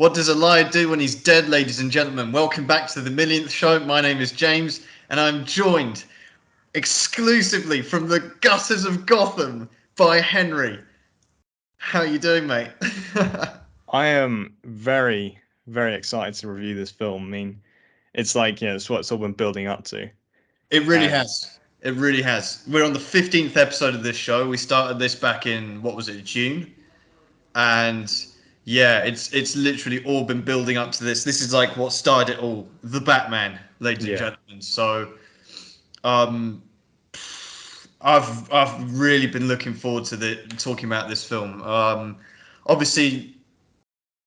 What does a liar do when he's dead, ladies and gentlemen? Welcome back to the Millionth show. My name is James, and I'm joined exclusively from the gutters of Gotham by Henry. How are you doing, mate? I am very, very excited to review this film. I mean, it's like, it's what it's all been building up to. It really And has. It really has. We're on the 15th episode of this show. We started this back in, what was it, June? And yeah, it's literally all been building up to this. This is like what started it all. The Batman, ladies and yeah, gentlemen. So um I've really been looking forward to talking about this film. Obviously,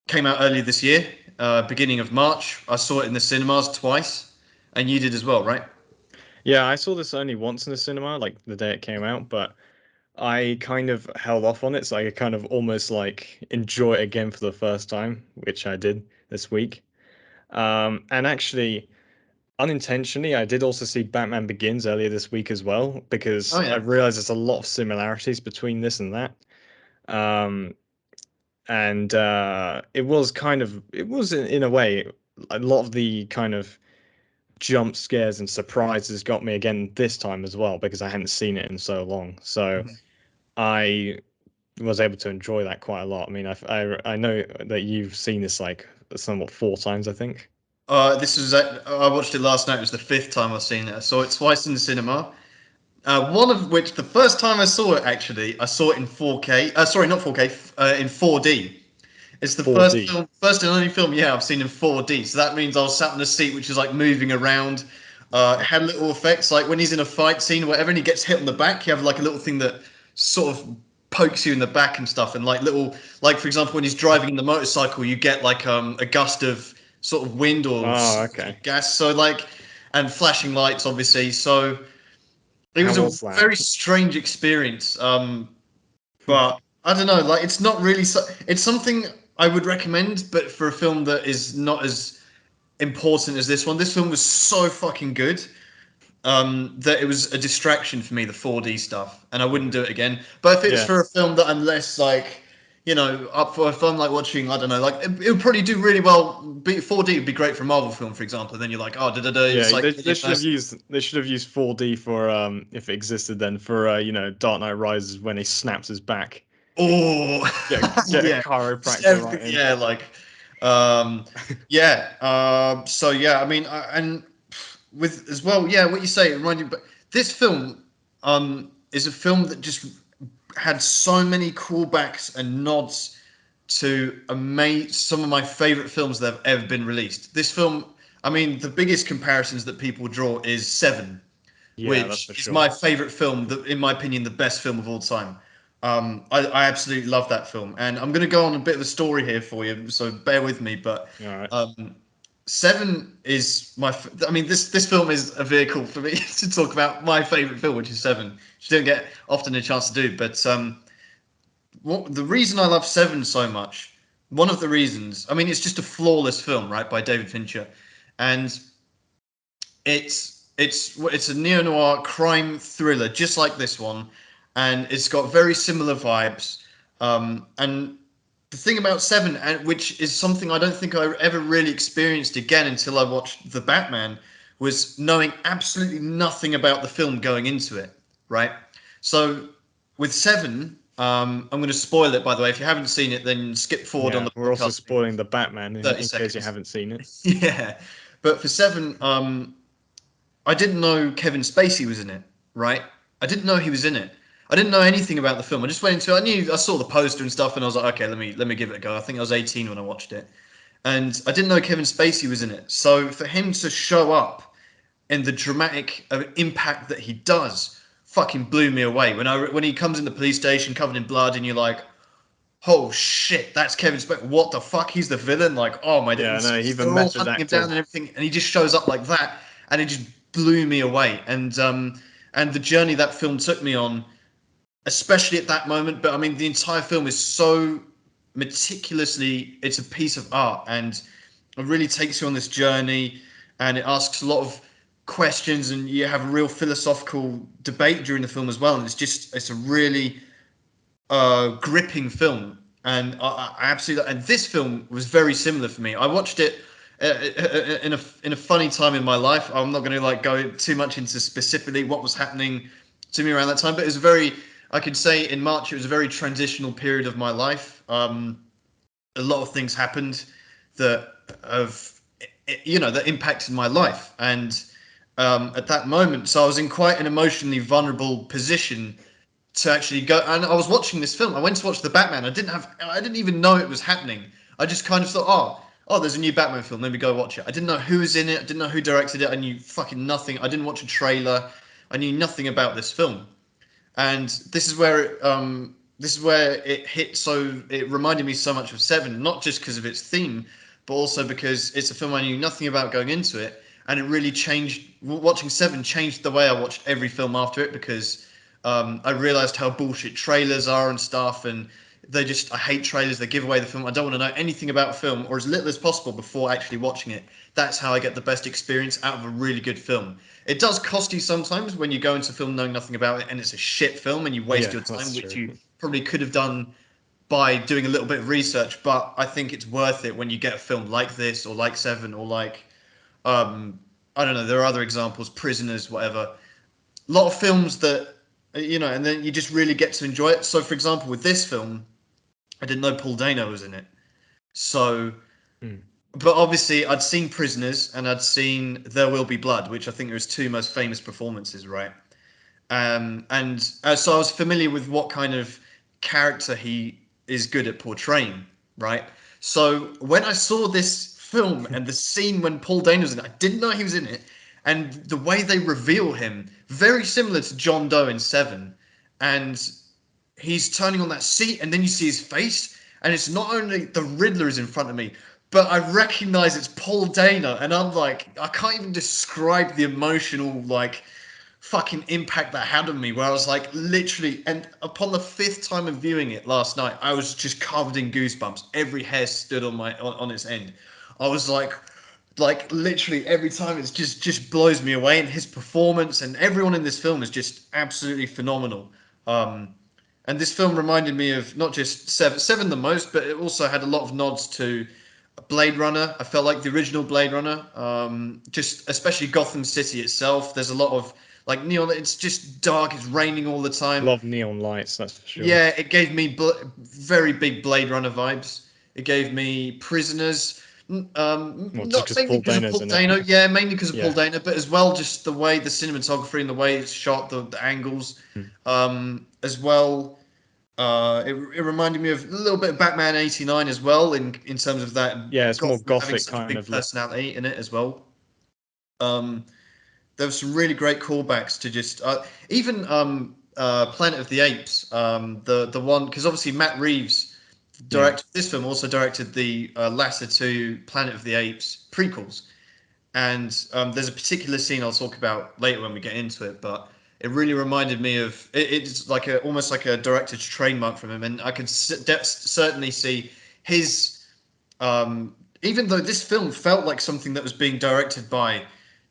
came out earlier this year, beginning of March. I saw it in the cinemas twice, and you did as well, right? yeah, I saw this only once in the cinema, like the day it came out, but I kind of held off on it, so I could kind of almost like enjoy it again for the first time, which I did this week. And actually, unintentionally, I did also see Batman Begins earlier this week as well, because Oh I yeah. realized there's a lot of similarities between this and that. Um, and it was in a way a lot of the kind of jump scares and surprises got me again this time as well because I hadn't seen it in so long. So Mhm. I was able to enjoy that quite a lot. I mean, I know that you've seen this like somewhat four times, I think. I watched it last night. It was the fifth time I've seen it. I saw it twice in the cinema. One of which, the first time I saw it, actually, I saw it in 4K. Sorry, not 4K, in 4D. It's the first 4D. film, first and only film, yeah, I've seen in 4D. So that means I was sat in a seat which is like moving around. It had little effects, like when he's in a fight scene or whatever, and he gets hit on the back, you have like a little thing that sort of pokes you in the back and stuff, and like little, like for example, when he's driving in the motorcycle, you get like a gust of sort of wind or Oh, sort okay. of gas. So like, and flashing lights, obviously. So it How was a was that? very strange experience. But I don't know, like it's not really it's something I would recommend, but for a film that is not as important as this one. This film was so fucking good that it was a distraction for me, the 4D stuff, and I wouldn't do it again. But if it's Yeah. for a film that I'm less like, up for, if I'm like watching, I don't know, like it would probably do really well. 4D would be great for a Marvel film, for example. And then you're like, oh, da da da, it's Yeah, like they really should have immersive. used 4D for if it existed then for Dark Knight Rises when he snaps his back. Oh, Get a yeah, just chiropractor everything. right in. Yeah, like, um, yeah. So yeah, I mean, and with as well, yeah, what you say it reminded me. But this film, is a film that just had so many callbacks and nods to some of my favorite films that have ever been released. This film, I mean, the biggest comparisons that people draw is Seven, Yeah, that's which for is sure. my favorite film, in my opinion, the best film of all time. I absolutely love that film, and I'm going to go on a bit of a story here for you, so bear with me. But All right. Seven is I mean, this film is a vehicle for me to talk about my favorite film, which is Seven, which you don't get often a chance to do. But the reason I love Seven so much, one of the reasons, I mean, it's just a flawless film, right, by David Fincher, and it's a neo noir crime thriller, just like this one, and it's got very similar vibes. And the thing about Seven, and which is something I don't think I ever really experienced again until I watched The Batman, was knowing absolutely nothing about the film going into it. Right. So with Seven, I'm going to spoil it. By the way, if you haven't seen it, then skip forward on Yeah, the we're also podcast spoiling the Batman thirty in case you seconds. haven't seen it. Yeah, but for Seven, I didn't know Kevin Spacey was in it, right? I didn't know he was in it. I didn't know anything about the film. I just went into it. I saw the poster and stuff, and I was like, okay, let me give it a go. I think I was 18 when I watched it, and I didn't know Kevin Spacey was in it. So for him to show up in the dramatic impact that he does, fucking blew me away. When he comes in the police station covered in blood, and you're like, oh shit, that's Kevin Spacey. What the fuck? He's the villain. Like, oh my, Yeah, no, he they're even all method hunting him down acted. and everything, and he just shows up like that, and it just blew me away. And the journey that film took me on, especially at that moment. But I mean, the entire film is so meticulously. It's a piece of art, and it really takes you on this journey, and it asks a lot of questions, and you have a real philosophical debate during the film as well. And it's a really gripping film. and I absolutely. And this film was very similar for me. I watched it in a funny time in my life. I'm not going to like go too much into specifically what was happening to me around that time, but it was very. I could say in March it was a very transitional period of my life. A lot of things happened that have that impacted my life, and at that moment, so I was in quite an emotionally vulnerable position to actually go. And I was watching this film. I went to watch the Batman. I didn't even know it was happening. I just kind of thought, oh, there's a new Batman film. Let me go watch it. I didn't know who was in it. I didn't know who directed it. I knew fucking nothing. I didn't watch a trailer. I knew nothing about this film. And this is where it hit. So it reminded me so much of Seven, not just because of its theme, but also because it's a film I knew nothing about going into it, and it really changed. Watching Seven changed the way I watched every film after it, because I realized how bullshit trailers are and stuff, and I hate trailers. They give away the film. I don't want to know anything about film, or as little as possible before actually watching it. That's how I get the best experience out of a really good film. It does cost you sometimes when you go into a film knowing nothing about it and it's a shit film and you waste Yeah, your time, that's which true. you probably could have done by doing a little bit of research. But I think it's worth it when you get a film like this, or like Seven, or like um, I don't know. There are other examples, Prisoners, whatever. A lot of films that and then you just really get to enjoy it. So, for example, with this film, I didn't know Paul Dano was in it. So, Mm. but obviously, I'd seen Prisoners and I'd seen There Will Be Blood, which I think are his two most famous performances, right? And so I was familiar with what kind of character he is good at portraying, right? So when I saw this film and the scene when Paul Dano was in it, I didn't know he was in it, and the way they reveal him, very similar to John Doe in Seven, and he's turning on that seat, and then you see his face, and it's not only the Riddler is in front of me, but I recognize it's Paul Dano, and I'm like, I can't even describe the emotional like fucking impact that had on me, where I was like literally, and upon the fifth time of viewing it last night, I was just covered in goosebumps. Every hair stood on its end. I was like literally every time, it's just blows me away, and his performance and everyone in this film is just absolutely phenomenal. um and this film reminded me of not just Seven the most, but it also had a lot of nods to Blade Runner. I felt like the original Blade Runner, just especially Gotham City itself. There's a lot of like neon. It's just dark. It's raining all the A time. lot of neon lights, that's for sure. Yeah, it gave me very big Blade Runner vibes. It gave me Prisoners. Well, just Not because mainly Paul because of Dano's Paul in it. Dano. Yeah, mainly because of Paul Yeah. Dano, but as well just the way the cinematography and the way it's shot, the angles, Mm. as well. It reminded me of a little bit of Batman '89 as well, in terms of Yeah, that it's more Gotham having gothic such a kind big of look. personality in it as well. Um, there were some really great callbacks to just even Planet of the Apes. The one, because obviously Matt Reeves Yeah. directed this film, also directed the latter two Planet of the Apes prequels. And there's a particular scene I'll talk about later when we get into it, but it really reminded me of it's like almost like a director's trademark from him, and I could certainly see his even though this film felt like something that was being directed by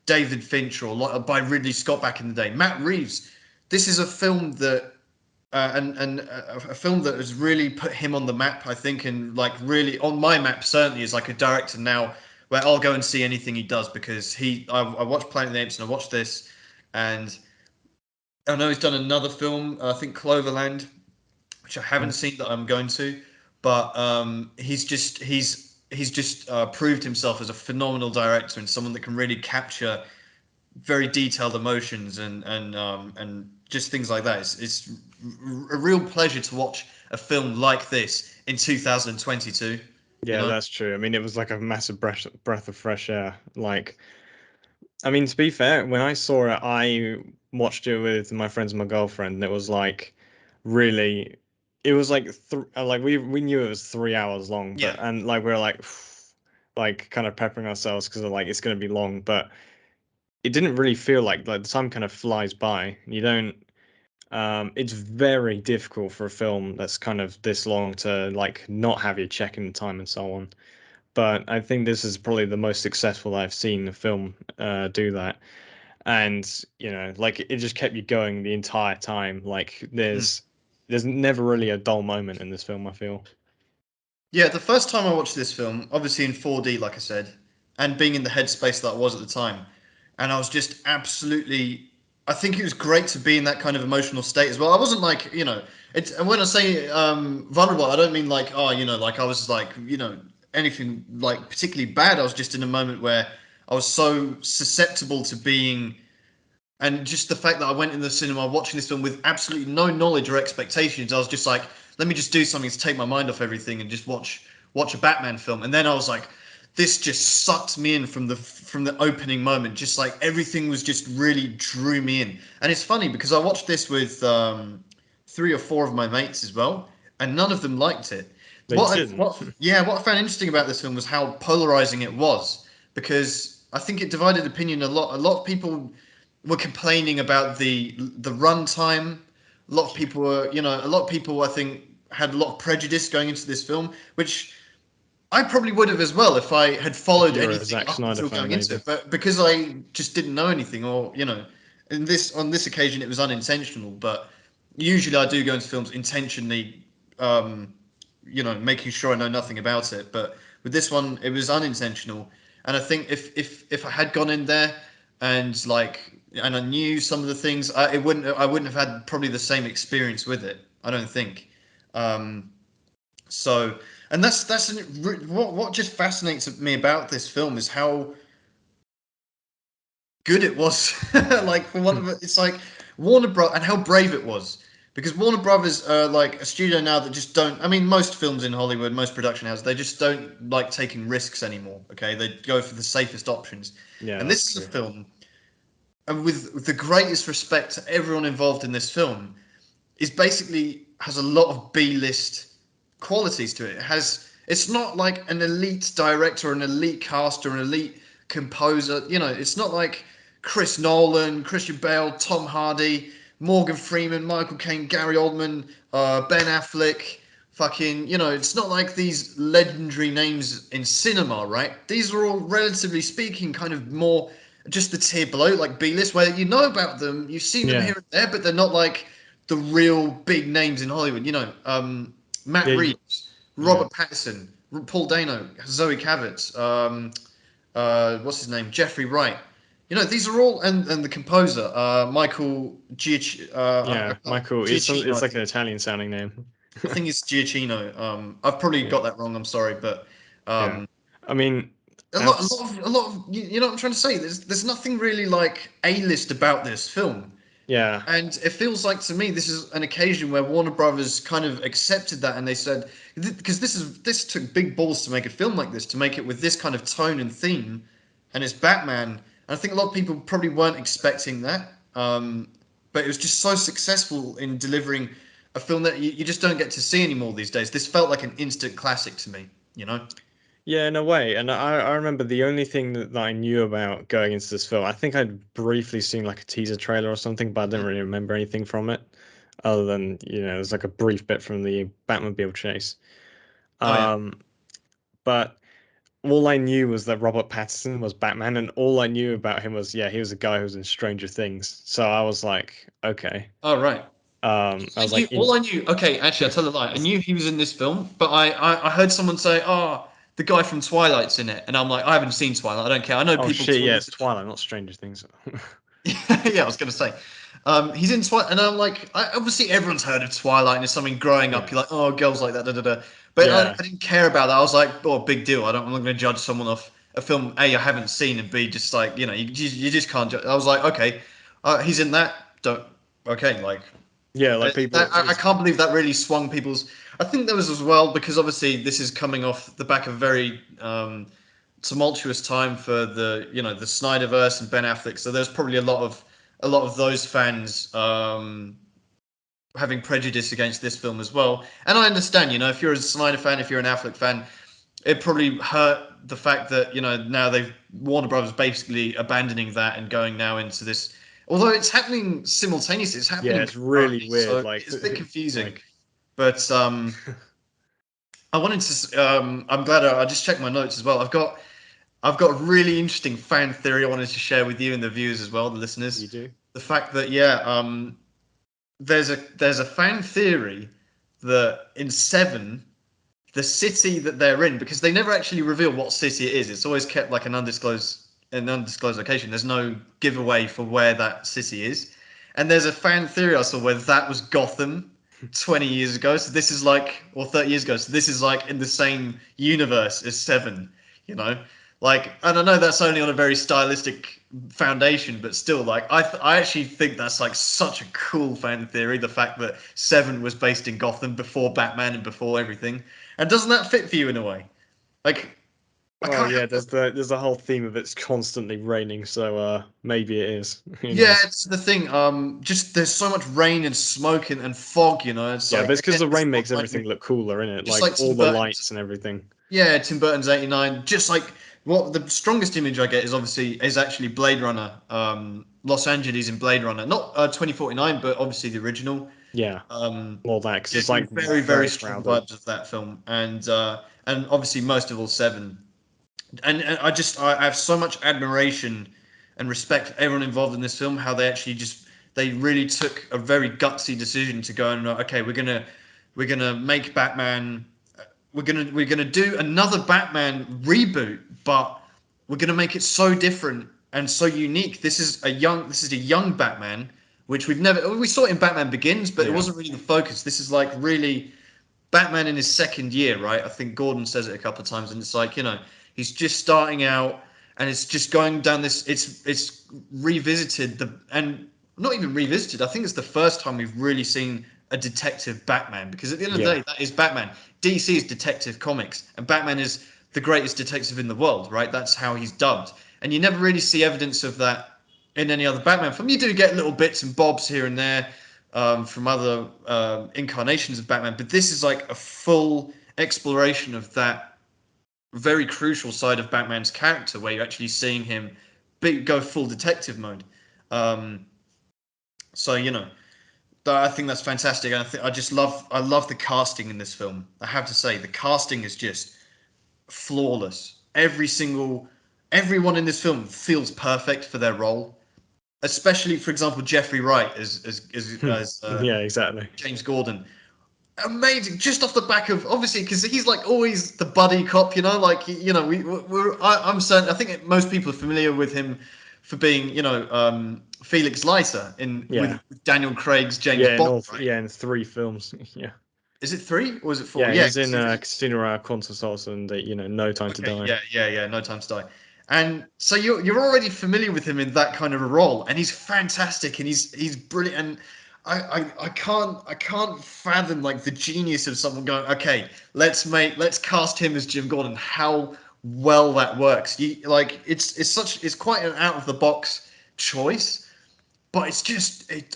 David Fincher or by Ridley Scott back in the day, Matt Reeves. This is a film that a film that has really put him on the map, I think, and like really on my map certainly as like a director now, where I'll go and see anything he does, because I watched Planet of the Apes and I watched this, and I know he's done another film, I think Cloverland, which I haven't Mm. seen, that I'm going to, but he's just proved himself as a phenomenal director and someone that can really capture very detailed emotions and just things like that. It's a real pleasure to watch a film like this in 2022. You Yeah, know? that's true. I mean, it was like a massive breath of fresh air. Like, I mean, to be fair, when I saw it, I watched it with my friends and my girlfriend, and it was like really, it was like like we knew it was 3 hours long, Yeah. but and like we were like, like kind of peppering ourselves because like it's gonna be long, but it didn't really feel like the time kind of flies by. You don't. It's very difficult for a film that's kind of this long to like not have you checking the time and so on. But I think this is probably the most successful I've seen a film do that. And like it just kept you going the entire time. Like Mm. there's never really a dull moment in this film, I feel. Yeah, the first time I watched this film, obviously in 4D, like I said, and being in the headspace that I was at the time, and I was just absolutely. I think it was great to be in that kind of emotional state as well. I wasn't like, it's, and when I say vulnerable, I don't mean like, oh, like I was like, anything like particularly bad. I was just in a moment where I was so susceptible to being, and just the fact that I went in the cinema watching this film with absolutely no knowledge or expectations. I was just like, let me just do something to take my mind off everything and just watch a Batman film. And then I was like, this just sucked me in from the opening moment. Just like everything was just really drew me in. And it's funny because I watched this with three or four of my mates as well, and none of them liked it. They didn't. What I found interesting about this film was how polarizing it was, because I think it divided opinion a lot. A lot of people were complaining about the runtime. A lot of people were, a lot of people I think had a lot of prejudice going into this film, which I probably would have as well if I had If followed you're a anything Zack up Snyder until fan, going into maybe. it. But because I just didn't know anything, or in this on this occasion it was unintentional. But usually I do go into films intentionally, um, making sure I know nothing about it. But with this one, it was unintentional. And I think if I had gone in there and I knew some of the things, I wouldn't have had probably the same experience with it. I don't think. Um, so, and what just fascinates me about this film is how good it was. Like for one of it, it's like Warner Bros. And how brave it was, because Warner Brothers are like a studio now that just don't. I mean, most films in Hollywood, most production houses, they just don't like taking risks anymore. Okay, they go for the safest options, Yeah, and that's this is a true. film, and with the greatest respect to everyone involved in this film, is basically has a lot of B-list qualities to it. It's not like an elite director, an elite cast, or an elite composer. It's not like Chris Nolan, Christian Bale, Tom Hardy, Morgan Freeman, Michael Caine, Gary Oldman, Ben Affleck. Fucking, it's not like these legendary names in cinema, right? These are all, relatively speaking, kind of more just the tier below, like B-list, where you know about them, you've seen them Yeah. here and there, but they're not like the real big names in Hollywood. Matt Yeah, Reeves, yeah. Robert Pattinson, Paul Dano, Zoe Kravitz, what's his name, Jeffrey Wright. These are all, and the composer, Michael Yeah, Michael, Giacchino. it's like an Italian sounding name. I think it's Giacchino. I've probably Yeah. got that wrong. I'm sorry, but Yeah. um, I mean, a lot, a outs lot of, a lot of, you know what I'm trying to say. There's nothing really like A-list about this film. yeah. And it feels like to me this is an occasion where Warner Brothers kind of accepted that, and they said, because this took big balls to make a film like this, to make it with this kind of tone and theme, and it's Batman. And I think a lot of people probably weren't expecting that, but it was just so successful in delivering a film that you just don't get to see anymore these days. This felt like an instant classic to me, you know? Yeah, in a way. And I remember the only thing that I knew about going into this film, I think I'd briefly seen like a teaser trailer or something, but I didn't really remember anything from it, other than, there's like a brief bit from the Batmobile chase. Oh yeah. Um, but all I knew was that Robert Pattinson was Batman, and all I knew about him was, yeah, he was a guy who was in Stranger Things. So I was like, okay. Oh right. I was like, All I knew. Okay, actually, I tell a lie. I knew he was in this film, but I heard someone say, "Oh, the guy from Twilight's in it," and I'm like, I haven't seen Twilight. I don't care. I know oh people shit, yeah, talking it's to me. Twilight, not Stranger Things. Yeah, I was gonna say, he's in Twilight, and I'm like, obviously everyone's heard of Twilight, and it's something growing up. Yeah, You're like, oh, girls like that, da da da. But yeah, I didn't care about that. I was like, oh, big deal. I'm not gonna judge someone off a film A I haven't seen, and B just like you just can't judge. I was like, okay, he's in that. Don't okay, like yeah. Like people, I can't believe that really swung people's. I think there was as well because obviously this is coming off the back of a very tumultuous time for the Snyderverse and Ben Affleck. So there's probably a lot of those fans having prejudice against this film as well. And I understand, if you're a Snyder fan, if you're an Affleck fan, it probably hurt the fact that now they've Warner Brothers basically abandoning that and going now into this. Although it's happening simultaneously, it's yeah, happening it's really concurrently, weird. so Like, it's a bit confusing. like, But I wanted to. I'm glad I just checked my notes as well. I've got a really interesting fan theory I wanted to share with you and the viewers as well, the you listeners. do. The fact that there's a fan theory that in Seven the city that they're in, because they never actually reveal what city it is. It's always kept like an undisclosed location. There's no giveaway for where that city is. And there's a fan theory I saw where that was Gotham 20 years ago. So this is like, or 30 years ago. So this is like in the same universe as Seven, you know? Like, and I know that's only on a very stylistic foundation, but still, like, I actually think that's like such a cool fan theory. The fact that Seven was based in Gotham before Batman and before everything. And doesn't that fit for you in a way? Like, I Well, can't yeah, help. there's a whole theme of it's constantly raining, so maybe it is. Who Yeah, knows? it's the thing. Just there's so much rain and smoke and fog. You know, it's Yeah, like but it's because again, the this rain is makes like everything look cooler, innit? just Like like all Tim the Burton's. lights and everything. Yeah, Tim Burton's '89. Just like what the strongest image I get is actually Blade Runner. Los Angeles in Blade Runner, not 2049, but obviously the original. Yeah, Um, all that because yeah, it's like very very very strong crowded. vibes of that film, and obviously most of all Seven. And I have so much admiration and respect for everyone involved in this film. How they actually just they really took a very gutsy decision to go and okay, we're gonna make Batman. We're gonna do another Batman reboot, but we're gonna make it so different and so unique. This is a young Batman, which we saw it in Batman Begins, but it Yeah, wasn't really the focus. This is like really Batman in his second year, right? I think Gordon says it a couple of times, and it's like he's just starting out, and it's just going down this. It's revisited and not even revisited. I think it's the first time we've really seen a detective Batman, because at the end of the yeah, day, that is Batman. DC is Detective Comics, and Batman is the greatest detective in the world, right? That's how he's dubbed, and you never really see evidence of that in any other Batman film. You do get little bits and bobs here and there from other incarnations of Batman, but this is like a full exploration of that very crucial side of Batman's character, where you're actually seeing him go full detective mode. Um, so I think that's fantastic. And I love the casting in this film. I have to say, the casting is just flawless. Everyone in this film feels perfect for their role, especially, for example, Jeffrey Wright as yeah, exactly. James Gordon. Amazing, just off the back of obviously because he's like always the buddy cop, like I'm certain I think most people are familiar with him for being Felix Leiter in Yeah, with Daniel Craig's James yeah, Bond, right? in 3 films. Yeah, Is it three or is it four? yeah, Yeah, he's in 'cause Casino Royale, Quantum and No Time to okay, Die. yeah, No Time to Die. And so you're already familiar with him in that kind of a role, and he's fantastic, and he's brilliant. And I can't fathom like the genius of someone going, okay, let's cast him as Jim Gordon. How well that works. Like it's quite an out of the box choice, but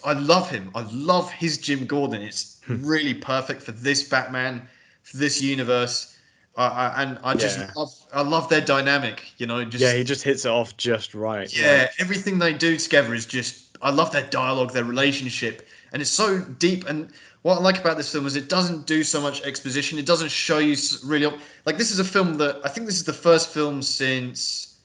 I love him. I love his Jim Gordon. It's really perfect for this Batman, for this universe. And Yeah, I love their dynamic. yeah, he Just just hits it off just right. yeah, Like, everything they do together is just. I love their dialogue, their relationship, and it's so deep. And what I like about this film is it doesn't do so much exposition. It doesn't show you really like this is a film that I think this is the first film since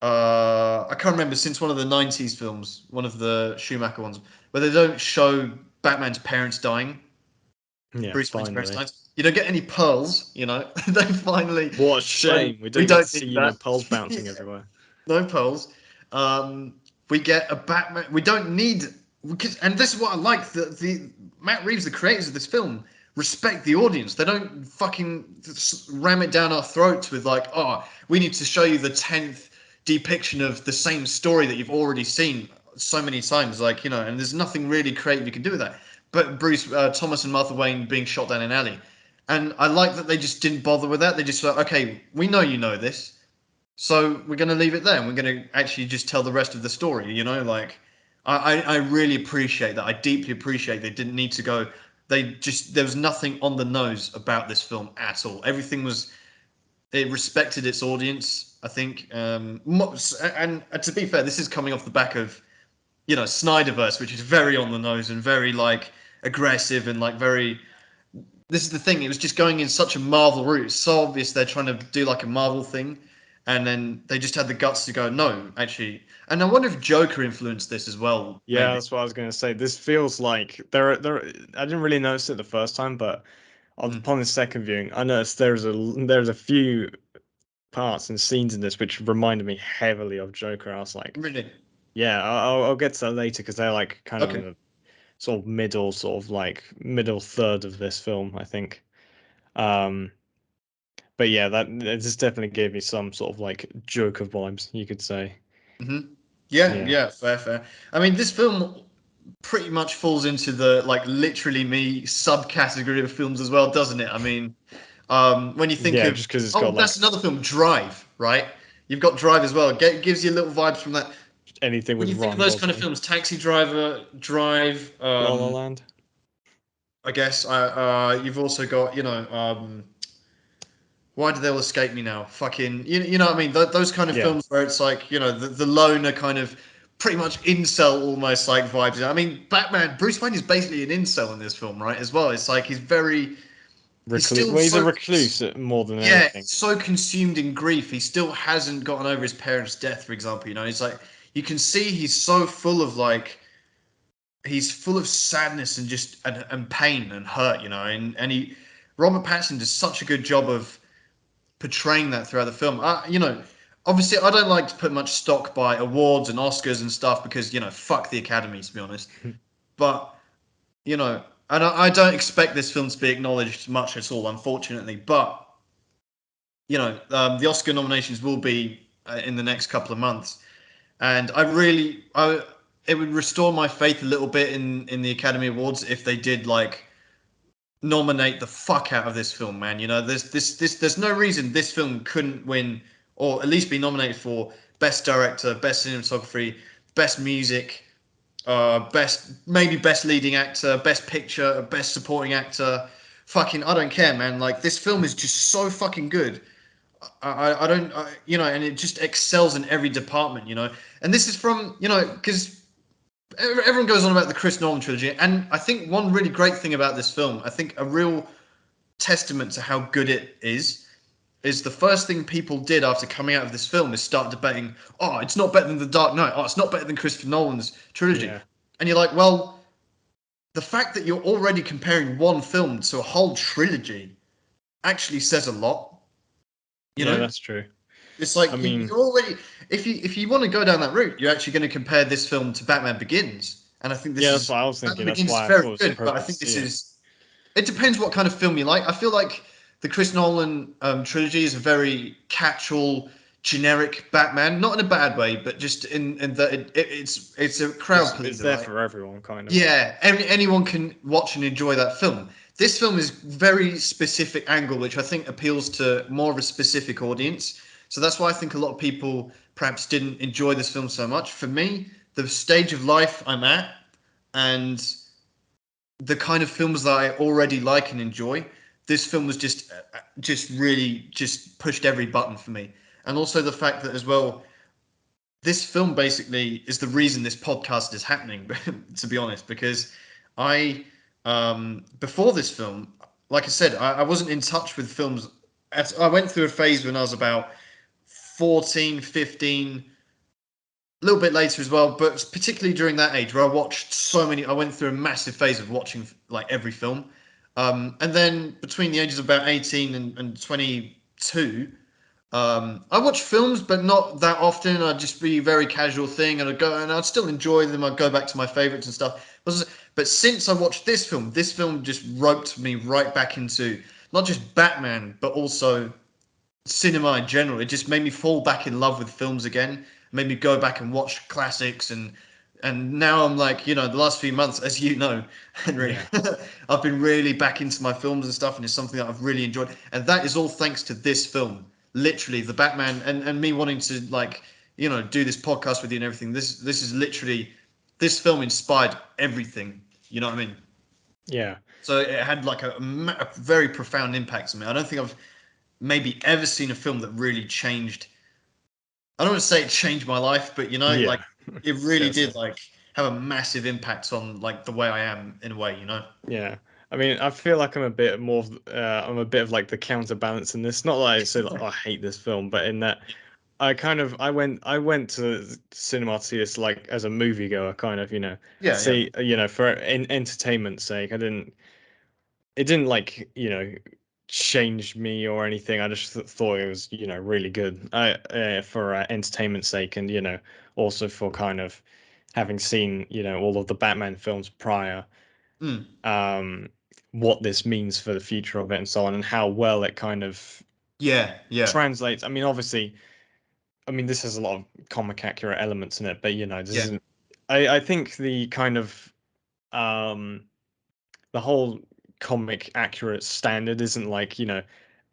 I can't remember since one of the '90s films, one of the Schumacher ones, where they don't show Batman's parents dying. yeah, Bruce Wayne's parents finally. dying. You don't get any pearls. They finally. What a So shame. We we don't get to don't see, need that. pearls bouncing everywhere. No pearls. We get a Batman. We don't need and this is what I like. The Matt Reeves, the creators of this film, respect the audience. They don't fucking ram it down our throats with like, oh, we need to show you the 10th depiction of the same story that you've already seen so many times. Like and there's nothing really creative you can do with that. But Bruce Thomas and Martha Wayne being shot down an alley, and I like that they just didn't bother with that. They just thought, okay, we know you know this, so we're going to leave it there, and we're going to actually just tell the rest of the story. Like I really appreciate that. I deeply appreciate they didn't need to go. There was nothing on the nose about this film at all. Everything was it respected its audience. I think, and to be fair, this is coming off the back of Snyderverse, which is very on the nose and very like aggressive and like very. This is the thing. It was just going in such a Marvel route. It's so obvious they're trying to do like a Marvel thing, and then they just had the guts to go, no, actually. And I wonder if Joker influenced this as well, Yeah, maybe. that's what I was gonna say. This feels like there. I didn't really notice it the first time, but Mm. upon the second viewing, I noticed there's a few parts and scenes in this which reminded me heavily of Joker. I was like, Really? yeah, I'll get to that later because they're like kind of in Okay. the sort of like middle third of this film, I think. Um, but yeah, that it just definitely gave me some sort of like Joker vibes, you could say. Hmm. Yeah, Yeah, yeah, fair, fair. I mean, this film pretty much falls into the like literally me subcategory of films as well, doesn't it? I mean, when you think yeah, of just because it's oh, got that's like another film, Drive, right? You've got Drive as well. It gives you little vibes from that. anything When with you think of Ryan those kind of Gosling, films, Taxi Driver, Drive, La La Land. I guess you've also got why do they all escape me now? Fucking, you know what I mean? Those kind of Yeah, films where it's like, the loner kind of pretty much incel almost like vibes. I mean, Batman, Bruce Wayne is basically an incel in this film, right? As well. It's like he's recluse. still Well, he's a so, recluse more than yeah, anything. so consumed in grief. He still hasn't gotten over his parents' death, for example. He's like, you can see he's so full of like, he's full of sadness and just and pain and hurt, Robert Pattinson does such a good job of portraying that throughout the film. Obviously, I don't like to put much stock by awards and Oscars and stuff because fuck the Academy, to be honest. But and I don't expect this film to be acknowledged much at all, unfortunately. But the Oscar nominations will be in the next couple of months, and it would restore my faith a little bit in the Academy Awards if they did like nominate the fuck out of this film, man. There's no reason this film couldn't win or at least be nominated for best director, best cinematography, best music, best leading actor, best picture, best supporting actor. Fucking, I don't care, man. Like this film is just so fucking good. I don't, and it just excels in every department. And this is from, because everyone goes on about the Chris Nolan trilogy, and I think one really great thing about this film, I think a real testament to how good it is the first thing people did after coming out of this film is start debating, oh, it's not better than The Dark Knight, oh, it's not better than Christopher Nolan's trilogy. Yeah, And you're like, well, the fact that you're already comparing one film to a whole trilogy actually says a lot, you yeah, know? that's true. It's like I mean, you're already, if you want to go down that route, you're actually going to compare this film to Batman Begins, and I think yeah, that's what I was thinking. Batman That's Begins is why I very thought it was good, but I appropriate to think see this it. is. It depends what kind of film you like. I feel like the Chris Nolan trilogy is a very catch-all, generic Batman, not in a bad way, but just in that it's a crowd It's pleaser, there right? for everyone, kind of. Yeah, anyone can watch and enjoy that film. This film is very specific angle, which I think appeals to more of a specific audience. So that's why I think a lot of people perhaps didn't enjoy this film so much. For me, the stage of life I'm at and the kind of films that I already like and enjoy, this film was just really just pushed every button for me. And also the fact that as well, this film basically is the reason this podcast is happening, to be honest, because I, before this film, like I said, I wasn't in touch with films. I went through a phase when I was about 14, 15, a little bit later as well, but particularly during that age where I watched so many, I went through a massive phase of watching like every film. And then between the ages of about 18 and 22, I watch films, but not that often. I'd just be a very casual thing, and I'd go and I'd still enjoy them. I'd go back to my favorites and stuff. But since I watched this film just roped me right back into not just Batman, but also cinema in general. It just made me fall back in love with films again. Made me go back and watch classics and now I'm like, the last few months, as you know, Henry, Yeah, I've been really back into my films and stuff, and it's something that I've really enjoyed. And that is all thanks to this film. Literally, the Batman and me wanting to like, do this podcast with you and everything. This is literally this film inspired everything. You know what I mean? yeah, So it had like a very profound impact on me. I don't think I've maybe ever seen a film that really changed. I don't want to say it changed my life, but like yeah. it really Guess did so. like have a massive impact on like the way I am in a way. Yeah. I mean, I feel like I'm a bit more I'm a bit of like the counterbalance in this. Not that I say like, oh, I hate this film, but in that I went to cinema to see this like as a moviegoer, kind of, Yeah, yeah. see, for entertainment's sake. I didn't it didn't like change me or anything. I just thought it was really good. For entertainment sake, and also for kind of having seen all of the Batman films prior, Mm. um, what this means for the future of it and so on, and how well it kind of Yeah, yeah, translates. I mean, obviously, this has a lot of comic accurate elements in it, but this yeah, isn't. I think the kind of the whole comic accurate standard isn't like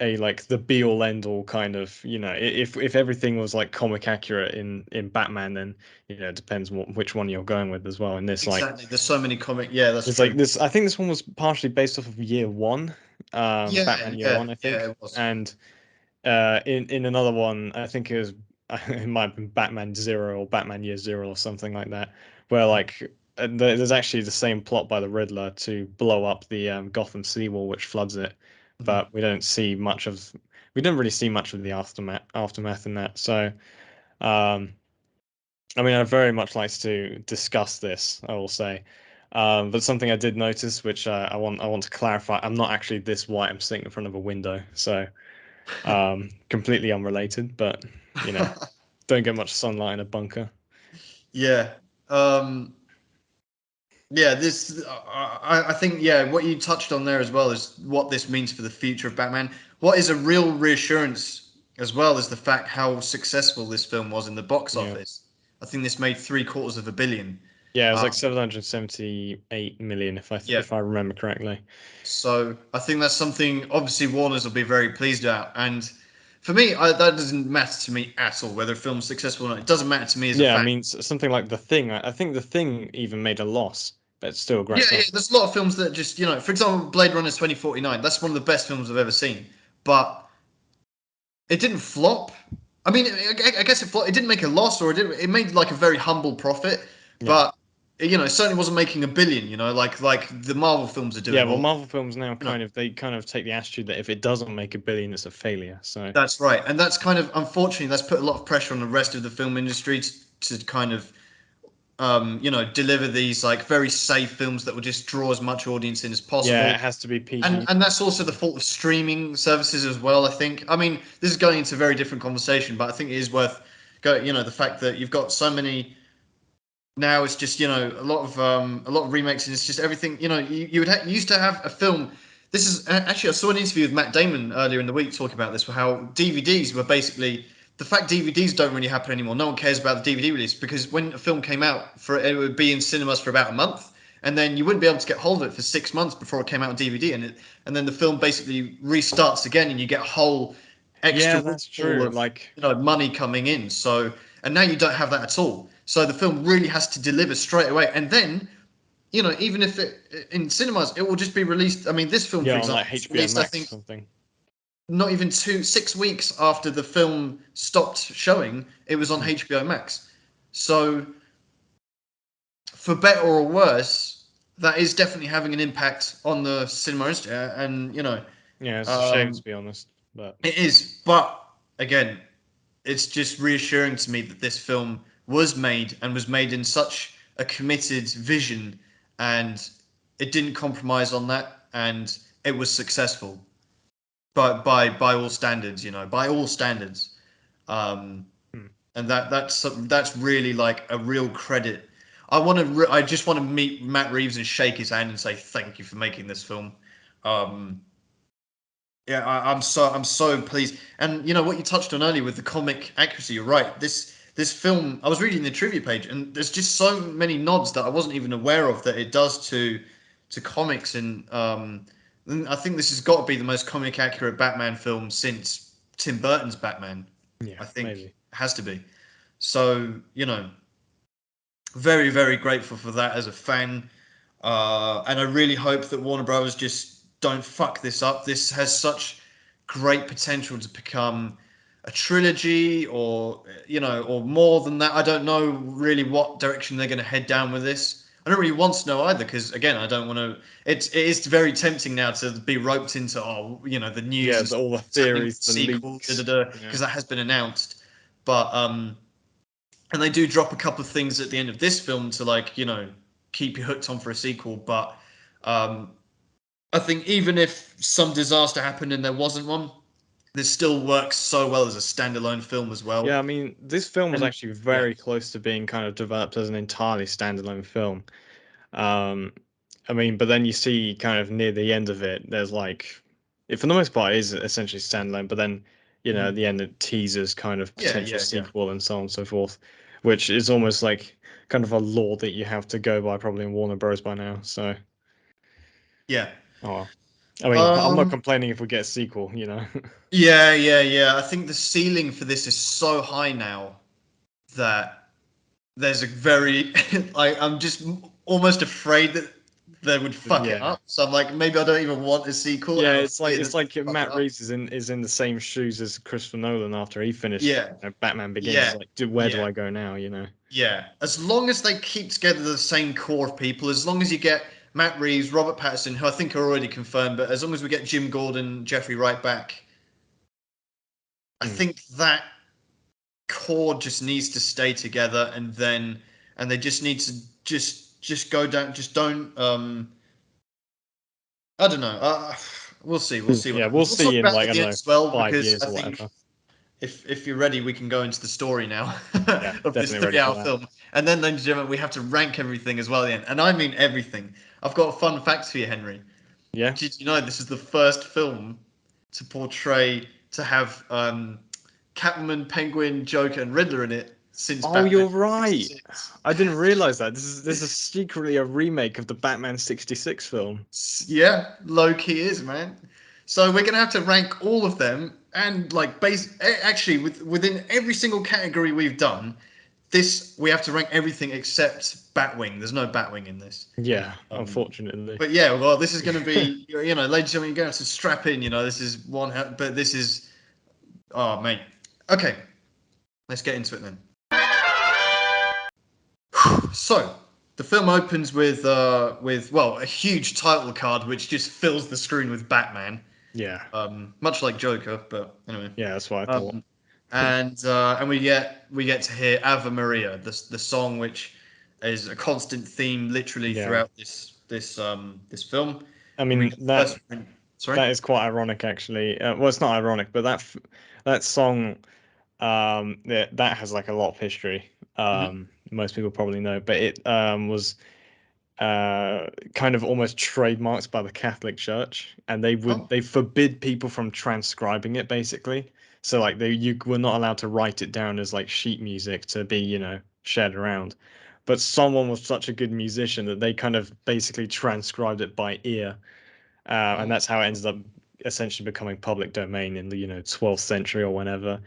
a like the be all end all kind of if everything was like comic accurate in Batman, then it depends which one you're going with as well. And this like exactly. There's so many comic. Yeah, that's there's true. like this. I think this one was partially based off of Year One, Yeah, Batman Year yeah, One, I yeah, think, it was. and in another one, I think it was it might have been Batman Zero or Batman Year Zero or something like that, where like there's actually the same plot by the Riddler to blow up the Gotham seawall which floods it, Mhm. but we don't really see much of the aftermath in that. So um, I'd very much like to discuss this, I will say. But something I did notice, which I want to clarify, I'm not actually this white. I'm sitting in front of a window, so completely unrelated, but you know, don't get much sunlight in a bunker. Yeah. Um, yeah, this I think yeah, what you touched on there as well is what this means for the future of Batman. What is a real reassurance as well is the fact how successful this film was in the box Yeah. office. I think this made 3/4 of a billion. Yeah, it was like Um, 778 million yeah, if I remember correctly. so I think that's something obviously Warner's will be very pleased about. And for me, that doesn't matter to me at all whether a film's successful or not. It doesn't matter to me as a Yeah, fan. something like The Thing. I think The Thing even made a loss, but it's still a Yeah, great yeah. film. There's a lot of films that just, for example, Blade Runner 2049. That's one of the best films I've ever seen. But it didn't flop. I mean, I guess it flopped. It didn't make a loss, or it made like a very humble profit. Yeah. But it certainly wasn't making a billion. Like the Marvel films are Yeah, doing, well, or Marvel films now you know, they kind of take the attitude that if it doesn't make a billion, it's a failure. So that's right. And that's kind of unfortunately that's put a lot of pressure on the rest of the film industry to kind of deliver these like very safe films that will just draw as much audience in as yeah, possible. it has to be And PG. and that's also the fault of streaming services as well, I think. I mean, this is going into a very different conversation, but I think it is worth go. The fact that you've got so many now, it's just a lot of remakes, and it's just everything. You used to have a film. This is actually I saw an interview with Matt Damon earlier in the week talking about this, how DVDs were basically the fact DVDs don't really happen anymore. No one cares about the DVD release because when a film came out, it would be in cinemas for about a month, and then you wouldn't be able to get hold of it for 6 months before it came out on DVD, and then the film basically restarts again, and you get a whole Yeah, extra that's windfall true. of Like, money coming in. So and now you don't have that at all. So the film really has to deliver straight away, and then even if it in cinemas, it will just be released. I mean, this film, yeah, for on like example, was HBO released I Max or think something. not even 6 weeks after the film stopped showing. It was on Hmm. HBO Max. So for better or worse, that is definitely having an impact on the cinema industry, and Yeah, it's a shame to um, be honest, but it is. But again, it's just reassuring to me that this film was made in such a committed vision, and it didn't compromise on that, and it was successful by all standards, by all standards. um hmm. and that's really like a real credit. I just want to meet Matt Reeves and shake his hand and say thank you for making this film. um yeah, I'm so pleased. And what you touched on earlier with the comic accuracy, you're right. This film, I was reading the trivia page, and there's just so many nods that I wasn't even aware of that it does to comics. And I think this has got to be the most comic accurate Batman film since Tim Burton's Batman. Yeah, I think maybe. has to be. So very very grateful for that as a fan. And I really hope that Warner Brothers just don't fuck this up. This has such great potential to become a trilogy, or more than that. I don't know really what direction they're going to head down with this. I don't really want to know either because again, I don't want to. It is very tempting now to be roped into the news Yeah, is all the what's happening with theories, the the sequel, leaks. Yeah. because that has been announced. But and they do drop a couple of things at the end of this film to keep you hooked on for a sequel. But um I think even if some disaster happened and there wasn't one, this still works so well as a standalone film as Yeah, well. I mean, this film was And actually yeah, very close to being kind of developed as an entirely standalone film. Um, I mean, but then you see kind of near the end of it, there's like, it for the most part is essentially standalone, but then, at mhm. the end it teases kind of Yeah, potential yeah, yeah, sequel and so on and so forth, which is almost like kind of a law that you have to go by probably in Warner Bros. By now. So, yeah. oh well. I mean, I'm not Um, complaining if we get a sequel, yeah, yeah, yeah. I think the ceiling for this is so high now that there's a very I'm just almost afraid that they would fuck it Yeah. up. So I'm like, maybe I don't even want a sequel Yeah, out of it's like fear that it's they like fuck it Matt up. Reeves is in the same shoes as Christopher Nolan after he finished Yeah, Batman Begins. It's yeah, like, where do yeah, I go now? yeah. As long as they keep together the same core of people, as long as you get Matt Reeves, Robert Pattinson, who I think are already confirmed, but as long as we get Jim Gordon, Jeffrey Wright back, I Mm. think that core just needs to stay together, and they just need to just go down. Just don't. I don't know. We'll see. We'll see what Yeah, we'll happens. We'll talk see in about like it I at don't the end know as well, 5 years because I or think whatever. if you're ready, we can go into the story now Yeah, of this definitely ready for 3 hour that. film. And then, ladies and gentlemen, we have to rank everything as well at the end. And I mean everything. I've got a fun fact for you, Henry. Yeah. Did you know this is the first film to have Catwoman, Penguin, Joker, and Riddler in it since Oh, Batman you're right. 66? I didn't realize that. This is secretly a remake of the Batman 66 film. Yeah, low key is, man. So we're gonna have to rank all of them, and like actually within every single category we've done, this we have to rank everything except Batwing. There's no Batwing in this. Yeah, Um, unfortunately. but yeah, well, this is going to be, ladies and gentlemen, you're going to have to strap in. This is one, but this is, oh, mate. Okay, let's get into it then. So, the film opens with well, a huge title card which just fills the screen with Batman, Yeah. much like Joker, but anyway. Yeah, that's what I thought. Um, and we get to hear Ave Maria, the song which is a constant theme literally Yeah. throughout this film. I And we mean get the that first, sorry. that is quite ironic actually. Well, it's not ironic, but that song that has like a lot of history. Mhm. Most people probably know, but it was kind of almost trademarked by the Catholic Church, and Oh, they forbid people from transcribing it basically. So like you were not allowed to write it down as like sheet music to be shared around. But someone was such a good musician that they kind of basically transcribed it by ear, and oh. that's how it ended up essentially becoming public domain in the 12th century or whenever.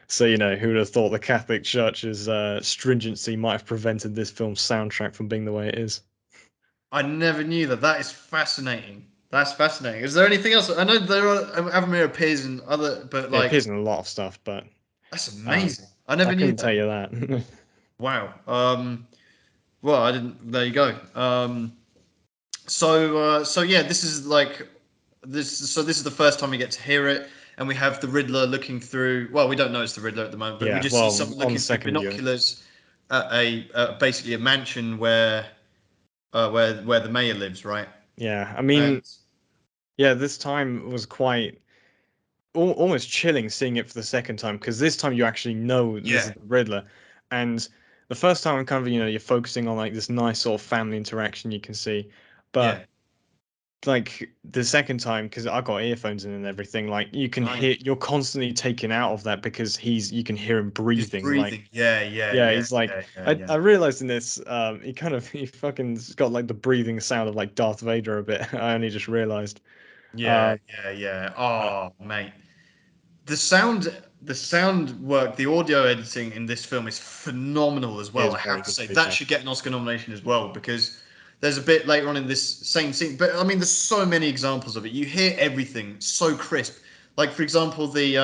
So who would have thought the Catholic Church's stringency might have prevented this film's soundtrack from being the way it is? I never knew that. That is fascinating. That's fascinating. Is there anything else? I know there are Ave Maria appears in other, but It like appears in a lot of stuff, but that's um, amazing. I I never knew couldn't tell that. you that. Wow. Well, I didn't. There you go. So yeah, this is like this. So this is the first time we get to hear it, and we have the Riddler looking through. Well, we don't know it's the Riddler at the moment, but we Yeah, just see well, someone on looking through second viewing. binoculars at basically a mansion where the mayor lives, right? Yeah, I mean, And yeah, this time was quite almost chilling seeing it for the second time because this time you actually know this is yeah, the Riddler, and the first time kind of you're focusing on like this nice sort of family interaction you can see, but yeah, like the second time because I got earphones in and everything, like you can I hear you're constantly taken out of that because you can hear him he's breathing like. breathing. Yeah, yeah, Yeah, yeah, he's like yeah, yeah, I yeah, realized in this he fucking got like the breathing sound of like Darth Vader a bit. I only just realized. yeah, Uh, yeah, yeah. uh Oh, mate, the sound, the sound work, the audio editing in this film is phenomenal as it well. is I very have to good say to be that fair. should get an Oscar nomination as well because there's a bit later on in this same scene. But I mean, there's so many examples of it. You hear everything so crisp. Like for example, the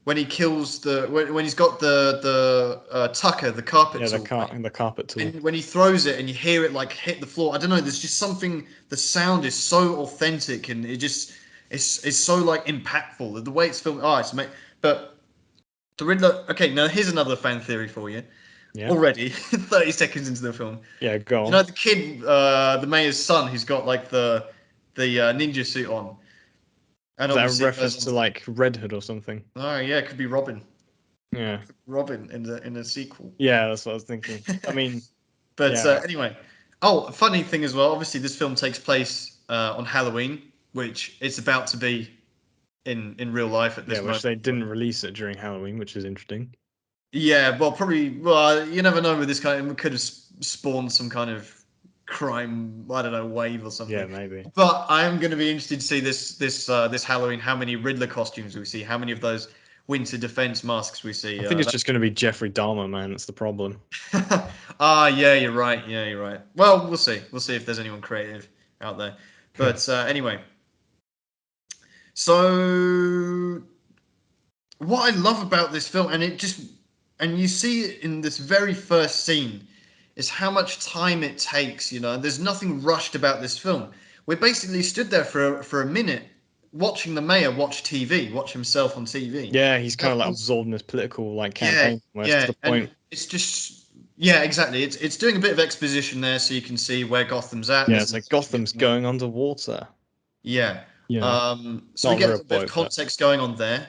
when he kills when he's got the Tucker, the carpet Yeah, tool, right? the carpet tool. And when he throws it and you hear it like hit the floor, I don't know. There's just something. The sound is so authentic and it's so like impactful. The way it's filmed, oh, it's amazing. But the Riddler. Okay, now here's another fan theory for you. Yeah, Already, 30 seconds into the film, yeah. Go you on. know the kid, the mayor's son, who's got like the ninja suit on, and Is that a obviously it reference goes to on. like Red Hood or something? Oh yeah, it could be Robin. Yeah. Robin in the sequel. Yeah, that's what I was thinking. I mean, But yeah. anyway, oh, a funny thing as well. Obviously, this film takes place on Halloween, which it's about to be in real life at Yeah, this which moment. they didn't release it during Halloween, which is interesting. Yeah, well, probably. Well, you never know with this kind. It could have spawned some kind of crime. I don't know, wave or Yeah, something. maybe. But I am going to be interested to see this Halloween. How many Riddler costumes we see? How many of those winter defense masks we I see? think it's just going to be Jeffrey Dahmer, man. That's the problem. Ah, yeah, you're right. Yeah, you're right. Well, we'll see. We'll see if there's anyone creative out there. But anyway, so what I love about this film, and you see it in this very first scene, is how much time it takes. There's nothing rushed about this film. We basically stood there for a minute watching the mayor watch TV, watch himself on TV. Yeah, he's kind That of like was absorbed in this political like Yeah, campaign almost to yeah, the and point. it's just yeah, exactly. It's doing a bit of exposition there, so you can see where Gotham's at. Yeah, There's it's an like extension Gotham's going on. going underwater. Yeah. You know, So we not a get a real little bit of quote, but context going on there,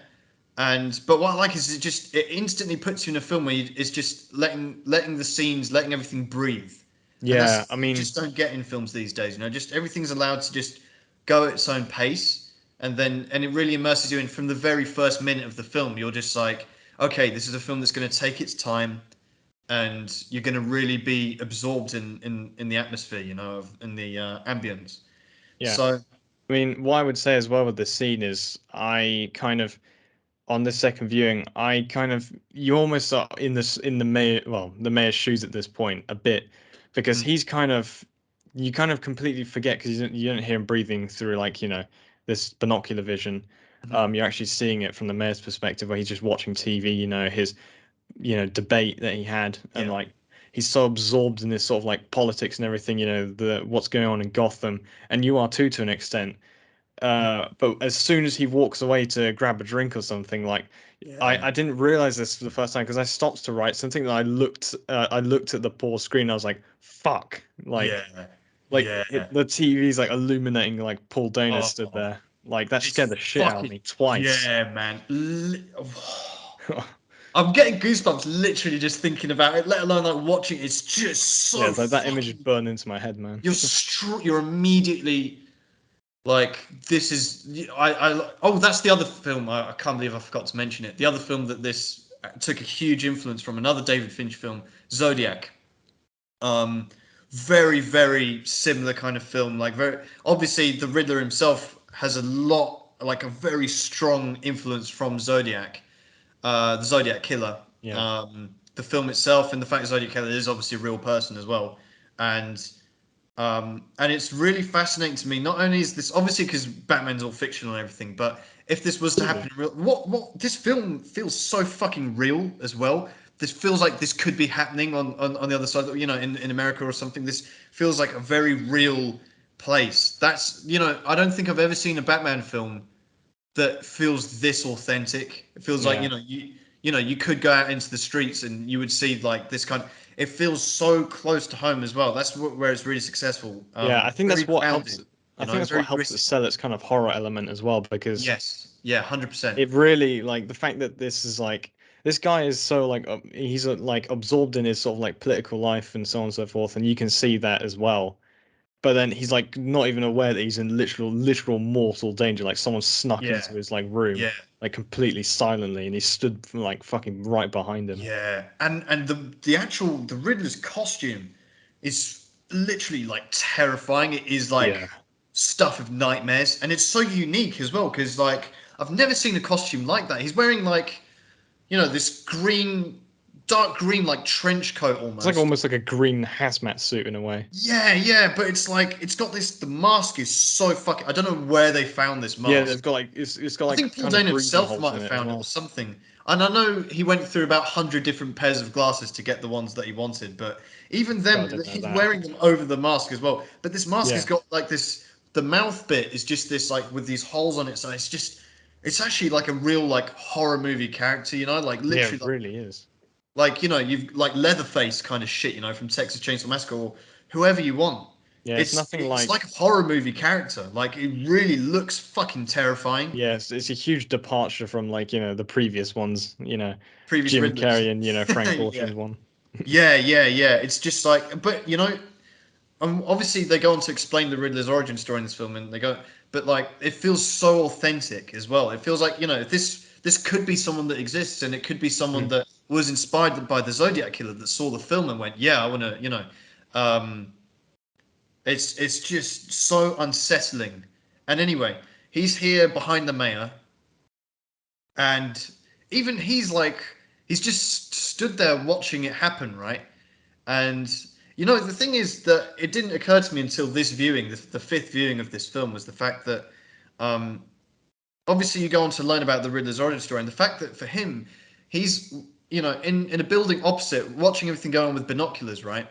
but what I like is it instantly puts you in a film where it's just letting the scenes, letting everything breathe, and that's yeah, I something you mean, just don't get in films these days. Just everything's allowed to just go at its own pace, and it really immerses you in from the very first minute of the film. You're just like, okay, this is a film that's going to take its time and you're going to really be absorbed in the atmosphere, in the ambience. yeah. So, I mean, what I would say as well with this scene is I kind of on the second viewing, I kind of you almost are in the mayor the mayor's shoes at this point a bit because mm, he's kind of you kind of completely forget because you don't hear him breathing through like this binocular vision. mhm, You're actually seeing it from the mayor's perspective where he's just watching TV. His debate that he had and yeah, like he's so absorbed in this sort of like politics and everything. The what's going on in Gotham, and you are too to an extent. But as soon as he walks away to grab a drink or something, like yeah, I didn't realize this for the first time because I stopped to write something that I looked at the poor screen. And I was like, "Fuck!" yeah, Like yeah. the TV's like illuminating like Paul Dano stood Oh, there. Like that scared it's the shit out of fucking me twice. yeah, man. I'm getting goosebumps literally just thinking about it, let alone like watching. It's just Yeah, so it's like that image is fucking. burned into my head, man. You're immediately like this is oh, that's the other film. I can't believe I forgot to mention it. The other film that this took a huge influence from, another David Finch film, Zodiac. Um, Very very similar kind of film. Like very obviously the Riddler himself has a lot, like a very strong influence from Zodiac, the Zodiac Killer. Yeah, The film itself and the fact that Zodiac Killer is obviously a real person as well, and it's really fascinating to me. Not only is this obviously because Batman's all fictional and everything, but if this was to happen absolutely. in real, what this film feels so fucking real as well. This feels like this could be happening on the other side, in America or something. This feels like a very real place. I don't think I've ever seen a Batman film that feels this authentic. It feels like Yeah. you could go out into the streets and you would see like this kind. It feels so close to home as well. That's where it's really successful. Yeah, I think Very that's what helps. grounded. I think that's what Very helps it gritty. sell its kind of horror element as well, because Yes. Yeah. 100%. it really like the fact that this is like this guy is so like he's like absorbed in his sort of like political life and so on and so forth, and you can see that as well. But then he's like not even aware that he's in literal mortal danger. Like someone snuck Yeah. into his like room, Yeah. like completely silently, and he stood like fucking right behind him. Yeah. And the Riddler's costume is literally like terrifying. It is like Yeah. stuff of nightmares, and it's so unique as well because like I've never seen a costume like that. He's wearing like this dark green, like trench coat It's like almost. almost like a green hazmat suit in a way. Yeah, yeah, but it's like it's got this. The mask is so fucking. I don't know where they found this Yeah, mask. they've got like it's got I like think Paul kind of Dano breathing himself holes might in have it as found it or well. something. And I know he went through about 100 different pairs of glasses to get the ones that he wanted, but even God, I then, didn't know he's that. wearing them over the mask as well. But this mask has Yeah. got like this. The mouth bit is just this like with these holes on it, so it's actually like a real like horror movie character, like Yeah, literally it really is. you've like Leatherface kind of shit, from Texas Chainsaw Massacre or whoever you want. Yeah, it's It's nothing it's like like. a horror movie character. Like it really looks fucking terrifying. Yes, it's a huge departure from like, the previous ones, Previous Jim Riddlers. Carrey and, Frank Yeah. Ocean's one. Yeah. It's just like, but obviously they go on to explain the Riddler's origin story in this film, and they go, but like it feels so authentic as well. It feels like this could be someone that exists, and it could be someone Mm. that was inspired by the Zodiac killer that saw the film and went, yeah, I want to, um, it's just so unsettling. And anyway, he's here behind the mayor, and even he's just stood there watching it happen, right? And the thing is that it didn't occur to me until this viewing, the fifth viewing of this film, was the fact that um, obviously you go on to learn about the Riddler's origin story, and the fact that for him, he's in a building opposite, watching everything go on with binoculars, right?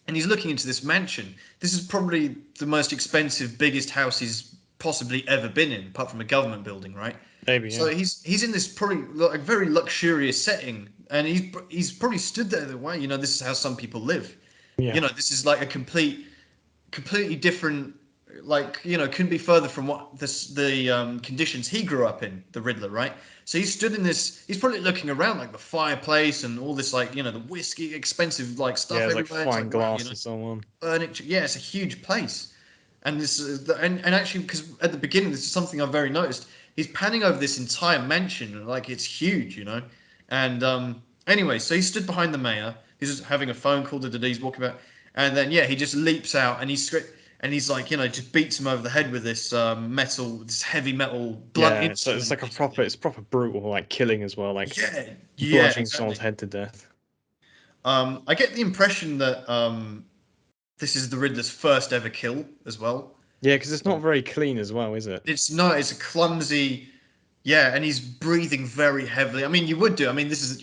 And he's looking into this mansion. This is probably the most expensive, biggest house he's possibly ever been in, apart from a government building, right? Maybe, So yeah. he's in this probably like very luxurious setting, and he's probably stood there the way this is how some people live. Yeah. This is like a completely different, like couldn't be further from what the conditions he grew up in, the Riddler, right? So he stood in this. He's probably looking around like the fireplace and all this, like the whiskey, expensive like Yeah, stuff it's like everywhere. It's fine like wow, glass and so on. furniture. Yeah, it's a huge place. And this and actually, because at the beginning, this is something I've very noticed. He's panning over this entire mansion, like it's huge. And anyway, so he stood behind the mayor. He's just having a phone call to he's walking about, and then yeah, he just leaps out and he's like just beats him over the head with this this heavy metal blunt Yeah, so it's instrument, like basically. it's proper brutal, like killing as well, like Yeah, bludgeoning someone's exactly. head to death. I get the impression that this is the Riddler's first ever kill as well. Yeah, because it's not very clean as well, is it? It's a clumsy, yeah, and he's breathing very heavily. I mean, you would do. I mean, this is,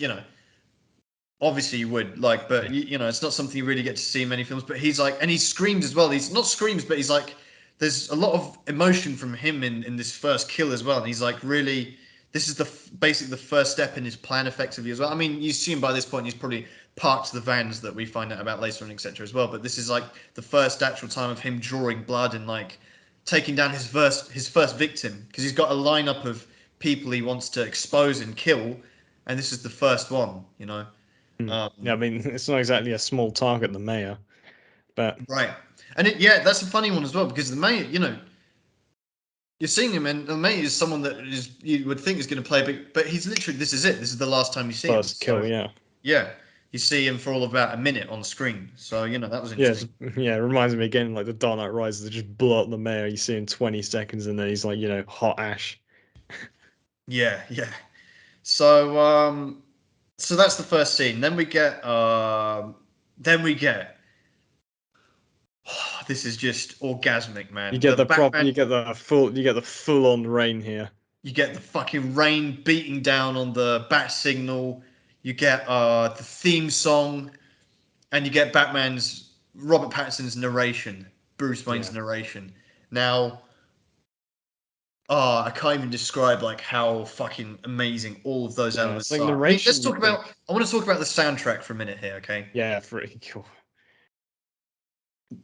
obviously you would like, but Yeah. it's not something you really get to see in many films. But he's like, and he screams as well. He's not screams, but he's like, there's a lot of emotion from him in this first kill as well. And he's like, really, this is basically the first step in his plan, effectively as well. I mean, you assume by this point he's probably parked the vans that we find out about later on, etc. as well. But this is like the first actual time of him drawing blood and like taking down his first victim, because he's got a lineup of people he wants to expose and kill, and this is the first one. Hmm. Yeah, I Um, mean, it's not exactly a small target, the mayor, but right, and yeah, that's a funny one as well, because the mayor, you're seeing him, and the mayor is someone that is you would think is going to play a big, but he's literally this is it. This is the last time you see him. first So kill, yeah. yeah, you see him for all of about a minute on screen. So that was Yeah, interesting. yeah, it reminds me again like the Dark Knight Rises. They just blow up the mayor. You see in 20 seconds, and then he's like, hot ash. Yeah. So so that's the first scene. Then we get this is just orgasmic, man. The Batman, You get the full on rain here. you get the fucking rain beating down on the bat signal. You get the theme song, and you get Robert Pattinson's narration, Bruce Wayne's Yeah, narration. Now, I can't even describe like how fucking amazing all of those yeah. It's elements like are. I mean, let's narration. You talk about. think, I want to talk about the soundtrack for a minute here, okay? yeah, pretty cool.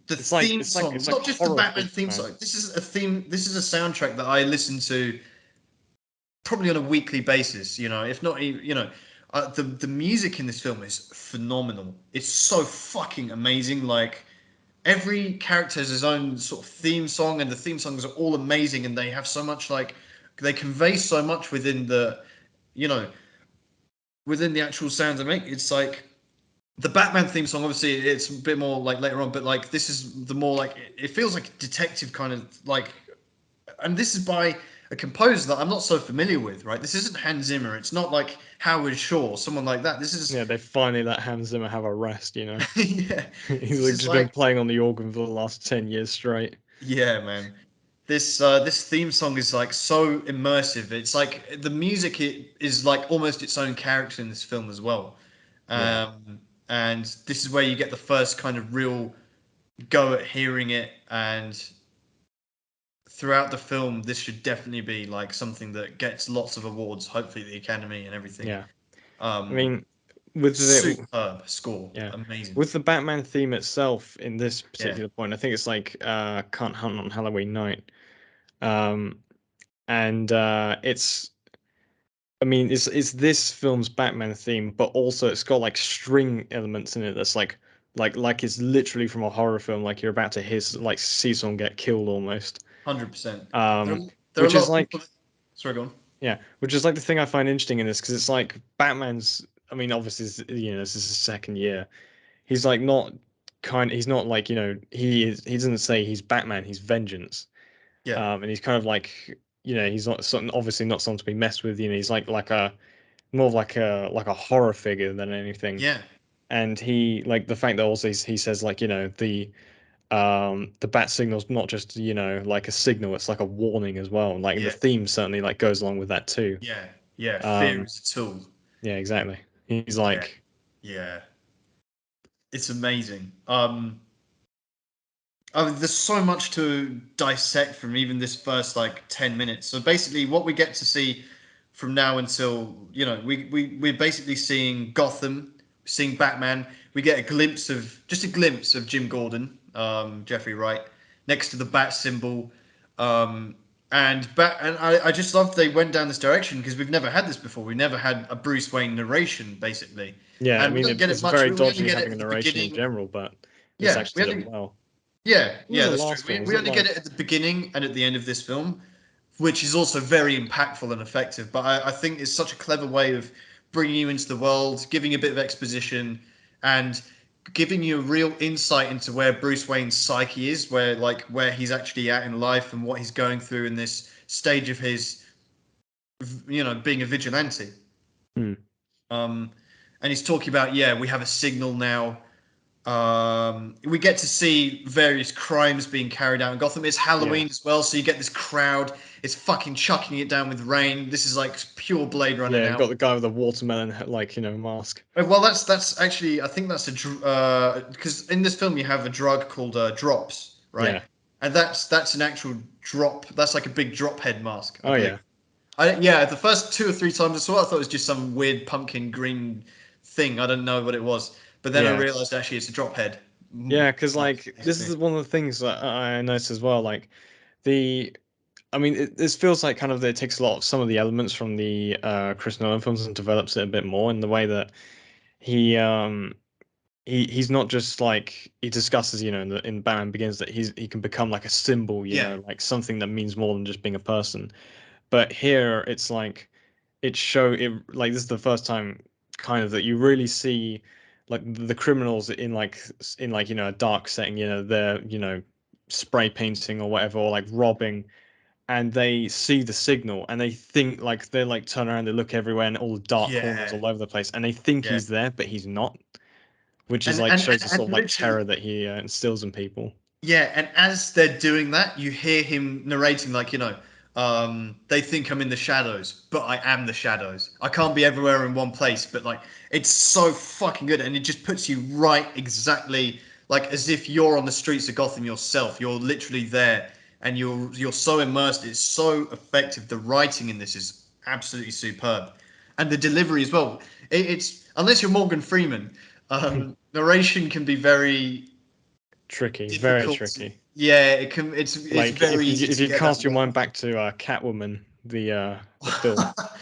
The theme song, It's like not just the horror Batman theme, theme man. song. This is a theme. This is a soundtrack that I listen to probably on a weekly basis. If not, the music in this film is phenomenal. It's so fucking amazing. Like every character has his own sort of theme song, and the theme songs are all amazing, and they have so much like they convey so much you know, within the actual sounds they make. It's like the Batman theme song, obviously, it's a bit more like later on, but like this is the more like it feels like detective kind of like, and this is by a composer that I'm not so familiar with, right? This isn't Hans Zimmer. It's not like Howard Shore, someone like that. This is Yeah, they finally let Hans Zimmer have a rest. yeah, He's this like is just been like playing on the organ for the last 10 years straight. yeah, man. This theme song is like so immersive. It's like the music is like almost its own character in this film as well. Yeah, And this is where you get the first kind of real go at hearing it. And throughout the film, this should definitely be like something that gets lots of awards, hopefully the Academy and everything. yeah. I Um, mean, with the Superb score, yeah, amazing. with the Batman theme itself in this Yeah, particular point, I think it's like Can't Hunt on Halloween Night. Um, and it's I mean it's this film's Batman theme, but also it's got like string elements in it that's like it's literally from a horror film, like you're about to like see someone get killed almost. 100%. There, Um, there are a which lot is of people. like Sorry, go on. yeah, which is like the thing I find interesting in this because it's like Batman's. I mean, obviously, this is his second year. He's like not he's not like he doesn't say he's Batman. He's vengeance. Yeah, And he's kind of like he's not something obviously not someone to be messed with. He's like a more of like a horror figure than anything. yeah, And he like the fact that also he says like the bat signal's not just like a signal, it's like a warning as well, and like the yeah, theme certainly like goes along with that too. yeah, yeah. Fear um is a tool. yeah, exactly. He's Yeah, like yeah. It's amazing. I mean, there's so much to dissect from even this first like 10 minutes. So basically, what we get to see from now until, we're basically seeing Gotham, seeing Batman. We get just a glimpse of Jim Gordon, Jeffrey Wright, next to the bat symbol. And I just love they went down this direction because we've never had this before. We never had a Bruce Wayne narration, basically. yeah, I And we mean don't get it it's much. very We only dodgy get it having a at the narration in beginning. general, but this Yeah, we actually done only well. yeah, What was yeah, the that's true. last film? We, Was we it only get like it at the beginning and at the end of this film, which is also very impactful and effective. But I think it's such a clever way of bringing you into the world, giving a bit of exposition, and giving you a real insight into where Bruce Wayne's psyche is, where he's actually at in life and what he's going through in this stage of his, being a vigilante. hmm, Um, and he's talking about, yeah, we have a signal now. We get to see various crimes being carried out in Gotham. It's yeah, Halloween as well, so you get this crowd. It's fucking chucking it down with rain. This is like pure Blade Runner yeah, you've now. got the guy with the watermelon like mask. Well, that's actually I think that's because in this film you have a drug called drops, right? Yeah. And that's an actual drop. That's like a big drop head mask, I Oh believe. yeah. Yeah, the first two or three times I saw it, I thought it was just some weird pumpkin green thing. I don't know what it was, but then I Yeah. realized actually it's a drop head Yeah, because mask, like this basically. is one of the things that I noticed as well. Like the, I mean, this feels like kind of it takes a lot of some of the elements from the Chris Nolan films and develops it a bit more in the way that he he's not just like he discusses in Batman Begins that he can become like a symbol, Yeah, like something that means more than just being a person. But here it's like it like this is the first time kind of that you really see like the criminals in like a dark setting, they're spray painting or whatever, or like robbing, and they see the signal and they think like they like turn around, they look everywhere and all the dark corners yeah, all over the place, and they think yeah, he's there but he's not, which is and like and and, shows the sort of and like literally, terror that he instills in people. yeah, and as they're doing that, you hear him narrating like, they think I'm in the shadows, but I am the shadows. I can't be everywhere in one place, but like it's so fucking good, and it just puts you right exactly like as if you're on the streets of Gotham yourself. You're literally there, and you're so immersed. It's so effective. The writing in this is absolutely superb, and the delivery as well. It's unless you're Morgan Freeman, narration can be very Tricky, very difficult to, tricky. yeah, it can it's Like very easy if to you get that cast your mind wrong. back to Catwoman, the film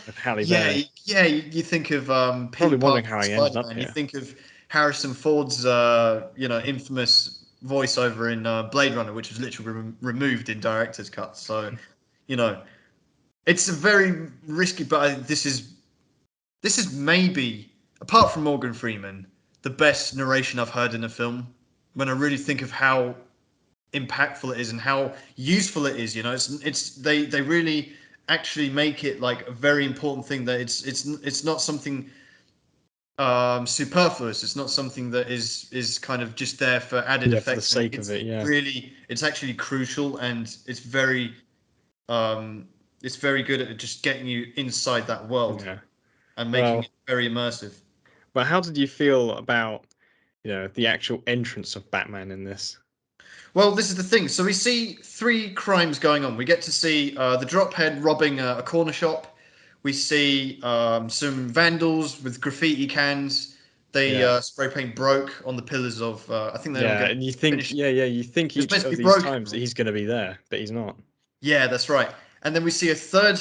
with Halle Yeah, Berry, yeah, you think of Peter probably Parker wondering how and he ended up Spider-Man, you here. think of Harrison Ford's infamous voiceover in Blade Runner, which was literally removed in director's cut. So you know it's a very risky, but this is maybe, apart from Morgan Freeman, the best narration I've heard in a film. When I really think of how impactful it is and how useful it is, they really actually make it like a very important thing, that it's not something superfluous. It's not something that is kind of just there for added Yeah, for the effect. And sake of it, yeah, it's actually crucial, and um it's very good at just getting you inside that world yeah. and making Well, it very immersive. but how did you feel about the actual entrance of Batman in this? Well, this is the thing. So we see three crimes going on. We get to see the Drophead robbing a corner shop. We see some vandals with graffiti cans. The Yeah. spray paint broke on the pillars of. I think they were Yeah, going and you to think, finish. you think It was each meant to of be these broken. times that he's going to be there, but he's not. Yeah, that's right. And then we see a third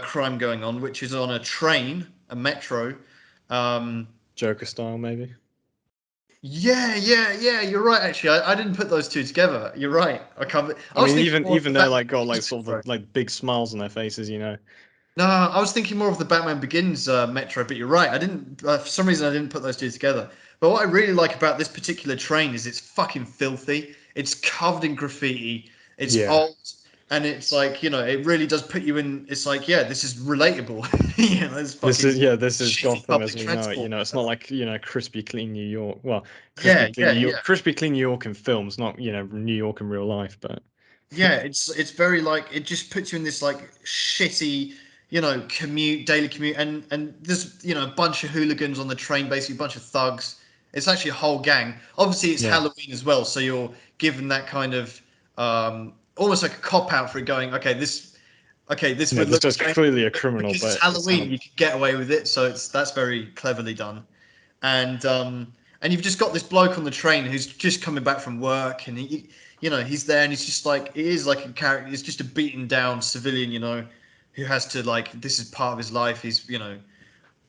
crime going on, which is on a train, a metro. Um, Joker style, maybe. yeah. You're right. Actually, I didn't put those two together. You're right. I can't. I I was mean, thinking more of the even they're Batman like got like Begins sort of metro. like big smiles on their faces, you know. No, I was thinking more of the Batman Begins metro. But you're right. I didn't. For some reason, I didn't put those two together. But what I really like about this particular train is it's fucking filthy. It's covered in graffiti. It's Yeah. old. And it's like, it really does put you in. It's like, yeah, this is relatable. There's fucking This is shitty Gotham as public we know it. You transport. know, it's not like crispy clean New York. Well, Yeah, yeah. crispy clean New York in films, not New York in real life. But Yeah, it's very like it just puts you in this like shitty, daily commute, and there's a bunch of hooligans on the train, basically a bunch of thugs. It's actually a whole gang. Obviously, it's yeah, Halloween as well, so you're given that kind of almost like a cop out for it going. Okay, this yeah, would this look guy's strange, clearly a but criminal, because it's but it's Halloween, Halloween. you can get away with it. So that's very cleverly done, and you've just got this bloke on the train who's just coming back from work, and he's there, and he's just like it is like a character. He's just a beaten down civilian, who has to like this is part of his life. He's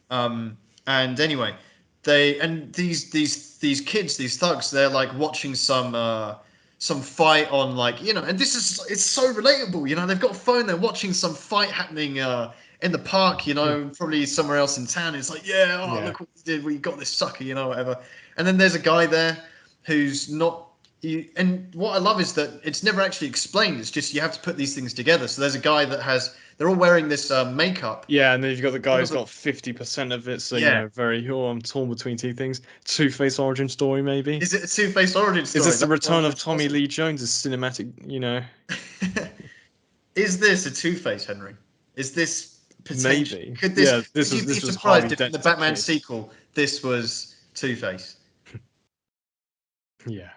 um, and anyway, these kids, these thugs, they're like watching some fight on like and this is it's so relatable. They've got a phone, they're watching some fight happening in the park. Probably somewhere else in town. It's like Yeah, look what we did. We got this sucker. Whatever. And then there's a guy there who's not. And what I love is that it's never actually explained. It's just you have to put these things together. So there's a guy that has. They're all wearing this makeup. yeah, and then you've got the guy One who's of the got 50% of it. So yeah. very. Oh, I'm torn between two things. Two-Face origin story, maybe. Is it a two-faced origin Is story? this the That's what return of that's Tommy awesome. Lee Jones's cinematic? Is this a Two-Face, Henry? Is this potential? Maybe. Could Yeah, this? Would you be this was Harvey surprised if in the Dent's Batman kid. sequel this was Two-Face? Yeah.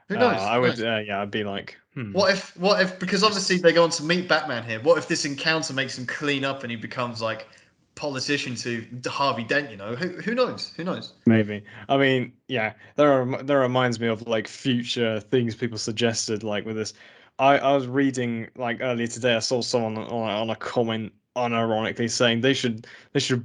Who knows? I Who would. knows? Yeah, I'd be like, What if? What if? Because obviously just they go on to meet Batman here. What if this encounter makes him clean up and he becomes like politician to Harvey Dent? Who knows? Who knows? maybe. I mean, yeah, that reminds me of like future things people suggested, like with this. I was reading like earlier today. I saw someone on a comment unironically saying they should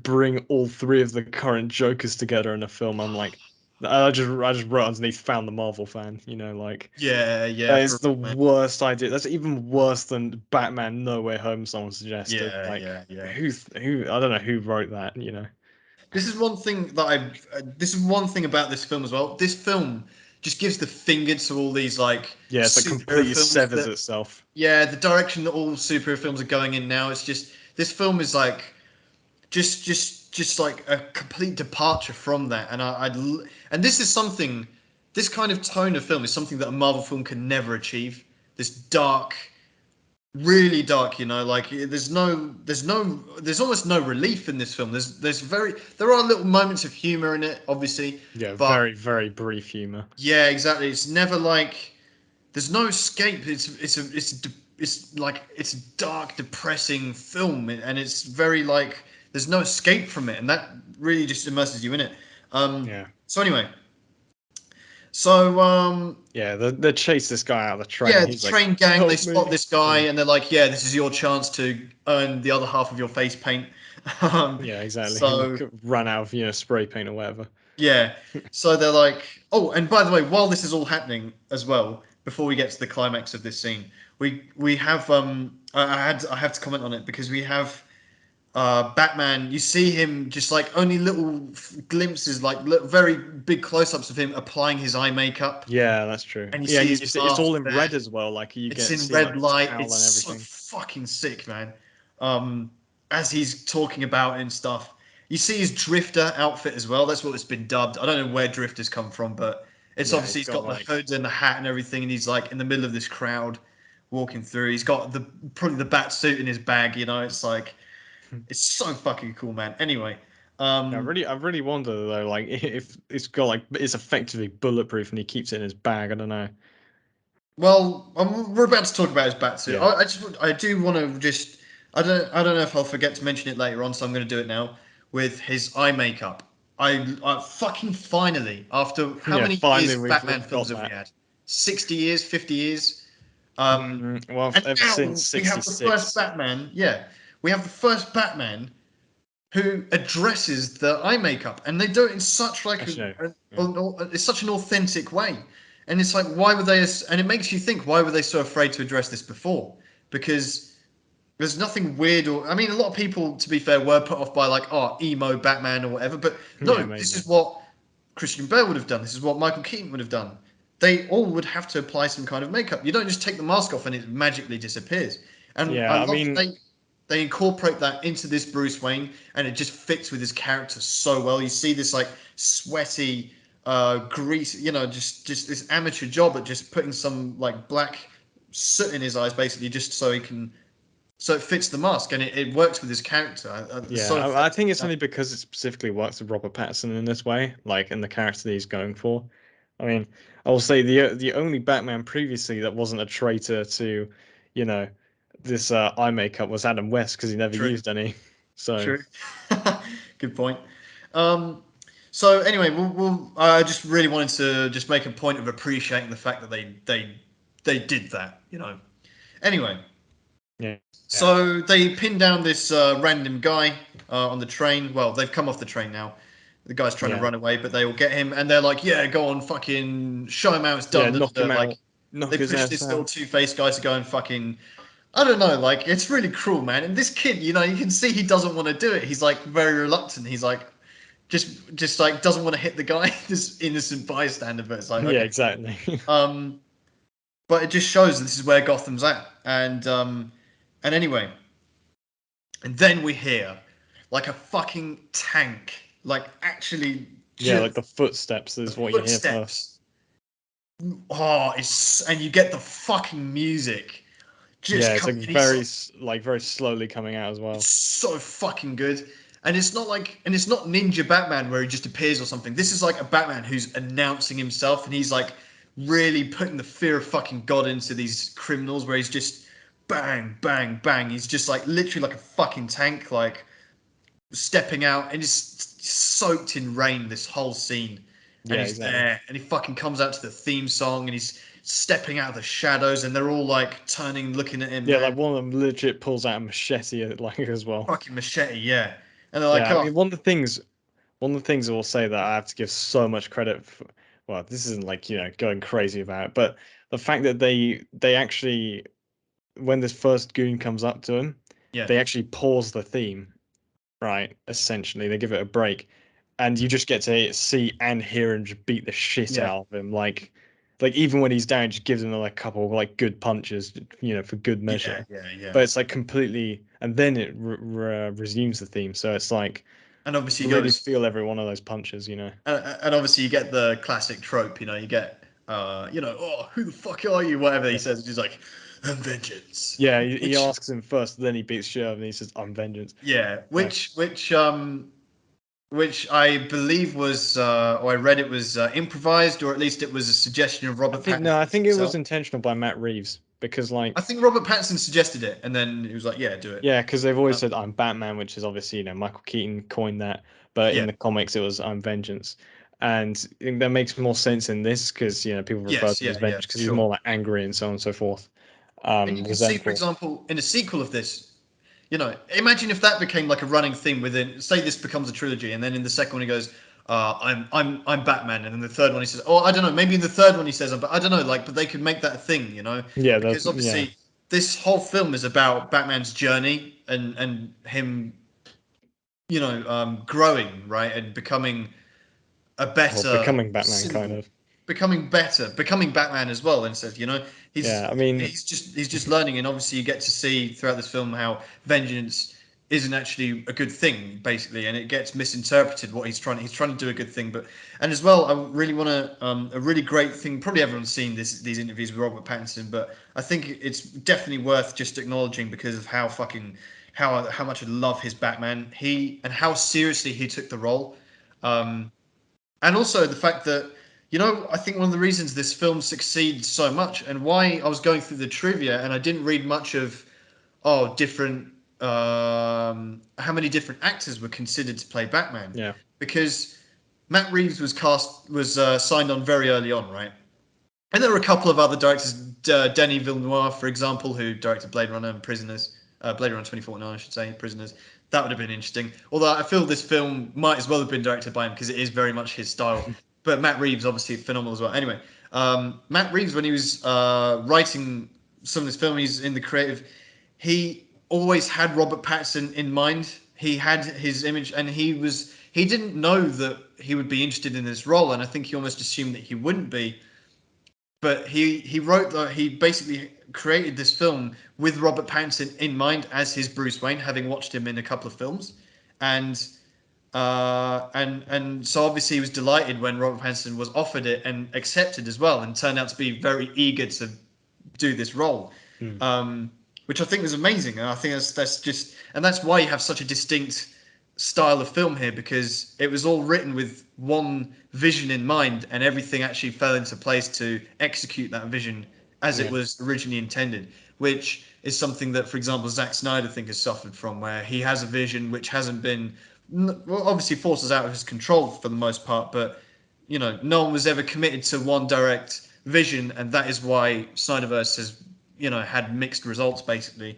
bring all three of the current Jokers together in a film. I'm like, I just wrote underneath found the Marvel fan. Like Yeah, that for is the man. worst idea. That's even worse than Batman No Way Home. Someone suggested. Like Yeah. who I don't know who wrote that. This is one thing that this is one thing about this film as well. This film just gives the finger to all these like Yeah, it's like superhero completely films severs that itself. yeah, the direction that all superhero films are going in now. It's just this film is like just like a complete departure from that. And this is something, this kind of tone of film is something that a Marvel film can never achieve. This dark, really dark, like there's almost no relief in this film. There are little moments of humor in it, obviously, Yeah, but very, very brief humor. yeah, exactly. It's never like there's no escape. It's a dark, depressing film, and it's very like there's no escape from it, and that really just immerses you in it. Yeah. So anyway, so Yeah, they chase this guy out of the train. yeah, the He's like, train gang, they help spot me. this guy, Yeah. and they're like, yeah, this is your chance to earn the other half of your face paint. um, Yeah, exactly. He so ran out of, spray paint or whatever. Yeah. So they're like, oh, and by the way, while this is all happening as well, before we get to the climax of this scene, we have I have to comment on it because we have Batman. You see him just like only little glimpses, like very big close-ups of him applying his eye makeup, Yeah, that's true. and you Yeah, see and his you see it's mask all in there. red as well. Like you It's get to in see like red the light. towel It's and so everything. fucking sick, man. Um, as he's talking about it and stuff. You see his Drifter outfit as well. That's what it's been dubbed. I don't know where Drifter's come from, but it's Yeah, obviously he's he's got got the like hood and the hat and everything, and he's like in the middle of this crowd walking through. He's got probably the bat suit in his bag. It's like it's so fucking cool, man. Anyway, um, I really wonder though, like if it's got like it's effectively bulletproof and he keeps it in his bag. I don't know. well, we're about to talk about his bat suit. Yeah. I do want to I don't know if I'll forget to mention it later on, so I'm going to do it now with his eye makeup. I fucking finally, after how Yeah, many years finally of we've Batman got films have we that. had? 60 years, 50 years. Um, Well, and ever since now we have the first '66. Batman. Yeah, we have the first Batman who addresses the eye makeup, and they do it in such like Actually, no. it's such an authentic way. And it's like, why were they? And it makes you think, why were they so afraid to address this before? Because there's nothing weird, or I mean, a lot of people, to be fair, were put off by like, oh, emo Batman or whatever. But Yeah, no, this maybe. is what Christian Bale would have done. This is what Michael Keaton would have done. They all would have to apply some kind of makeup. You don't just take the mask off and it magically disappears. And I Yeah, I love that mean, they incorporate that into this Bruce Wayne, and it just fits with his character so well. You see this like sweaty, grease, just this amateur job at just putting some like black soot in his eyes, basically, just so he can so it fits the mask and it works with his character. It's yeah, so I effective. think it's only because it specifically works with Robert Pattinson in this way, like in the character that he's going for. I mean, I will say the only Batman previously that wasn't a traitor to, you know, this eye makeup was Adam West because he never True, used any. So true. Good point. Um, so anyway, I just really wanted to just make a point of appreciating the fact that they did that. Anyway, yeah, yeah, so they pin down this random guy on the train. Well, they've come off the train now. The guy's trying to yeah, run away, but they will get him, and they're like, "Yeah, go on, fucking show him how it's yeah. done." Knock him Like, out, knock they his push ass this little out. two-faced guy to go and fucking I don't know, like it's really cruel, man. And this kid, you can see he doesn't want to do it. He's like very reluctant. He's like just like doesn't want to hit the guy, this innocent bystander. But it's like Yeah, okay, exactly. um, but it just shows that this is where Gotham's at. And anyway, and then we hear like a fucking tank, like actually Yeah, like just the footsteps is what you hear first. footsteps. Oh, it's and you get the fucking music just Yeah, it's coming, like and he's like very slowly coming out as it's well. so fucking good. And it's not Ninja Batman where he just appears or something. This is like a Batman who's announcing himself and he's like really putting the fear of fucking God into these criminals where he's just bang, bang, bang. He's just like literally like a fucking tank, like stepping out and just soaked in rain this whole scene. And Yeah, he's exactly. there and he fucking comes out to the theme song and he's stepping out of the shadows and they're all like turning, looking at him, Yeah, man. like one of them legit pulls out a machete like as well. Fucking machete, yeah. And they're like, Yeah, I oh, mean one of the things I will say that I have to give so much credit for, well, this isn't like, going crazy about it, but the fact that they actually when this first goon comes up to him, yeah. they actually pause the theme, right? Essentially, they give it a break, and you just get to see and hear him just beat the shit Yeah, out of him. Like even when he's down, just gives him like a couple of like good punches, for good yeah, measure. yeah, yeah. But it's like completely, and then it resumes the theme. So it's like And obviously you he really goes, feel every one of those punches. and obviously you get the classic trope. You get, oh, who the fuck are you? Whatever he Yeah, says, he's like, I'm vengeance. yeah. He Which, asks him first, then he beats shit out of him, and he says, "I'm vengeance." yeah, Yeah. which I believe was, or I read it was improvised, or at least it was a suggestion of Robert I Pattinson think it was himself. intentional by Matt Reeves because I like think Robert Pattinson suggested it, and then he was like, yeah, do it. yeah, because they've always Uh, said I'm Batman, which is obviously Michael Keaton coined that, but in yeah, the comics it was I'm Vengeance, and I think that makes more sense in this because people refer yes, to him as yeah, yeah, Vengeance for because he's sure. more like angry and so on and so forth, And you can see, for resentful. example, in a sequel of this, imagine if that became like a running thing within. Say this becomes a trilogy, and then in the second one he goes, I'm Batman," and then the third one he says, "Oh, I don't know." Maybe in the third one he says, "I don't know." Like, but they could make that a thing, Yeah, because yeah. obviously this whole film is about Batman's journey and him, growing, right, and becoming a Well, better becoming Batman kind symbol, of. becoming better, becoming Batman as well. Instead, Yeah, he's I mean, he's just learning, and obviously you get to see throughout this film how vengeance isn't actually a good thing, basically, and it gets misinterpreted. What he's trying to do a good thing, but and as well, I really want to a really great thing. Probably everyone's seen these interviews with Robert Pattinson, but I think it's definitely worth just acknowledging because of how fucking how much I love his Batman. And how seriously he took the role. Um, and also the fact that I think one of the reasons this film succeeds so much and why I was going through the trivia and I didn't read much of different how many different actors were considered to play Batman yeah, because Matt Reeves was signed on very early on, right? And there were a couple of other directors, Denis Villeneuve, for example, who directed Blade Runner and Prisoners, Blade Runner 2049, I should say, Prisoners. That would have been interesting. Although I feel this film might as well have been directed by him because it is very much his style. But Matt Reeves, obviously, phenomenal as well. Anyway, Matt Reeves, when he was writing some of this film, he's in the creative. He always had Robert Pattinson in mind. He had his image, and he didn't know that he would be interested in this role, and I think he almost assumed that he wouldn't be, but he wrote that he basically created this film with Robert Pattinson in mind as his Bruce Wayne, having watched him in a couple of films, and and so obviously he was delighted when Robert Pattinson was offered it and accepted as well, and turned out to be very eager to do this role, Mm. which I think was amazing. And I think that's just, and that's why you have such a distinct style of film here, because it was all written with one vision in mind, and everything actually fell into place to execute that vision as it Yeah. was originally intended, which is something that, for example, Zack Snyder, I think, has suffered from, where he has a vision which hasn't been, well, obviously forces out of his control for the most part, but no one was ever committed to one direct vision, and that is why Snyderverse has, had mixed results basically.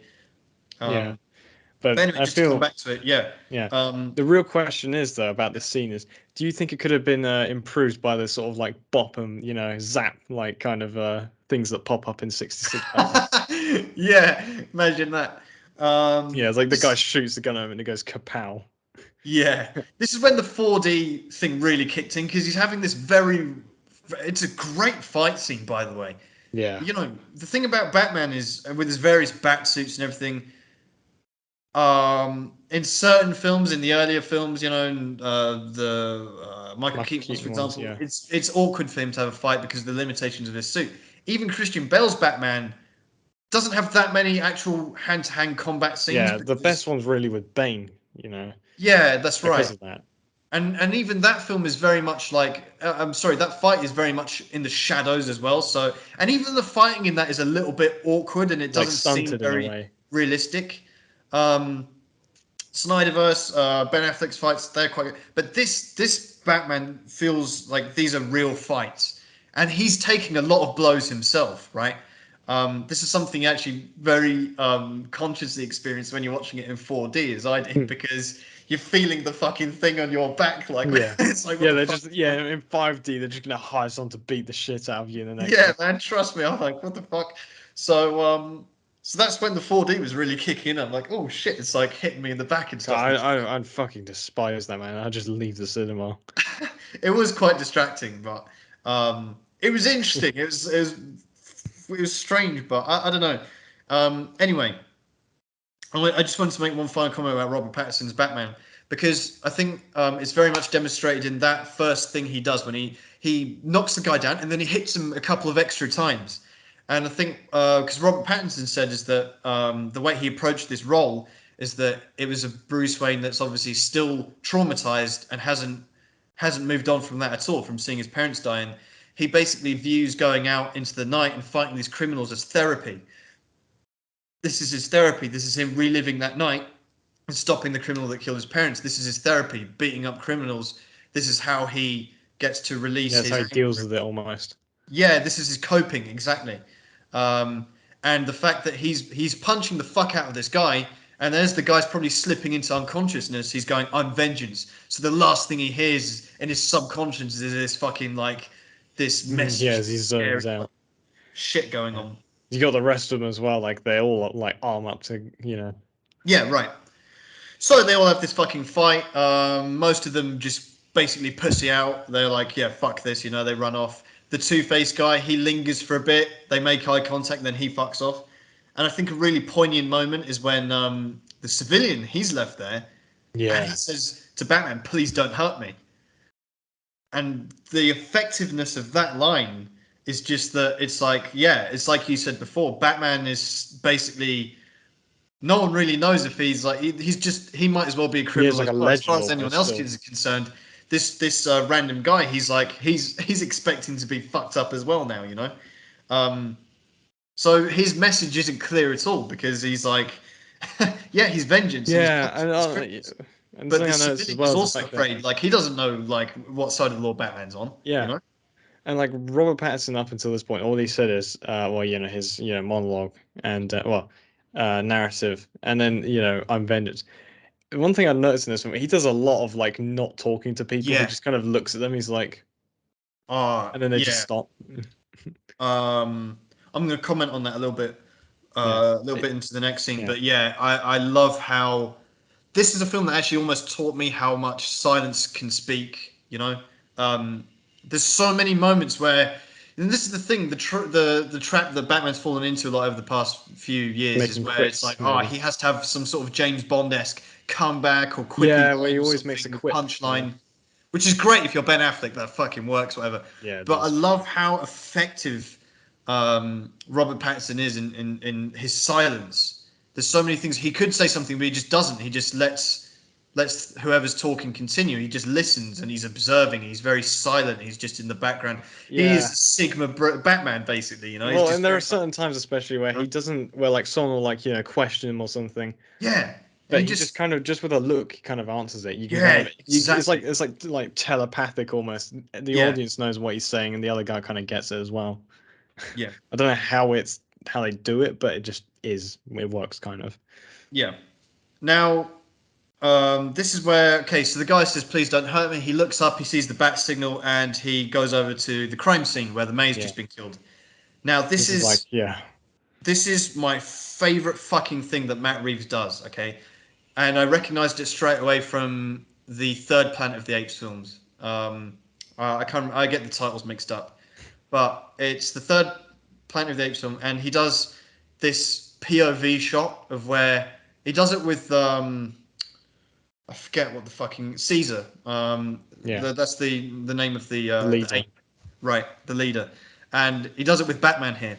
Yeah. But But anyway, I just to come feel, back to it, yeah. yeah. Um, The real question is though about this scene is, do you think it could have been improved by the sort of like bop and zap like kind of things that pop up in 66 Batman? yeah, imagine that. Yeah, it's like the guy This, shoots the gun over and it goes kapow. yeah, this is when the 4D thing really kicked in, because he's having this very. It's a great fight scene, by the way. Yeah. The thing about Batman is, with his various bat suits and everything, in certain films, in the earlier films, the Michael Michael Keaton ones, for Keaton ones, example, yeah. it's awkward for him to have a fight because of the limitations of his suit. Even Christian Bale's Batman doesn't have that many actual hand-to-hand combat scenes Yeah, the best because, one's really with Bane, yeah, that's because right. of that. And even that film is very much like, I'm sorry, that fight is very much in the shadows as well. So, and even the fighting in that is a little bit awkward, and it Like doesn't seem stunted in a very way. realistic. Um, Snyderverse, Ben Affleck's fights, they're quite good. But this Batman feels like these are real fights. And he's taking a lot of blows himself, right? This is something you actually very consciously experience when you're watching it in 4D, as I did, because you're feeling the fucking thing on your back. Like, Yeah. it's like, what Yeah, the they're fuck? just in 5D they're just gonna hire someone to beat the shit out of you in the next Yeah, one. man, trust me. I'm like, what the fuck? So that's when the 4D was really kicking in. I'm like, oh shit, it's like hitting me in the back and God, stuff. I fucking despise that, man. I just leave the cinema. It was quite distracting, but it was interesting. It was strange, but I don't know. Anyway, I just wanted to make one final comment about Robert Pattinson's Batman, because I think it's very much demonstrated in that first thing he does when he knocks the guy down and then he hits him a couple of extra times. And I think because Robert Pattinson said is that the way he approached this role is that it was a Bruce Wayne that's obviously still traumatized and hasn't moved on from that at all, from seeing his parents die. And he basically views going out into the night and fighting these criminals as therapy. This is his therapy. This is him reliving that night and stopping the criminal that killed his parents. This is his therapy, beating up criminals. This is how he gets to Yeah, release that's how his he deals anger. with it almost. Yeah, this is his coping, exactly. Um, and the fact that he's punching the fuck out of this guy, and as the guy's probably slipping into unconsciousness, he's going, "I'm vengeance." So the last thing he hears in his subconscious is this fucking like this Yeah, message, as he this scary zones out. shit going Yeah. on. You got the rest of them as well, like they all like arm up to. Yeah, right. So they all have this fucking fight. Most of them just basically pussy out. They're like, yeah, fuck this, they run off. The Two-Face guy, he lingers for a bit. They make eye contact, then he fucks off. And I think a really poignant moment is when the civilian, he's left there, and he Yeah. says to Batman, please don't hurt me. And the effectiveness of that line is just that it's like, yeah, it's like you said before, Batman is basically, no one really knows if he's like, he might as well be a He is criminal like as a well, as legend far as anyone almost else still. is concerned. This random guy, he's expecting to be fucked up as well now. um so his message isn't clear at all, because he's like, yeah, he's vengeance and he's Yeah, punching and these criminals. And But the something I noticed as civilian is well is the also fact that afraid. Like he doesn't know like what side of the law Batman's on. You yeah, know. and like Robert Pattinson up until this point, all he said is well, his monologue and narrative, and then I'm vengeance. One thing I noticed in this film, he does a lot of like not talking to people. He Yeah. just kind of looks at them. He's like, and then they just Yeah. stop. I'm going to comment on that Yeah, a little bit into the next scene. yeah, But yeah, I love how this is a film that actually almost taught me how much silence can speak. Um, there's so many moments where, and this is the thing, the trap that Batman's fallen into a lot over the past few years is making where it's like, quips oh, maybe. he has to have some sort of James Bond-esque comeback or quippy Yeah, where he line or always makes a something, quip. Yeah, punchline, which is great if you're Ben Affleck. That fucking works, whatever. yeah, it But I does. love how effective Robert Pattinson is in his silence. There's so many things he could say something, but he just doesn't. He just lets whoever's talking continue. He just listens and he's observing. He's very silent. He's just in the background. He is Yeah. Sigma Batman, basically. He's Well, and just there are very much. certain times, especially where he doesn't, where like someone will like question him or something, Yeah, and but he he just just kind of just with a look he kind of answers it. You can kind yeah, of it's like exactly. like telepathic almost. The Yeah, audience knows what he's saying, and the other guy kind of gets it as well. yeah, I don't know how they do it, but it just is. It works kind of. yeah. Now, this is where okay. So the guy says, "Please don't hurt me." He looks up, he sees the bat signal, and he goes over to the crime scene where the mayor's Yeah, just been killed. Now, this is like yeah, this is my favorite fucking thing that Matt Reeves does. Okay, and I recognized it straight away from the third Planet of the Apes films. I get the titles mixed up, but it's the third Planet of the Apes film, and he does this POV shot of where he does it with I forget what the fucking Caesar. yeah, That's the name of the the leader. ape, right? The leader, and he does it with Batman here,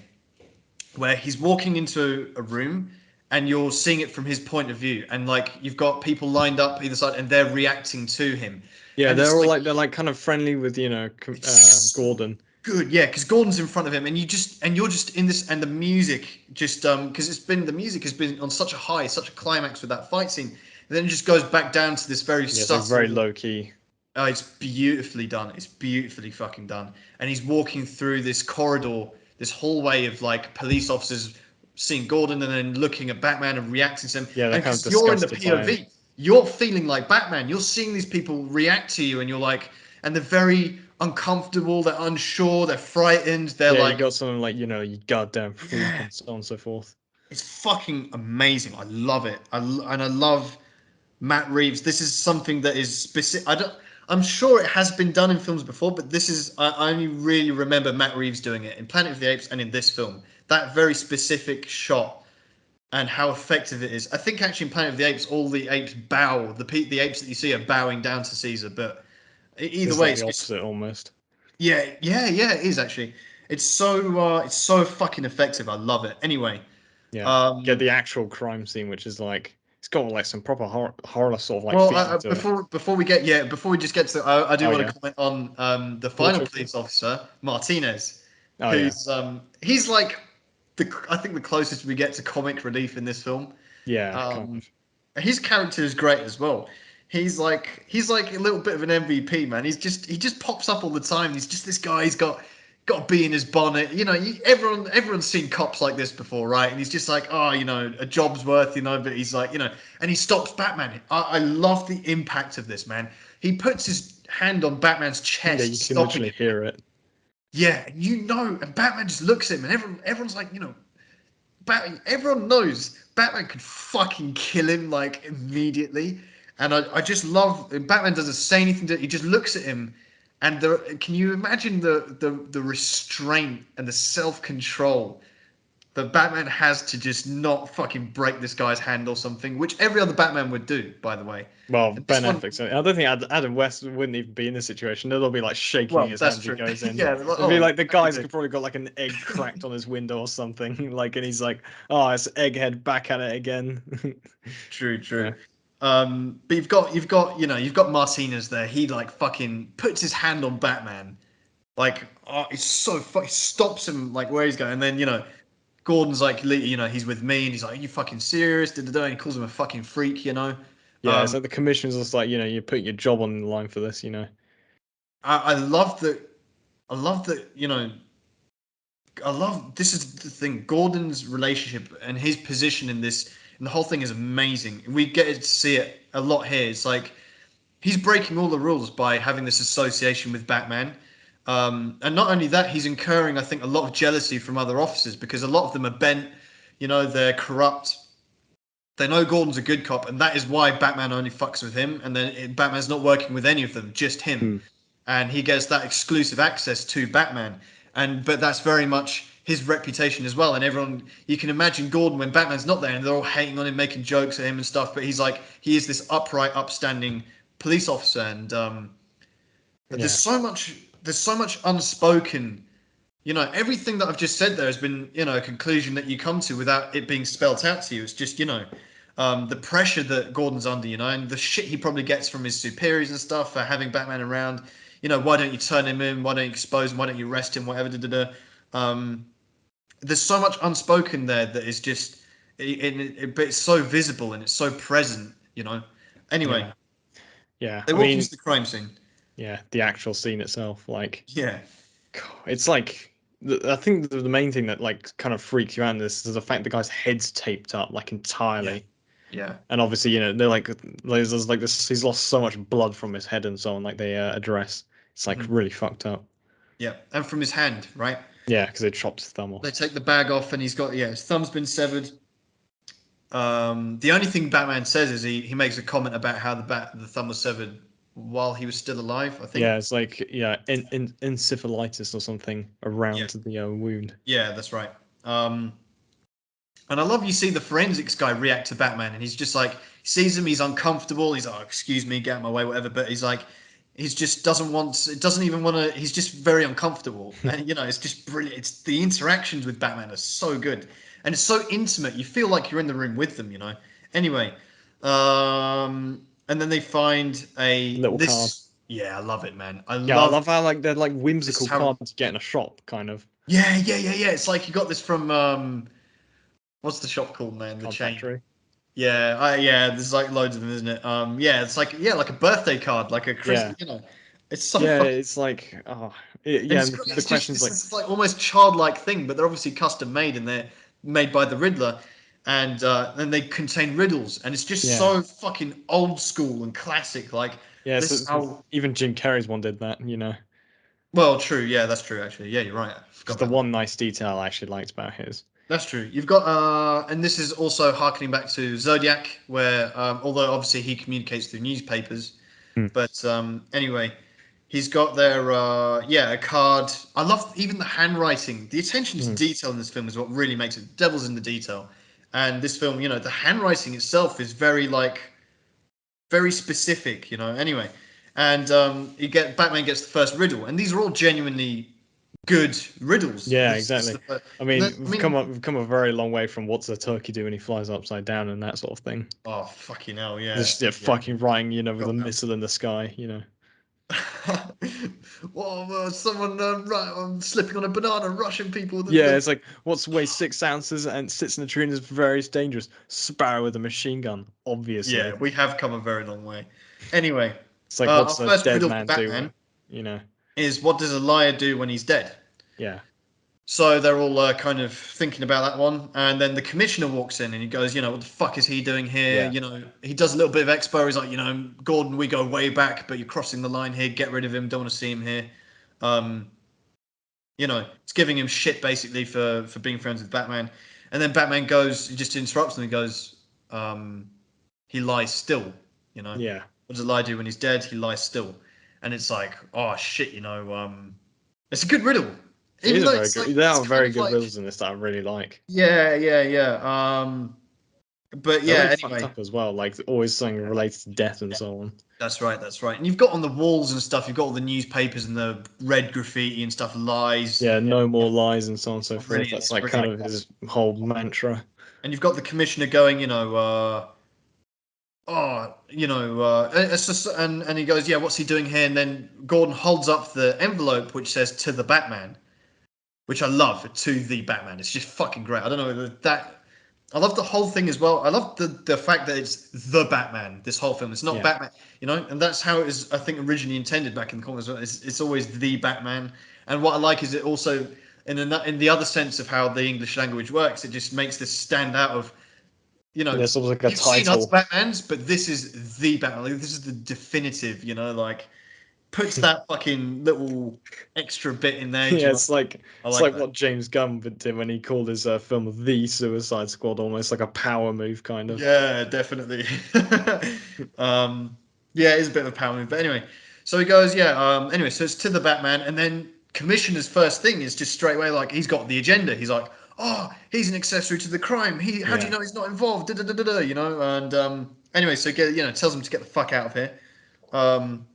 where he's walking into a room and you're seeing it from his point of view, and like you've got people lined up either side and they're reacting to him, Yeah, and it's like they're like kind of friendly with it's Gordon. good, yeah, because Gordon's in front of him, and you're just in this, and the music just because the music has been on such a high, such a climax with that fight scene, and then it just goes back down to this very Yeah, it's like very subtle. low key. Oh, it's beautifully done. It's beautifully fucking done. And he's walking through this corridor, this hallway of like police officers seeing Gordon and then looking at Batman and reacting to him. Yeah, they're And kind of because you're in the disgusted by him. POV, you're feeling like Batman. You're seeing these people react to you, and you're like, and they're very uncomfortable. They're unsure. They're frightened. They're Yeah, you like, got something like you goddamn freak yeah, and so on and so forth. it's fucking amazing. I love it. And I love Matt Reeves. This is something that is specific. I don't. I'm sure it has been done in films before, but this is. I only really remember Matt Reeves doing it in Planet of the Apes and in this film. That very specific shot and how effective it is. I think actually in Planet of the Apes, all the apes bow. The apes that you see are bowing down to Caesar. But either It's way, like the it's opposite almost. yeah, yeah, yeah. It is actually. It's so fucking effective. I love it. Anyway, Yeah. Get um, the actual crime scene, which is like it's got like some proper horror sort of like well, feeling to it. before we just get to, I do Oh want yeah. to comment on the final Portrait. police officer Martinez, Oh yeah. he's like I think the closest we get to comic relief in this film. Yeah, kind Um, of. his character is great as well. He's like a little bit of an MVP, man. He just pops up all the time. He's just this guy. He's got to be in his bonnet. Everyone's seen cops like this before, right? And he's just like, oh, a job's worth, but he's like, and he stops Batman. I love the impact of this, man. He puts his hand on Batman's Yeah, chest, you can stopping literally him. hear it. Yeah, and Batman just looks at him, and everyone's like, everyone knows Batman could fucking kill him like immediately, and I just love Batman doesn't say anything. He just looks at him, and can you imagine the restraint and the self control that Batman has to just not fucking break this guy's hand or something, which every other Batman would do, by the way. Well, And this Ben one, Affleck. I don't think Adam West wouldn't even be in this situation. They'll be like shaking well, his that's hand as he true. goes in. Yeah, like, It'd be oh, like the how you guy's doing? probably got like an egg cracked on his window or something. Like, and he's like, "Oh, it's Egghead back at it again." True, Yeah, true. But you've got Martinez there. He like fucking puts his hand on Batman. Like, oh, it's so he stops him like where he's going, and then Gordon's like, he's with me, and he's like, "Are you fucking serious?" And he calls him a fucking freak. Yeah, it's like the commission's just like, you put your job on the line for this, I love that. I love that. I love this is the thing. Gordon's relationship and his position in this, and the whole thing is amazing. We get to see it a lot here. It's like he's breaking all the rules by having this association with Batman. And not only that, he's incurring, I think, a lot of jealousy from other officers because a lot of them are bent, they're corrupt. They know Gordon's a good cop, and that is why Batman only fucks with him. And then Batman's not working with any of them, just him. Mm. And he gets that exclusive access to Batman. But that's very much his reputation as well. And everyone, you can imagine Gordon when Batman's not there, and they're all hating on him, making jokes at him and stuff. But he is this upright, upstanding police officer, and Yeah. there's so much unspoken. Everything that I've just said there has been, a conclusion that you come to without it being spelt out to you. It's just, the pressure that Gordon's under, and the shit he probably gets from his superiors and stuff for having Batman around. Why don't you turn him in? Why don't you expose him? Why don't you arrest him? Whatever. There's so much unspoken there that is just, but it's so visible and it's so present. Anyway, Yeah. Yeah. they I walk mean, into the crime scene. yeah, the actual scene itself, like, Yeah, it's like, I think the main thing that like kind of freaks you out in this is the fact the guy's head's taped up like yeah, entirely. yeah. And obviously, they're like, there's like this, he's lost so much blood from his head and so on, like they address. It's like Mhm. really fucked up. Yeah, and from his hand, right? Yeah, because they chopped his thumb They off. take the bag off, and his thumb's been severed. The only thing Batman says is he makes a comment about how the thumb was severed while he was still alive. I think. Yeah, it's like, in encephalitis or something Yeah, around the wound. yeah, that's right. Um, and I love you see the forensics guy react to Batman, and he's just like he sees him, he's uncomfortable. He's like, oh, "Excuse me, get out of my way, whatever." But he's like, he's just doesn't even want to. He's just very uncomfortable, and it's just brilliant. It's the interactions with Batman are so good, and it's so intimate. You feel like you're in the room with them. Anyway, and then they find a Little card. this. Yeah, I love it, man. I Yeah, I love love how like they're like this. Is whimsical how. cards you get in a shop, kind of Yeah, yeah, yeah, yeah. It's like you got this from what's the shop called, man? The card chain. factory. Yeah. There's like loads of them, isn't it? Yeah. It's like a birthday card, like a Yeah, Christmas. It's so yeah, fucking. it's like, And yeah. And the it's just question's this like, is like almost childlike thing, but they're obviously custom made and they're made by the Riddler, and then they contain riddles, and it's just yeah, so fucking old school and classic. Like yeah. this So, is how. even Jim Carrey's one did that. Well, true. Yeah, that's true. Actually, yeah, you're right. I forgot Just the about that. one nice detail I actually liked about his. That's true. You've got, and this is also harkening back to Zodiac, where although obviously he communicates through newspapers, Hmm. but anyway, he's got their a card. I love even the handwriting. The attention to Hmm. detail in this film is what really makes it. Devil's in the detail, and this film, the handwriting itself is very specific. Anyway, and you get Batman gets the first riddle, and these are all genuinely good riddles. Yeah, This is exactly. the first, I and mean, then, I mean, we've come a very long way from what's a turkey do when he flies upside down and that sort of thing. oh fucking hell, yeah, Just, yeah, yeah. fucking writing, with a Got missile in the sky, that. Well, someone right, I'm slipping on a banana, rushing people. Yeah, it's like, what's weighs 6 ounces and sits in a tree and is very dangerous? Sparrow with a machine gun, Yeah, obviously. we have come a very long way. Anyway, It's like, our what's a first dead riddle for man do? Batman You know? is what does a liar do when he's dead? Yeah, So they're all kind of thinking about that one, and then the commissioner walks in and he goes, what the fuck is he doing here? yeah, He does a little bit of expo. He's like, Gordon, we go way back, but you're crossing the line here. Get rid of him. Don't want to see him here. Um, it's giving him shit basically for being friends with Batman. And then Batman goes, he just interrupts him and goes, he lies still. yeah. What does a lie do when he's dead? He lies still. And it's like, oh shit, it's a good riddle. It Even is a though very it's good. like, There it's are kind very of good like, riddles in this that I really like. yeah, yeah, yeah. But They're really yeah, fucked anyway, up as well, like always something related to death and so on. that's right, that's right. And you've got on the walls and stuff, you've got all the newspapers and the red graffiti and stuff, lies. Yeah, no more lies and so on and so forth. Brilliant, That's it's like kind brilliant. of his whole mantra. And you've got the commissioner going, it's just, and he goes, yeah, what's he doing here? And then Gordon holds up the envelope which says to the Batman, which I love, to the Batman. It's just fucking great. I don't know that I love the whole thing as well. I love the fact that it's the Batman. This whole film, it's not Yeah. Batman, and that's how it was. I think originally intended back in the comics. It's always the Batman. And what I like is it also in the other sense of how the English language works, it just makes this stand out of There's almost like a you've seen other title. Batmans, but this is the Batman. Like, this is the definitive. Like puts that fucking little extra bit in there. Do Yeah, you know? I it's like like that. what James Gunn did when he called his film The Suicide Squad, almost like a power move, kind of. Yeah, definitely. um, yeah, it is a bit of a power move. But anyway, so he goes, yeah. Anyway, so it's to the Batman, and then Commissioner's first thing is just straight away like he's got the agenda. He's like, oh, he's an accessory to the crime. How do you Yeah. know he's not involved? Da, da, da, da, da, And anyway, so tells him to get the fuck out of here. Um,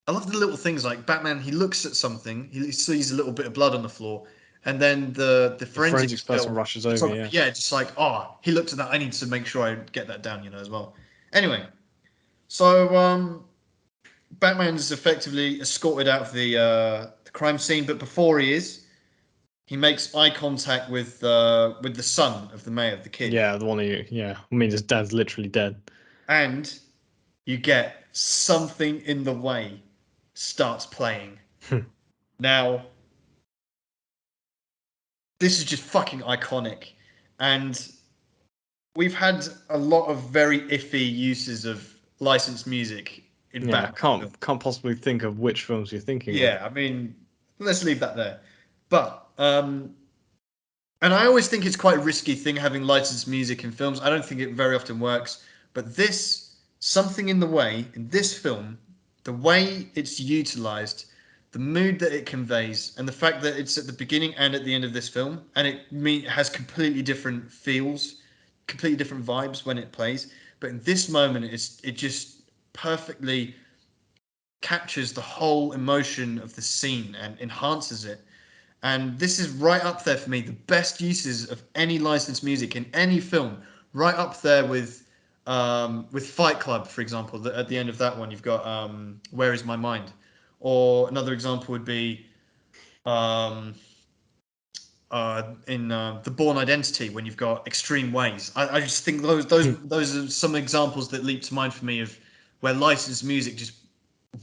I love the little things like Batman. He looks at something, he sees a little bit of blood on the floor, and then the The forensics forensics person girl, rushes over, photographer, yeah. yeah, just like, oh, he looked at that. I need to make sure I get that down, as well. Anyway, so Batman's effectively escorted out of the crime scene, but before he makes eye contact with the son of the mayor, the kid, Yeah, the one who, yeah. I mean, his dad's literally dead. and you get something in the way starts playing. Now, this is just fucking iconic, and we've had a lot of very iffy uses of licensed music in Yeah, Batman films. can't possibly think of which films you're thinking of. Yeah, I mean, let's leave that there. But and I always think it's quite a risky thing having licensed music in films. I don't think it very often works. But this, something in the way, in this film, the way it's utilized, the mood that it conveys, and the fact that it's at the beginning and at the end of this film, and has completely different feels, completely different vibes when it plays. But in this moment, it just perfectly captures the whole emotion of the scene and enhances it. And this is right up there for me, the best uses of any licensed music in any film. Right up there with Fight Club, for example. At the end of that one, you've got "Where Is My Mind," or another example would be um, in The Bourne Identity when you've got "Extreme Ways." I just think those are some examples that leap to mind for me of where licensed music just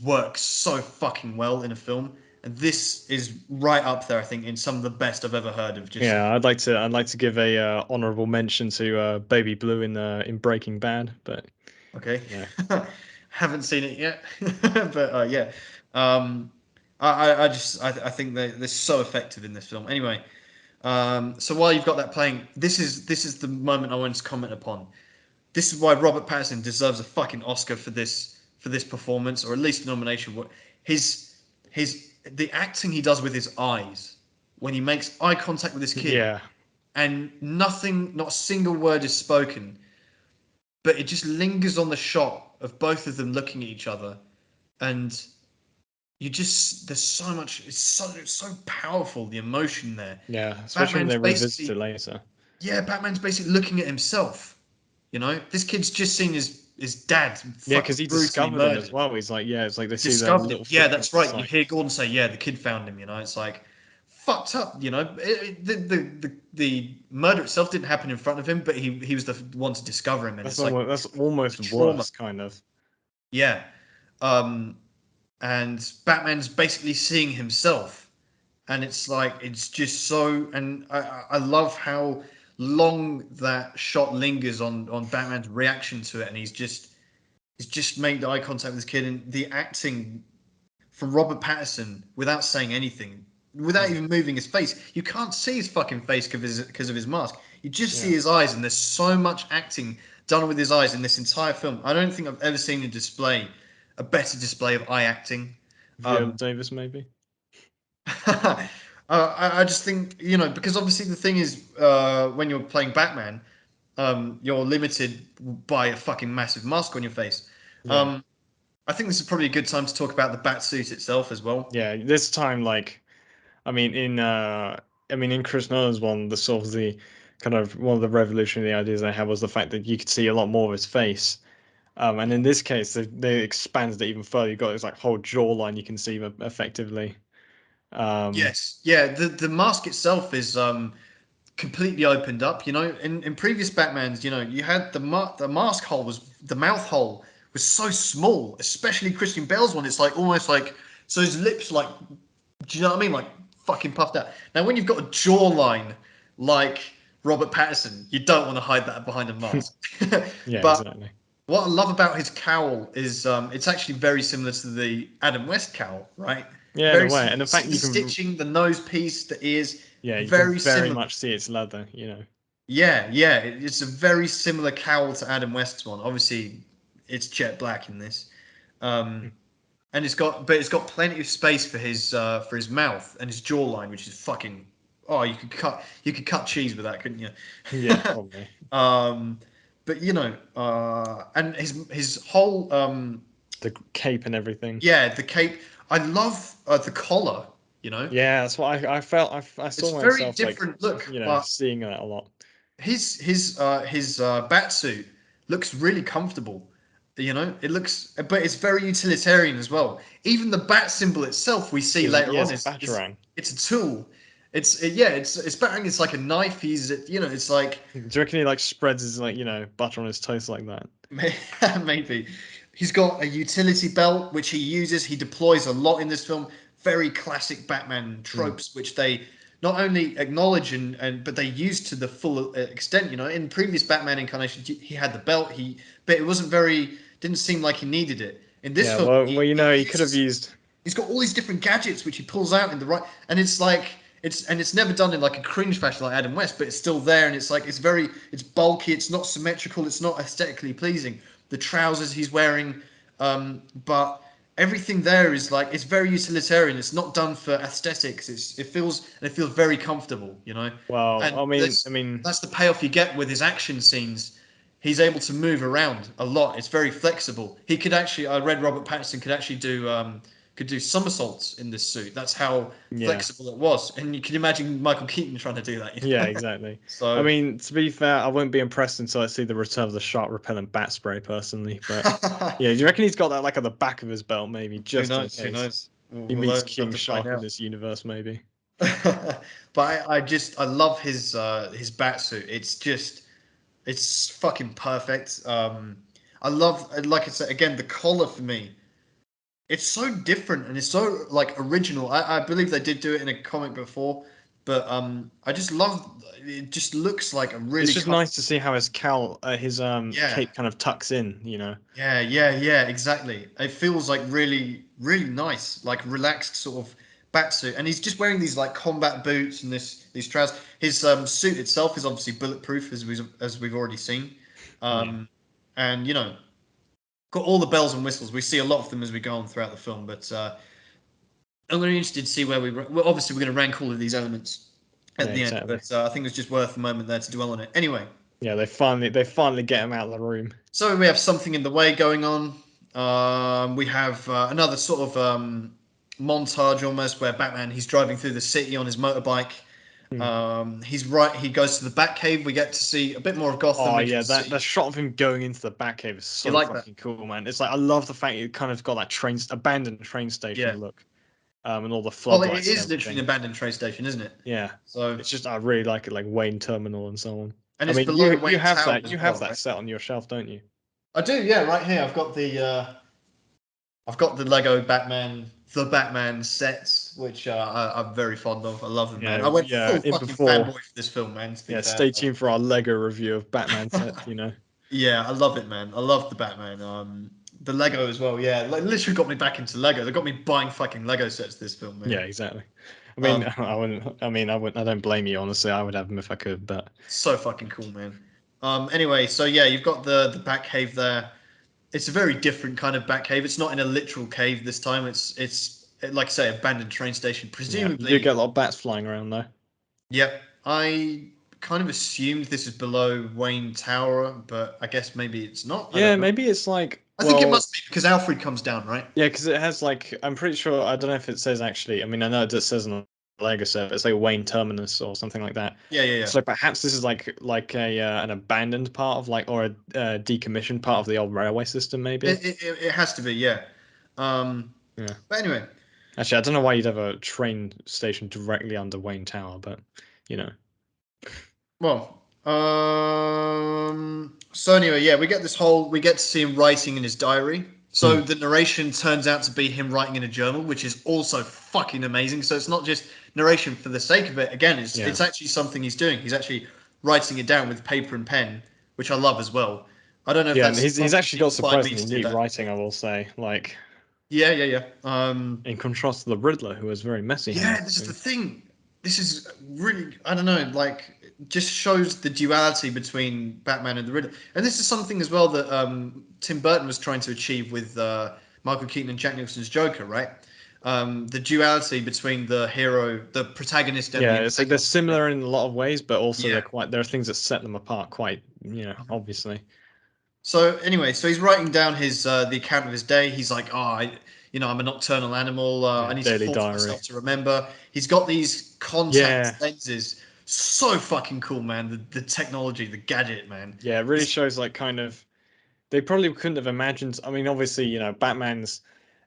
works so fucking well in a film. And this is right up there, I think, in some of the best I've ever heard of just Yeah, I'd like to give a honorable mention to Baby Blue in Breaking Bad, but okay. yeah. Haven't seen it yet, but yeah. Um, I think they're so effective in this film. Anyway, so while you've got that playing, this is the moment I wanted to comment upon. This is why Robert Pattinson deserves a fucking Oscar for this performance, or at least a nomination. His the acting he does with his eyes when he makes eye contact with this kid, Yeah. and nothing, not a single word is spoken, but it just lingers on the shot of both of them looking at each other, and there's so much. It's so powerful, the emotion there. Yeah, especially when Batman's they revisit basically it later. Yeah, Batman's basically looking at himself. This kid's just seen his dad Yeah, fucking because he brutally discovered him as murdered. well. He's like, yeah, it's like they see the Discovered him. little Yeah, that's footprints. It's right. You like, hear Gordon say, "Yeah, the kid found him." It's like fucked up. The murder itself didn't happen in front of him, but he was the one to discover him, and it's like that's the almost trauma. worse, kind of. Yeah, um, and Batman's basically seeing himself, and it's like it's just so. And I love how long that shot lingers on Batman's reaction to it, and he's just made eye contact with this kid, and the acting from Robert Pattinson without saying anything, without Mm. even moving his face. You can't see his fucking face because of his mask. You just see Yeah, his eyes, and there's so much acting done with his eyes in this entire film. I don't think I've ever seen a better display of eye acting. Viola Um, Davis maybe. I just think because obviously the thing is when you're playing Batman, you're limited by a fucking massive mask on your face. Yeah, Um, I think this is probably a good time to talk about the bat suit itself as well. yeah. This time, like, I mean, in Chris Nolan's one, the sort of the kind of one of the revolutionary ideas they had was the fact that you could see a lot more of his face. And in this case, they expanded it even further. You've got this like whole jawline you can see effectively. Um, Yes, yeah. The mask itself is completely opened up. In previous Batmans, you had the mask hole the mouth hole was so small, especially Christian Bale's one. It's like almost like so his lips like, do you know what I mean? Like fucking puffed out. Now when you've got a jawline like Robert Pattinson, you don't want to hide that behind a mask. Yeah, But exactly. what I love about his cowl is it's actually very similar to the Adam West cowl, right? Yeah, in a Very way, similar. and the You see fact the you can, stitching, the nose piece, the ears, yeah, you can very very similar. much see it's leather. You know. Yeah, yeah, it's a very similar cowl to Adam West's one. Obviously, it's jet black in this, um, and it's got plenty of space for his mouth and his jawline, which is fucking. Oh, you could cut cheese with that, couldn't you? Yeah, probably. um, but and his whole The cape and everything. yeah, the cape. I love the collar. You know, Yeah, that's what I felt. I it's saw very myself like, different look, you know, but seeing that a lot. his bat suit looks really comfortable. But it's very utilitarian as well. Even the bat symbol itself we see later Yeah, on it's a is batarang. it's a tool. It's batarang. It's like a knife. It's like Do you reckon he like spreads his like, butter on his toast like that? maybe he's got a utility belt which he uses. He deploys a lot in this film. Very classic Batman Mm. tropes, which they not only acknowledge and but they use to the full extent. In previous Batman incarnations, he had the belt. But it wasn't very. Didn't seem like he needed it. In this Yeah, film, well, he he could have uses. used. He's got all these different gadgets which he pulls out in the right, and it's like it's never done in like a cringe fashion like Adam West, but it's still there, and it's bulky, it's not symmetrical, it's not aesthetically pleasing. The trousers he's wearing, but everything there is like it's very utilitarian. It's not done for aesthetics. It feels very comfortable. Well, And I that's mean, that's the payoff you get with his action scenes. He's able to move around a lot. It's very flexible. He could actually. I read Robert Pattinson could actually do somersaults in this suit. That's how yeah, flexible it was. And you can imagine Michael Keaton trying to do that. yeah, exactly. I So mean, to be fair, I wouldn't be impressed until I see the return of the shark repellent bat spray, personally. But yeah, do you reckon he's got that like at the back of his belt, maybe, who just in knows? Who case knows? We'll, he we'll meets have King to find Shark in out. this universe, maybe? But I love his bat suit. It's fucking perfect. I love, like I said again, the collar for me. It's so different and it's so like original. I believe they did do it in a comic before, but I just love. It just looks like a It's really just nice to see how his yeah. cape kind of tucks in, you know. Yeah, yeah, yeah, exactly. It feels like really, really nice, like relaxed sort of batsuit. And he's just wearing these like combat boots and these trousers. His suit itself is obviously bulletproof, as we've already seen. Yeah. Um, and got all the bells and whistles. We see a lot of them as we go on throughout the film. But I'm going to be interested to see where well, obviously we're going to rank all of these elements Yeah, at the end. exactly. But I think it's just worth a moment there to dwell on it. Anyway, Yeah, they finally get him out of the room. so we have something in the way going on. We have another sort of montage almost where Batman he's driving through the city on his motorbike. Hmm. He goes to the Batcave. We get to see a bit more of Gotham. Oh We get yeah, to that see. shot of him going into the Batcave is You so like that? fucking cool, man. It's like I love the fact it kind of got that abandoned train Yeah. station look, and all the Well, it floodlights and is literally everything. an abandoned train station, isn't it? Yeah, So, it's just I really like it, like Wayne Terminal and so on. and I it's mean, below you Wayne have Tower that as you have well, that right? set on your shelf, don't you? I do. Yeah, right here. I've got the Lego Batman, the Batman sets, which I'm very fond of. I love them, man. Yeah, I went yeah. full In fucking before, fanboy for this film, man. To be yeah. fair. Stay tuned for our Lego review of Batman sets. You know. Yeah, I love it, man. I love the Batman. The Lego as well. Yeah, like literally got me back into Lego. They got me buying fucking Lego sets this film, Yeah, man. exactly. I mean, Um, I wouldn't. I mean, I wouldn't. I don't blame you. Honestly, I would have them if I could. But so fucking cool, man. Anyway, so yeah, you've got the Batcave there. It's a very different kind of Batcave. It's not in a literal cave this time. It's like I say, abandoned train station. yeah, you do Presumably, get a lot of bats flying around though. yep. I kind of assumed this is below Wayne Tower, but I guess maybe it's not. I Yeah, don't know. maybe it's like, I think it well, must be because Alfred comes down, right? yeah, because it has like, I'm pretty sure, I don't know if it says actually, I mean, I know it just says on the Lego set, but it's like Wayne Terminus or something like that. Yeah, yeah, yeah. So perhaps this is like a an abandoned part of like, or a decommissioned part of the old railway system, maybe. It has to be, yeah. Um, Yeah. but anyway, Actually, I don't know why you'd have a train station directly under Wayne Tower, but you know. Well, so anyway, yeah, we get to see him writing in his diary. So Hmm. the narration turns out to be him writing in a journal, which is also fucking amazing. So it's not just narration for the sake of it. Again, Yeah. it's actually something he's doing. He's actually writing it down with paper and pen, which I love as well. I don't know if Yeah, and that's he's something actually got inspired me surprisingly to do neat that. writing, I will say. Like Yeah, yeah, yeah. in contrast to the Riddler, who was very messy Yeah, this is the handwriting. thing. This is really, I don't know, like, it just shows the duality between Batman and the Riddler. And this is something as well that Tim Burton was trying to achieve with Michael Keaton and Jack Nicholson's Joker, right? The duality between the hero, the protagonist, and the Yeah, it's like they're antagonist. similar in a lot of ways, but also Yeah. there are things that set them apart quite, obviously. So anyway, so he's writing down his the account of his day. He's like, oh, I'm a nocturnal animal. I Yeah, need to daily force diary. myself to remember. He's got these contact Yeah, lenses. So fucking cool, man. The technology, the gadget, man. yeah, it really It's, shows like kind of they probably couldn't have imagined. I mean, obviously, Batman's,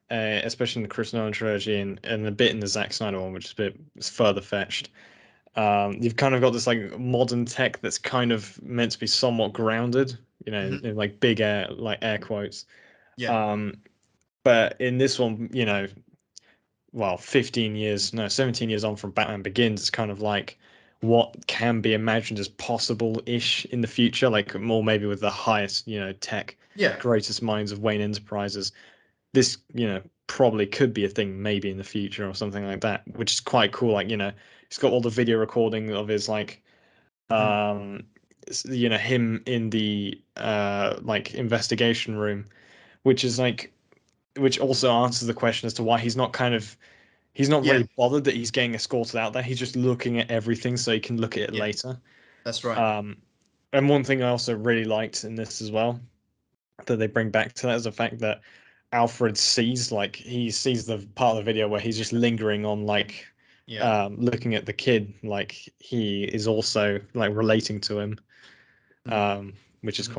especially in the Chris Nolan trilogy and a bit in the Zack Snyder one, which is a bit it's further fetched. You've kind of got this like modern tech that's kind of meant to be somewhat grounded, mhm, in like big air quotes. yeah, Um, but in this one, 15 years, no, 17 years on from Batman Begins, it's kind of like what can be imagined as possible-ish in the future, like more maybe with the highest, tech, yeah, greatest minds of Wayne Enterprises. This, probably could be a thing maybe in the future or something like that, which is quite cool. Like, he's got all the video recording of his like mhm, um him in the like investigation room, which is like which also answers the question as to why he's not yeah. really bothered that he's getting escorted out there. He's just looking at everything so he can look at it Yeah. later. That's right. Um, and one thing I also really liked in this as well that they bring back to that is the fact that Alfred sees he sees the part of the video where he's just lingering on Yeah. looking at the kid, like he is also like relating to him, Mhm, which is mhm.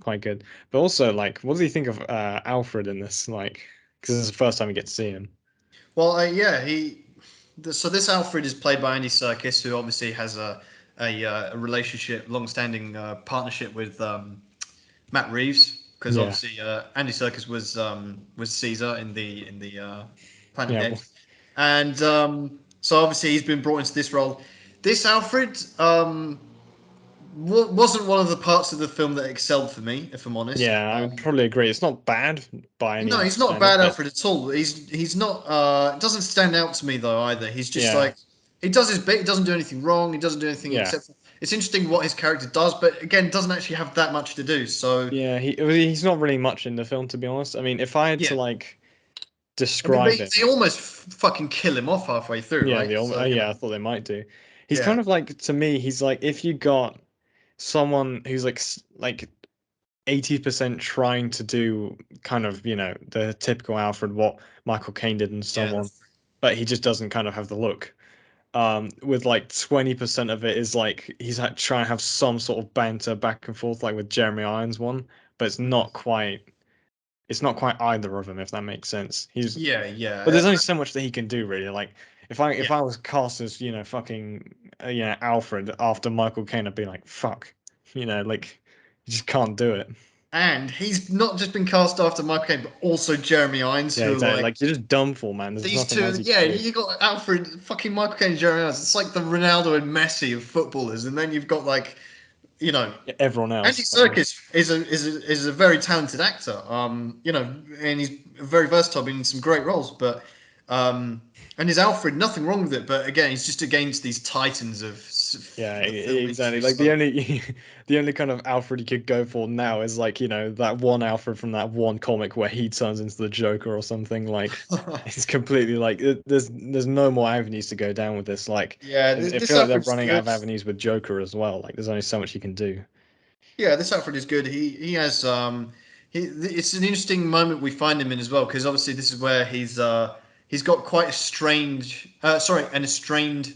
quite good. But also, like, what do you think of Alfred in this? Like, because this is the first time we get to see him. Well, yeah, so this Alfred is played by Andy Serkis, who obviously has a relationship, long-standing partnership with Matt Reeves, because Yeah, obviously Andy Serkis was Caesar in the Planet of yeah, the well, Apes, and so obviously he's been brought into this role. This Alfred wasn't one of the parts of the film that excelled for me, if I'm honest. yeah. I would probably agree. It's not bad by any No, like he's not a standard, bad but Alfred at all. He's not. Doesn't stand out to me though either. He's just yeah, like he does his bit. He doesn't do anything wrong. He doesn't do anything yeah, except. It's interesting what his character does, but again, doesn't actually have that much to do. So yeah. He's not really much in the film, to be honest. I mean, if I had yeah, to like I mean describe him, they almost fucking kill him off halfway through, yeah, right? So yeah, I thought they might do. He's yeah, kind of like to me. He's like if you got someone who's like 80% trying to do kind of, the typical Alfred, what Michael Caine did and so yeah, on, but he just doesn't kind of have the look. With like 20% of it is like he's like trying to have some sort of banter back and forth, like with Jeremy Irons one, but it's not quite either of them, if that makes sense. yeah, But there's yeah, only so much that he can do, really. Like yeah. if I was cast as fucking Alfred after Michael Caine, I'd be like fuck, like you just can't do it. And he's not just been cast after Michael Caine, but also Jeremy Irons, Yeah, who are exactly. like Like you're just done for, man. There's these nothing else two. you Yeah, can do. you got Alfred, fucking Michael Caine, and Jeremy Irons. It's like the Ronaldo and Messi of footballers, and then you've got like you know Yeah, everyone Andy else. Serkis is a very talented actor. And he's very versatile in some great roles. But and his Alfred, nothing wrong with it. But again, he's just against these titans of Yeah, the film exactly. industry. Like So the only kind of Alfred you could go for now is like, that one Alfred from that one comic where he turns into the Joker or something. Like it's completely like there's no more avenues to go down with this. Like yeah, I this feel like they're Alfred's running out good. of avenues with Joker as well. Like there's only so much you can do. Yeah, this Alfred is good. He has it's an interesting moment we find him in as well because obviously this is where he's got quite a strange an estranged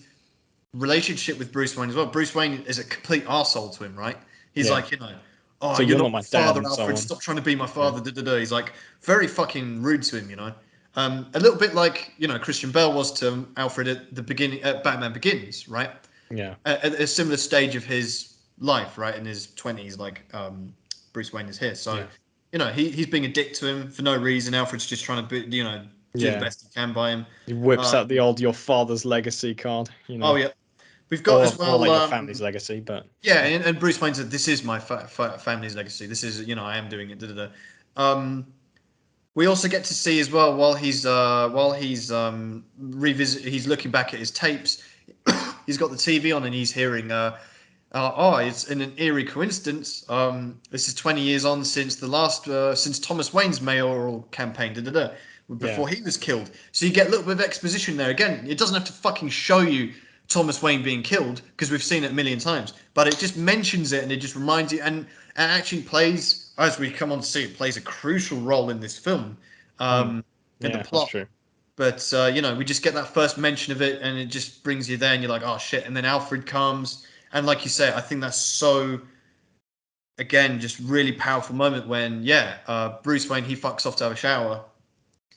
relationship with Bruce Wayne as well. Bruce Wayne is a complete arsehole to him, right? He's Yeah. like, oh, So you're you're not not my my dad father, and so Alfred. on. Stop trying to be my Yeah. father. Da, da, da. He's like very fucking rude to him, you know. A little bit like Christian Bale was to Alfred at the beginning at Batman Begins, right? Yeah. at a similar stage of his life, right, in his 20s, like Bruce Wayne is here. So, Yeah. he's being a dick to him for no reason. Alfred's just trying to, do the Yeah. best he can by him. He whips Uh, out the old your father's legacy card, oh yeah, we've got as or well. like your family's legacy, but Yeah, and Bruce Wayne said, "This is my family's legacy. This is, I am doing it." Da, da, da. Um, we also get to see as well he's looking back at his tapes. He's got the TV on and he's hearing it's in an eerie coincidence. This is 20 years on since the last since Thomas Wayne's mayoral campaign, yeah. before he was killed. So you get a little bit of exposition there. Again, it doesn't have to fucking show you Thomas Wayne being killed because we've seen it a million times, but it just mentions it and it just reminds you, and it actually plays, as we come on to see, it plays a crucial role in this film, Hmm. in the Yeah, that's plot. true. But we just get that first mention of it, and it just brings you there, and you're like, oh shit. And then Alfred comes, and like you say, I think that's so, again, just really powerful moment when, Bruce Wayne, he fucks off to have a shower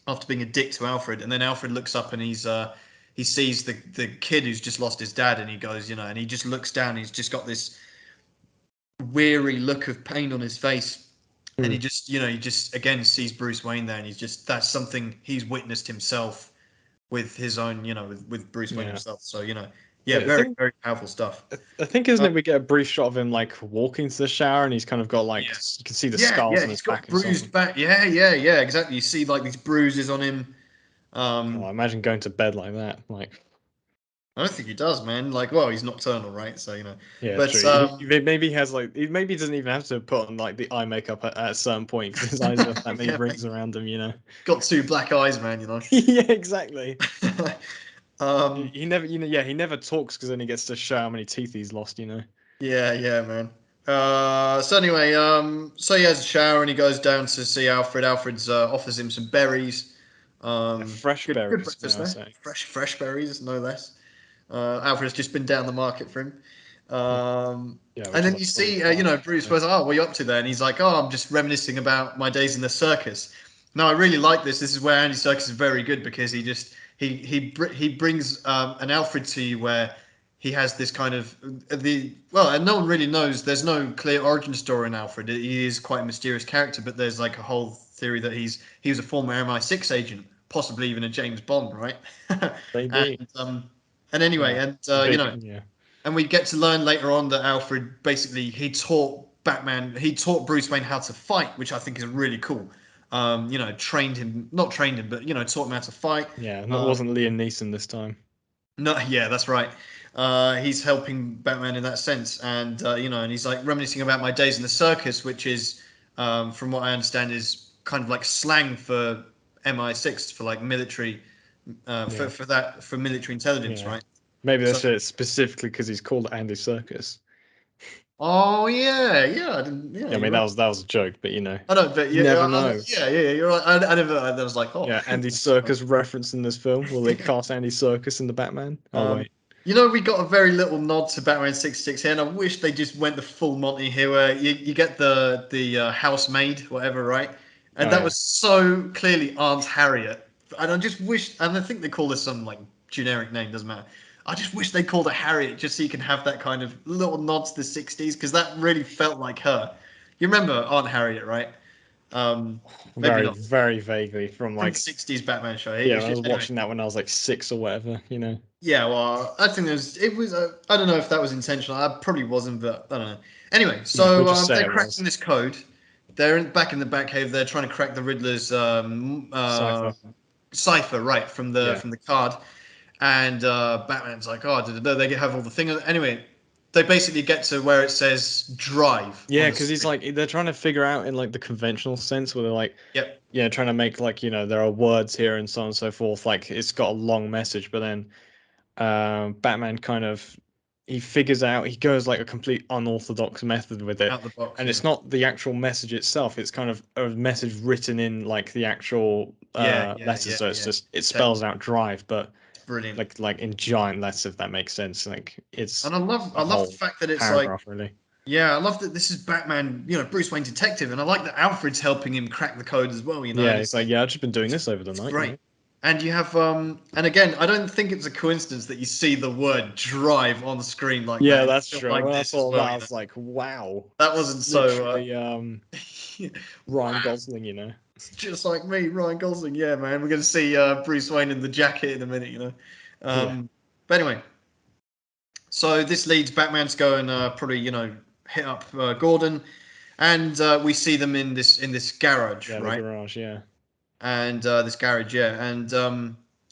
after being a dick to Alfred, and then Alfred looks up and he sees the kid who's just lost his dad, and he goes, and he just looks down, and he's just got this weary look of pain on his face. And Hmm. he just again sees Bruce Wayne there, and he's just, that's something he's witnessed himself with his own, with Bruce Wayne Yeah. himself. So, yeah, Yeah, I very, think very powerful stuff. I think isn't Uh, it we get a brief shot of him like walking to the shower and he's kind of got like yeah, you can see the yeah, scars yeah. on his He's got back and so bruised on. back. Yeah, yeah, yeah. Exactly. You see like these bruises on him. Oh, Um, imagine going to bed like that. Like, I don't think he does, man. Like, well, he's nocturnal, right? So, yeah, but true. Maybe he has like maybe he doesn't even have to put on like the eye makeup at a certain point because his eyes have that many yeah, rings around him. got two black eyes, man. Yeah, exactly. um, He never, yeah, he never talks because then he gets to show how many teeth he's lost. yeah, yeah, man. So anyway, so he has a shower and he goes down to see Alfred. Alfred's offers him some berries. Yeah, fresh Good berries, may breakfast I there. say. Fresh berries, no less. Alfred's just been down the market for him. Yeah, And which is then like you 25, see, Bruce apparently. was, oh, what are you up to there? And he's like, oh, I'm just reminiscing about my days in the circus. Now, I really like this. This is where Andy Serkis is very good because he brings an Alfred to you where he has this kind of and no one really knows. There's no clear origin story in Alfred. He is quite a mysterious character, but there's like a whole theory that he was a former MI6 agent, possibly even a James Bond, right? Maybe. And anyway, Yeah. and Big. Yeah. and we get to learn later on that Alfred basically he taught Bruce Wayne how to fight, which I think is really cool. Not trained him, but taught him how to fight. Yeah. It Um, wasn't Liam Neeson this time. no, yeah, that's right. He's helping Batman in that sense, and and he's like reminiscing about my days in the circus, which is, from what I understand, is kind of like slang for MI6, for like military, Yeah. for military intelligence, Yeah. right? Maybe So, that's it specifically because he's called Andy Circus. oh yeah, yeah, I didn't, yeah, Yeah, I you're mean right. that was a joke, but I know, but you yeah, never know. yeah, yeah, you're right. I never. I was like, oh, Yeah, Andy that's funny. Circus reference in this film. Will they cast Andy Circus in the Batman? Oh Um, wait. we got a very little nod to Batman 66 here, and I wish they just went the full Monty here, where you get the housemaid, whatever, right? And Oh that yeah. was so clearly Aunt Harriet, and I just wish, and I think they call this some like generic name, doesn't matter. I just wish they called her Harriet, just so you can have that kind of little nod to the 60s, because that really felt like her. You remember Aunt Harriet, right? Maybe Very, not. very vaguely from From the like 60s Batman show. yeah, I was Anyway, watching that when I was like 6 or whatever. yeah, well, I think it was, I don't know if that was intentional. I probably wasn't, but I don't know. Anyway, Yeah, we'll so just say they're it was. cracking this code. They're back in the Batcave. They're trying to crack the Riddler's Cypher. cipher, right, from the Yeah. from the card. And Batman's like, oh, they have all the things. Anyway, they basically get to where it says drive on Yeah, the because he's screen. like they're trying to figure out in like the conventional sense where they're like, Yep, yeah, trying to make like, there are words here and so on and so forth. Like it's got a long message, but then Batman kind of he figures out he goes like a complete unorthodox method with it, out the box. and Yeah, it's not the actual message itself. It's kind of a message written in like the actual yeah, yeah, letters. yeah, So it's yeah. just it spells Text. out drive, but It's brilliant. like in giant letters, if that makes sense. Like And it's I a love the whole fact that it's like, paragraph really. yeah, I love that this is Batman, Bruce Wayne detective, and I like that Alfred's helping him crack the code as well, Yeah, and it's like yeah, I've just been doing this over the it's night. great. And you have and again, I don't think it's a coincidence that you see the word drive on the screen like that Yeah, in a that's film true. like When I this as saw that, well. I was like, wow, That this wasn't is so. literally Ryan Wow, Gosling, you know. it's just like me, Ryan Gosling. Yeah, man, we're gonna see Bruce Wayne in the jacket in a minute, Yeah. But anyway, so this leads Batman to go and probably hit up Gordon, and we see them in this garage, Yeah, the right? garage, yeah. And this garage, yeah, and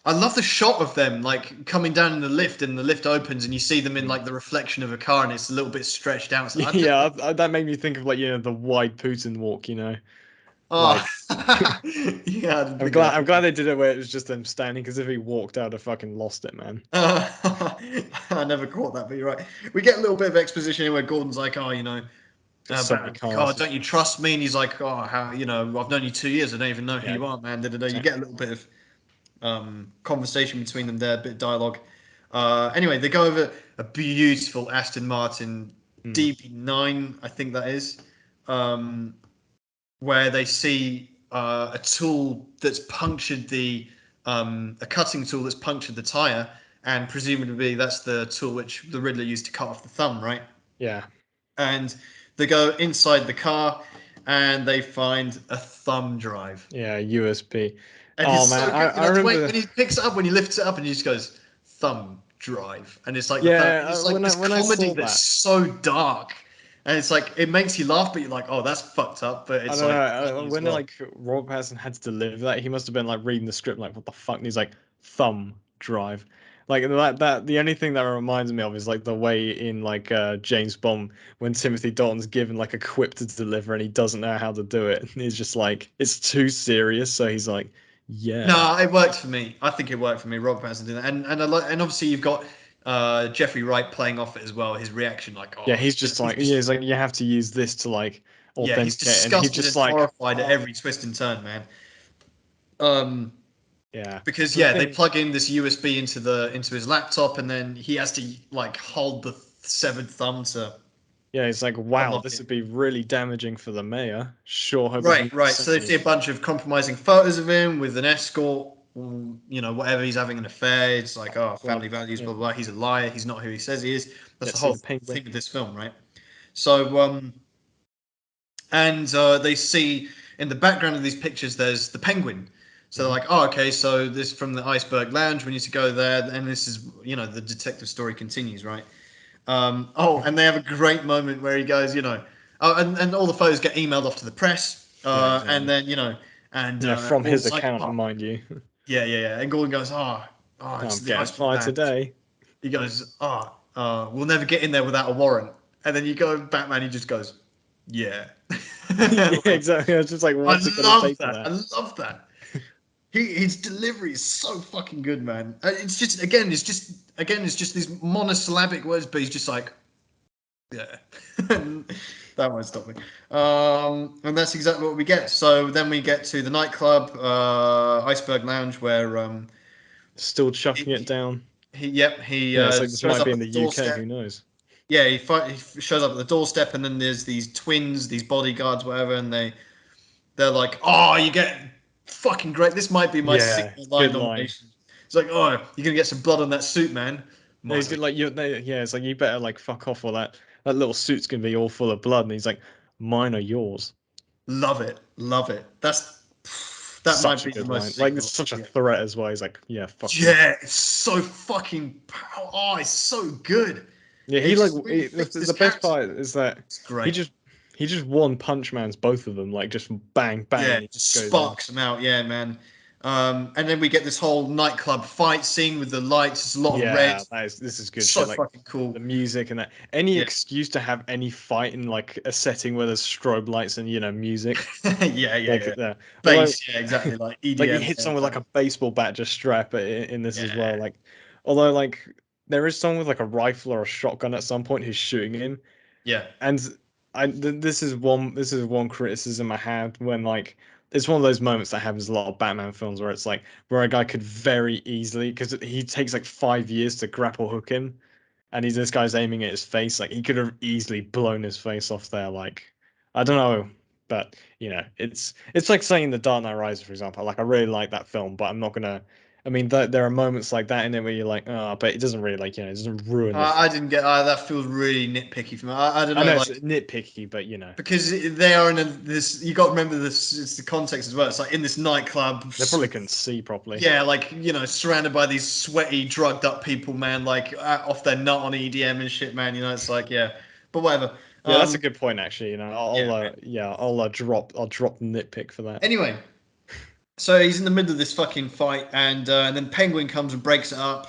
I love the shot of them like coming down in the lift, and the lift opens, and you see them in Mm. like the reflection of a car, and it's a little bit stretched out. So Yeah, that made me think of like, the wide Putin walk, oh, Like yeah, I didn't I'm think of glad that. I'm glad they did it where it was just them standing, because if he walked out, I fucking lost it, man. I never caught that, but you're right. We get a little bit of exposition here where Gordon's like, oh, There's so many Batman's like, oh, cars. don't you trust me? And he's like, oh, how, I've known you 2 years. I don't even know who Yeah, you are, man. Da, da, da. You exactly. get a little bit of conversation between them there, a bit of dialogue. Anyway, they go over a beautiful Aston Martin Mm. DB9, I think that is, um, where they see a tool that's punctured a cutting tool that's punctured the tire, and presumably that's the tool which the Riddler used to cut off the thumb, right? Yeah. And they go inside the car, and they find a thumb drive. Yeah, USB. And Oh it's man, so I, good. I The way remember. when he picks it up, when he lifts it up, and he just goes thumb drive, and it's like the thumb. Yeah, It's like when I this when I comedy saw that's that, so dark, and it's like it makes you laugh, but you're like, oh, that's fucked up, but I it's don't like know. funny as When well. like Robert Pattinson had to deliver that, he must have been like reading the script, like, what the fuck? And he's like, thumb drive. Like that. The only thing that reminds me of is like the way in like James Bond, when Timothy Dalton's given like a quip to deliver and he doesn't know how to do it. And he's just like, it's too serious. So he's like, yeah, No, it worked for me. I think it worked for me. Rob Pattinson did that, and and obviously you've got Jeffrey Wright playing off it as well. His reaction, like, yeah. oh, He's just like, yeah. He's like, you have to use this to like yeah, he's authenticate, and he's disgusted just and like, horrified at oh, every twist and turn, man. Um, yeah. because The yeah, they thing. plug in this USB into his laptop, and then he has to like hold the severed thumb to Yeah, it's like, wow, unlock this it. would be really damaging for the mayor. Sure hope it's Right, not right. So they see a sensitive. bunch of compromising photos of him with an escort. Whatever, he's having an affair. It's like, oh, Well, family values, yeah, blah blah blah. He's a liar. He's not who he says he is. That's the let's see whole the penguin. thing of this film, right? So, and they see in the background of these pictures, there's the penguin. So they're Hmm. like, oh, okay, so this from the Iceberg Lounge. We need to go there, and this is, the detective story continues, right? Oh, and they have a great moment where he goes, oh, and all the photos get emailed off to the press, Yeah, and exactly. then and Yeah, from his Gordon's like, account, oh, mind you. yeah, yeah, yeah, and Gordon goes, it's I'm the getting Iceberg fired Lounge. today. He goes, we'll never get in there without a warrant. And then you go Batman, he just goes, yeah. Yeah, Like, exactly. I was just like, I what's it gonna love take for that. I that? love that. His delivery is so fucking good, man. It's just these monosyllabic words, but he's just like, yeah. That won't stop me. And that's exactly what we get. So then we get to the nightclub, Iceberg Lounge, where Still he, chucking it down. he Yeah, it's like this shows might up be at in the the UK. doorstep. Who knows? Yeah, he shows up at the doorstep, and then there's these twins, these bodyguards, whatever, and they're like, "Oh, you get fucking great. This might be my Yeah, signature line good line. nomination." It's like, "Oh, you're gonna get some blood on that suit, man." Yeah, he's Might be. good. Like yeah, it's like, you better like fuck off, or that little suit's gonna be all full of blood. And he's like, mine are yours. Love it, love it. That might Such a be the good line. most Like, signal it's line. such a Yeah. threat as well. He's like, yeah, fuck you. Yeah, it's so fucking. Oh, it's so good. Yeah, It he like just really fits this the best character. part is that It's he great. just he just one punch man's both of them, like, just bang bang, Yeah, and he just just goes in. sparks them out. Yeah, man. And then we get this whole nightclub fight scene with the lights. It's a lot of red. Yeah, this is good So shit. Like fucking cool. the music and that. Any Yeah. excuse to have any fight in like a setting where there's strobe lights and music. Yeah, yeah, Like yeah. although Bass. Yeah, exactly. Like like he EDM. hits Yeah, someone with like exactly. a baseball bat just straight up in this as well. Yeah. Like although like there is someone with like a rifle or a shotgun at some point who's shooting him. Yeah. And this is one criticism I had when like it's one of those moments that happens a lot of Batman films where it's like where a guy could very easily, because he takes like 5 years to grapple hook him, and he's this guy's aiming at his face, like he could have easily blown his face off there. Like I don't know. But it's like saying The Dark Knight Rises, for example. Like I really like that film, but I'm not gonna. I mean, there are moments like that in it where you're like, oh, but it doesn't really like it doesn't ruin the I film. didn't get that feels really nitpicky for me. I don't I know, know it's like nitpicky, but because they are in this. You got to remember this. It's the context as well. It's like in this nightclub. they probably couldn't see properly. Yeah, like surrounded by these sweaty, drugged up people, man. Like off their nut on EDM and shit, man. It's like but whatever. Yeah, that's a Um, good point, actually. yeah. I'll drop nitpick for that. Anyway, so he's in the middle of this fucking fight, and then Penguin comes and breaks it up,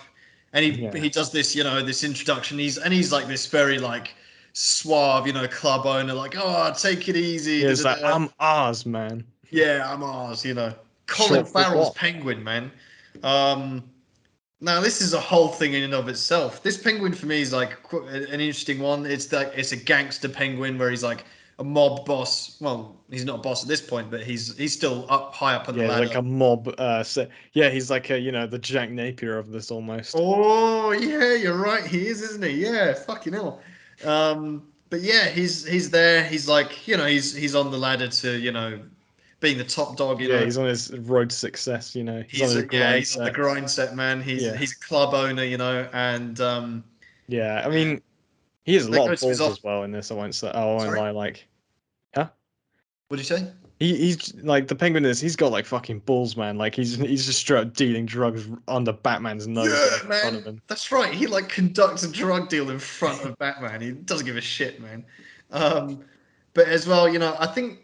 and Yeah, he does this, this introduction. He's like this very like suave, club owner, like, oh, take it easy. yeah, Da, it's da, like da. I'm ours, man. Yeah, I'm ours. Colin Short for Farrell's what? Penguin, man. Um, Now this is a whole thing in and of itself. This penguin for me is like an interesting one. It's a gangster penguin where he's like a mob boss. Well, he's not a boss at this point, but he's still up high up on the Yeah, he's like ladder. a mob. Yeah, he's like the Jack Napier of this almost. Oh yeah, you're right. He is, isn't he? Yeah, fucking hell. But yeah, he's there. He's like he's on the ladder to being the top dog. Yeah, he's on his road to success. He's on his grind He's on the set. grind set, man. Yeah, He's a club owner, and yeah. I mean, he has a that lot of goes to his balls off. as well in this. I won't Sorry, lie. Like, huh? what did you say? He's like the penguin is. He's got like fucking balls, man. Like he's just straight up dealing drugs under Batman's nose, Yeah, like in front of man. him. That's right. He like conducts a drug deal in front of Batman. He doesn't give a shit, man. Um, but as well, I think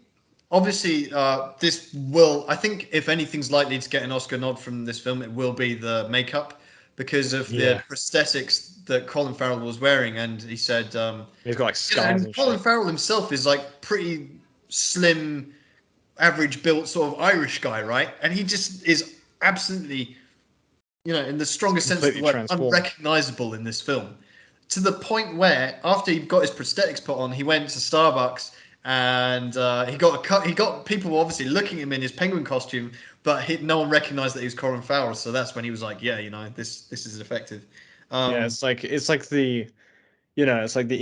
obviously I think if anything's likely to get an Oscar nod from this film, it will be the makeup because of the Yeah, prosthetics that Colin Farrell was wearing. And he said, he's got like scars and and Colin shit. Farrell himself is like pretty slim, average built sort of Irish guy, right? And he just is absolutely in the strongest sense of the Completely word, transformed. unrecognizable in this film. To the point where, after he got his prosthetics put on, he went to Starbucks and he got a cut. He got people obviously looking at him in his penguin costume, but no one recognized that he was Colin Farrell. So that's when he was like, "Yeah, this is effective." Yeah, Um, it's like it's like the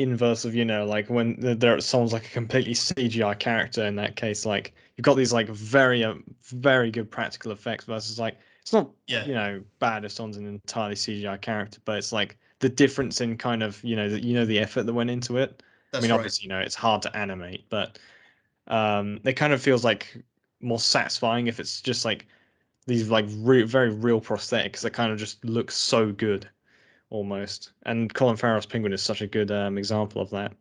inverse of like when someone's like a completely CGI character in that case. Like you've got these like very good practical effects versus like it's not yeah, bad if someone's an entirely CGI character, but it's like the difference in kind of the effort that went into it. I that's mean, right. obviously it's hard to animate, but it kind of feels like more satisfying if it's just like these like very real prosthetics that kind of just look so good almost. And Colin Farrell's Penguin is such a good example of that.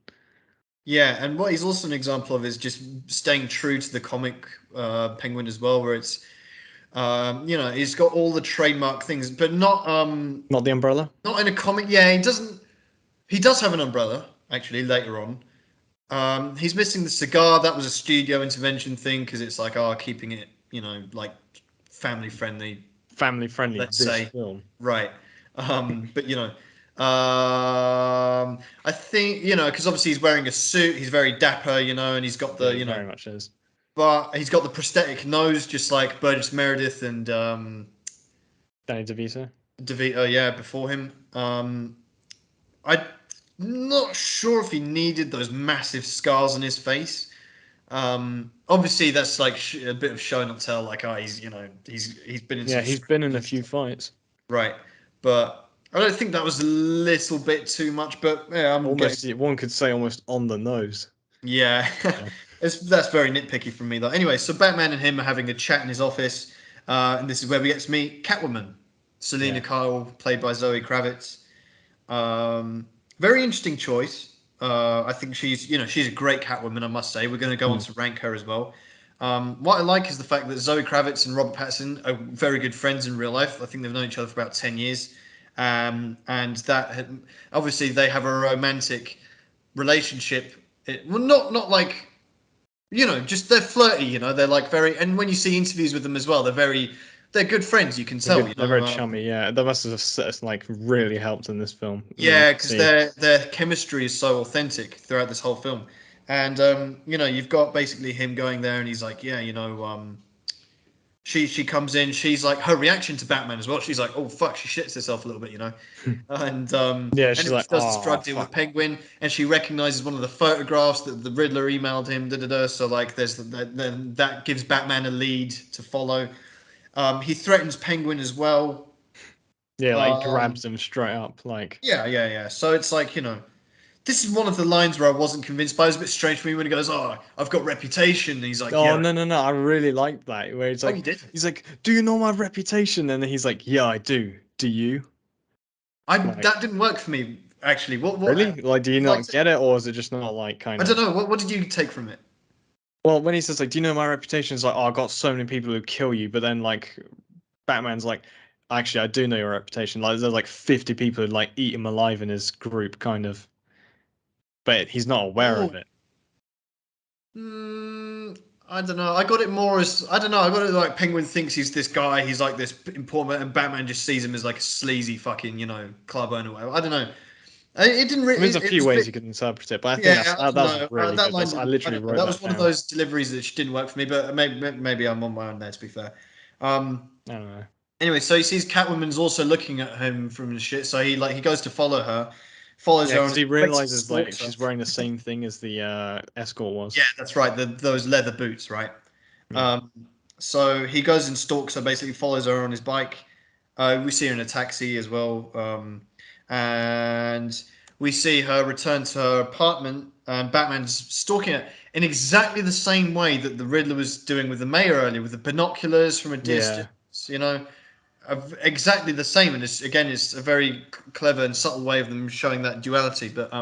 Yeah, and what he's also an example of is just staying true to the comic Penguin as well, where it's he's got all the trademark things, but Not the umbrella. not in a comic. Yeah, he doesn't. He does have an umbrella, actually, later on. He's missing the cigar. That was a studio intervention thing because it's like, keeping it, like family friendly, Family friendly. let's This say. film. Right. But, I think, because obviously he's wearing a suit, he's very dapper, and he's got Yeah, the, he very much is. but he's got the prosthetic nose, just like Burgess Meredith and Danny DeVito. DeVito, yeah, before him. I'm not sure if he needed those massive scars on his face. Obviously, that's like a bit of show not tell. Like, he's been in Yeah, some he's been in a scratches, few fights. right? But I don't think that was a little bit too much. But yeah, I'm getting Almost, one could say almost on the nose. yeah. Yeah. That's very nitpicky from me though. Anyway, so Batman and him are having a chat in his office, and this is where we get to meet Catwoman, Selena Yeah. Kyle, played by Zoe Kravitz. Very interesting choice. I think she's a great Catwoman. I must say. We're going to go on Hmm. to rank her as well. What I like is the fact that Zoe Kravitz and Robert Pattinson are very good friends in real life. I think they've known each other for about 10 years, and obviously they have a romantic relationship. Well, not like just they're flirty. They're like very. And when you see interviews with them as well, they're good friends. You can They're tell. good. They're very chummy. Yeah, that must have like really helped in this film. You Yeah, can because see. their chemistry is so authentic throughout this whole film, and you've got basically him going there, and he's like, yeah, she comes in. She's like, her reaction to Batman as well. She's like, oh fuck, she shits herself a little bit, Yeah, And she's then she like, does this oh drug deal with fuck. Penguin, and she recognizes one of the photographs that the Riddler emailed him. Da da da. So like, then that gives Batman a lead to follow. He threatens Penguin as well. Yeah, like Um, grabs him straight up, like. yeah. So it's like, this is one of the lines where I wasn't convinced, but it was a bit strange for me when he goes, "Oh, I've got reputation." And he's like, Oh "Yeah." no, I really like that where Oh, you did. he's like, do you know my reputation? And then he's like, yeah, I do. Do you? I Like, That didn't work for me actually. really? Like, do you Like not get it, or is it just not like kind I don't of? know. What did you take from it? Well, when he says like, do you know my reputation? It's like, oh, I've got so many people who kill you, but then like, Batman's like, actually, I do know your reputation. Like, there's like 50 people who like eat him alive in his group, kind of, but he's not aware Oh, of it. I don't know. I got it more as I don't know. I got it like Penguin thinks he's this guy. He's like this important, and Batman just sees him as like a sleazy fucking club owner. Or whatever. I don't know. It didn't I mean, really. there's a It few was a ways bit. you could interpret it, but I think Yeah, I that don't was know. really That good. line I didn't. I literally don't know. wrote That that was one of down. those deliveries that didn't work for me. But maybe I'm on my own there. To be fair. Um, I don't know. Anyway, so he sees Catwoman's also looking at him from the shit. So he goes to follow her, follows Yeah, her, because and he basically realizes like stalks her. she's wearing the same thing as the escort Yeah, was. that's right. Those leather boots, right? Yeah, Um, so he goes and stalks her. Basically, follows her on his bike. We see her in a taxi as well, and we see her return to her apartment. And Batman's stalking her in exactly the same way that the Riddler was doing with the mayor earlier, with the binoculars from a distance. yeah, You know, exactly the same, and it's a very clever and subtle way of them showing that duality. But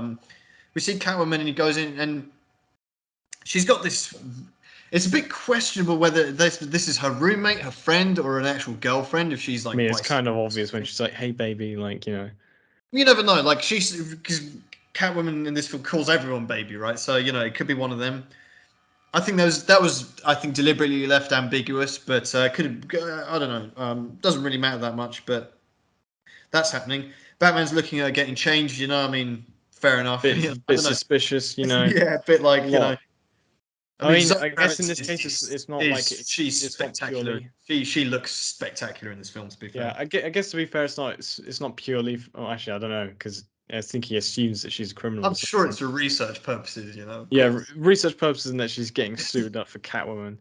we see Catwoman, and he goes in, and she's got this. It's a bit questionable whether this is her roommate, her friend, or an actual girlfriend. If she's I like mean, it's kind of bisexual or obvious when something, she's like, "Hey, baby," like you never know. Like she's because Catwoman in this film calls everyone baby, right? So it could be one of them. I think that was I think deliberately left ambiguous, but could have I don't know. Doesn't really matter that much, but that's happening. Batman's looking at getting changed. I mean, fair enough. I bit don't know. suspicious, Yeah, a bit A like lot. I I mean, mean, Zoe I guess in Kravitz this case, it's not like is she's it's not spectacular. purely. She looks spectacular in this film. To be Yeah, fair, I guess to be fair, it's not purely. Oh, actually, I don't know because I think he assumes that she's a criminal I'm or sure something. it's for research purposes. Of Yeah, course. research purposes, and that she's getting suited up for Catwoman.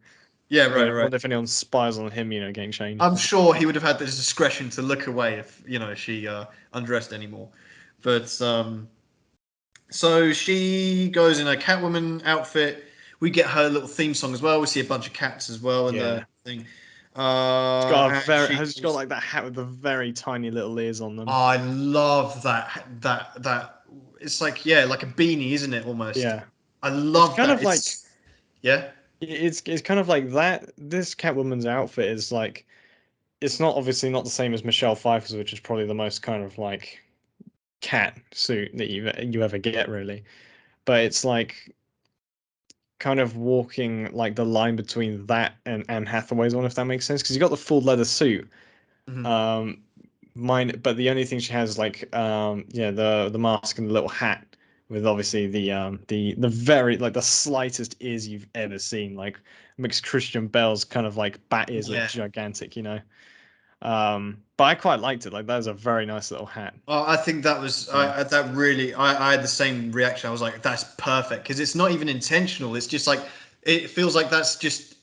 Yeah, I mean, right, I right. wonder if anyone spies on him, getting changed. I'm sure he would have had the discretion to look away if she undressed anymore. But so she goes in a Catwoman outfit. We get her little theme song as well. We see a bunch of cats as well in the Yeah. thing. And she Has got goes, like that hat with the very tiny little ears on them. I love that. It's like like a beanie, isn't it? Almost. Yeah. I It's love kind that. of like It's yeah. it's kind of like that. This Catwoman's outfit is like it's not obviously not the same as Michelle Pfeiffer's, which is probably the most kind of like cat suit that you ever get really. But it's like kind of walking like the line between that and Anne Hathaway's one, if that makes sense, because you got the full leather suit. Mhm. Um, Mine, but the only thing she has is like yeah, the mask and the little hat with obviously the very like the slightest ears you've ever seen, like makes Christian Bale's kind of like bat ears look Yeah. gigantic. But I quite liked it. Like that was a very nice little hat. I think that was Yeah, that really. I had the same reaction. I was like, "That's perfect," because it's not even intentional. It's just like it feels like that's just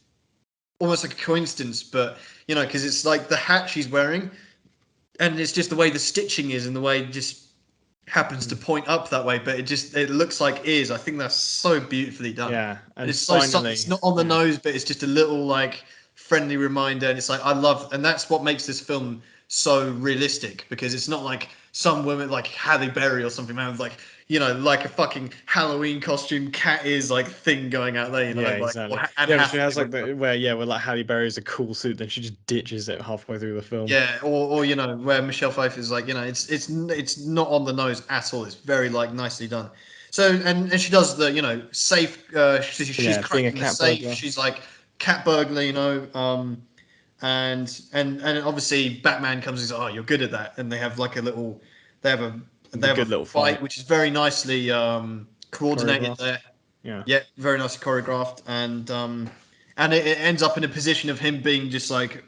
almost like a coincidence. But because it's like the hat she's wearing, and it's just the way the stitching is, and the way it just happens to mm, point up that way. But it looks like ears. I think that's so beautifully done. yeah, And and it's so subtle. It's finally, not on the yeah, nose, but it's just a little like friendly reminder. And it's like I love, and that's what makes this film so realistic because it's not like some women like Halle Berry or something, man, with like like a fucking Halloween costume cat ears like thing going out there, yeah, like or exactly. Anne Yeah, but she Hathaway, has like whatever. the where yeah, where like Halle Berry's a cool suit, then she just ditches it halfway through the film. Yeah, or where Michelle Pfeiffer is like it's not on the nose at all. It's very like nicely done. So and she does the safe. She's Yeah, being a cracking the cat safe. burglar. She's like cat burglar, and obviously Batman comes and says, "Oh, you're good at that," and they have like a little, they have a they The have a good little fight, fight which is very nicely coordinated choreographed. there. Yeah. Yeah, very nicely choreographed, and and it ends up in a position of him being just like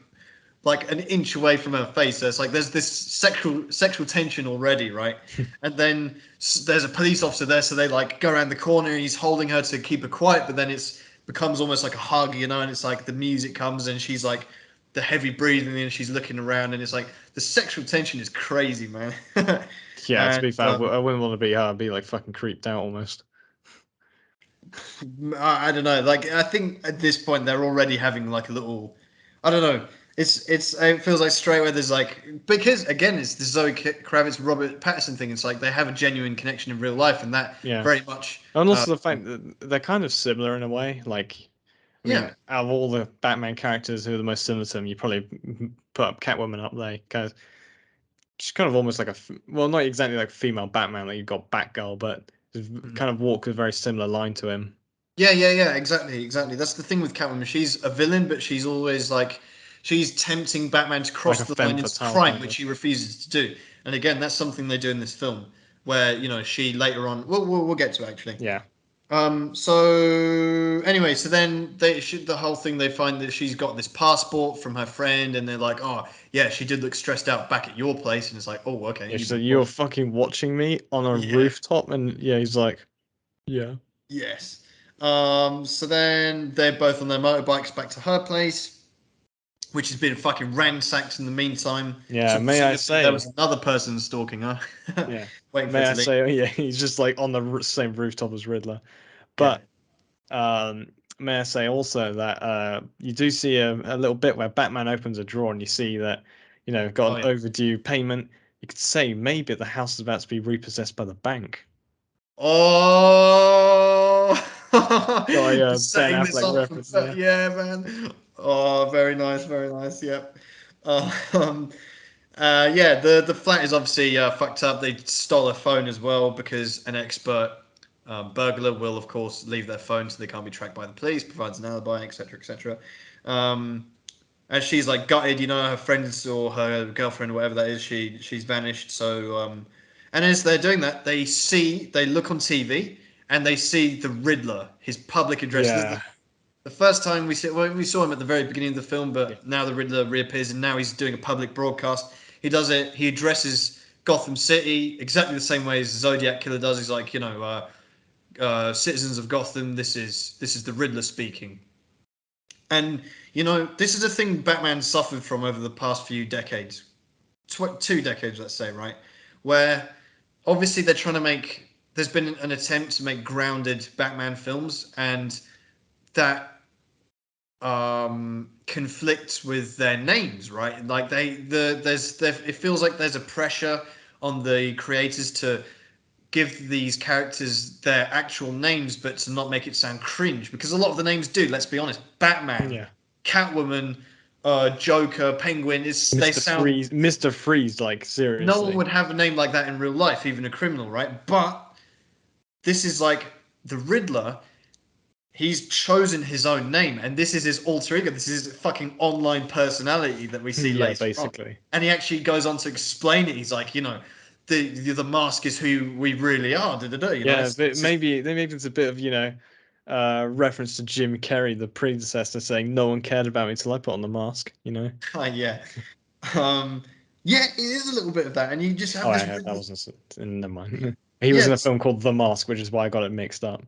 an inch away from her face. So it's like there's this sexual tension already, right? And then there's a police officer there, so they like go around the corner and he's holding her to keep her quiet, but then it's becomes almost like a hug, you know, and it's like the music comes and she's like the heavy breathing and she's looking around and it's like the sexual tension is crazy, man. Yeah, to And be fair, I wouldn't want to be her. I'd be like fucking creeped out almost. I don't know. Like I think at this point they're already having like a little. I don't know. It feels like straight away there's like because again it's the Zoe Kravitz Robert Pattinson thing. It's like they have a genuine connection in real life, and that Yeah. very much. And also the fact that they're kind of similar in a way. Like, I mean, Yeah. out of all the Batman characters who are the most similar to him, you probably put up Catwoman up there because she's kind of almost like well, not exactly like female Batman. Like you've got Batgirl, but Mhm. kind of walk a very similar line to him. Yeah. Exactly. That's the thing with Catwoman. She's a villain, but she's always like she's tempting Batman to Like cross a the femme line into fatale crime, kind which of. he refuses to do. And again, that's something they do in this film, where you know she later on. We'll get to it, actually. Yeah. So anyway, so then the whole thing they find that she's got this passport from her friend, and they're like, oh yeah, she did look stressed out back at your place, and it's like, oh okay, Yeah, she you've said, been "You're watching. fucking watching me on a Yeah, rooftop," and yeah, he's like, "Yeah." yes. So then they're both on their motorbikes back to her place, which has been fucking ransacked in the meantime. Yeah, So may I presumably there say? was another person stalking her, Yeah, waiting for her may to I leave. say? Oh, yeah, he's just like on the same rooftop as Riddler. Yeah. But may I say also that you do see a little bit where Batman opens a drawer and you see that got Oh an yeah. overdue payment. You could say maybe the house is about to be repossessed by the bank. Oh, Got a Ben setting this Affleck up for reference there. yeah, man. Oh, very nice, very nice. Yep. Um, yeah, the flat is obviously fucked up. They stole her phone as well because an expert burglar will, of course, leave their phone so they can't be tracked by the police. Provides an alibi, etc., etc. Um, and she's like gutted, you know, her friends or her girlfriend, or whatever that is, she's vanished. So, and as they're doing that, they look on TV and they see the Riddler, his public address. Yeah, The first time we saw him at the very beginning of the film, yeah, but now the Riddler reappears and now he's doing a public broadcast. He does it. He addresses Gotham City exactly the same way as the Zodiac Killer does. He's like, citizens of Gotham, this is the Riddler speaking. And this is a thing Batman suffered from over the past few decades, 2 decades, let's say, right? Where obviously they're trying to make. There's been an attempt to make grounded Batman films, and that conflicts with their names, right? Like it feels like there's a pressure on the creators to give these characters their actual names, but to not make it sound cringe. Because a lot of the names do. Let's be honest. Batman, yeah. Catwoman, Joker, Penguin. They Mr. sound. Freeze, Mr. Freeze, like No one seriously. would have a name like that in real life, even a criminal, right? But this is like the Riddler. He's chosen his own name, and this is his alter ego. This is his fucking online personality that we see Yeah, later on. basically. And he actually goes on to explain it. He's like, the mask is who we really are. Da, da, da, Yeah, but it's just maybe it's a bit of reference to Jim Carrey, the predecessor, saying no one cared about me till I put on the mask. yeah, um, yeah. It is a little bit of that, and you just Oh, have this that really, wasn't. Never mind. He was yeah, in a film called The Mask, which is why I got it mixed up.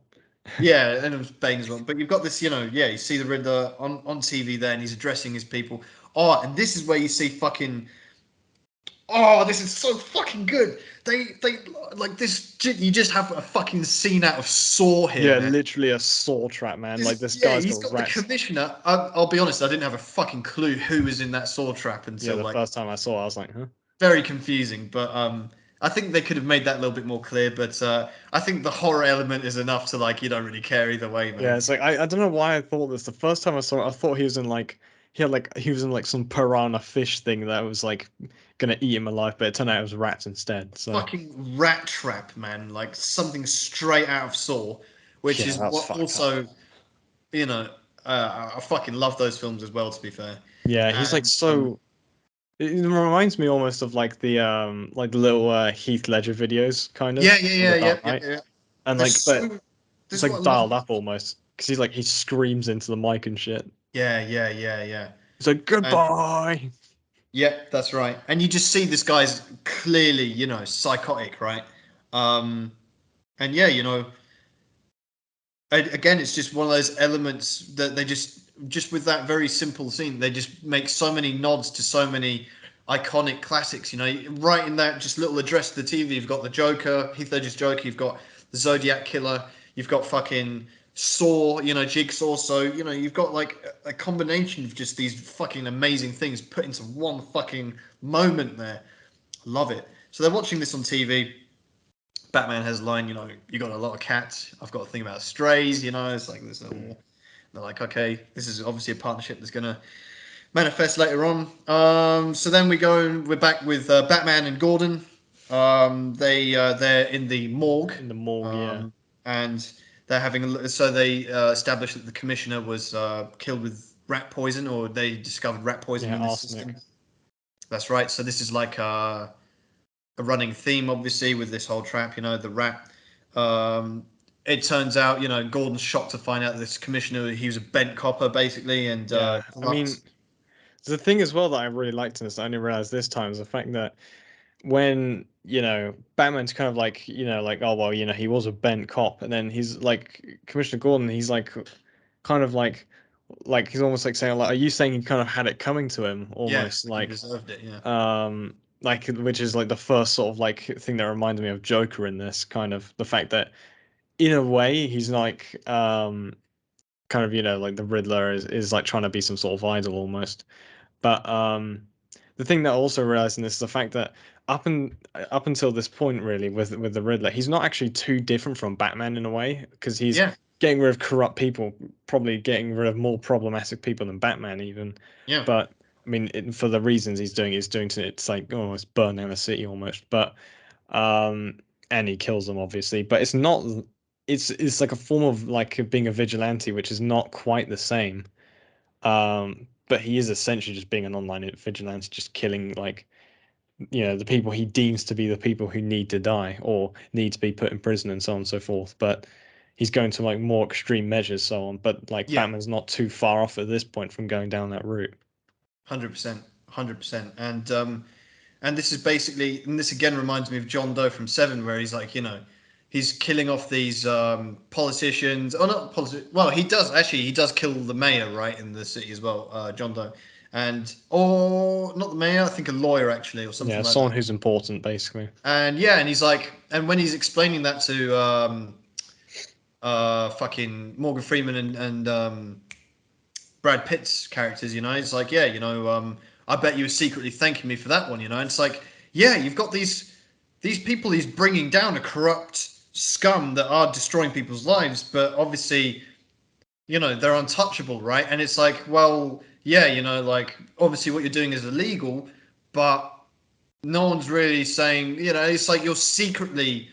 yeah, and it was Bane as well. But you've got this, yeah, you see the Riddler on TV there, and he's addressing his people. Oh, and this is where you see fucking. Oh, this is so fucking good. They like this. You just have a fucking scene out of Saw here, Yeah, man. literally a saw trap, man. Like this Yeah, guy's he's got got the rats. commissioner. I'll be honest, I didn't have a fucking clue who was in that Saw trap Yeah, until the like first time I saw it, I was like, huh? very confusing. But I think they could have made that a little bit more clear. But I think the horror element is enough to like you don't really care either way, Yeah, man. it's like I don't know why I thought this. The first time I saw it, I thought he was in like some piranha fish thing that was like gonna eat him alive, but it turned out it was rats instead. So Fucking rat trap, man. Like something straight out of Saw, which yeah, is that's what fucked up. also you know. I fucking love those films as well. To be fair, Yeah, he's like and so. It reminds me almost of like the little Heath Ledger videos kind of yeah, from The Dark Knight, yeah. and They're like but so. This it's is what like I love dialed about up almost. because he's like he screams into the mic and shit. Yeah. He's like, And goodbye. yeah, that's right. And you just see this guy's clearly, psychotic, right? Um, and yeah, again, it's just one of those elements that they just with that very simple scene, they just make so many nods to so many iconic classics. Right in that just little address to the TV, you've got the Joker, Heath Ledger's Joker, you've got the Zodiac Killer, you've got fucking Saw, Jigsaw. So you've got like a combination of just these fucking amazing things put into one fucking moment there. Love it. So they're watching this on TV. Batman has a line, you got a lot of cats. I've got a thing about strays. It's like this little. They're like, okay, this is obviously a partnership that's gonna manifest later on. So then we're back with Batman and Gordon. They're in the morgue. In the morgue, yeah. And they're having so they established that the commissioner was killed with rat poison, or they discovered rat poison in the system. That's right. So this is like a running theme, obviously, with this whole trap. The rat. It turns out, Gordon's shocked to find out that this commissioner, he was a bent copper, basically, and I mean, the thing as well that I really liked in this, I only realized this time, is the fact that when Batman's kind of like like, oh well, he was a bent cop, and then he's like Commissioner Gordon, he's like kind of like he's almost like saying, like, are you saying he kind of had it coming to him almost, he deserved it, yeah. Like, which is like the first sort of like thing that reminded me of Joker in this, kind of the fact that in a way he's like kind of like the Riddler is like trying to be some sort of idol almost. But the thing that I also realized in this is the fact that up until this point, really, with the Riddler, he's not actually too different from Batman in a way, because he's getting rid of corrupt people, probably getting rid of more problematic people than Batman even. Yeah. But I mean, for the reasons he's doing to it's like, oh, it's burning down the city almost. But and he kills them obviously, but it's not. It's like a form of like being a vigilante, which is not quite the same. But he is essentially just being an online vigilante, just killing like the people he deems to be the people who need to die or need to be put in prison and so on and so forth. But he's going to like more extreme measures, so on. But like Batman's not too far off at this point from going down that route. 100%, 100%, and this is basically, and this again reminds me of John Doe from Seven, where he's like, he's killing off these politicians. Oh, not politicians. Well, he does kill the mayor, right, in the city as well, John Doe, or not the mayor. I think a lawyer actually, or something like someone that. who's important, basically. And and he's like, and when he's explaining that to fucking Morgan Freeman and Brad Pitt's characters, it's like, I bet you were secretly thanking me for that one, and it's like, yeah, you've got these people he's bringing down, a corrupt scum that are destroying people's lives, but obviously, they're untouchable, right? And it's like, well, yeah, like, obviously what you're doing is illegal, but no one's really saying, it's like you secretly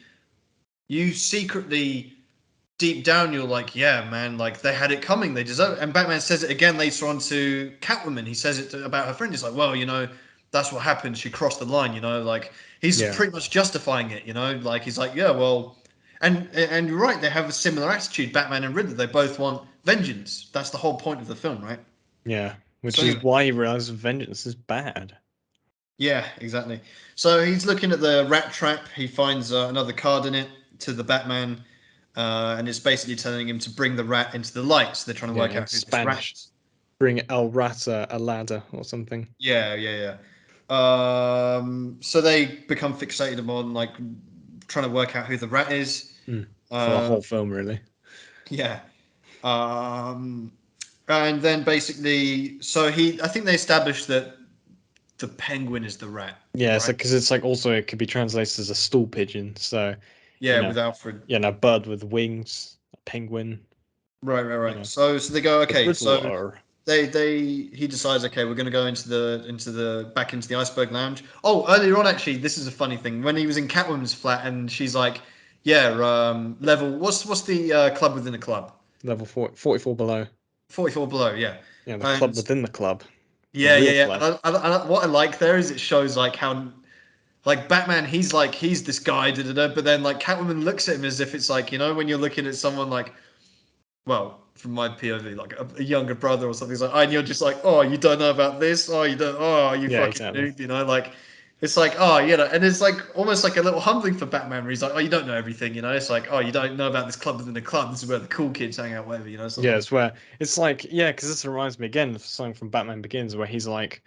deep down you're like, yeah, man, like they had it coming, they deserve it. And Batman says it again later on to Catwoman. He says it about her friend. He's like, well, that's what happened. She crossed the line. Like he's pretty much justifying it. Like he's like, yeah, well, and you're right. They have a similar attitude, Batman and Riddler. They both want vengeance. That's the whole point of the film, right? Yeah, which is why he realizes vengeance is bad. Yeah, exactly. So he's looking at the rat trap. He finds another card in it to the Batman. And it's basically telling him to bring the rat into the light. So they're trying to work out who this rat is. Bring El Rata a ladder or something. Yeah. So they become fixated on like trying to work out who the rat is. For the whole film, really. Yeah. And then basically, I think they established that the penguin is the rat. Yeah, right? So because it's like also it could be translated as a stool pigeon. So yeah, with Alfred. Yeah, a bird with wings, a penguin. Right. So they go, okay, so he decides, okay, we're going to go into the back into the Iceberg Lounge. Oh, earlier on, actually, this is a funny thing. When he was in Catwoman's flat and she's like, yeah, level, what's the club within the club? Level 44 below. 44 below, yeah. Yeah, the club within the club. Yeah. And what I like there is it shows like how, like Batman, he's this guy, but then like Catwoman looks at him as if it's like, when you're looking at someone like, well, from my POV, like a younger brother or something. It's like, and you're just like, oh, you don't know about this. Oh, you don't. Oh, you Yeah, fucking exactly. noob. You know, like it's like, oh, and it's like almost like a little humbling for Batman, where he's like, oh, you don't know everything. You know, it's like, oh, you don't know about this club within the club. This is where the cool kids hang out, whatever. You know, Yeah, something. it's where it's like, yeah, because this reminds me again of something from Batman Begins where he's like,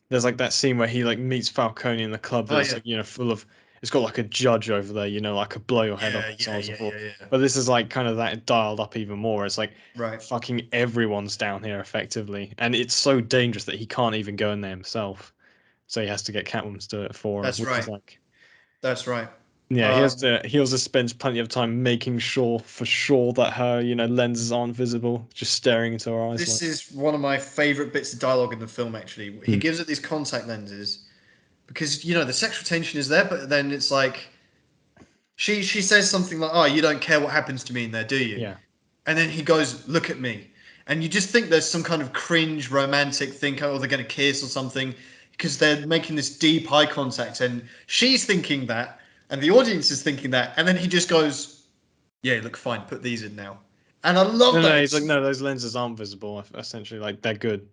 there's like that scene where he like meets Falcone in the club Oh that's yeah, like, full of, it's got like a judge over there, like a blow your head off yeah, and so on yeah, and so yeah, forth. yeah, yeah. But this is like kind of that dialed up even more. It's like Right. fucking everyone's down here effectively, and it's so dangerous that he can't even go in there himself. So he has to get Catwoman to do it for him, That's which is right. like, That's right. yeah, he has Um, to. He also spends plenty of time making sure for sure that her, lenses aren't visible, just staring into her eyes this like, is one of my favorite bits of dialogue in the film. Actually, he hmm, gives it these contact lenses because the sexual tension is there, but then it's like she says something like, "Oh, you don't care what happens to me in there, do you?" yeah, And then he goes, "Look at me," and you just think there's some kind of cringe romantic thing, or they're going to kiss or something, because they're making this deep eye contact, and she's thinking that, and the audience is thinking that, and then he just goes, "Yeah, look fine. Put these in now," and I love no, that. no, he's like, no, those lenses aren't visible. Essentially, like they're good.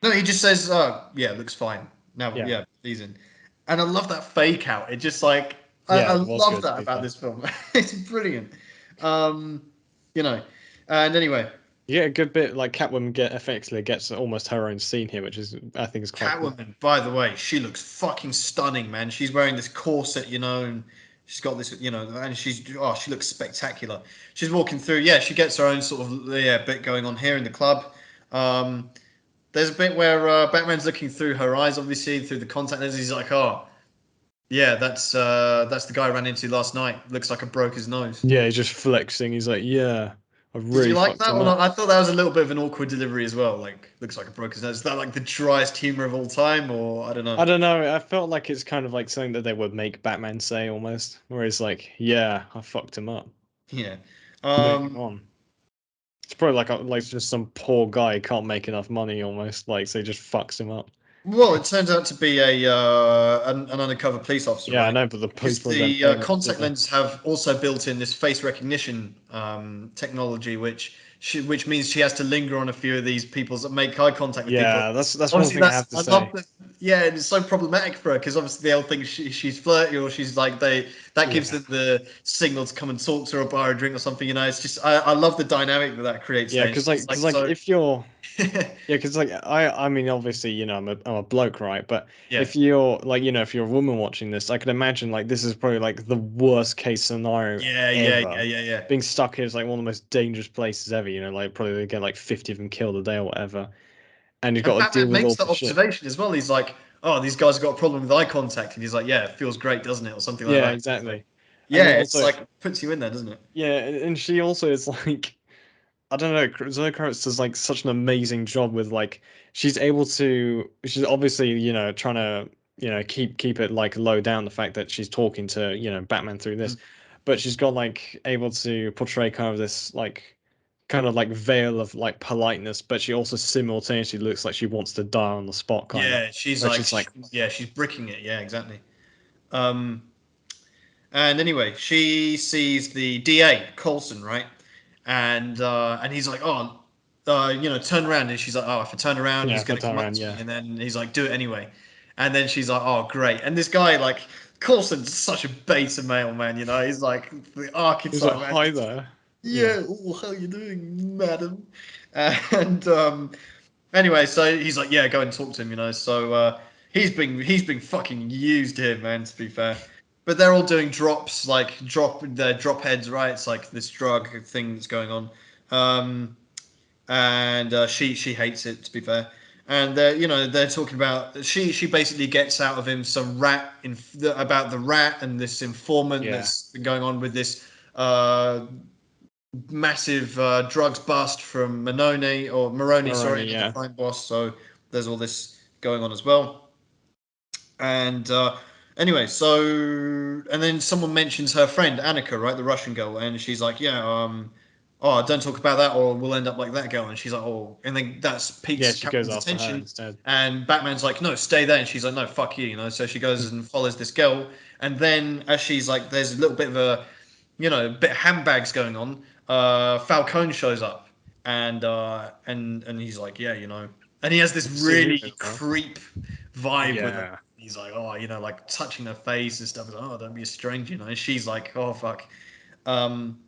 No, he just says, "Oh, yeah, looks fine. Now, Yeah, yeah, he's in." And I love that fake out. It just like I yeah, it was love good to that be about fair. this film. It's brilliant. Um, you know. And anyway, You get a good bit like Catwoman effectively gets almost her own scene here, which is I think is quite cool. Catwoman, by the way, she looks fucking stunning, man. She's wearing this corset, and she's got this, and she looks spectacular. She's walking through. Yeah, she gets her own sort of bit going on here in the club. Um, there's a bit where Batman's looking through her eyes, obviously through the contact lenses. He's like, "Oh, yeah, that's the guy I ran into last night. Looks like I broke his nose." Yeah, he's just flexing. He's like, yeah, I Did you really like fucked that him or not? up. I thought that was a little bit of an awkward delivery as well. Like, looks like I broke his nose. Is that like the driest humor of all time, or I don't know? I don't know. I felt like it's kind of like something that they would make Batman say almost, where he's like, yeah, I fucked him up. Yeah. Moving Um. on. It's probably like just some poor guy who can't make enough money almost, like so he just fucks him up. Well, it turns out to be an undercover police officer, Yeah, I right? know, but the police Because probably don't the pay much, do contact they? lenses have also built in this face recognition technology, which means she has to linger on a few of these people that make eye contact with people. Yeah, that's one Obviously, thing I have to I love say. that. Yeah, it's so problematic for her because obviously they'll think she's flirty or she's like that gives Yeah. them the signal to come and talk to her or buy her a drink or something. It's just I love the dynamic that creates Yeah, there. because She's like so. if you're yeah, because like I mean obviously I'm a bloke, right? But Yeah. if you're like if you're a woman watching this, I can imagine like this is probably like the worst case scenario Yeah, yeah, yeah, ever. yeah, yeah. Being stuck here is like one of the most dangerous places ever. Like probably they get like 50 of them killed a day or whatever, and you've And got to deal Batman with makes all that the shit. observation as well. He's like, "Oh, these guys have got a problem with eye contact," and he's like, "Yeah, it feels great, doesn't it?" Or something like Yeah, that. So, exactly. And yeah, then it's also like puts you in there, doesn't it? yeah, and she also is like I don't know. Zoe Kravitz does like such an amazing job with like she's obviously trying to keep it like low down the fact that she's talking to Batman through this, Mm. but she's got like able to portray kind of this like kind of like veil of like politeness, but she also simultaneously looks like she wants to die on the spot kind of, Yeah, she's where like, she's like yeah, she's bricking it. Yeah, exactly. Um, and anyway, she sees the DA Colson, right? And he's like, "Oh, turn around." And she's like, "Oh, if I turn around, yeah, he's if I gonna turn come up around, to yeah, me." And then he's like, "Do it anyway." And then she's like, "Oh, great." And this guy, like, Coulson's such a beta male, man. He's like the he was like archetype, man. hi there, yeah, Yeah, oh, how you doing, madam? And anyway, so he's like, yeah, go and talk to him, So he's been fucking used here, man. To be fair, but they're all doing drops, like their drop heads, right? It's like this drug thing that's going on, and she hates it. To be fair, and they're talking about she basically gets out of him some about the rat and this informant yeah, that's been going on with this. Uh, Massive drugs bust from Moroni, sorry, Maroni, another yeah, crime boss. So there's all this going on as well. And anyway, and then someone mentions her friend Annika, right, the Russian girl, and she's like, yeah, oh, don't talk about that, or we'll end up like that girl. And she's like, oh, and then that yeah, piques she goes Catwoman's after her attention. instead. And Batman's like, no, stay there. And she's like, no, fuck you, So she goes and follows this girl. And then as she's like, there's a little bit of a a bit of handbags going on. Falcone shows up, and he's like, yeah, and he has this See who really it was. creep vibe with her. Yeah. He's like, oh, like touching her face and stuff. He's like, oh, don't be a stranger, And she's like, oh fuck. Um,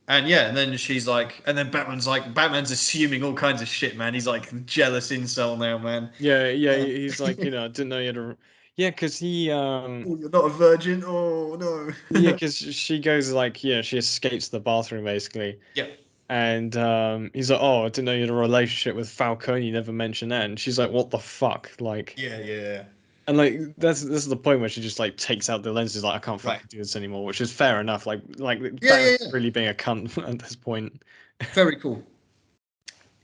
and yeah, and then she's like, and then Batman's assuming all kinds of shit, man. He's like jealous incel now, man. Yeah, yeah, Uh, he's like, I didn't know you had a. Yeah, because he, oh, you're not a virgin. Oh yeah, no. because she goes like, she escapes the bathroom basically, Yeah, and he's like, oh, I didn't know you had a relationship with Falcone. You never mentioned that, and she's like, what the fuck, like, yeah. and like this is the point where she just like takes out the lenses, like, I can't Right. fucking do this anymore, which is fair enough. Like Yeah, Batman's yeah, yeah. really being a cunt at this point. Very cool.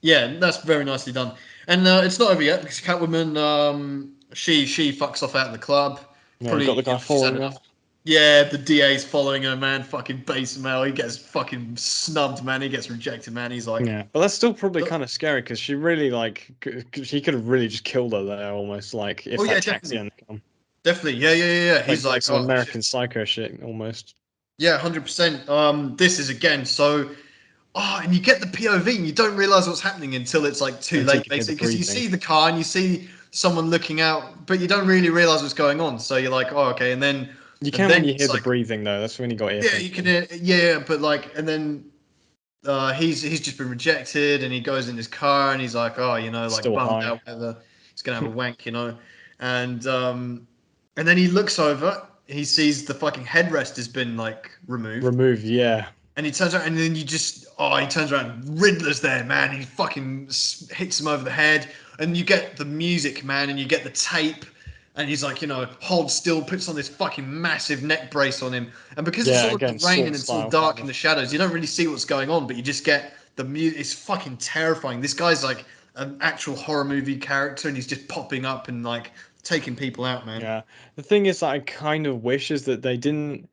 Yeah, that's very nicely done. And it's not over yet because Catwoman, she fucks off out of the club. Got Probably, the guy she's had following her. enough. Yeah, the DA's following her, man. Fucking base mail. He gets fucking snubbed, man. He gets rejected, man. He's like, Yeah, but that's still probably oh kind of scary because she really like she could have really just killed her there almost like if yeah, that taxi definitely, hadn't come. definitely, yeah. He's Like like, some oh shit, American Psycho shit almost. yeah, 100%. This is again so. Oh, and you get the POV and you don't realize what's happening until it's like too Until you late, can hear the basically, because you breathing. see the car and you see someone looking out, but you don't really realize what's going on. So you're like, oh, okay, and then You and can when then you hear it's the like, breathing though. That's when you got yeah, you earphones can, in. yeah, but like, and then he's just been rejected, and he goes in his car, and he's like, oh, like Still bummed high. out, whether he's gonna have a wank, and then he looks over, he sees the fucking headrest has been like removed, Removed, yeah. and he turns around, and then he turns around, Riddler's there, man. He fucking hits him over the head, and you get the music, man, and you get the tape, and he's like, hold still, puts on this fucking massive neck brace on him, and because it's Yeah, all in again, the rain and sword it's all style kind dark in the of. shadows, you don't really see what's going on, but you just get the music. It's fucking terrifying. This guy's like an actual horror movie character, and he's just popping up and like taking people out, man. Yeah. The thing is that I kind of wish is that they didn't,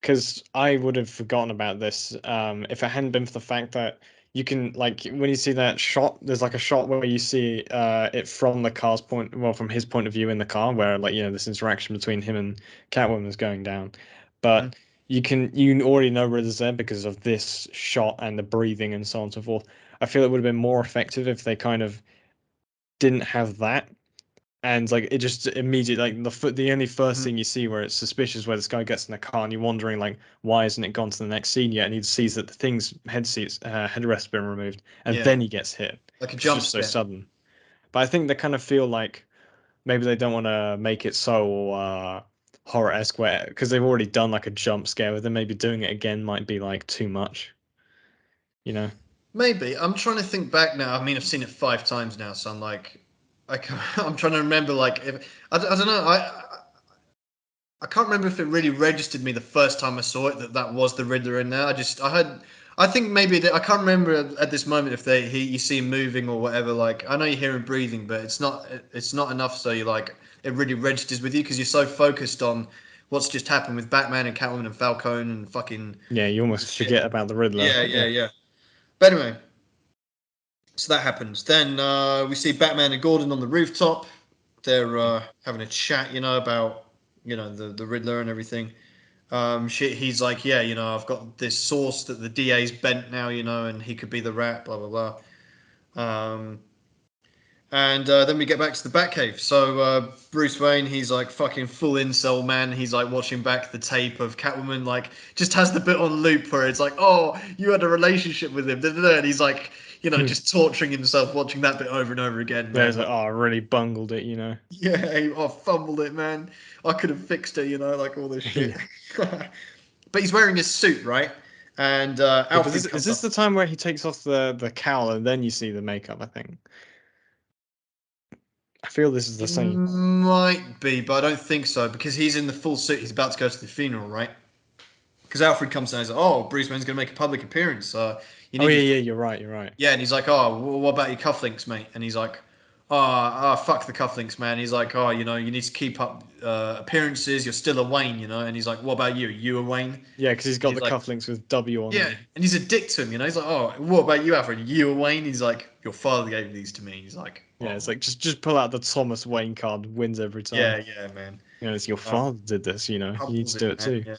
because I would have forgotten about this if it hadn't been for the fact that you can like when you see that shot, there's like a shot where you see it from the car's point, well, from his point of view in the car, where like this interaction between him and Catwoman is going down, Mhm. but you already know Riddler's there because of this shot and the breathing and so on and so forth. I feel it would have been more effective if they kind of didn't have that and like it just immediately like the only first Mhm. thing you see where it's suspicious where this guy gets in the car and you're wondering like why isn't it gone to the next scene yet and he sees that the thing's headrest been removed and Yeah, then he gets hit. like a It's jump just so scare. sudden. But I think they kind of feel like maybe they don't want to make it so horror-esque where because they've already done like a jump scare with them, maybe doing it again might be like too much, you know. Maybe. I'm trying to think back now. I mean, I've seen it 5 times now, so I'm like, I'm trying to remember. Like, if I don't know, I can't remember if it really registered me the first time I saw it that was the Riddler in there. I think maybe I can't remember at this moment if you see him moving or whatever. Like, I know you hear him breathing, but it's not enough. So you like it really registers with you because you're so focused on what's just happened with Batman and Catwoman and Falcone and fucking Yeah, you all the almost shit. forget about the Riddler. Yeah, yeah, Yeah. yeah. But anyway, so that happens. Then we see Batman and Gordon on the rooftop. They're having a chat, about the Riddler and everything. He's like, yeah, I've got this source that the DA's bent now, and he could be the rat, blah blah blah. And then we get back to the Batcave. So Bruce Wayne, he's like fucking full incel man. He's like watching back the tape of Catwoman, like just has the bit on loop where it's like, oh, you had a relationship with him, and he's like, just torturing himself watching that bit over and over again, Yeah, it's man. like, Like, oh, I really bungled it. yeah, I fumbled it, man. I could have fixed it, like all this shit. Yeah. But he's wearing his suit, right? And Yeah, but Alfred is comes this up. the time where he takes off the cowl and then you see the makeup? I think. I feel this is the It same. might be, but I don't think so because he's in the full suit. He's about to go to the funeral, right? Because Alfred comes down and says, "Oh, Bruce Wayne's going to make a public appearance. You Oh need yeah, your yeah, you're right, you're right. yeah." And he's like, "Oh, what about your cufflinks, mate?" And he's like, "Oh, fuck the cufflinks, man." He's like, "Oh, you need to keep up appearances. You're still a Wayne, And he's like, "What about you? You a Wayne?" And Yeah, because he's got he's the like, cufflinks with W on "Yeah." them. And he's a dick to him, He's like, "Oh, what about you, Alfred? You a Wayne?" He's like, "Your father gave these to me." He's like, Yeah, "Oh, it's like just pull out the Thomas Wayne card, wins every time. yeah, man." It's your Um, father did this. You Humbles need to it, do it man. too. Yeah.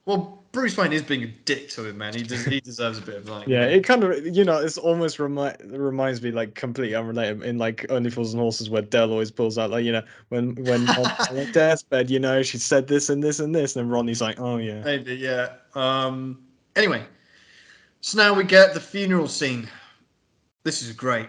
Well, Bruce Wayne is being a dick to him, man. He deserves a bit of like, Yeah, it kind of, it's almost reminds me like completely unrelated in like Only Fools and Horses, where Dell always pulls out like, when Ronnie's on her deathbed, she said this and this and this, and Ronnie's like, oh yeah. maybe, yeah. Anyway, so now we get the funeral scene. This is great.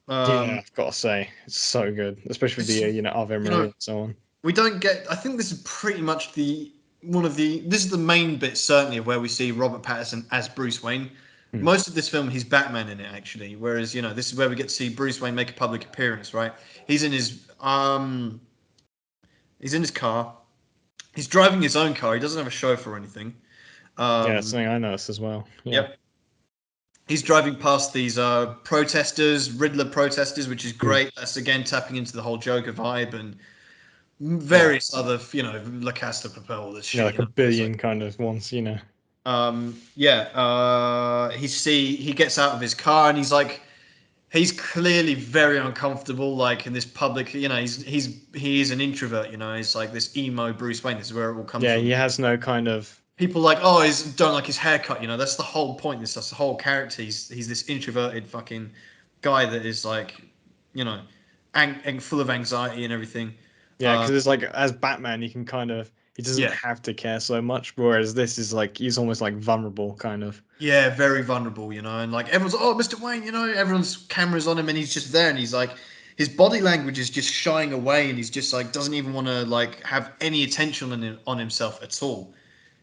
Yeah, Um, I've got to say, it's so good, especially with it's the Ave you Maria know and so on. we don't get. I think this is pretty much this is the main bit certainly of where we see Robert Pattinson as Bruce Wayne. Hmm. Most of this film, he's Batman in it actually. Whereas this is where we get to see Bruce Wayne make a public appearance. Right? He's in his um he's in his car. He's driving his own car. He doesn't have a chauffeur or anything. Yeah, that's Um, something I noticed as well. Yeah. yep. He's driving past these protesters, Riddler protesters, which is Hmm. great. That's again tapping into the whole Joker vibe and Yeah. various other, La Casa Papel, all this Yeah, shit. like a It's like, billion kind of ones. yeah. He gets out of his car and he's clearly very uncomfortable, like in this public. He is an introvert. He's like this emo Bruce Wayne. This is where it all comes Yeah, from. he has no kind of. People like, oh, he's don't like his haircut. That's the whole point. That's the whole character. He's this introverted fucking guy that is like, you know, and full of anxiety and everything. Yeah, Uh, because it's like as Batman, he can kind of he doesn't yeah, have to care so much, whereas this is like he's almost like vulnerable, kind of. yeah, very vulnerable. And like everyone's, like, oh, Mr. Wayne. Everyone's cameras on him, and he's just there, and he's like, his body language is just shying away, and he's just like doesn't even want to like have any attention on himself at all.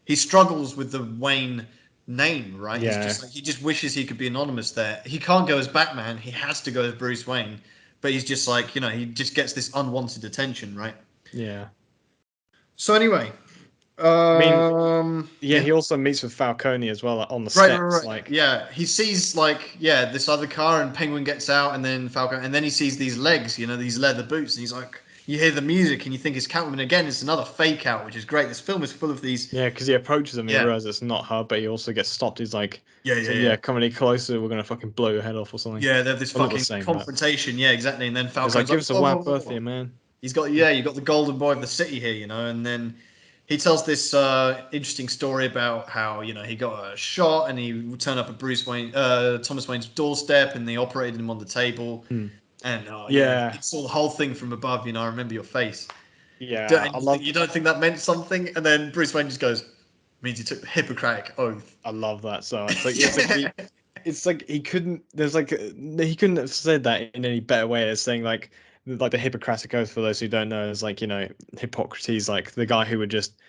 He struggles with the Wayne name, right? He's Yeah, just like he just wishes he could be anonymous there. He can't go as Batman. He has to go as Bruce Wayne. But he's just like, he just gets this unwanted attention, right? yeah. So anyway, I mean, yeah, yeah. he also meets with Falcone as well, like, on the Right, right, steps. right. Like, Yeah, he sees like this other car, and Penguin gets out, and then Falcon, and then he sees these legs, these leather boots, and he's like, you hear the music, and you think it's Catwoman again. It's another fake out, which is great. This film is full of these. yeah, because he approaches him, he Yeah, realizes it's not her, but he also gets stopped. yeah, He's yeah, like, yeah. yeah, come any closer, we're gonna fucking blow your head off or something. Yeah, they have this Well, not the fucking same, but confrontation. Yeah, exactly. And then he's like, Falcon's give like, us a whoa, whoa, wide whoa, berth whoa. here, man. You got the golden boy of the city here, and then he tells this interesting story about how he got a shot and he turned up at Thomas Wayne's doorstep, and they operated him on the table, Hmm. and he Yeah, saw the whole thing from above. I remember your face. yeah, And you don't think that meant something, and then Bruce Wayne just goes, means he took the Hippocratic oath. I love that so much. Yeah, It's like he couldn't. He couldn't have said that in any better way as saying like the Hippocratic Oath. For those who don't know, is like Hippocrates, like the guy who would just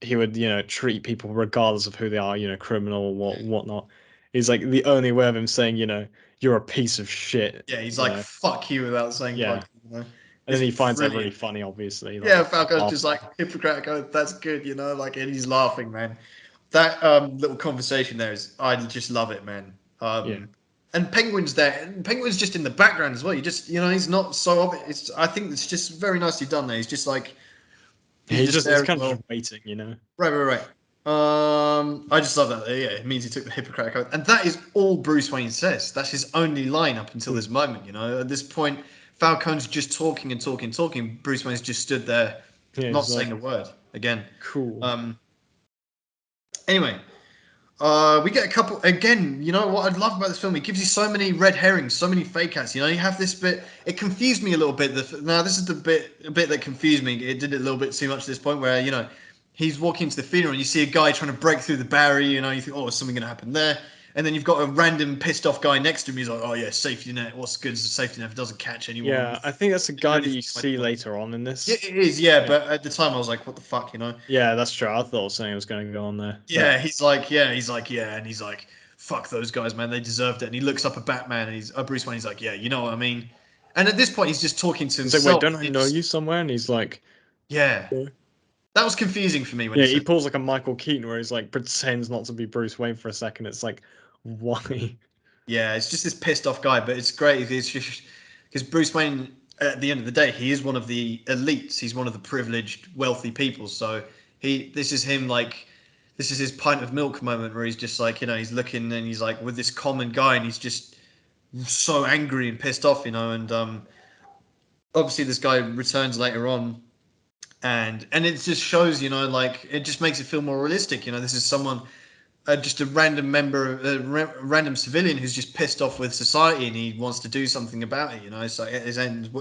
he would treat people regardless of who they are, criminal or whatnot. He's like the only way of him saying you're a piece of shit. yeah, he's like fuck you without saying fuck Yeah, you. and then It's he finds that really brilliant. funny. Obviously, Yeah, like Falco's just laughs. like Hippocratic oath. That's good, like, and he's laughing, man. That little conversation there is, I just love it, man. Yeah, And Penguin's there, and Penguin's just in the background as well. You just, he's not so obvious. I think it's just very nicely done there. He's just like, he's just he's there as kind of well. just waiting. Right, right, right. I just love that. Yeah, it means he took the Hippocratic oath, and that is all Bruce Wayne says. That's his only line up until Hmm. this moment. At this point, Falcone's just talking and talking, talking. Bruce Wayne's just stood there, Yeah, not he's saying like a word again. cool. Um, anyway, we get a couple again. What I love about this film? It gives you so many red herrings, so many fake outs. You have this bit. It confused me a little bit. Now this is a bit that confused me. It did it a little bit too much at this point where he's walking into the funeral and you see a guy trying to break through the barrier. You think, oh, is something going to happen there? And then you've got a random pissed off guy next to him. He's like, oh yeah, safety net. What's good is a safety net if it doesn't catch anyone. Yeah, I think that's a Didn't guy really that you think much see of it. later on in Yeah, this. it is. Yeah, Yeah. but at the time I was like, what the fuck? Yeah, that's true. I thought something was going to go on there. Yeah, he's like, and he's like, fuck those guys, man, they deserved it. And he looks up at Batman, and he's Bruce Wayne. He's like, yeah, you know what I mean. And at this point, he's just talking to He's like, wait, himself. don't I know you somewhere? And he's like, Yeah, yeah. that was confusing for me when he Yeah, he said, pulls like a Michael Keaton where he's like pretends not to be Bruce Wayne for a second. It's like, why? yeah, it's just this pissed off guy. But it's great. It's just because Bruce Wayne, at the end of the day, he is one of the elites. He's one of the privileged, wealthy people. So this is him like. This is his pint of milk moment where he's just like, he's looking and he's like with this common guy and he's just so angry and pissed off. And obviously this guy returns later on, and it just shows, like it just makes it feel more realistic. This is someone, just a random member, random civilian who's just pissed off with society and he wants to do something about it. It's like at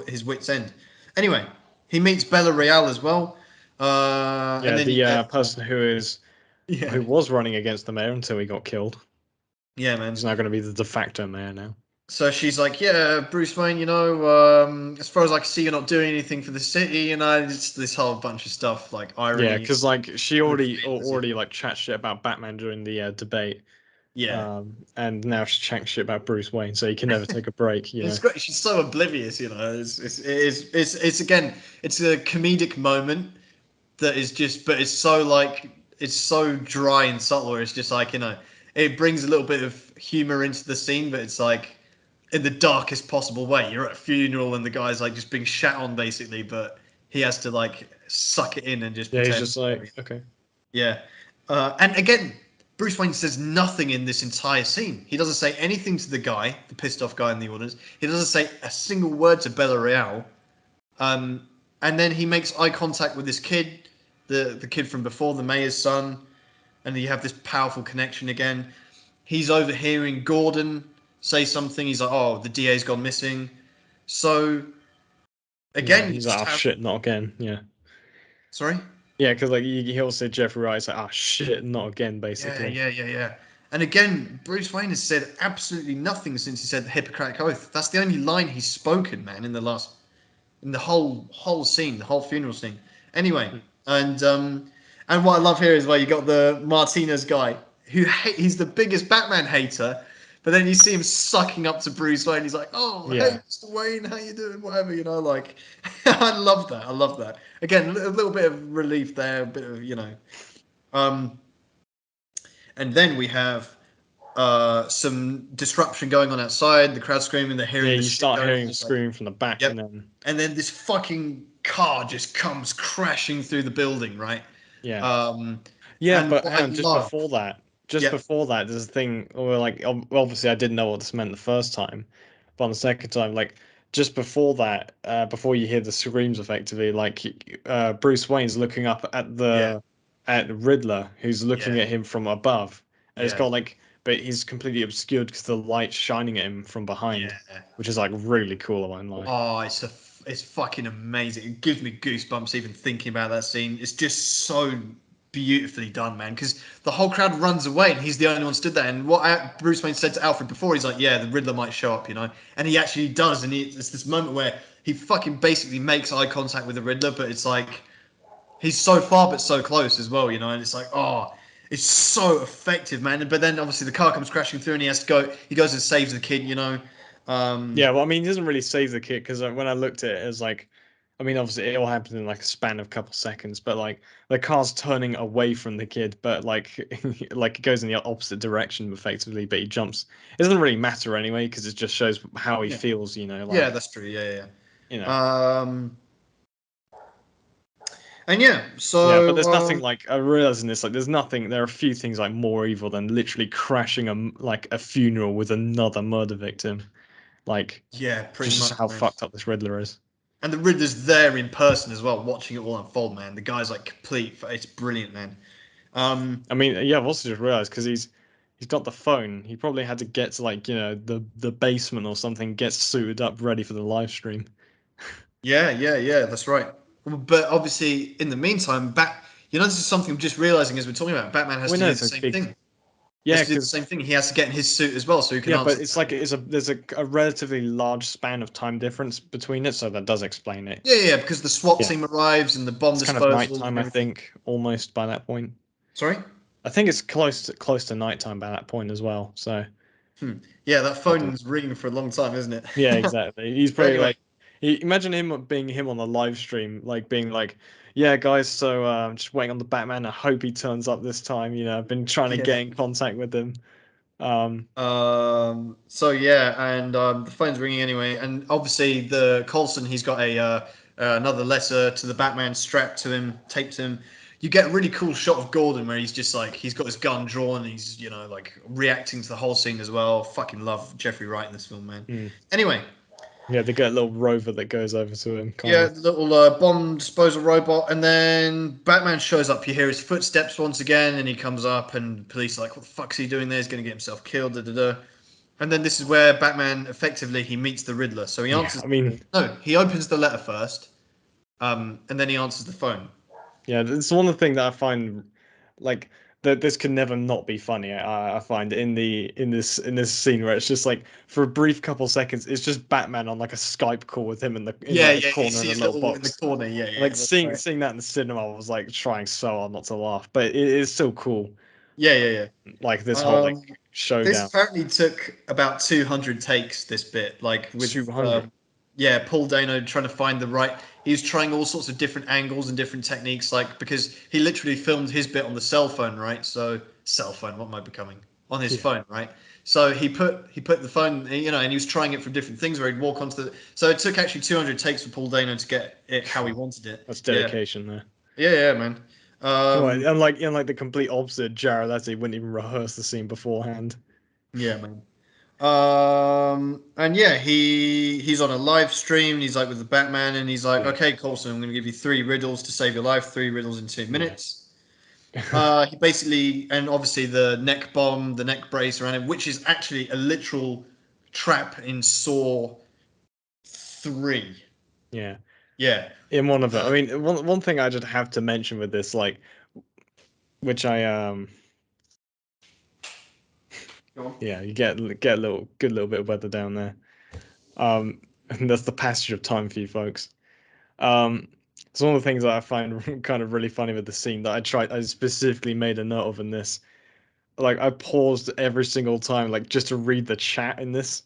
his wits end. Anyway, he meets Bella Real as well, and Yeah, then you the get person yeah, who was running against the mayor until he got killed. yeah, man. He's now going to be the de facto mayor now. So she's like, yeah, Bruce Wayne, as far as I can see, you're not doing anything for the city, it's this whole bunch of stuff, like Yeah, irony. because like she Good already like chat shit about Batman during the debate, Yeah. and now she chatting shit about Bruce Wayne, so he can never take a break. It's great. She's so oblivious, it's again, it's a comedic moment that is just, but it's so like, it's so dry and subtle, where it's just like, it brings a little bit of humor into the scene, but it's like, in the darkest possible way. You're at a funeral and the guy's like just being shat on basically, but he has to like suck it in and just Yeah, he's pretend. just like, okay. Yeah. And again, Bruce Wayne says nothing in this entire scene. He doesn't say anything to the guy, the pissed off guy in the audience. He doesn't say a single word to Bella Real. Um, and then he makes eye contact with this kid, the kid from before, the mayor's son, and you have this powerful connection again. He's overhearing Gordon say something. He's like, "Oh, the DA's gone missing." So Yeah, again, you he's like, just oh have. shit, not again. Yeah, Sorry. yeah, because like he'll say Jeffrey Wright's like, oh shit, not again, Yeah, basically. yeah, yeah, yeah. And again, Bruce Wayne has said absolutely nothing since he said the Hippocratic Oath. That's the only line he's spoken, man, in the whole scene, the whole funeral scene. Anyway, Hmm. and what I love here is where you got the Martinez guy he's the biggest Batman hater, but then you see him sucking up to Bruce Wayne. He's like, "Oh, hey, Yeah, Mr. Wayne, how you doing? Whatever, like." I love that. I love that. Again, a little bit of relief there, a bit of um, and then we have some disruption going on outside. The crowd screaming. They're yeah, hearing the you shit start going on. hearing It's like, screaming from the back, yep. and then And then this fucking car just comes crashing through the building, right? yeah. Um, Yeah, and but what I hang on, love, just yep, before that, there's a thing where, like, obviously I didn't know what this meant the first time, but on the second time, like, just before that, before you hear the screams, effectively, like, Bruce Wayne's looking up yeah, at Riddler, who's looking yeah, at him from above, and it's yeah, got like, but he's completely obscured because the light's shining at him from behind, yeah. which is like really cool, I won't lie. Oh, it's fucking amazing. It gives me goosebumps even thinking about that scene. It's just so beautifully done, man. Because the whole crowd runs away, and he's the only one stood there. And what Bruce Wayne said to Alfred before, he's like, "Yeah, the Riddler might show up," and he actually does. And it's this moment where he fucking basically makes eye contact with the Riddler, but it's like he's so far but so close as well, and it's like, oh, it's so effective, man. But then obviously the car comes crashing through, and he goes and saves the kid. Yeah, well, I mean, he doesn't really save the kid because when I looked at it, it was like, I mean, obviously it all happens in like a span of a couple seconds, but like the car's turning away from the kid, but like like it goes in the opposite direction effectively, but he jumps. It doesn't really matter anyway because it just shows how he Yeah, feels, yeah, like that's true. Yeah, you know. yeah. And yeah, Yeah, but so there's nothing like I realize in this like there's nothing. There are a few things like more evil than literally crashing like a funeral with another murder victim. Like yeah, pretty just much, how man. fucked up this Riddler is. And the Riddler's there in person as well, watching it all unfold, man. The guy's like complete. It's brilliant, man. Um, I mean, yeah, I've also just realized because he's got the phone. He probably had to get to like the basement or something, get suited up, ready for the live stream. yeah, yeah, yeah, that's right. But obviously, in the meantime, this is something I'm just realizing as we're talking about. Batman has We to know do it's the a same big thing. He has yeah, to do the because same thing. He has to get in his suit as well, so he can yeah, but answer. it's like there's a relatively large span of time difference between it, so that does explain it. Yeah, yeah, because the SWAT Yeah, team arrives and the bomb it's kind of disposal nighttime, and I everything. think, almost by that point. Sorry. I think it's close to nighttime by that point as well. So Yeah, that I don't know. phone's ringing for a long time, isn't it? Yeah, exactly. He's But probably anyway, like, imagine him being him on the live stream, like being like, "Yeah, guys, so I'm just waiting on the Batman. I hope he turns up this time. I've been trying to yeah. get in contact with him." Um, So yeah, and the phone's ringing anyway, and obviously the Coulson, he's got another letter to the Batman strapped to him, taped to him. You get a really cool shot of Gordon where he's just like he's got his gun drawn, and he's like reacting to the whole scene as well. Fucking love Jeffrey Wright in this film, man. hmm. Anyway, Yeah, they get a little rover that goes over to him, kind Yeah, of. the little bomb disposal robot, and then Batman shows up. You hear his footsteps once again, and he comes up, and police are like, "What the fuck's he doing there? He's going to get himself killed." Da, da, da. And then this is where Batman effectively he meets the Riddler. So he Yeah, answers. I mean, No, he opens the letter first, and then he answers the phone. yeah, it's one of the things that I find like that this could never not be funny. I find in this scene where it's just like for a brief couple seconds, it's just Batman on like a Skype call with him in Yeah, like the yeah, you corner see in a his little little in the box. corner. Yeah, And like yeah, that's right. seeing that in the cinema, I was like trying so hard not to laugh, but it is still cool. Yeah, yeah, yeah. Like this whole like Um, this showdown. apparently took about 200 takes. This bit, like with 200. yeah, Paul Dano trying to find the right. He was trying all sorts of different angles and different techniques, like because he literally filmed his bit on the cell phone, right? So cell phone, what am I becoming? On his Yeah, phone, right? So he put the phone, and he was trying it from different things where he'd walk onto the. So it took actually 200 takes for Paul Dano to get it how he wanted it. that's Yeah, dedication there. yeah, yeah, man. Right, Um, unlike the complete opposite, Jared actually wouldn't even rehearse the scene beforehand. yeah, man. And yeah, he's on a live stream. And he's like with the Batman, and he's like, Yeah, "Okay, Colson, I'm going to give you three riddles to save your life. Three riddles in two yeah, minutes." He basically, and obviously the neck bomb, the neck brace around him, which is actually a literal trap in Saw 3. yeah. Yeah. In one of them, I mean, one thing I just have to mention with this, like, which I Go on. yeah, you get a little good little bit of weather down there. And that's the passage of time for you folks. It's one of the things that I find kind of really funny with the scene that I specifically made a note of in this. Like, I paused every single time, like, just to read the chat in this.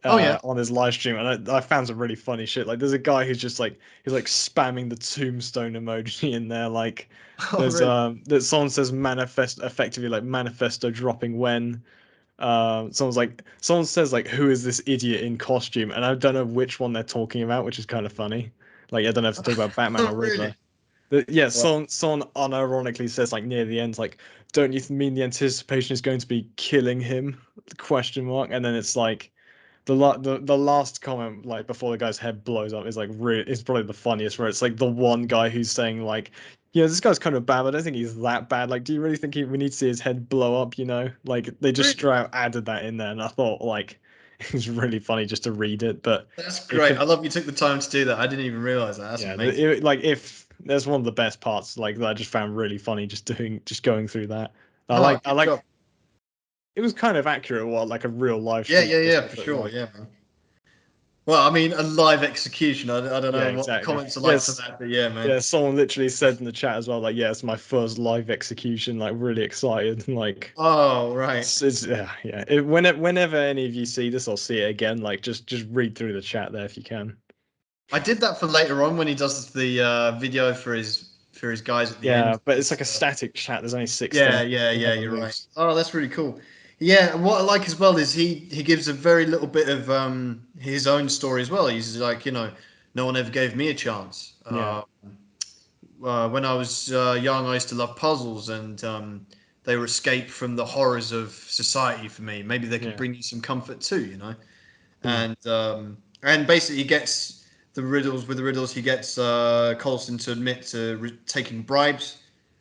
Oh yeah. On his live stream, and I found some really funny shit. Like, there's a guy who's just like he's like spamming the tombstone emoji in there. Like, Oh there's really? that someone says manifest effectively like manifesto dropping when. Someone says like who is this idiot in costume, and I don't know which one they're talking about, which is kind of funny. Like, I don't know if to talk about Batman Oh or really? Riddler. Yeah, Well, someone unironically says like near the end, like, don't you mean the anticipation is going to be killing him? Question mark. And then it's like the last comment like before the guy's head blows up is like it's probably the funniest where it's like the one guy who's saying like, yeah, this guy's kind of bad, but I don't think he's that bad. Like, do you really think we need to see his head blow up? Like they just really? straight out added that in there, and I thought like it was really funny just to read it. But That's it great. could, I love you took the time to do that. I didn't even realize that. That's yeah, amazing. like if there's one of the best parts like that I just found really funny just going through that. Oh, I good job. like it was kind of accurate what like a real live Yeah, stream yeah, was yeah, supposed for to look sure. like. Yeah, man. Well, I mean, a live execution. I don't Yeah, know what the exactly. comments are like for Yes. that, but yeah, man. Yeah, someone literally said in the chat as well, like, yeah, it's my first live execution, like, really excited. Like, Oh, right. yeah, yeah. Whenever any of you see this or see it again, like, just read through the chat there if you can. I did that for later on when he does the video for his guys at the Yeah, end. but it's like a static chat. There's only six Yeah, things. yeah, It yeah. never You're right. moves. Oh, that's really cool. Yeah, and what I like as well is he gives a very little bit of his own story as well. He's like, no one ever gave me a chance. Yeah, When I was young, I used to love puzzles, and they were escape from the horrors of society for me. Maybe they could yeah. bring you some comfort too. Hmm. And basically he gets the riddles with the riddles. He gets Colson to admit to taking bribes,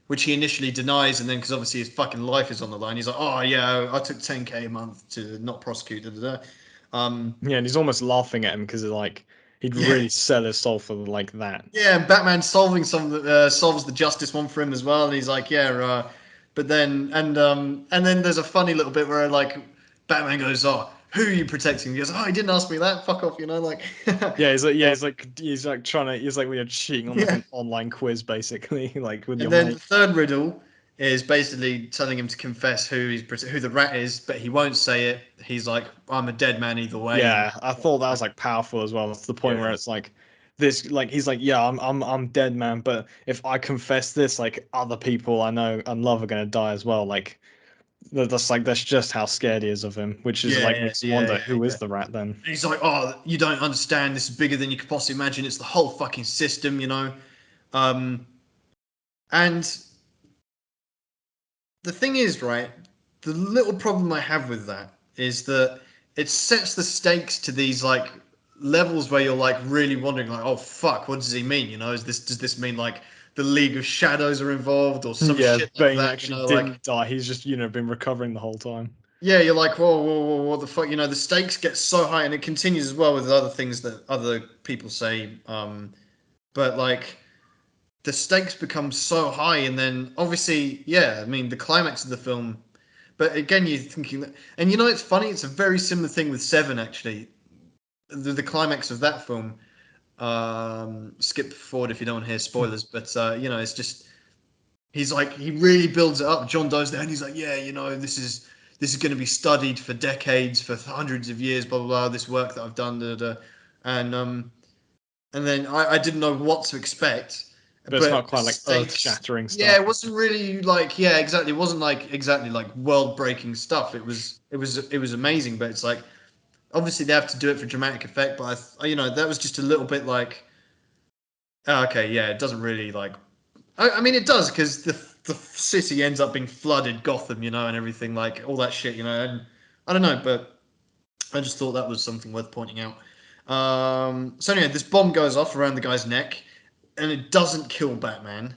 which he initially denies, and then because obviously his fucking life is on the line, he's like, "Oh yeah, I took 10K a month to not prosecute." Da, da, da. Yeah, and he's almost laughing at him because like he'd Yeah, really sell his soul for like that. yeah. And Batman solving solves the justice one for him as well, and he's like, "Yeah." But then and then there's a funny little bit where like Batman goes, "Oh, who are you protecting?" He goes, "Oh, he didn't ask me that. Fuck off," like. Yeah, Um, he's like trying to he's like we're cheating on like yeah. an online quiz basically, like with your And then mate. the third riddle is basically telling him to confess who the rat is, but he won't say it. He's like, "I'm a dead man either way," and Yeah, I thought that was like powerful as well. To the point where yeah, it's like this, like he's like, yeah, I'm dead, man. But if I confess this, like other people I know and love are gonna die as well. Like that's just how scared he is of him, which is yeah, like yeah, makes you yeah, wonder yeah, who yeah. is the rat then. And he's like, "Oh, you don't understand. This is bigger than you could possibly imagine. It's the whole fucking system." Um, and the thing is, right? The little problem I have with that is that it sets the stakes to these like levels where you're like really wondering, like, oh fuck, what does he mean? You know, does this mean like the League of Shadows are involved or some Yeah, shit like Bane that? You actually know, like didn't die. He's just, been recovering the whole time. yeah, you're like, whoa, whoa, whoa, what the fuck? You know, the stakes get so high, and it continues as well with other things that other people say. But like the stakes become so high, and then obviously, yeah, I mean, the climax of the film. But again, you're thinking that, and you know, it's funny. It's a very similar thing with Seven, actually. The climax of that film. Skip forward if you don't want to hear spoilers, but you know, it's just he's like he really builds it up. John Doe's there, and he's like, yeah, you know, this is going to be studied for decades, for hundreds of years, blah blah blah. This work that I've done, da, da, da. And then I didn't know what to expect, But it's not but the quite like earth stakes, shattering yeah, stuff. it wasn't really like yeah, exactly. It wasn't like exactly like world breaking stuff. It was amazing, but it's like obviously they have to do it for dramatic effect. But you know, that was just a little bit like, oh, okay, yeah, it doesn't really like. I mean, it does because the city ends up being flooded, Gotham, you know, and everything like all that shit, you know. And I don't know, but I just thought that was something worth pointing out. So anyway, this bomb goes off around the guy's neck, and it doesn't kill Batman.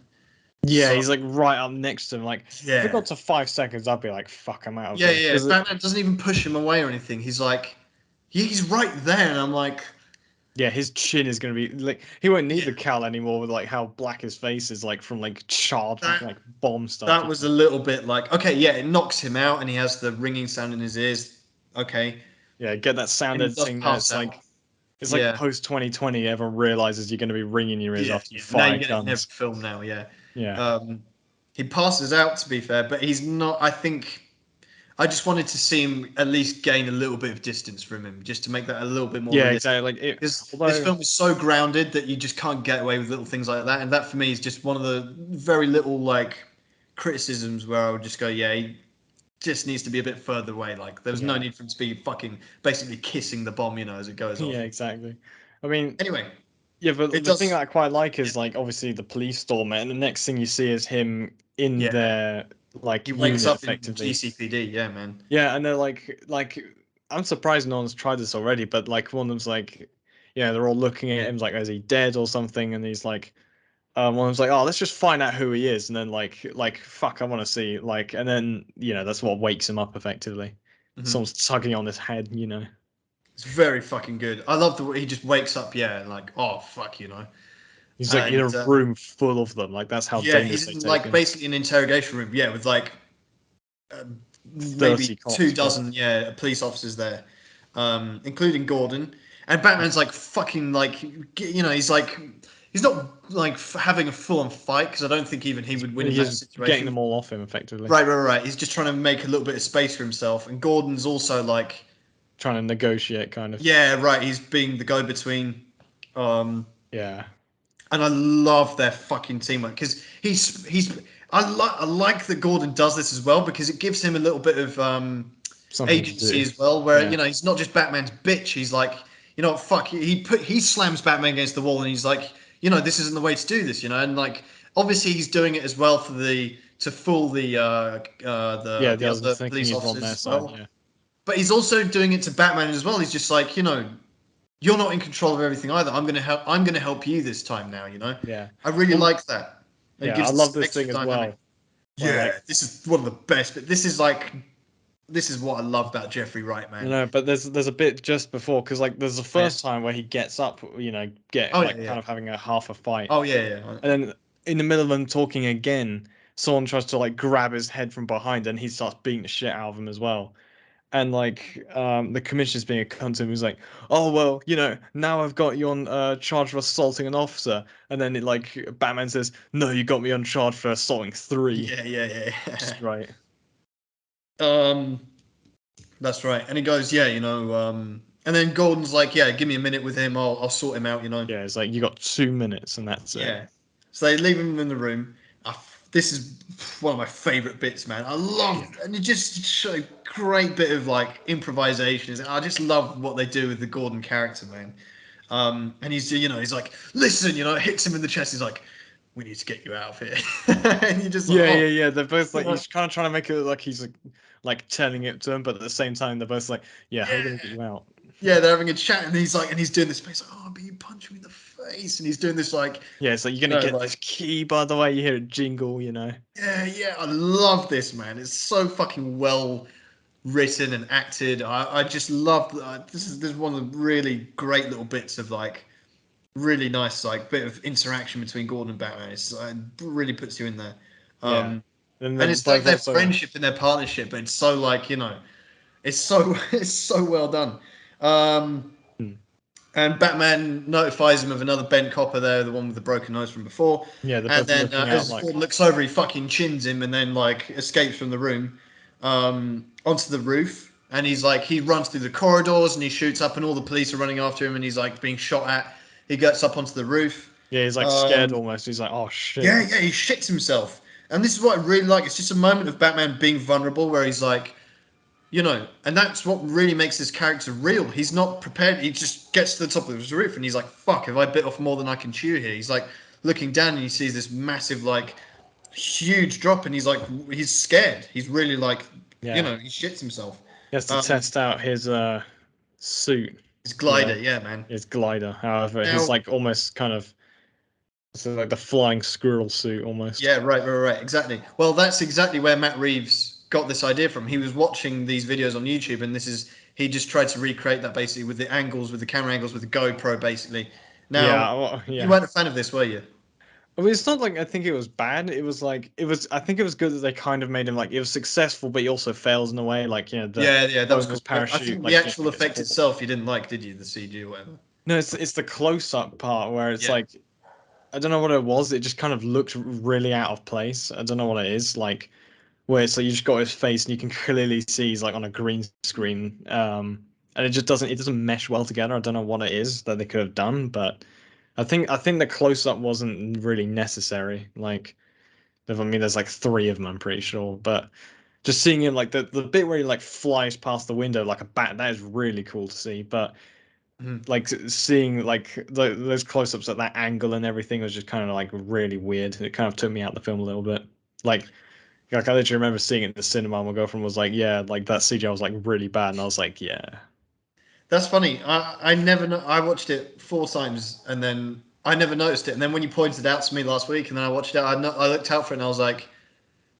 Yeah, So he's like right up next to him. Like if it yeah, got to 5 seconds, I'd be like, "Fuck, I'm out of yeah, here." yeah. Because Batman doesn't even push him away or anything. He's like, he's right there, and I'm like, yeah, his chin is gonna be like he won't need yeah, the cowl anymore with like how black his face is like from like charged that like bomb stuff. that was a little bit like, okay, yeah, it knocks him out, and he has the ringing sound in his ears. Okay, Yeah, get that sound and he does editing there. pass out. It's like Yeah. post 2020. Everyone realizes you're gonna be ringing your ears Yeah, after you yeah. Now fire you get it in every guns. film now. Yeah, Yeah, um, he passes out to be fair, but he's not. I think I just wanted to see him at least gain a little bit of distance from him, just to make that a little bit more yeah, realistic. exactly. Like it, Because this although film is so grounded that you just can't get away with little things like that, and that for me is just one of the very little like criticisms where I would just go, yeah, he just needs to be a bit further away. Like there was no yeah, need for him to be fucking basically kissing the bomb, you know, as it goes yeah, off. exactly. I mean, Anyway, yeah, but it the thing that does. I quite like Yeah, is like obviously the police storm it, and the next thing you see is him in yeah. their like He wakes unit up in effectively. GCPD. Yeah, man. Yeah, and they're like I'm surprised no one's tried this already, but like one of them's like, yeah, they're all looking at him like, is he dead or something? And he's like, one of them's like, oh, let's just find out who he is, and then like fuck, I want to see like, and then that's what wakes him up effectively. Mhm. Someone's tugging on his head. It's very fucking good. I love the way he just wakes up, yeah, and like, oh fuck, you know. He's like in And a room full of them, like that's how yeah, dangerous he's they in take like him. basically an interrogation room, yeah, with like uh, maybe 30 two cops, probably. dozen, yeah, police officers there, including Gordon. And Batman's like fucking like, you know, he's not like having a full on fight because I don't think even he would win in that He's getting situation. them all off him effectively, Right, right, right. He's just trying to make a little bit of space for himself, and Gordon's also like, trying to negotiate, kind of. yeah, right. He's being the go-between. Um, Yeah, and I love their fucking teamwork because I like that Gordon does this as well because it gives him a little bit of something to agency do. as well, where Yeah, you know he's not just Batman's bitch. He's like, you know, fuck. He slams Batman against the wall and he's like, you know, this isn't the way to do this, you know, and like obviously he's doing it as well to fool yeah. the The others other thinking police he's on officers their as side. well, Yeah, but he's also doing it to Batman as well. He's just like, you know, you're not in control of everything either. I'm gonna help you this time now. You know, yeah. I really Well, like that. It yeah. I gives love this this extra thing as dynamic. well. Where Yeah, like this is one of the best. But this is what I love about Jeffrey Wright, man. no, but there's a bit just before because like there's the Oh yeah. first time where he gets up, get Oh yeah, like yeah. kind of having a half a fight, Oh yeah, yeah. and then in the middle of them talking again, someone tries to like grab his head from behind, and he starts beating the shit out of him as well. And like the commissioner's being a cunt to him. He's like, "Oh well, now I've got you on charge for assaulting an officer." And then Batman says, "No, you got me on charge for assaulting three." Yeah, yeah, yeah. Just right. um, that's right. And he goes, yeah, you know, and then Gordon's like, yeah, give me a minute with him. I'll sort him out, you know. Yeah, it's like you got 2 minutes and that's it. Yeah. So they leave him in the room. This is one of my favorite bits, man. I Yeah. love, and it just show a great bit of like improvisation. I just love what they do with the Gordon character, man. And he's like, listen, hits him in the chest. He's like, we need to get you out of here. And you're just like, Yeah, oh, yeah, yeah. They're both you like know, he's kind of trying to make it look like he's like telling it to him, but at the same time they're both like, "Yeah, how are we gonna get yeah. you out?" Yeah, they're having a chat, and he's like, and he's doing this face, like, oh, but you punch me in the face, and he's doing this like, Yeah, so you're you gonna know, get like, this key, by the way, you hear a jingle, you know. yeah, yeah, I love this, man. It's so fucking well written and acted. I just love this is one of the really great little bits of like really nice like bit of interaction between Gordon and Batman. It's really puts you in there. Yeah. Um, And they're and it's like both their also friendship and their partnership, but it's so like it's so it's so well done. Um, hmm, and Batman notifies him of another bent copper there, the one with the broken nose from before. yeah, they're And both then looking out as like Gordon looks over, he fucking chins him and then like escapes from the room onto the roof. And he's like, he runs through the corridors and he shoots up, and all the police are running after him, and he's like being shot at. He gets up onto the roof. yeah, he's like scared Um, almost. He's like, oh shit. yeah, yeah, he shits himself. And this is what I really like. It's just a moment of Batman being vulnerable where he's like, and that's what really makes this character real. He's not prepared. He just gets to the top of his roof and he's like, fuck, have I bit off more than I can chew here? He's like looking down and he sees this massive, like, huge drop, and he's like, he's scared. He's really like, Yeah. he shits himself. He has to Um, test out his suit, his you glider, know, yeah, man. his glider. However, his Now, like almost kind of so like the flying squirrel suit almost. yeah, right, exactly. Well, that's exactly where Matt Reeves got this idea from. He was watching these videos on YouTube, and he just tried to recreate that basically with the angles, with the camera angles, with the GoPro, basically. Now, Yeah, well, you yeah. weren't a fan of this, were you? I mean, it's not like I think it was bad. It was like it was. I think it was good that they kind of made him like it was successful, but he also fails in a way. Like the Yeah, yeah, that was blowing cool. his I parachute, think the like actual gets effect caught. itself you didn't like, did you? The CG or whatever. No, it's the close up part where it's Yeah. like I don't know what it was. It just kind of looked really out of place. I don't know what it is. Like where it's like you just got his face and you can clearly see he's like on a green screen. And it doesn't mesh well together. I don't know what it is that they could have done, but I think the close up wasn't really necessary. Like I mean, there's like three of them, I'm pretty sure, but just seeing him like the bit where he like flies past the window like a bat, that is really cool to see. But Mhm. like seeing like those close-ups at that angle and everything was just kind of like really weird. It kind of took me out of the film a little bit. Like I literally remember seeing it in the cinema. And my girlfriend was like, "Yeah, like that CGI was like really bad," and I was like, "Yeah, That's funny. I never know. I watched it 4 times and then I never noticed it. And then when you pointed it out to me last week, and then I watched it, I looked out for it and I was like,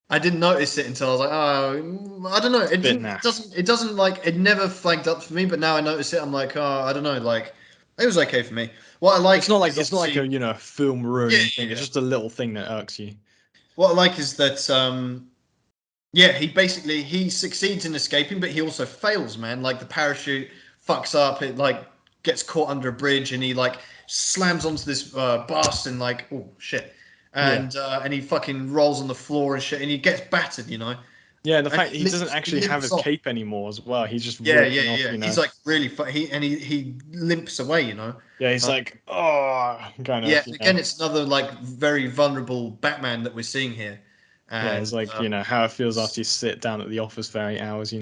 I didn't notice it until I was like, oh, I don't know. It bit didn't. naff." It doesn't like. It never flagged up for me. But now I notice it. I'm like, oh, I don't know. Like, it was okay for me. What I It's like not like is it's not like obviously, a film yeah, ruining yeah, thing. It's yeah. just a little thing that irks you. What I like is that, yeah, he succeeds in escaping, but he also fails, man. Like the parachute fucks up. It like gets caught under a bridge, and he like slams onto this bus, and like, oh shit, Yeah, and he fucking rolls on the floor and shit, and he gets battered, yeah. And the and fact he doesn't he actually have limps his off. cape anymore as well. He's just Yeah, yeah, walking off. yeah. He's like really he limps away. Yeah, he's Uh, like, oh, kind yeah, of, again, it's another like very vulnerable Batman that we're seeing here, Yeah, it's and like, how it feels after you sit down at the office for 8 hours.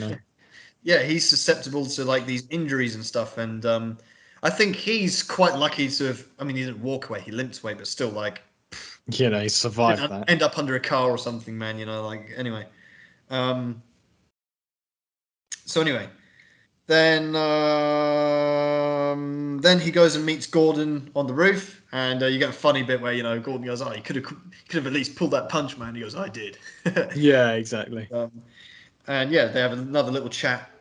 yeah, he's susceptible to like these injuries and stuff, and I think he's quite lucky to have. I mean, he didn't walk away; he limped away, but still, like, He survived didn't that. end up under a car or something, man. Like anyway. Um, so anyway, then he goes and meets Gordon on the roof, and you get a funny bit where Gordon goes, "Oh, you could have at least pulled that punch, man." He goes, "I did." Yeah, exactly. um, and yeah, they have another little chat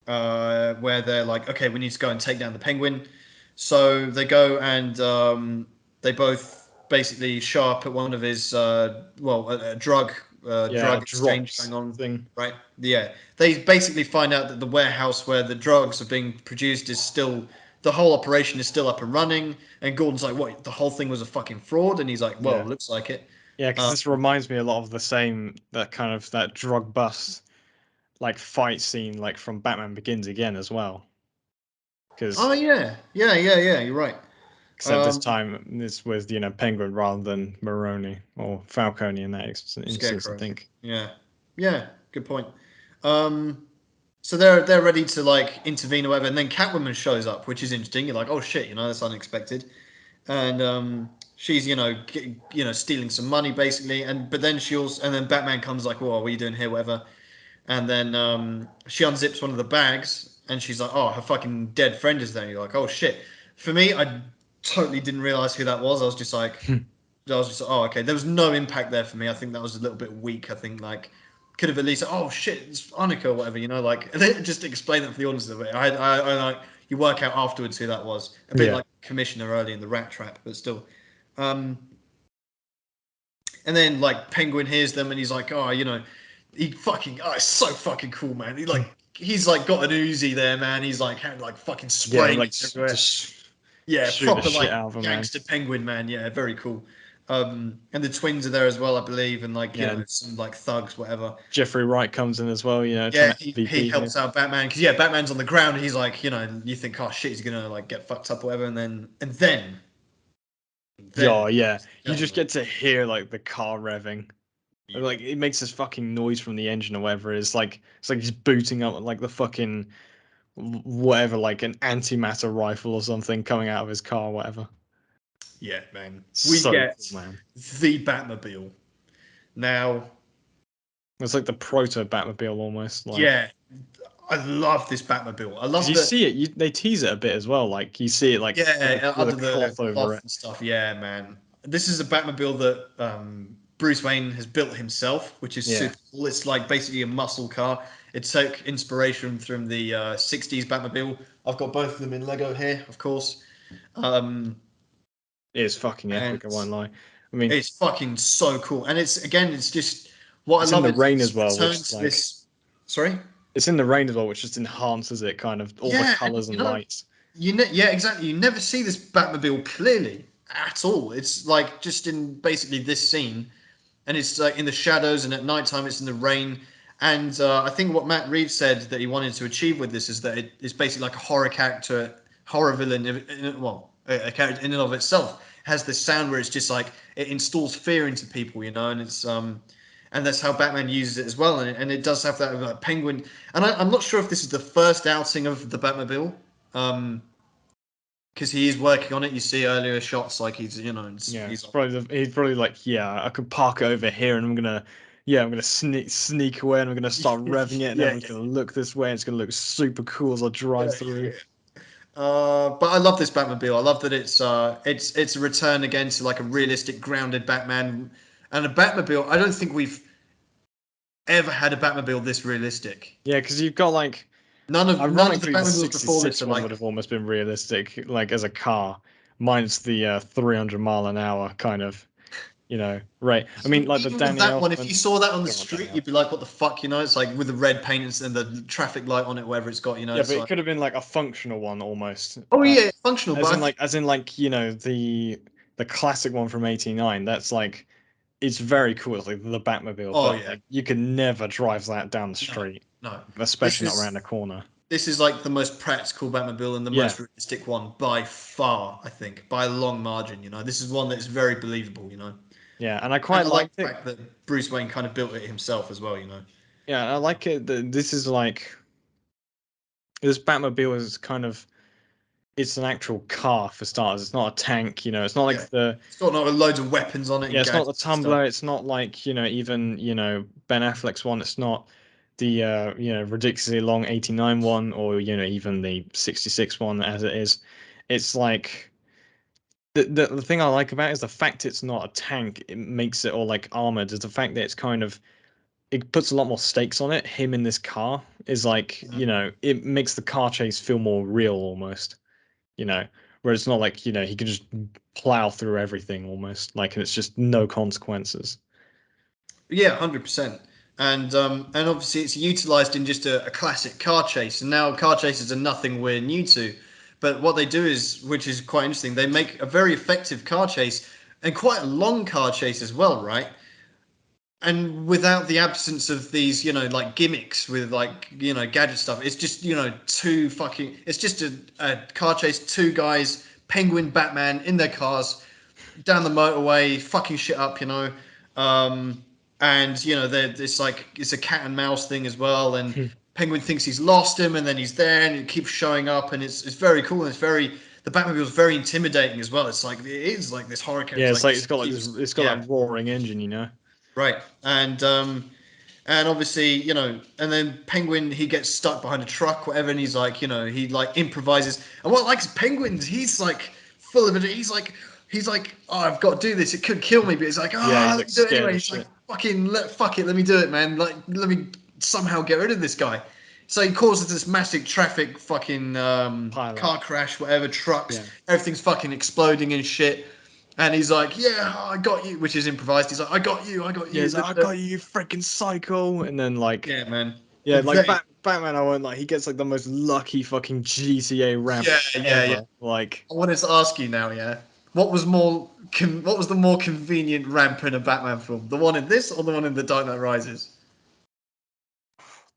where they're like, okay, we need to go and take down the penguin. So they go and they both basically show up at one of his, a Yeah, drug exchange drops going on, thing. right? Yeah, they basically find out that the warehouse where the drugs are being produced is still the whole operation is still up and running. And Gordon's like, what? The whole thing was a fucking fraud? And he's like, well, Yeah. it looks like it. Yeah, because Uh, this reminds me a lot of the same, that kind of that drug bust like fight scene like from Batman Begins again as well. oh Because yeah, yeah. You're right. except this Um, time it's with, Penguin rather than Maroni or Falcone in that instance, I Scarecrow. think. Yeah, yeah. Good point. Um, so they're ready to like intervene or whatever, and then Catwoman shows up, which is interesting. You're like, oh shit, that's unexpected. And she's stealing some money basically, and but then and then Batman comes like, well, what are you doing here, whatever. And then she unzips one of the bags, and she's like, "Oh, her fucking dead friend is there." And you're like, "Oh shit." For me, I totally didn't realize who that was. I was just like, oh, okay. There was no impact there for me. I think that was a little bit weak. I think like could have at least, oh shit, it's Annika or whatever, like just explain that for the audience a bit. I like you work out afterwards who that was. A bit Yeah. like Commissioner early in the Rat Trap, but still. Um, and then like Penguin hears them and he's like, oh, he fucking, oh, it's so fucking cool, man. He's like got an Uzi there, man. He's like had like fucking Yeah, spraying like it everywhere. just Yeah, shoot the proper shit like out of a man. gangster penguin man. Yeah, very cool. And the twins are there as well, I believe, and like Yeah, some like thugs, whatever. Jeffrey Wright comes in as well, trying Yeah, to he MVP here. helps out Batman because Batman's on the ground. And he's like, you think, oh shit, he's gonna like get fucked up, or whatever, and then Yeah. You just gentlemen, get to hear like the car revving. Like it makes this fucking noise from the engine or whatever. It's like he's booting up like the fucking whatever, like an antimatter rifle or something coming out of his car or whatever. yeah, man, we So get cool, man. the Batmobile now. It's like the proto Batmobile almost, like Yeah, I love this Batmobile. I because love you that. see it, they tease it a bit as well. Like you see it like Yeah, with a under the cloth over cloth it. and stuff. Yeah, man. This is a Batmobile that Bruce Wayne has built himself, which is Yeah, super cool. It's like basically a muscle car. It took inspiration from the 60s Batmobile. I've got both of them in Lego here, of course. Um, it's fucking and epic. I won't lie. I mean, it's fucking so cool. And it's just what I it's in love the is rain as it's well, which returned is to like this. Sorry? it's in the rain as well, which just enhances it, kind of all the Yeah, and colors and lights. yeah, exactly. You never see this Batmobile clearly at all. It's like just in basically this scene, and it's like in the shadows, and at nighttime it's in the rain. And I think what Matt Reeves said that he wanted to achieve with this is that it's basically like a horror character, horror villain. Well, a character in and of itself has this sound where it's just like it installs fear into people, and and that's how Batman uses it as well. And it does have that penguin. And I'm not sure if this is the first outing of the Batmobile. Um, because he is working on it. You see earlier shots like Yeah, he's it's probably he's probably like, yeah, I could park it over here, and I'm gonna sneak away, and I'm gonna start revving it, and yeah, everyone's gonna look this way, and it's gonna look super cool as I yeah, drive yeah. through. But I love this Batmobile. I love that it's a return again to like a realistic, grounded Batman, and a Batmobile. I don't think we've ever had a Batmobile this realistic. Yeah, because you've got like, None of the ironically, the Batmobiles before this 66 are one would like. have almost been realistic, like as a car, minus the 300 mile an hour kind of, right. I mean, like the Even with Danny that one, if you Elfman, saw that on the not Danny street, Elfman. you'd be like, "What the fuck?" It's like with the red paint and the traffic light on it, whatever it's got. Yeah, It's but it like, could have been like a functional one almost. oh yeah, it's functional, but As I in think, like the classic one from '89. That's like it's very cool. It's like the Batmobile, oh but yeah, like you can never drive that down the no, street, no. This especially not around is the corner. this is like the most practical Batmobile and the Yeah, most realistic one by far, I think, by a long margin. This is one that's very believable. yeah, and I And quite I like liked the it. fact that Bruce Wayne kind of built it himself as well. Yeah, I like it. This is like this Batmobile is kind of it's an actual car for starters. It's not a tank. It's not like Yeah, the it's got loads of weapons on it yeah, and it's not the gadgets and stuff. Tumbler. It's not like, even, Ben Affleck's one. It's not the ridiculously long 89 one, or, even the 66 one as it is. It's like the thing I like about it is the fact it's not a tank. It makes it all like armored. Is the fact that it's kind of it puts a lot more stakes on it. Him in this car is like, Mhm. it makes the car chase feel more real almost, you know, where it's not like, he can just plow through everything almost like, and it's just no consequences. Yeah, 100%. And obviously it's utilized in just a classic car chase. And now car chases are nothing we're new to. But what they do is, which is quite interesting, they make a very effective car chase and quite a long car chase as well, right? And without the absence of these, like gimmicks with like, gadget stuff. It's just, it's just a car chase, two guys, Penguin, Batman in their cars down the motorway, fucking shit up. Um, and it's like it's a cat and mouse thing as well. And Penguin thinks he's lost him, and then he's there, and he keeps showing up, and it's very cool. And the Batmobile is very intimidating as well. It's like it is like this horror Yeah, character, it's like like this it's got like this keeps it's got that roaring engine. right. And And obviously, and then Penguin, he gets stuck behind a truck, whatever, and he's like, he like improvises. And what I like is Penguin's, he's like full of it. He's like, oh, I've got to do this. It could kill me, but he's like, Yeah, he's let like me do it scared anyway. as He's like, shit. fuck it, let me do it, man. Like, let me somehow get rid of this guy. So he causes this massive traffic fucking Pileup. car crash, whatever, trucks, Yeah. everything's fucking exploding and shit. And he's like, yeah, I got you, which is improvised. He's like, I got you, I got Yeah, you. he's like, I got you, you freaking psycho. And then like, Yeah, man. yeah, like Very, Batman, I won't like, he gets like the most lucky fucking GTA ramp yeah. ever. Like, I wanted to ask you now, yeah. What was the more convenient ramp in a Batman film? The one in this or the one in The Dark Knight Rises?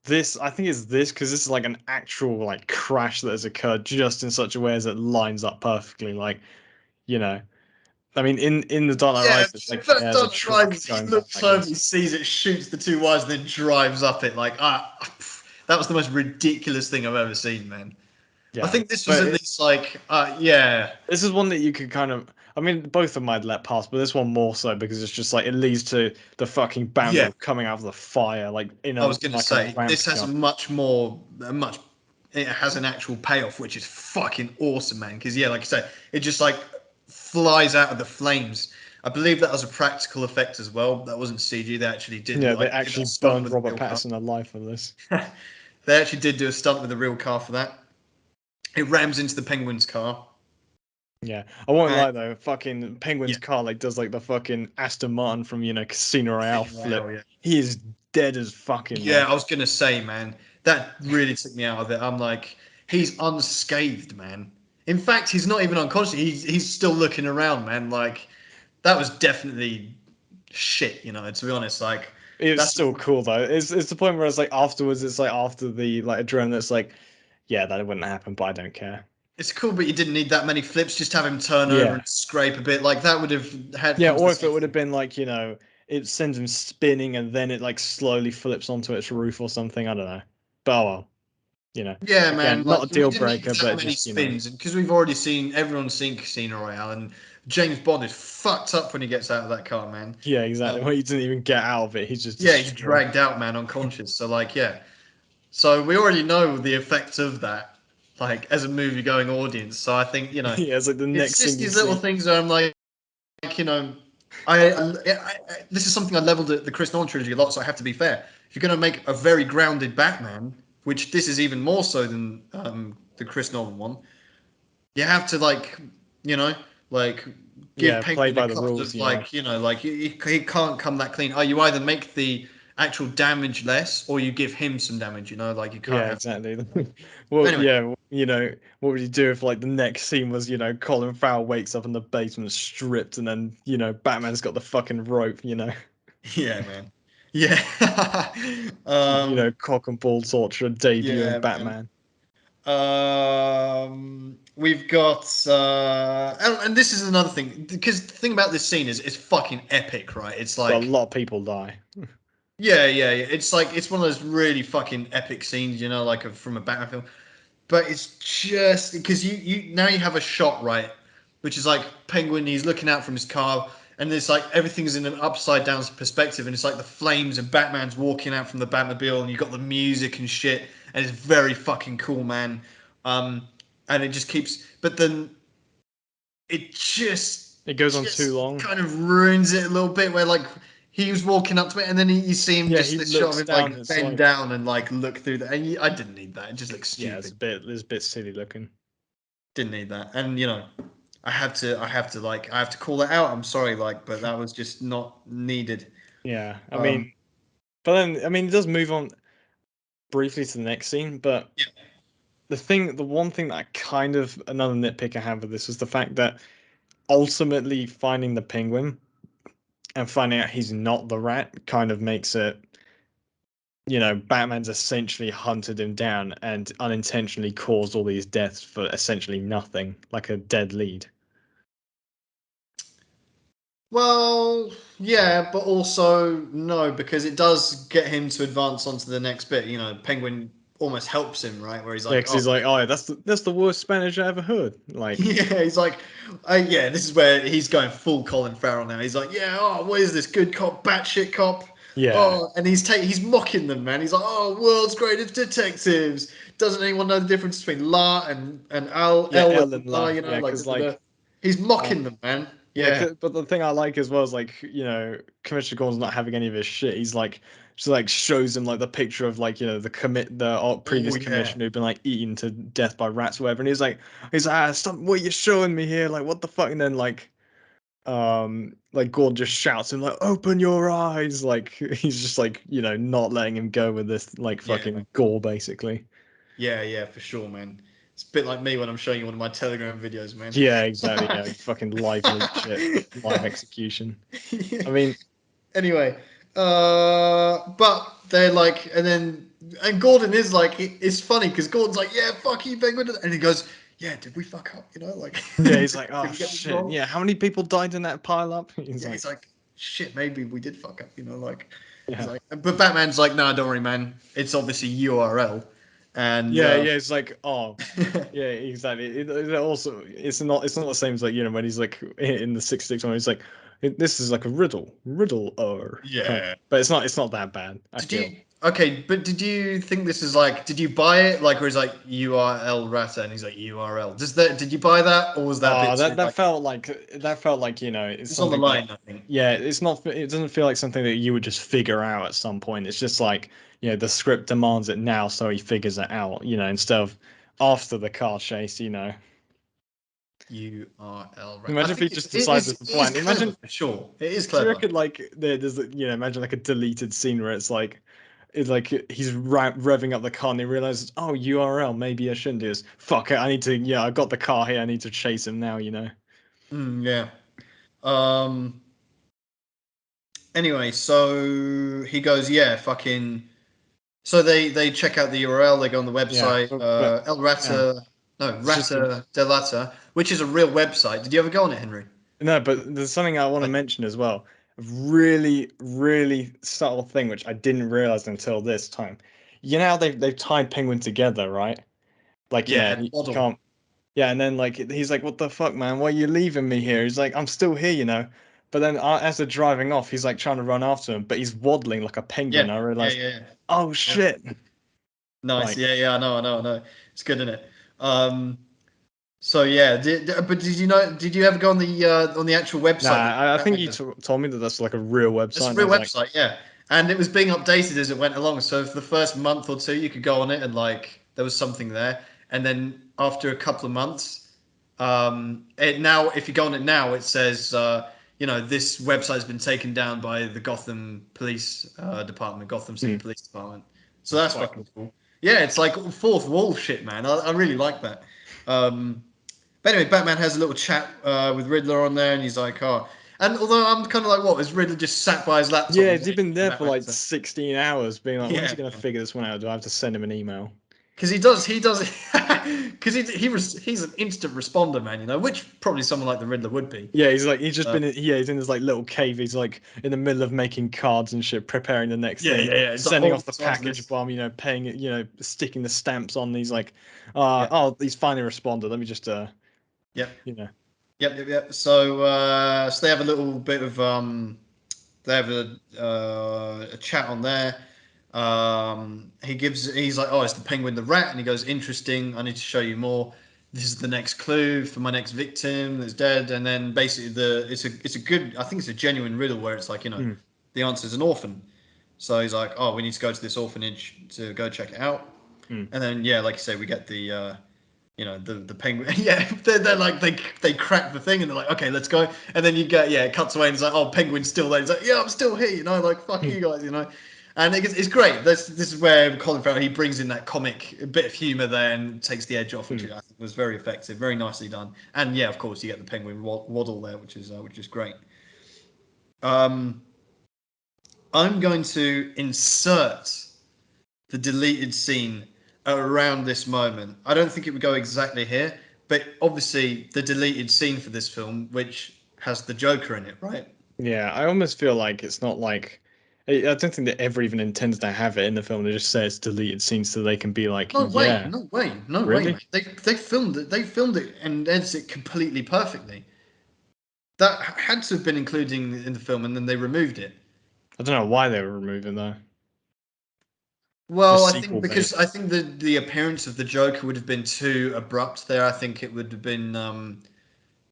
this, I think it's this because this is like an actual like crash that has occurred just in such a way as it lines up perfectly. Like, you know, I mean, in the Dark Knight Yeah, Rises, like, first there's a Dark Knight truck Rises, he going by, looks I over, he guess. sees it, shoots the two wires, and then drives up it. Like, that was the most ridiculous thing I've ever seen, man. I Yeah, think this was but at least like, yeah, this is one that you could kind of. I mean, both of them I'd let pass, but this one more so because it's just like it leads to the fucking yeah. Batmobile coming out of the fire, like in I a was gonna like a say ramp this has jump. a much. It has an actual payoff, which is fucking awesome, man. Because yeah, like I said, it just like flies out of the flames. I believe that was a practical effect as well. That wasn't CG. They actually Yeah, they did that actually stunt burned with a Robert real car. Pattinson alive for this. They actually did do a stunt with a real car for that. It rams into the Penguin's car. Yeah, I won't And lie though. Fucking yeah, Penguin's car like does like the fucking Aston Martin from Casino Royale flip. hell yeah. He is dead as fucking Yeah, there. I was gonna say, man, that really took me out of it. I'm like, he's unscathed, man. In fact, he's not even unconscious. He's still looking around, man. Like that was definitely shit, to be honest. Like It's that's still cool though. It's the point where it's like afterwards, it's like after the like adrenaline. It's like, yeah, that wouldn't happen, but I don't care. it's cool, but you didn't need that many flips. Just have him turn over Yeah, and scrape a bit. Like that would have had yeah. come to the Or if it same would have thing. been like it sends him spinning and then it like slowly flips onto its roof or something. I don't know. But oh well, Yeah, man. again, not Like a we deal didn't need breaker, that but many just spins, and because we've already seen everyone's seen Casino Royale, and James Bond is fucked up when he gets out of that car, man. yeah, exactly. Um, Well, he didn't even get out of it. He's just yeah, he's destroyed. dragged out, man, unconscious. So like, yeah. So we already know the effect of that, like as a movie-going audience. So I think Yeah, it's like the it's next just thing you these little see. things where I'm like you know, this is something I leveled at the Chris Nolan trilogy a lot. So I have to be fair. If you're going to make a very grounded Batman, which this is even more so than the Chris Nolan one, you have to you know, like give Yeah, play Penguin a by the couple rules. of like he can't come that clean. Oh, you either make the actual damage less or you give him some damage. Like you can't Yeah, have. exactly. Well, Anyway, yeah, what would you do if like the next scene was, Colin Farrell wakes up in the basement stripped and then, Batman's got the fucking rope. yeah, man. Yeah. um, Cock and ball torture debut in yeah, man. Batman. We've got, and this is another thing because the thing about this scene is it's fucking epic, right? It's But a like, lot of people die. yeah. It's like it's one of those really fucking epic scenes, like from a Batman film. But it's just because you now you have a shot, right, which is like Penguin. He's looking out from his car, and it's like everything's in an upside down perspective, and it's like the flames, and Batman's walking out from the Batmobile, and you got the music and shit, and it's very fucking cool, man. Um, and it just keeps, but then it It goes on too just long. kind of ruins it a little bit, where like he was walking up to it, and then you see him Yeah, just he this shot of looks him down. like It's bend like, down and like look through the, and I didn't need that. It just looks yeah, it's stupid. a bit silly looking. Didn't need that. And I have to call it out. I'm sorry, but that was just not needed. Yeah, I Um, mean, but then I mean, it does move on briefly to the next scene, but yeah. the one thing that I kind of another nitpick I have with this is the fact that ultimately finding the penguin and finding out he's not the rat kind of makes it, Batman's essentially hunted him down and unintentionally caused all these deaths for essentially nothing, like a dead lead. Well, yeah, but also no, because it does get him to advance onto the next bit. Penguin almost helps him, right? Where he's Yeah, like, because oh, he's like, oh, that's the worst Spanish I ever heard. Like, yeah, he's like, yeah, this is where he's going full Colin Farrell now. He's like, yeah, oh, what is this? Good cop, batshit cop. Yeah. Oh, and he's mocking them, man. He's like, oh, world's greatest detectives. Doesn't anyone know the difference between La and Al, Yeah, L and Ellen La? La. You know, Yeah, like because da, da, da. like He's uh, mocking them, man. yeah, Yeah. but the thing I like as well is like, Commissioner Gordon's not having any of his shit. He's like just like shows him like the picture of like, the Oh previous yeah. commissioner who'd been like eaten to death by rats or whatever, and he's like, stop what you're showing me here, like what the fuck, and then like Gordon just shouts him like, open your eyes, like he's just like, not letting him go with this like Yeah. fucking gore basically. Yeah. Yeah. For sure, man. It's a bit like me when I'm showing you one of my Telegram videos, man. Yeah, exactly. Yeah, fucking live leak shit, live execution. I mean, Anyway, but they're like, and Gordon is like, it's funny because Gordon's like, yeah, fuck you, Penguin, and he goes, yeah, did we fuck up? You know, like, yeah, he's like, did oh we get this shit, wrong? yeah, how many people died in that pile up? He's Yeah, like, he's like, shit, maybe we did fuck up. You know, like, he's yeah. like, but Batman's like, nah, don't worry, man. It's obviously URL, and Yeah, it's like, oh, yeah, exactly. It also, it's not the same as like, when he's like in the 6-6 one, he's like, this is like a riddle or kind of, yeah. but it's not that bad, I Did feel. you? Okay, but did you think this is like? Did you buy it like, where he's like URL Rata and he's like URL? Does that? Did you buy that, or was that a bit That too that like? felt like it's It's on the something that, line, I think. yeah, it's not, it doesn't feel like something that you would just figure out at some point. It's just like, the script demands it now, so he figures it out, instead of after the car chase. URL Rata. I Imagine if he think just it decides is. it's It is beforehand. clever Imagine, for sure. It is do you clever. reckon like there's imagine like a deleted scene where it's like he's revving up the car and he realizes, oh, URL, maybe I shouldn't do this. Fuck it, I need to, I got the car here, I need to chase him now. Yeah. Um. Anyway, so he goes, yeah, fucking. So they check out the URL. They go on the Yeah, website. but El yeah, Rata. No, it's just a, Rata Delata, which is a real website. Did you ever go on it, Henry? no, but there's something I want to Like, mention as well. A really, really subtle thing which I didn't realize until this time. You know how they've tied Penguin together, right? Like, yeah, and a he model. can't. Yeah, and then like he's like, "What the fuck, man? Why are you. Me here?" He's like, "I'm still here." But then as they're driving off, he's like trying to run after him, but he's waddling like a penguin. Yeah, I yeah, realized, yeah, yeah. oh Yeah. shit! Nice. Like, Yeah, yeah. I know. It's good, isn't it? So yeah. But did you know? Did you ever go on the actual nah, website that I think Batman you does? told me that that's like a real It's website, a and I real was like, website, yeah. And it was being updated as it went along. So for the first month or two, you could go on it and like there was something there. And then after a couple of months, it now if you go on it now, it says this website has been taken down by the Gotham Police Department, Gotham City hmm, Police Department. So that's that's quite fucking cool. cool. Yeah, it's like fourth wall shit, man. I really like that. Um, but anyway, Batman has a little chat with Riddler on there, and he's like, "Oh." And although I'm kind of like, "What was Riddler just sat by his laptop Yeah, and he's waiting been for there for Batman like to?" 16 hours, being like, when's he Yeah, gonna figure this one out? Do I have to send him an email? because he does, because he's an instant responder, man. You know, which probably someone like the Riddler would be. Yeah, he's just Uh, been he's in this like little cave. He's like in the middle of making cards and shit, preparing the next yeah, thing, yeah, yeah. It's like, sending oh, off the let's answer package this. bomb, paying it, sticking the stamps on. He's like, Yeah, oh, he's finally responded. Let me just yep, you know, yep. So they have a little bit of they have a chat on there. He's like, oh, it's the penguin, the rat, and he goes, interesting. I need to show you more. This is the next clue for my next victim that's dead. And then basically it's a good, I think it's a genuine riddle where it's like, mm, the answer is an orphan. So he's like, oh, we need to go to this orphanage to go check it out. mm, And then yeah, like you say, we get the penguin. Yeah, they're like they crack the thing and they're like, okay, let's go. And then you get it cuts away and it's like, oh, penguin's still there. He's like, yeah, I'm still here. Like fuck mm, you guys. And it's great. This is where Colin Farrell he brings in that comic a bit of humor there and takes the edge off, which mm. I think was very effective, very nicely done. And yeah, of course, you get the penguin waddle there, which is great. Um, I'm going to insert the deleted scene around this moment. I don't think it would go exactly here, but obviously the deleted scene for this film, which has the Joker in it, right? Yeah. I almost feel like it's not like I don't think they ever even intends to have it in the film. They just say it's deleted scenes so they can be like, No way, yeah, no way, really? mate. They filmed it. They filmed it and edited it completely perfectly. That had to have been included in the film, and then they removed it. I don't know why they were removing though. A Well, I think sequel bait. because I think the appearance of the Joker would have been too abrupt there. I think it would have been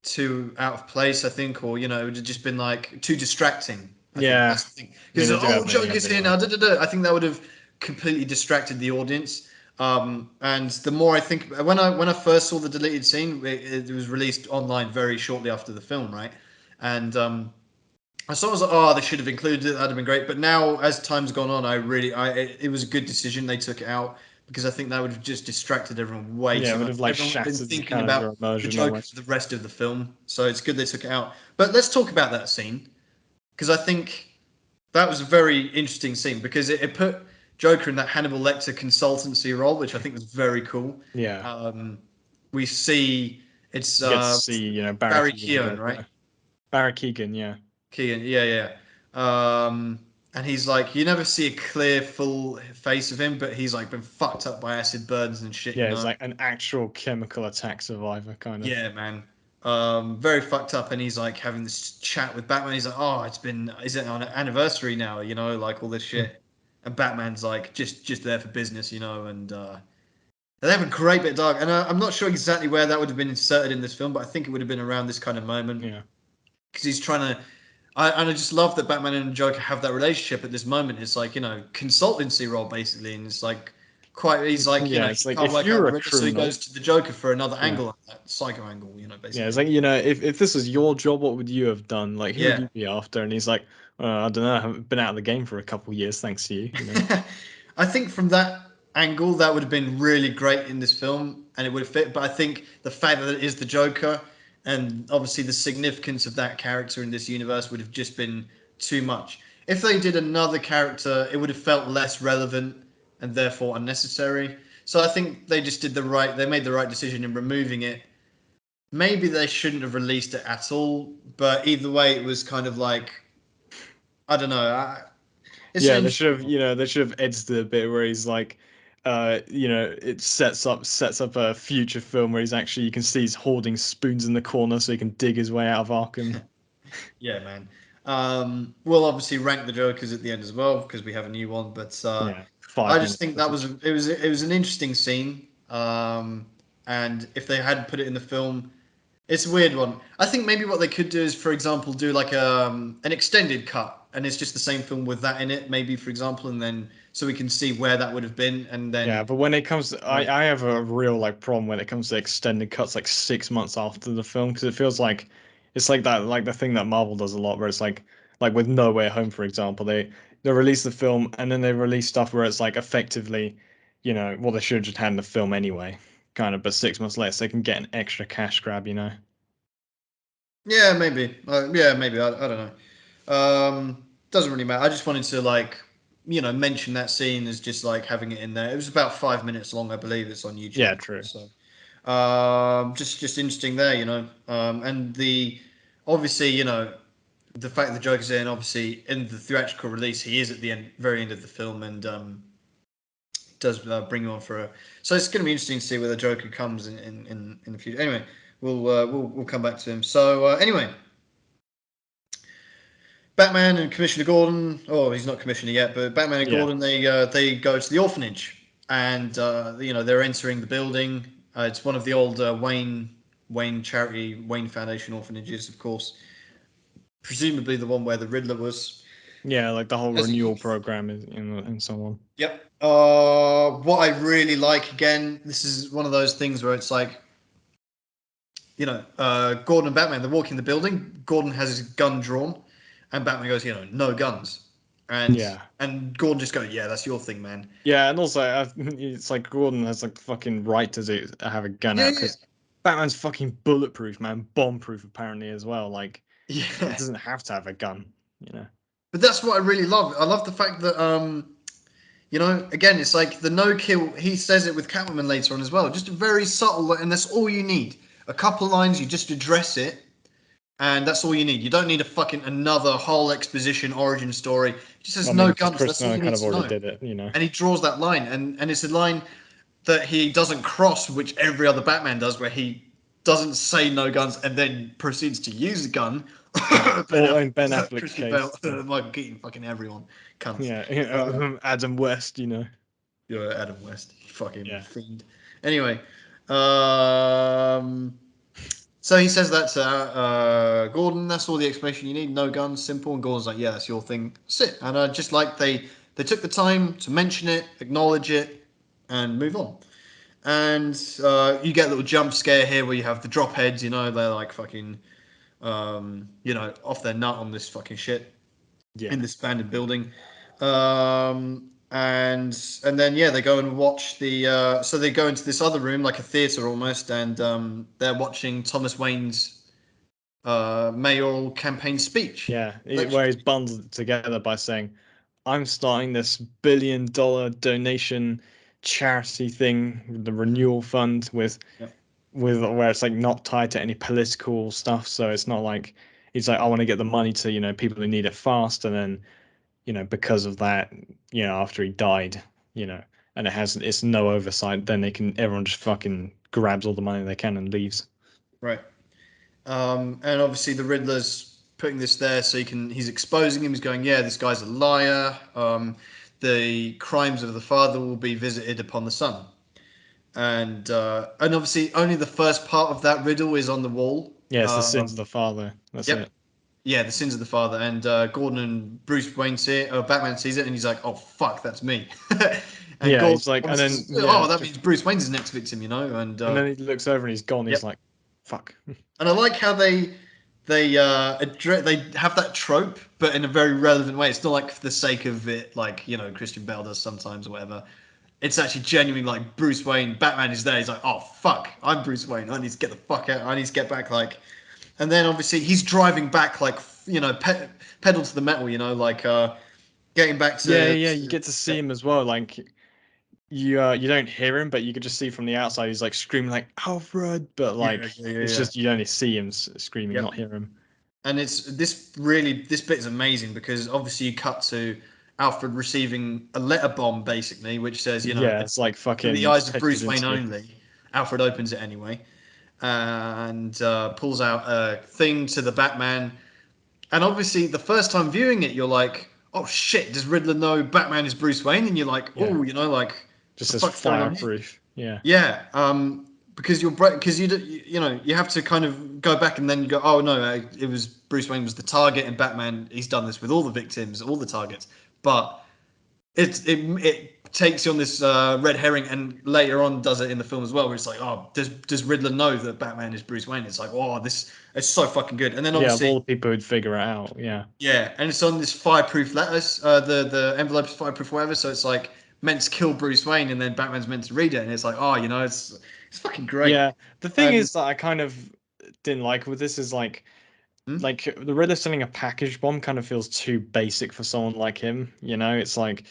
too out of place. I think, or it would have just been like too distracting. I think Yeah. that's the thing. I mean, Because they do have Joker's Millionth here anyway. now. Da, da, da. I think that would have completely distracted the audience. And the more I think, when I first saw the deleted scene, it was released online very shortly after the film, right? And I saw, I was like, oh, they should have included it. That'd have been great. But now, as time's gone on, it was a good decision they took it out because I think that would have just distracted everyone way Yeah, it too would much. have like Everyone would have been shattered thinking kind of about your the immersion Joker for almost. the rest of the film, so it's good they took it out. But let's talk about that scene because I think that was a very interesting scene because it put Joker in that Hannibal Lecter consultancy role, which I think was very cool. Yeah. Um, we see it's You get to see, Barry Barry Keoghan's Keoghan, right? Riddler. Barry Keoghan, yeah. Keegan, yeah, yeah. And he's like, you never see a clear, full face of him, but he's like been fucked up by acid burns and shit, Yeah, it's like an actual chemical attack survivor, kind of. Yeah, man. Very fucked up, and he's like having this chat with Batman. He's like, oh, is it on an anniversary now? Like all this Hmm. shit. And Batman's like just there for business, and they have a great bit of dialogue. And I'm not sure exactly where that would have been inserted in this film, but I think it would have been around this kind of moment Yeah. because he's trying to. And I just love that Batman and Joker have that relationship at this moment. It's like consultancy role basically, and it's like quite. He's like Yeah, he it's like can't if work out you're the a Riddler, so he criminal, goes to the Joker for another yeah. angle, that psycho angle. Yeah, it's Basically. like, if this was your job, what would you have done? Like, who would Yeah. you be after? And he's like, I don't know, I haven't been out of the game for a couple years, thanks to you. I think from that angle, that would have been really great in this film, and it would have fit. But I think the fact that it is the Joker, and obviously the significance of that character in this universe, would have just been too much. If they did another character, it would have felt less relevant and therefore unnecessary. So I think they just did they made the right decision in removing it. Maybe they shouldn't have released it at all, but either way, it was kind of like I don't know. It's an Yeah, interesting one. they should have edited a bit where he's like, it sets up a future film where he's actually you can see he's hoarding spoons in the corner so he can dig his way out of Arkham. Yeah, man. We'll obviously rank the Jokers at the end as well because we have a new one. But Yeah, I five just minutes think that was footage. it was an interesting scene. And if they had put it in the film, it's a weird one. I think maybe what they could do is, for example, do like an extended cut, and it's just the same film with that in it. Maybe, for example, and then so we can see where that would have been, and Yeah, then but when it comes to, like I have a real like problem when it comes to extended cuts like 6 months after the film because it feels like it's like the thing that Marvel does a lot where it's like with No Way Home for example they release the film and then they release stuff where it's like effectively what they should have just had in the film anyway kind of but 6 months later so they can get an extra cash grab. yeah, maybe, yeah, maybe I don't know. Doesn't really matter. I just wanted to mention that scene as just like having it in there. It was about 5 minutes long, I believe. It's on Yeah, YouTube. true. So just interesting there, and the obviously the fact that the Joker's in obviously in the theatrical release he is at the very end of the film and does bring you on for a. So it's going to be interesting to see where the Joker comes in the future. Anyway, we'll come back to him. So anyway, Batman and Commissioner Gordon. Oh, he's not Commissioner yet, but Batman and Yeah. Gordon they go to the orphanage, and they're entering the building. It's one of the old Wayne charity Wayne Foundation orphanages, of course. Presumably the one where the Riddler was Yeah, like the whole as a renewal youth. program is in someone. Yep. What I really like again, this is one of those things where it's like Gordon and Batman, they're walking the building. Gordon has his gun drawn, and Batman goes, no guns. And Yeah. and Gordon just goes, yeah, that's your thing, man. Yeah, and also it's like Gordon has like fucking right to have a gun Yeah, out yeah, because Batman's fucking bulletproof, man, bomb-proof apparently as well. Like he yeah. doesn't have to have a gun. But that's what I really love. I love the fact that again, it's like the no kill. He says it with Catwoman later on as well. Just a very subtle, and that's all you need. A couple lines, you just address it, and that's all you need. You don't need a fucking another whole exposition origin story. He just says I no mean, because guns. Chris That's all Nolan you need kind of to already know. did it. And he draws that line, and it's a line that he doesn't cross, which every other Batman does, where he doesn't say no guns and then proceeds to use a gun. Yeah. Or in Ben Affleck's Christian case. Bale, Michael Keaton, fucking everyone, cunts. Yeah, Uh, Adam West, you're Adam West, you fucking Yeah. fiend. Anyway, um, so he says that to Gordon. That's all the explanation you need. No guns, simple. And Gordon's like, yeah, that's your thing. Sit. And just like they took the time to mention it, acknowledge it, and move on. And you get a little jump scare here where you have the drop heads. They're like fucking, off their nut on this fucking shit Yeah. in this abandoned building. And then they go and watch the. So they go into this other room, like a theater almost, and they're watching Thomas Wayne's mayoral campaign speech. Yeah, Election where he's speech. bundled it together by saying, "I'm starting this $1 billion donation charity thing, with the Mhm. renewal fund, Yep. with where it's like not tied to any political stuff. So it's not like he's like, I want to get the money to people who need it fast, and then because of that, after he died, you know, and it's no oversight, then everyone just fucking grabs all the money they can and leaves." Right. And obviously the Riddler's putting this there so he's exposing him. He's going, yeah, this guy's a liar. The crimes of the father will be visited upon the son. And obviously only the first part of that riddle is on the wall. Yeah, it's the sins of the father. That's Yep. it. Yeah, the sins of the father. And Gordon and Bruce Wayne see it, or Batman sees it, and he's like, oh, fuck, that's me. And Yeah, Gordon he's like, and obviously then says, yeah, oh, that means Bruce Wayne's the next victim, and then he looks over and he's gone. He's Yep. like, fuck. And I like how they have that trope, but in a very relevant way. It's not like for the sake of it, like Christian Bale does sometimes or whatever. It's actually genuinely like Bruce Wayne. Batman is there. He's like, oh fuck, I'm Bruce Wayne. I need to get the fuck out. I need to get back. Like, and then obviously he's driving back, like pedal to the metal. Like getting back Yeah, to. yeah, you get to see Yep. him as well. Like you don't hear him, but you could just see from the outside he's like screaming like Alfred, but Yeah, like yeah, yeah, it's yeah. just you only see him screaming, Yep. not hear him. And this bit is amazing because obviously you cut to Alfred receiving a letter bomb basically, which says, Yeah, it's like through the fucking eyes of Ted Bruce Wayne Kaczynski. only. Alfred opens it anyway and pulls out a thing to the Batman. And obviously, the first time viewing it, you're like, "Oh shit! Does Riddler know Batman is Bruce Wayne?" And you're like, Yeah, "Oh, like, what just the as fuck's going on here?" fireproof. Yeah, Yeah, because you have to kind of go back and then you go, oh no, it was Bruce Wayne was the target, and Batman he's done this with all the victims, all the targets, but it takes you on this red herring, and later on does it in the film as well, where it's like, oh, does Riddler know that Batman is Bruce Wayne? It's like, oh, this it's so fucking good, and then yeah, of obviously. all the people who'd figure it out. Yeah, Yeah, and it's on this fireproof letters. The envelope is fireproof, whatever. So it's like meant to kill Bruce Wayne, and then Batman's meant to read it, and it's like, oh, it's fucking great. yeah. The thing And is that I kind of didn't like with this is hmm? like the Riddler selling a package bomb kind of feels too basic for someone like him. It's like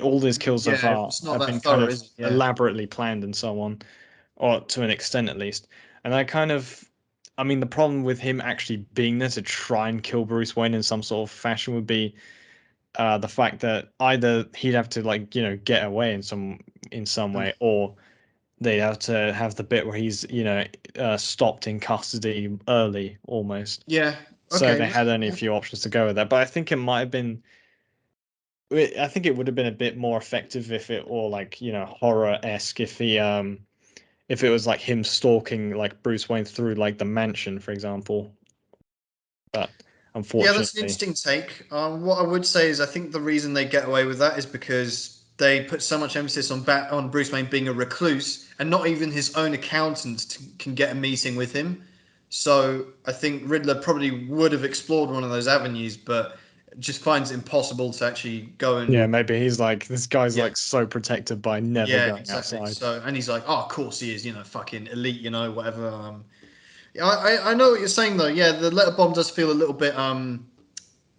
all his kills so Yeah, far it's not have that been kind thorough, of is it? Yeah. elaborately planned and so on, or to an extent at least. And I mean, the problem with him actually being there to try and kill Bruce Wayne in some sort of fashion would be the fact that either he'd have to like get away in some Mm. way, or they'd have to have the bit where he's stopped in custody early almost. Yeah. So Okay. they had only a few options to go with that. But I think it might have been. I think it would have been a bit more effective if it, or like horror-esque, if it was like him stalking like Bruce Wayne through like the mansion, for example. But Yeah, that's an unfortunately, interesting take. What I would say is, I think the reason they get away with that is because they put so much emphasis on Bruce Wayne being a recluse, and not even his own accountant can get a meeting with him. So I think Riddler probably would have explored one of those avenues, but just finds it impossible to actually go yeah, and. maybe he's like this guy's Yeah, like so protected by never yeah, going exactly. outside. So, and he's like, oh, of course he is, fucking elite, whatever. Yeah, I know what you're saying though. Yeah, the letter bomb does feel a little bit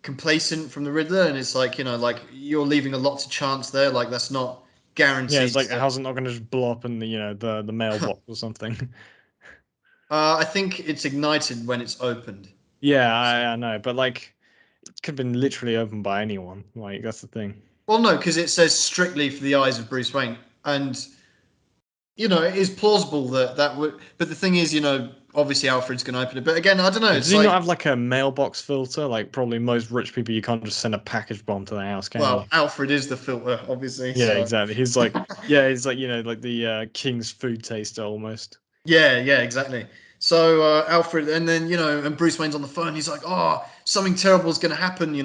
complacent from the Riddler, and it's like, like you're leaving a lot to chance there. Like that's not Yeah, it's guaranteed like to. how's it not going to just blow up in the the mailbox or something? I think it's ignited when it's opened. Yeah, So, I know, but like it could have been literally opened by anyone. Like that's the thing. well, no, because it says strictly for the eyes of Bruce Wayne, and it is plausible that would. But the thing is, obviously Alfred's gonna open it, but again, I don't know. Does It's he not like, have like a mailbox filter? Like probably most rich people, you can't just send a package bomb to their house, can you? well, Alfred is the filter, obviously. Yeah, So exactly. He's like, yeah, he's like, like the king's food taster almost. yeah, exactly. So Alfred, and then and Bruce Wayne's on the phone. He's like, "Oh, something terrible is going to happen,"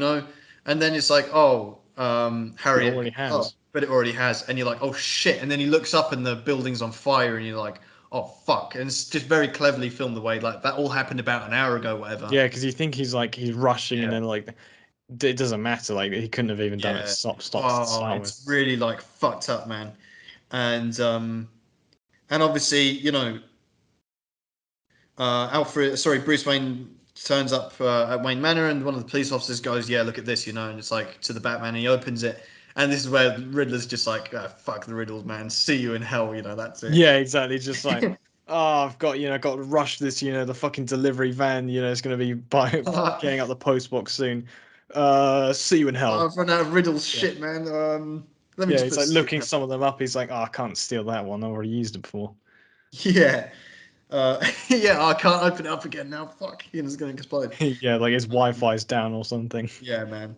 and then it's like, "Oh, It Harriet, already oh, has. but it already has," and you're like, "Oh shit!" And then he looks up and the building's on fire, and you're like, "Oh fuck!" And it's just very cleverly filmed the way like that all happened about an hour ago, whatever. Yeah, because you think he's rushing, and Yeah, then like it doesn't matter. Like he couldn't have even done it yeah. stop to Oh, start it's with. really like fucked up, man. And obviously, Bruce Wayne turns up at Wayne Manor, and one of the police officers goes, "Yeah, look at this," and it's like to the Batman. And he opens it, and this is where Riddler's just like, "Fuck the riddles, man. See you in hell," that's it. Yeah, exactly. Just like, oh, I've got to rush this. The fucking delivery van. It's gonna be getting out the post box soon. See you in hell. I've run out of riddles. Yeah. Shit, man. Let me Yeah, just he's put like see you looking in some of them up. He's like, oh, I can't steal that one. I already used it before. hell. Yeah. Yeah, I can't open it up again now. Fuck, it's gonna explode. Yeah, like his Wi-Fi's down or something. Yeah, man.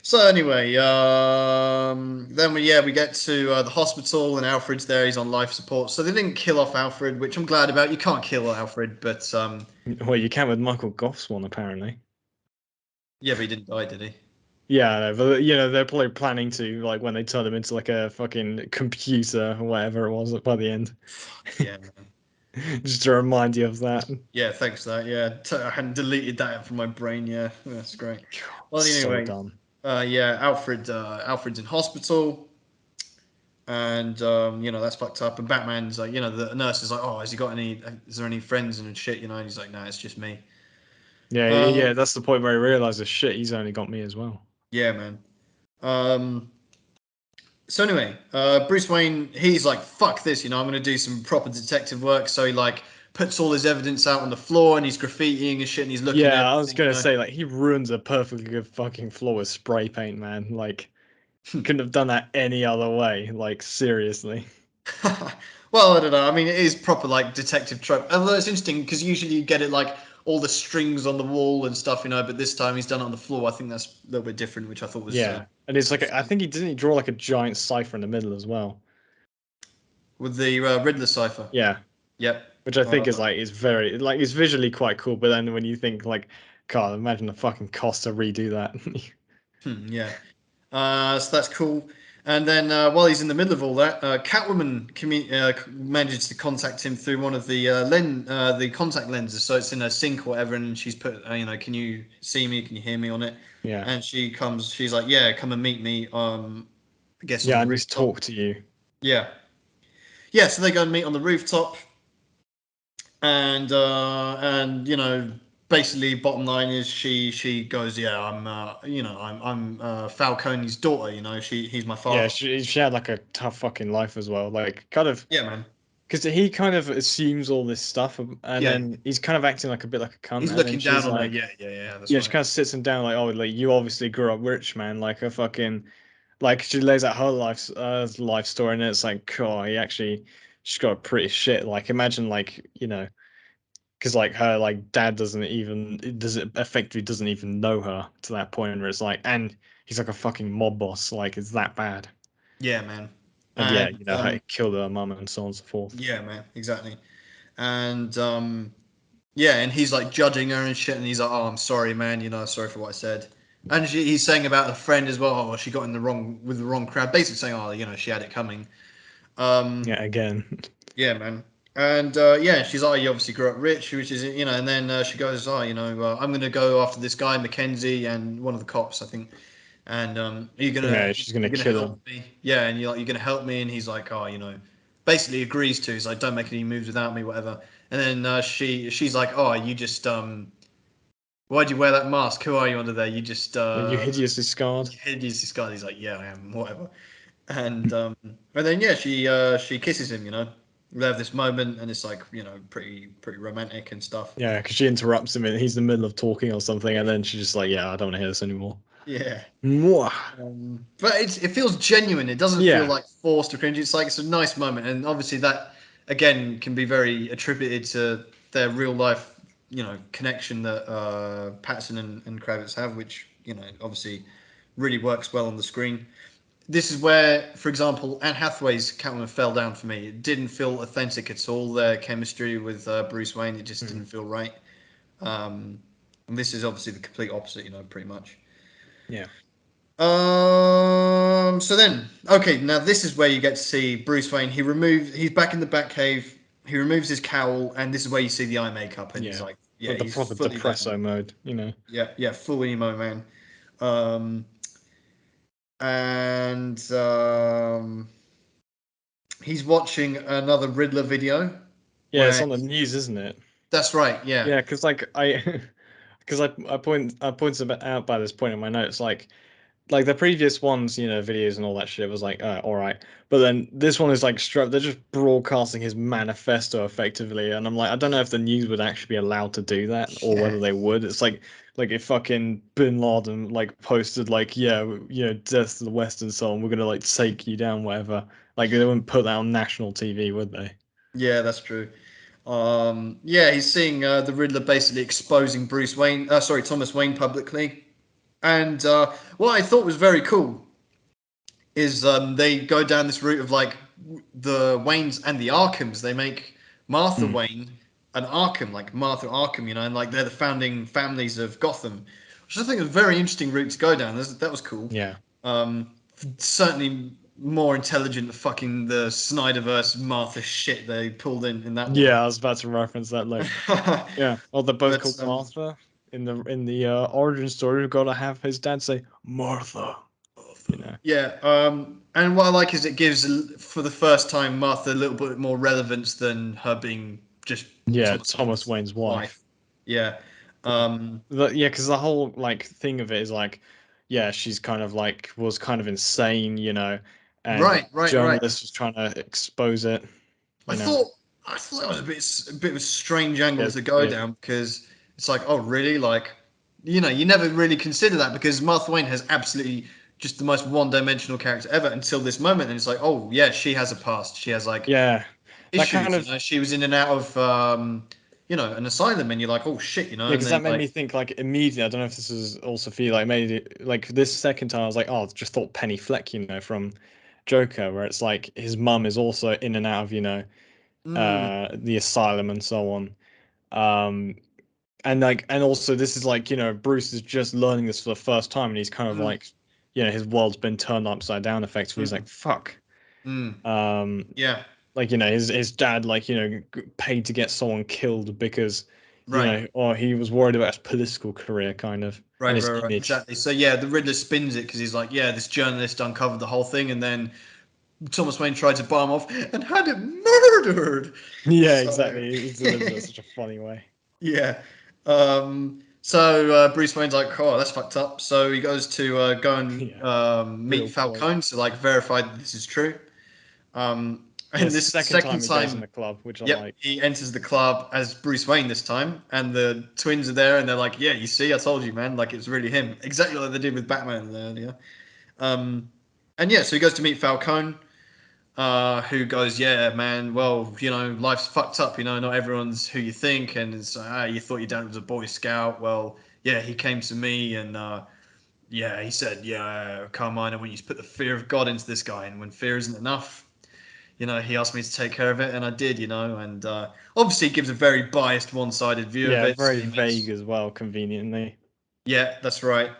So anyway, then we get to the hospital and Alfred's there. He's on life support. So they didn't kill off Alfred, which I'm glad about. You can't kill Alfred, but Well, you can with Michael Goff's one apparently. yeah, but he didn't die, did he? Yeah, I know, but they're probably planning to like when they turn him into like a fucking computer or whatever it was by the end, Fuck yeah, man. just to remind you of that. Yeah, thanks for that. Yeah, I hadn't deleted that from my brain. Yeah, that's great. Well, So anyway, dumb. yeah, Alfred's in hospital, and that's fucked up. And Batman's like, the nurse is like, "Oh, has he got any? Is there any friends and shit?" And he's like, "No, it's just me." Yeah, Um, yeah, that's the point where he realizes shit. He's only got me as well. yeah, man. Um, so anyway, Bruce Wayne, he's like, "Fuck this," I'm gonna do some proper detective work. So he like puts all his evidence out on the floor and he's graffitiing and shit and he's looking at Yeah, I was everything. gonna say like he ruins a perfectly good fucking floor with spray paint, man. Like couldn't have done that any other way. Like seriously. Well, I don't know. I mean, it is proper like detective trope. Although it's interesting because usually you get it like all the strings on the wall and stuff. But this time he's done it on the floor. I think that's a little bit different, which I thought was Yeah, and it's like I interesting. think he didn't draw like a giant cipher in the middle as well. With the Riddler cipher. Yeah, Yep. which I think Uh, is very like it's visually quite cool. But then when you think like, God, imagine the fucking cost to redo that. yeah. So that's cool. And then while he's in the middle of all that, Catwoman manages to contact him through one of the contact lenses. So it's in a sink or whatever, and she's put, "Can you see me? Can you hear me on it?" Yeah, And she comes. She's like, "Yeah, come and meet me. I guess on yeah, the I need to rooftop." talk to you. Yeah, yeah. So they go and meet on the rooftop, and basically bottom line is she goes, "Yeah, I'm Falcone's daughter, he's my Yeah, father." she had like a tough fucking life as well. Like kind of Yeah, man. because he kind of assumes all this stuff, and Yeah, then he's kind of acting like a bit like a cunt, he's and then looking down she's on her. like, Yeah, that's yeah, she right. kind of sits him down like, oh, like you obviously grew up rich, man. Like a fucking, like she lays out her life story, and it's like, oh, she's got a pretty shit. Like imagine like because like her like dad effectively doesn't even know her to that point where it's like, and he's like a fucking mob boss. Like it's that bad. Yeah, man. And yeah, And her killed her mum and so on and so forth. yeah, man, exactly. And yeah, and he's like judging her and shit, and he's like, "Oh, I'm sorry, man. Sorry for what I said." And he's saying about a friend as well. Oh, well, she got in the wrong crowd. Basically saying, "Oh, she had it coming." Um, Yeah, again. Yeah, man. And yeah, she's like, "Oh, you obviously grew up rich," which is, and then she goes, "Oh, I'm going to go after this guy, Mackenzie, and one of the cops, I think. And Yeah, she's gonna you're gonna kill help him. me, yeah." And you're gonna help me, and he's like, "Oh, basically agrees to. He's like, don't make any moves without me, whatever." And then she's like, "Oh, you just why'd you wear that mask? Who are you under there? You just You hideously scarred. you hideous this guy." He's like, "Yeah, I am, whatever." And then yeah, she kisses him. They have this moment, and it's like pretty romantic and stuff. Yeah, because she interrupts him and he's in the middle of talking or something, and then she's just like, "Yeah, I don't want to hear this anymore." Yeah. Mwah. But it feels genuine. It doesn't feel Yeah, like forced or cringy. It's like it's a nice moment, and obviously that again can be very attributed to their real life, connection that Patterson and Kravitz have, which obviously really works well on the screen. This is where, for example, Anne Hathaway's Catwoman fell down for me. It didn't feel authentic at all. Their chemistry with Bruce Wayne, it just didn't feel right. Um, and this is obviously the complete opposite, pretty much. Yeah. So then, okay, now this is where you get to see Bruce Wayne. He's back in the Batcave. He removes his cowl, and this is where you see the eye makeup, and he's Yeah. like, yeah, But the he's proper fully there. depresso mode, Yeah, yeah, full emo man. Um, and he's watching another Riddler video Yeah, it's where on the news, isn't it? that's right, yeah, Yeah, because like because I pointed out by this point in my notes, like the previous ones, videos and all that shit was like, all right. But then this one is like they're just broadcasting his manifesto effectively, and I'm like, I don't know if the news would actually be allowed to do that or yeah, whether they would. It's like if fucking Bin Laden like posted like, yeah, death to the West and so on, we're gonna like take you down, whatever. Like they wouldn't put that on national TV, would they? yeah, that's true. Yeah, he's seeing the Riddler basically exposing Thomas Wayne publicly. And what I thought was very cool is they go down this route of like the Waynes and the Arkhams. They make Martha Mm. Wayne an Arkham, like Martha Arkham, and like they're the founding families of Gotham, which I think is a very interesting route to go down. That was cool. Yeah. Um, Certainly more intelligent than fucking the Snyderverse Martha shit they pulled in that one. Yeah, I was about to reference that later. Yeah. Well, they're both but called Martha. In the origin story, we've got to have his dad say Martha. You know. Yeah, and what I like is it gives, for the first time, Martha a little bit more relevance than her being just Yeah, Thomas Thomas Wayne's Wayne's wife. wife. Yeah, Like, um, yeah, because the whole like thing of it is like, yeah, she's kind of like was kind of insane, and right, right, right. journalist was trying to expose it, I you know. thought I thought that was a bit of a strange angle Yeah, to go weird. down because it's like, oh, really? Like, you never really consider that because Martha Wayne has absolutely just the most one-dimensional character ever until this moment, and it's like, oh, yeah, she has a past. She has like Yeah, that kind issues. of She was in and out of an asylum, and you're like, oh shit, yeah, and because then that made like, me think like immediately. I don't know if this is also for you, like made it like this second time. I was like, oh, just thought Penny Fleck, from Joker, where it's like his mum is also in and out of mm, the asylum and so on. Um, and also this is like Bruce is just learning this for the first time, and he's kind of mm, like his world's been turned upside down effectively. He's like, mm, fuck. mm, Um, yeah, like his dad like paid to get someone killed because right, or he was worried about his political career kind of and right, his right, right, image. exactly. So yeah, the Riddler spins it because he's like, yeah, this journalist uncovered the whole thing, and then Thomas Wayne tried to buy him off and had it murdered. Yeah, So exactly. He delivers it in such a funny way. yeah. So Bruce Wayne's like, oh, that's fucked up. So he goes to go and Yeah, meet real quote. Falcone to like verify that this is true. Yeah, And this is the second second time he goes in time. the club, which I Yep, like. he enters the club as Bruce Wayne this time, and the twins are there, and they're like, "Yeah, you see, I told you, man. Like it's really him, exactly like they did with Batman earlier." Um, and yeah, so he goes to meet Falcone, who goes, "Yeah, man. Well, life's fucked up. Not everyone's who you think, and it's you thought your dad was a Boy Scout. Well, yeah, he came to me, and yeah, he said, yeah, Carmine, I want you to put the fear of God into this guy, and when fear isn't enough." He asked me to take care of it, and I did, and obviously it gives a very biased, one-sided view of Yeah, it. So very he vague makes, as well, conveniently. yeah, that's right.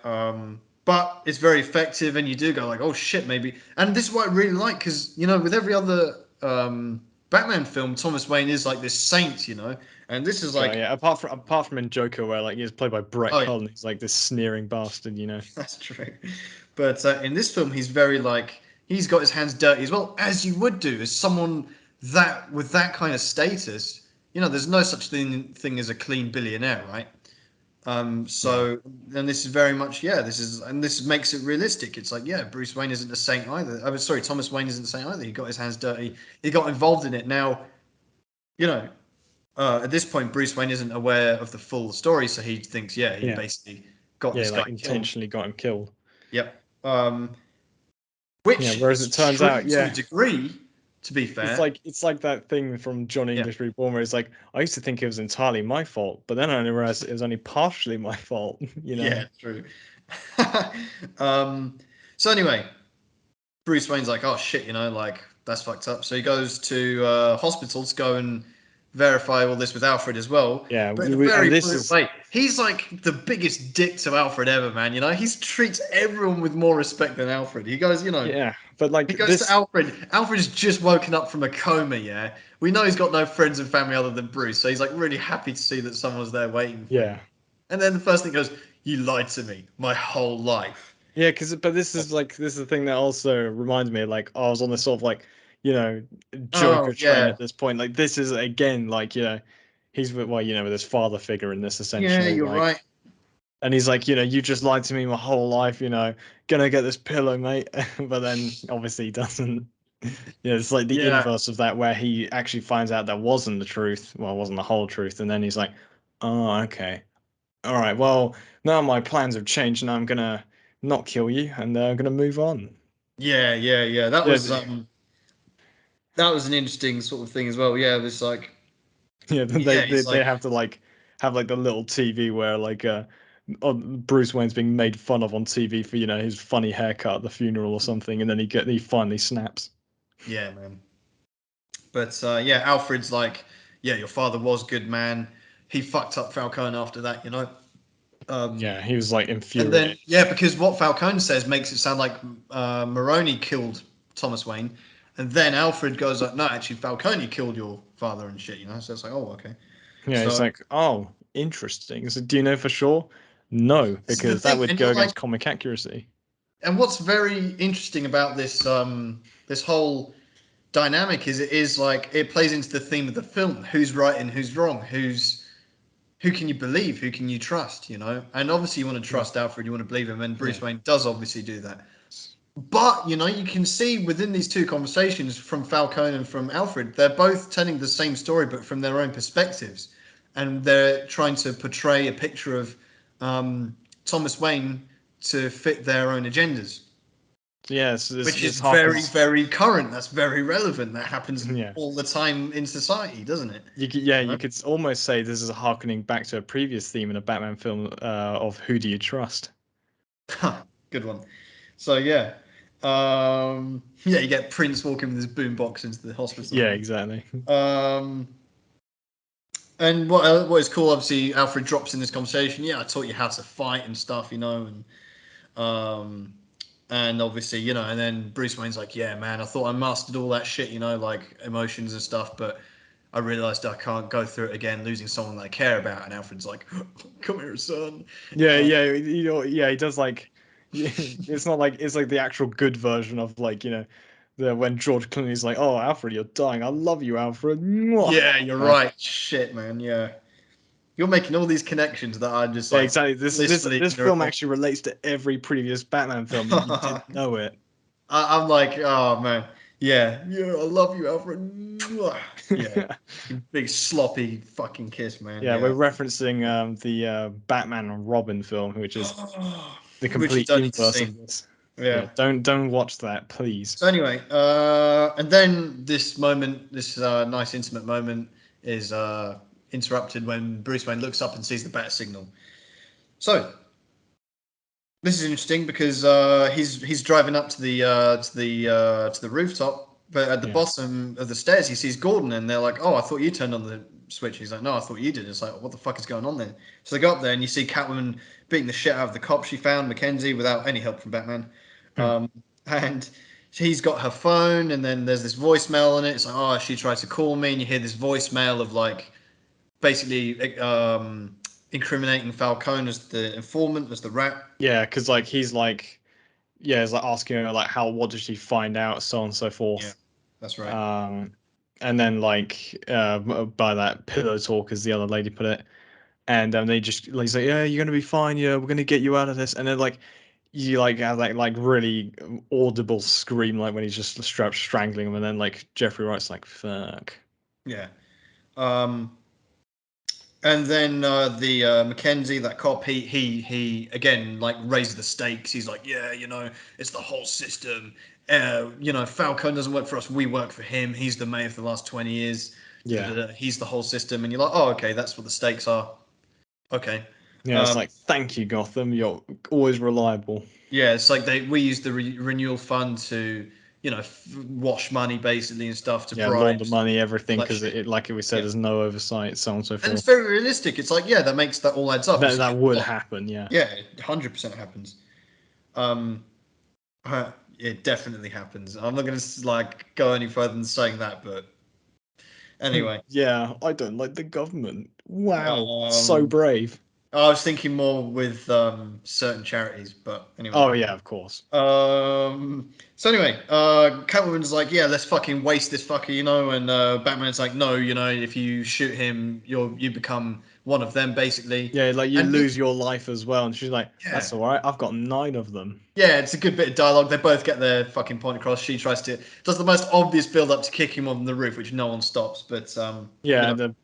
But it's very effective, and you do go like, oh shit, maybe. And this is what I really like, because with every other Batman film, Thomas Wayne is like this saint, and this is God, like, yeah. Apart from in Joker, where like he's played by Brett oh yeah, Cullen, he's like this sneering bastard. that's true. But in this film, he's very like he's got his hands dirty as well, as you would do as someone that with that kind of status. There's no such thing as a clean billionaire, right? Yeah. So, and this is very much, yeah, this makes it realistic. It's like, yeah, Bruce Wayne isn't a saint either. I mean, sorry, Thomas Wayne isn't a saint either. He got his hands dirty. He got involved in it. Now, you know, at this point, Bruce Wayne isn't aware of the full story, so he thinks, yeah, he Yeah. basically got Yeah, this guy like killed. intentionally got him killed. Yep. Yeah, Which whereas is it turns out, true to a yeah. degree To be fair, It's like that thing from John yeah, English Reborn where it's like I used to think it was entirely my fault, but then I realized it was only partially my fault. You know? yeah, true. um, so anyway, Bruce Wayne's like, oh shit, like that's fucked up. So he goes to hospital to go and verify all this with Alfred as well. Yeah, But in a and very this brutal is way. He's like the biggest dick to Alfred ever, man. He treats everyone with more respect than Alfred. He goes, yeah, but like he goes to this, Alfred. Alfred's just woken up from a coma, yeah. We know he's got no friends and family other than Bruce, so he's like really happy to see that someone's there waiting for him. yeah. And then the first thing goes, you lied to me my whole life. Yeah, because but this is the thing that also reminds me like I was on this sort of like you know Oh Joker train yeah. at this point. Like this is again like he's with well with his father figure in this Yeah, essentially you're right. like and he's like you just lied to me my whole life gonna get this pillow mate but then obviously he doesn't. It's like the Yeah. inverse of that where he actually finds out that wasn't the truth, well it wasn't the whole truth, and then he's like, oh okay, all right, well, now my plans have changed and I'm gonna not kill you and I'm gonna move on. Yeah, yeah, yeah. That Yeah, was that was an interesting sort of thing as well. Yeah, it was like yeah, yeah, he's they like have to like have like the little TV where like Bruce Wayne's being made fun of on TV for his funny haircut at the funeral or something, and then he finally snaps. yeah, man. But yeah, Alfred's like, yeah, your father was good, man. He fucked up Falcone after that. Um, Yeah, he was like and then infuriated. yeah, because what Falcone says makes it sound like Maroni killed Thomas Wayne, and then Alfred goes like, no, actually Falcone killed your father and shit. So it's like, oh, okay. Yeah, it's So like, oh, interesting. So do you know for sure? No, this is the because that thing, would and go you're like, against comic accuracy. and what's very interesting about this whole dynamic is it is like it plays into the theme of the film: who's right and who's wrong, who can you believe, who can you trust. And obviously you want to Hmm. trust Alfred, you want to believe him, and Yeah. Bruce Wayne does obviously do that. But you can see within these two conversations from Falcone and from Alfred, they're both telling the same story, but from their own perspectives, and they're trying to portray a picture of Thomas Wayne to fit their own agendas, Yes, which is this very, harkens. very current. That's very relevant. That happens Yeah. all the time in society, doesn't it? You could almost say this is harkening back to a previous theme in a Batman film of who do you trust? Good one. So yeah, yeah, you get Prince walking with his boombox into the hospital. Yeah, exactly. Um, and what is cool, obviously, Alfred drops in this conversation. Yeah, I taught you how to fight and stuff, um, and obviously, and then Bruce Wayne's like, yeah, man, I thought I mastered all that shit, like emotions and stuff, but I realized I can't go through it again, losing someone that I care about. And Alfred's like, come here, son. Yeah, Uh, yeah, yeah. He does like, yeah, it's not like it's like the actual good version of like the when George Clooney's like, "Oh, Alfred, you're dying. I love you, Alfred." Mwah. yeah, you're right. Shit, man. Yeah. You're making all these connections that I'm just Yeah, like exactly. blissfully This ignorant film of. actually relates to every previous Batman film, and you didn't know it. I'm like, oh man, yeah, yeah, I love you, Alfred. Mwah. Yeah, you big sloppy fucking kiss, man. Yeah, we're Yeah, referencing the Batman and Robin film, which is the which you complete don't need to inverse see. of this. Yeah. Yeah, don't watch that, please. So anyway, and then this moment, this nice intimate moment, is interrupted when Bruce Wayne looks up and sees the bat signal. So this is interesting because he's driving up to the rooftop, but at the Yeah. bottom of the stairs he sees Gordon, and they're like, "Oh, I thought you turned on the switch." He's like, "No, I thought you did." It's like, "What the fuck is going on then?" So they go up there, and you see Catwoman beating the shit out of the cop she found, Mackenzie, without any help from Batman, Hmm. and he's got her phone, and then there's this voicemail on it. It's like, "Oh, she tried to call me," and you hear this voicemail of like basically incriminating Falcone as the informant, as the rat. Yeah, because like he's like yeah, it's like asking her like how what did she find out, so on and so Yeah, forth. that's right. Um, and then like by that pillow talk, as the other lady put it, and they just like, he's like, yeah, you're gonna be fine. Yeah, we're gonna get you out of this. And then like you like have like really audible scream like when he's just strangling him, and then like Jeffrey Wright's like, fuck. Yeah. Um, and then the Mackenzie, that cop, he again like raised the stakes. He's like, yeah, it's the whole system. Falcone doesn't work for us, we work for him. He's the mayor for the last 20 years. Yeah. He's the whole system, and you're like, oh, okay, that's what the stakes are. Okay. Yeah, it's like, thank you, Gotham. You're always reliable. Yeah, it's like we use the renewal fund to, wash money basically and stuff to Yeah, launder bribes, money, all everything, that because shit. like we said, Yeah, there's no oversight, so on and so and it's forth. very realistic. It's like, yeah, that all adds up. It's a That good would plot. happen, yeah. Yeah, 100% happens. Um, it definitely happens. I'm not gonna like go any further than saying that, but anyway. Yeah, I don't like the government. Wow, so Um, brave. I was thinking more with certain charities, but anyway. Oh yeah, of course. So anyway, Catwoman's like, yeah, let's fucking waste this fucker, and Batman's like, no, if you shoot him, you become one of them, basically. Yeah, like you And lose your life as well. And she's like, yeah, that's all right. I've got 9 of them. yeah, it's a good bit of dialogue. They both get their fucking point across. She does the most obvious build up to kick him on the roof, which no one stops. But Yeah, the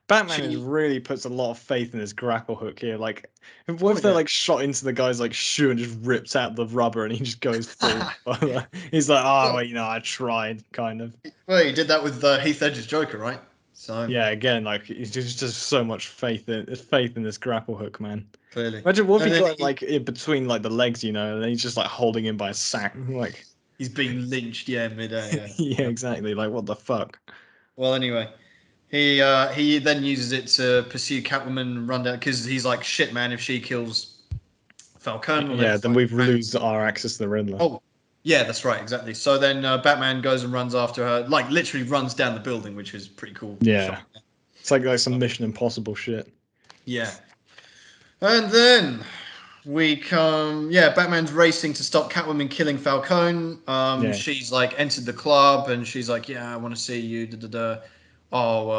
Batman is she, really puts a lot of faith in his grapple hook here. Like, what oh if they're yeah. like shot into the guy's like shoe and just rips out the rubber and he just goes through? He's like, oh, well, well, I tried, kind of. well, he did that with Heath Ledger's Joker, right? So Yeah, again, like he's just so much faith in this grapple hook, man. clearly, Imagine what if and he then got like in between like the legs, and then he's just like holding him by a sack, like he's being lynched, yeah, midair, yeah. yeah, exactly. Like what the fuck? Well, anyway, he then uses it to pursue Catwoman and run down because he's like, shit, man. If she kills Falcone, well, then Yeah, then fucking we've lose our access to the Riddler. oh, yeah, that's right, exactly. So then Batman goes and runs after her, like literally runs down the building, which is pretty cool shot. Yeah, it's like some Mission Impossible shit. Yeah, and then Batman's racing to stop Catwoman killing Falcone. Yeah, She's like entered the club and she's like, yeah, I want to see you. Da, da, da. Oh,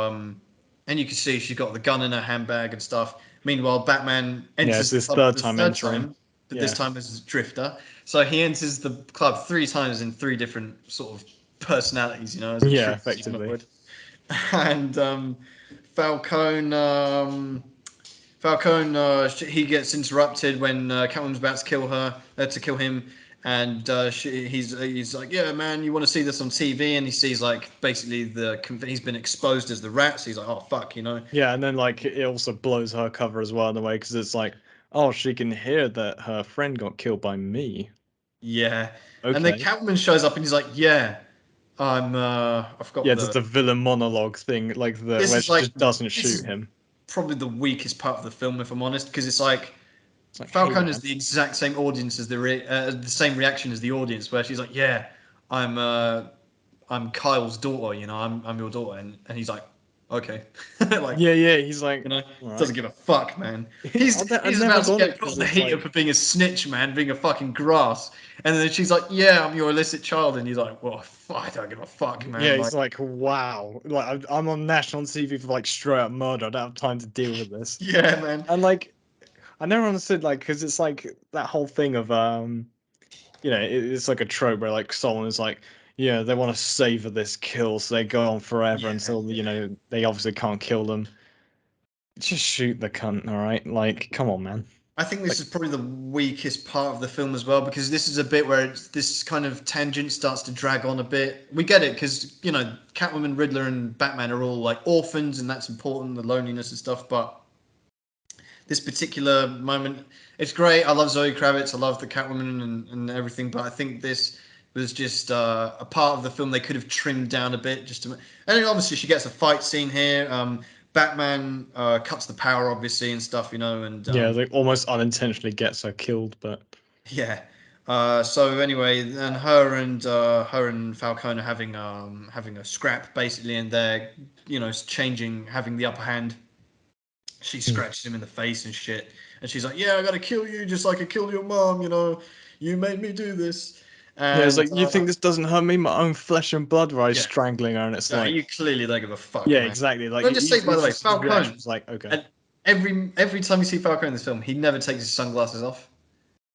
and you can see she's got the gun in her handbag and stuff. Meanwhile, Batman yeah. enters It's the his club for third the time third entering. time, but this Yeah, time as a drifter. So he enters the club 3 times in 3 different sort of personalities, as a yeah, true Sigma effectively. would. And Falcone. Falcone, he gets interrupted when Catwoman's about to kill him, and he's like, yeah, man, you want to see this on TV? And he sees like basically he's been exposed as the rat, so he's like, oh fuck. Yeah, and then like it also blows her cover as well in a way because it's like, oh, she can hear that her friend got killed by me. Yeah, and then Okay. Catwoman shows up and he's like, yeah, I forgot Yeah, the. just the villain monologue thing, like This where is she like just doesn't this shoot is him. probably the weakest part of the film, if I'm honest, because it's like It's like, hey Falcone has man. the exact same audience as the same reaction as the audience, where she's like, "Yeah, I'm uh, I'm Kyle's daughter, I'm your daughter," and he's like, "Okay," like Yeah, yeah. He's like, you know, all right. doesn't give a fuck, man. He's I he's never about to got it get put because on the it's heater like, for being a snitch, man, being a fucking grass, and then she's like, "Yeah, I'm your illicit child," and he's like, "Well, I don't give a fuck, yeah, man." he's Like, like, wow. Like I'm on national TV for like straight up murder. I don't have time to deal with this. yeah, man. And like, I never understood like because it's like that whole thing of it's like a trope where like someone is like, yeah, they want to savor this kill, so they go on forever Yeah, until they obviously can't kill them. Just shoot the cunt, all right? Like, come on, man. I think this Like, is probably the weakest part of the film as well because this is a bit where this kind of tangent starts to drag on a bit. We get it because Catwoman, Riddler, and Batman are all like orphans, and that's important, the loneliness and stuff. But this particular moment, it's great. I love Zoe Kravitz. I love the Catwoman and everything. But I think this was just a part of the film they could have trimmed down a bit. And then obviously she gets a fight scene here. Batman cuts the power, obviously, and stuff, and yeah, they almost unintentionally gets her killed, but yeah. So anyway, then her and Falcone are having a scrap basically, and they're having the upper hand. She Hmm. scratches him in the face and shit, and she's like, "Yeah, I gotta kill you, just like I killed your mom. You made me do this." Yeah, it's And like you think this doesn't hurt me, my own flesh and blood, where he's yeah, strangling her, and it's no, like, you clearly don't give a fuck, yeah, man. exactly. Like Can I just say, by the he's way, just his reaction Falcone, was like, okay. and every time you see Falcone in this film, he never takes his sunglasses off.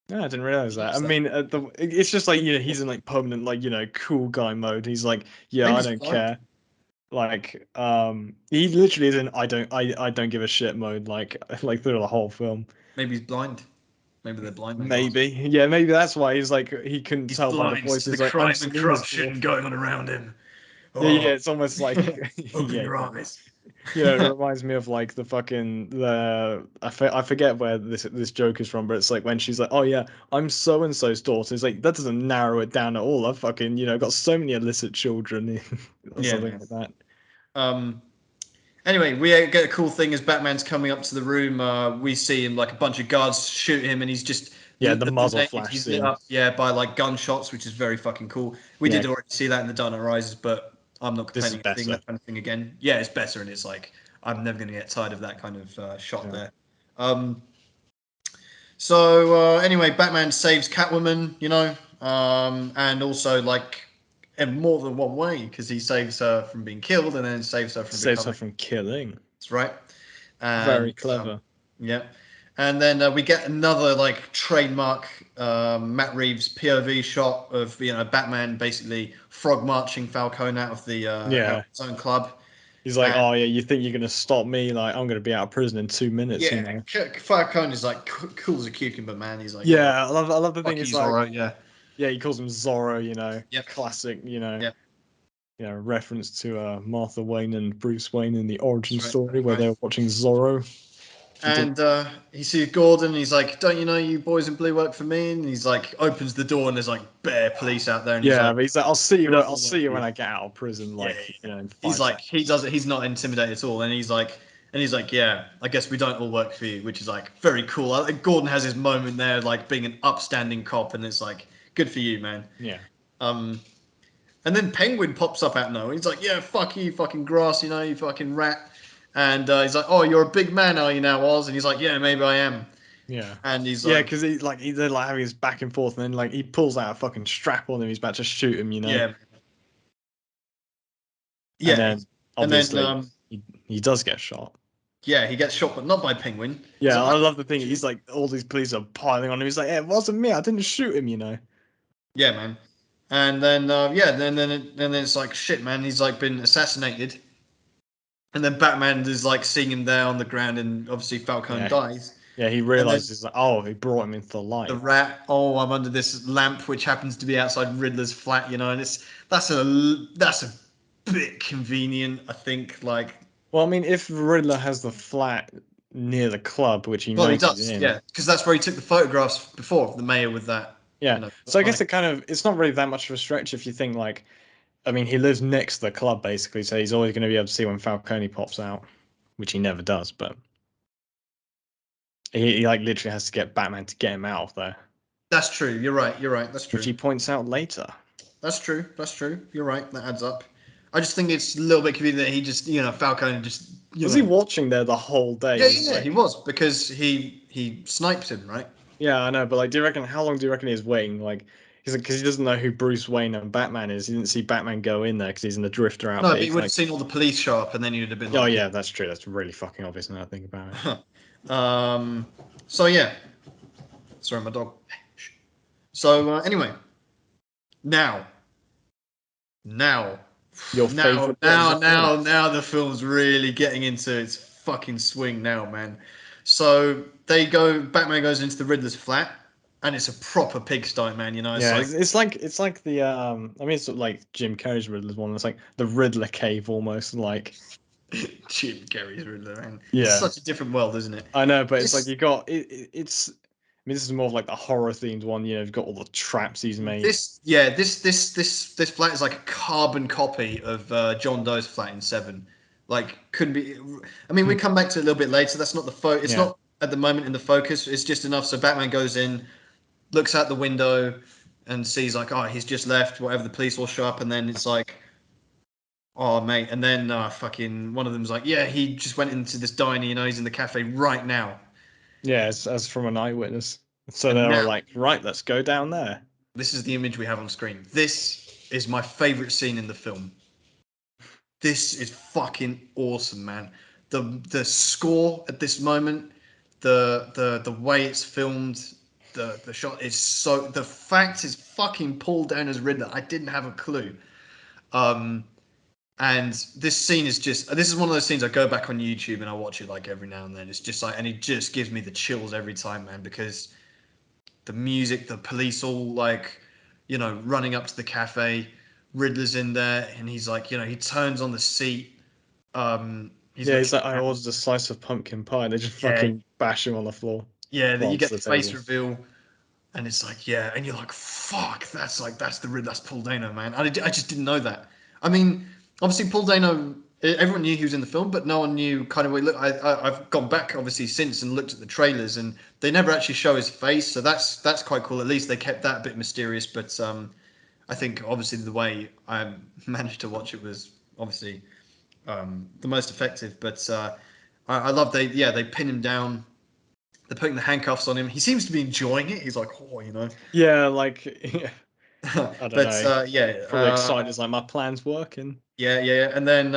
Yeah, I didn't realize You that. I notice that? mean, it's just like he's in like permanent like cool guy mode. He's like, yeah, Maybe I he's don't blind. care. Like, he literally is in I don't give a shit mode. Like like through the whole film. Maybe he's blind. Maybe they're blind. Maybe, yeah, maybe that's why he's like he couldn't He's tell by the blind voice. to the He's like, I'm crime and seeing this corruption dwarf. going on around him. Yeah, yeah, Oh, it's almost like open yeah, your eyes. you know, it reminds me of like the fucking I forget where this joke is from, but it's like when she's like, oh yeah, I'm so and so's daughter. It's like that doesn't narrow it down at all. I've fucking got so many illicit children or Yeah, something man. like that. Um. Anyway, we get a cool thing as Batman's coming up to the room. We see him like a bunch of guards shoot him, and he's just Yeah, the muzzle naked. flash He's lit scene. up, yeah, by like gunshots, which is very fucking cool. We Yeah, did already see that in the Dark Knight Rises, but I'm not this is complaining on seeing better. that kind of thing again. Yeah, it's better, and it's like I'm never gonna get tired of that kind of shot Yeah. there. Um, so anyway, Batman saves Catwoman, and also like in more than one way because he saves her from being killed and then saves her from Saves her becoming. from killing. That's right. Very And clever. yeah, and then we get another like trademark Matt Reeves POV shot of Batman basically frog marching Falcone out of the out of Yeah. his own club. He's like, And oh yeah, you think you're gonna stop me? Like I'm gonna be out of prison in 2 minutes, you yeah, know? Falcone is like cool as a cucumber, man. He's like, yeah, Yeah, I love the thing. fuck He's you, like, Zorro. Yeah, yeah, he calls him Zorro, yep, classic, yep, reference to Martha Wayne and Bruce Wayne in the origin that's right, story that's where right. they were watching Zorro. He did, And he sees Gordon. And he's like, "Don't you know you boys in blue work for me?" And he's like, opens the door, and there's like bare police out there. And he's yeah, like, but he's like, "We don't I'll all work see you for you." when I get out of prison, Yeah, like, yeah. in He's 5 like, seconds. he doesn't. He's not intimidated at all. And he's like, "Yeah, I guess we don't all work for you," which is like very cool. Gordon has his moment there, like being an upstanding cop, and it's like, good for you, man. Yeah, Um, and then Penguin pops up out of nowhere. He's like, "Yeah, fuck you, fucking grass, you fucking rat." And he's like, "Oh, you're a big man, are you now, Oz?" And he's like, "Yeah, maybe I am." yeah, And he's yeah, like, because they're like having this back and forth, and then like he pulls out a fucking strap on him. He's about to shoot him, "Yeah, and yeah." then And then obviously he does get shot. yeah, he gets shot, but not by Penguin. He's Yeah, like, I "I love the didn't thing. shoot He's him." like, all these police are piling on him. He's like, "Yeah, it wasn't me. I didn't shoot him." Yeah, man. And then yeah, then it's like shit, man. He's like been assassinated. And then Batman is like seeing him there on the ground, and obviously Falcone Yeah, dies. yeah. He And then realizes like, oh, he brought him into the the light. rat, oh, I'm under this lamp, which happens to be outside Riddler's flat, and that's a bit convenient, I think. Like, Well, I mean, if Riddler has the flat near the club, which he well, he knows he's does, in, yeah, because that's where he took the photographs before of the mayor with that, yeah. So I guess iconic. it's not really that much of a stretch if you think like, I mean, he lives next to the club basically, so he's always going to be able to see when Falcone pops out, which he never does, but he like literally has to get Batman to get him out of there, That's true. You're right. You're right. That's which true. he points out later. That's true. That's true. You're right. That adds up. I just think it's a little bit convenient that he just, Falcone just, Was he watching there the whole day? Yeah, He's yeah, yeah, he like, was because he sniped him, right? yeah, I know, but like, do you reckon how long do you reckon he's waiting? Like, he's like, because he doesn't know who Bruce Wayne and Batman is. He didn't see Batman go in there because he's in the Drifter No, outfit. but he He's would have like, seen all the police show up, and then he'd have been oh like, yeah, that's true. That's really fucking obvious now I think about it. "Huh." So yeah, sorry, my dog. So anyway, now, now, Your now, favorite bit of now, the film? now, now, the film's really getting into its fucking swing now, man. So Batman goes into the Riddler's flat, and it's a proper pigsty, man. It's Yeah, like it's like the I mean it's sort of like Jim Carrey's Riddler's one. It's like the Riddler cave almost like Jim Carrey's Riddler, man. It's yeah. such a different world, isn't it? I know, but it's like This you got it's I mean this is more of like the horror themed one, you've got all the traps he's made. this flat is like a carbon copy of John Doe's flat in Seven. Like, couldn't be. I mean, we come back to it a little bit later. That's not the It's Yeah. not at the moment in the focus. It's just enough so Batman goes in, looks out the window, and sees like, oh, he's just left. Whatever, the police will show up, and then it's like, oh, mate. And then fucking one of them's like, yeah, he just went into this diner. He's in the cafe right now. Yeah, as from an eyewitness. So And they were now like, right, let's go down there. this is the image we have on screen. This is my favorite scene in the film. This is fucking awesome, man. The score at this moment, the way it's filmed, the shot is so. The fact is fucking Paul Dano's Riddler. I didn't have a clue. Um, and this scene is just. This is one of those scenes I go back on YouTube and I watch it like every now and then. It's just like, and it just gives me the chills every time, man, because the music, the police all like, running up to the cafe. Riddler's in there, and he's like, he turns on the seat. He's Yeah, got he's like, I ordered a slice of pumpkin pie, and they just yeah, fucking bash him on the floor. yeah. That Well, you get onto the the face table. reveal, and it's like, yeah, and you're like, fuck, that's the Riddler, that's Paul Dano, man. I just didn't know that. I mean, obviously Paul Dano, everyone knew he was in the film, but no one knew kind of what he looked. I've gone back obviously since and looked at the trailers, and they never actually show his face, so that's quite cool. At least they kept that a bit mysterious, but I think obviously the way I managed to watch it was obviously the most effective. But I love they pin him down. They're putting the handcuffs on him. He seems to be enjoying it. He's like, oh. Yeah, like I don't But know. yeah, Probably excited. It's like my plan's working. yeah, and then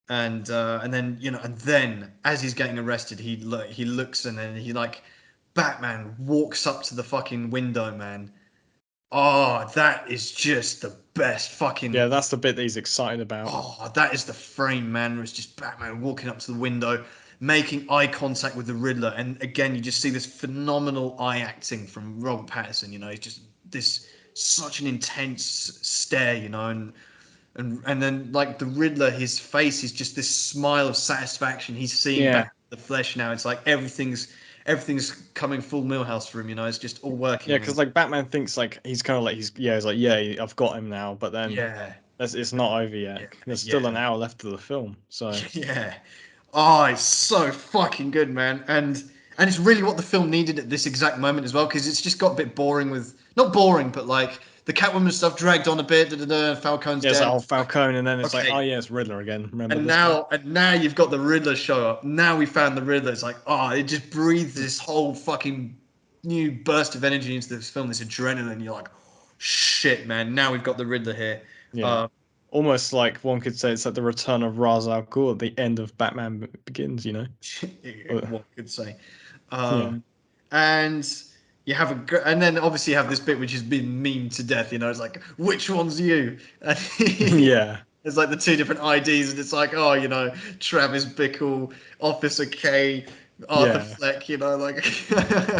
and then and then as he's getting arrested, he looks and then he like Batman walks up to the fucking window, man. Oh, that is just the best Yeah, fucking. that's the bit that he's excited about. Oh, that is the frame, man. Where it's just Batman walking up to the window, making eye contact with the Riddler, and again, you just see this phenomenal eye acting from Robert Pattinson. He's just this such an intense stare, and then like the Riddler, his face is just this smile of satisfaction. He's seeing Yeah, back the flesh now. It's like everything's coming full Millhouse for him. It's just all yeah, working. because like Batman thinks like he's kind of like he's like yeah, I've got him now, but then Yeah, it's not over yet. yeah, There's still yeah. an hour left of the film, so Yeah. Oh, it's so fucking good, man. And it's really what the film needed at this exact moment as well, because it's just got a bit boring with not boring, but like the Catwoman stuff dragged on a bit. Falcone's yeah, it's like dead. oh Falcone, and then it's like oh Okay. yeah, it's Riddler again. Remember And this guy? now you've got the Riddler show up. Now we found the Riddler. It's like, it just breathes this whole fucking new burst of energy into this film, this adrenaline. You're like, shit, man. Now we've got the Riddler here. Yeah, Uh, almost like one could say it's like the return of Ra's al Ghul at the end of Batman Begins. one could say. Yeah, And you have and then obviously you have this bit which has been memed to death. It's like, which one's you? And yeah, there's like the two different IDs, and it's like, Travis Bickle, Officer K, Arthur yeah. Fleck. Like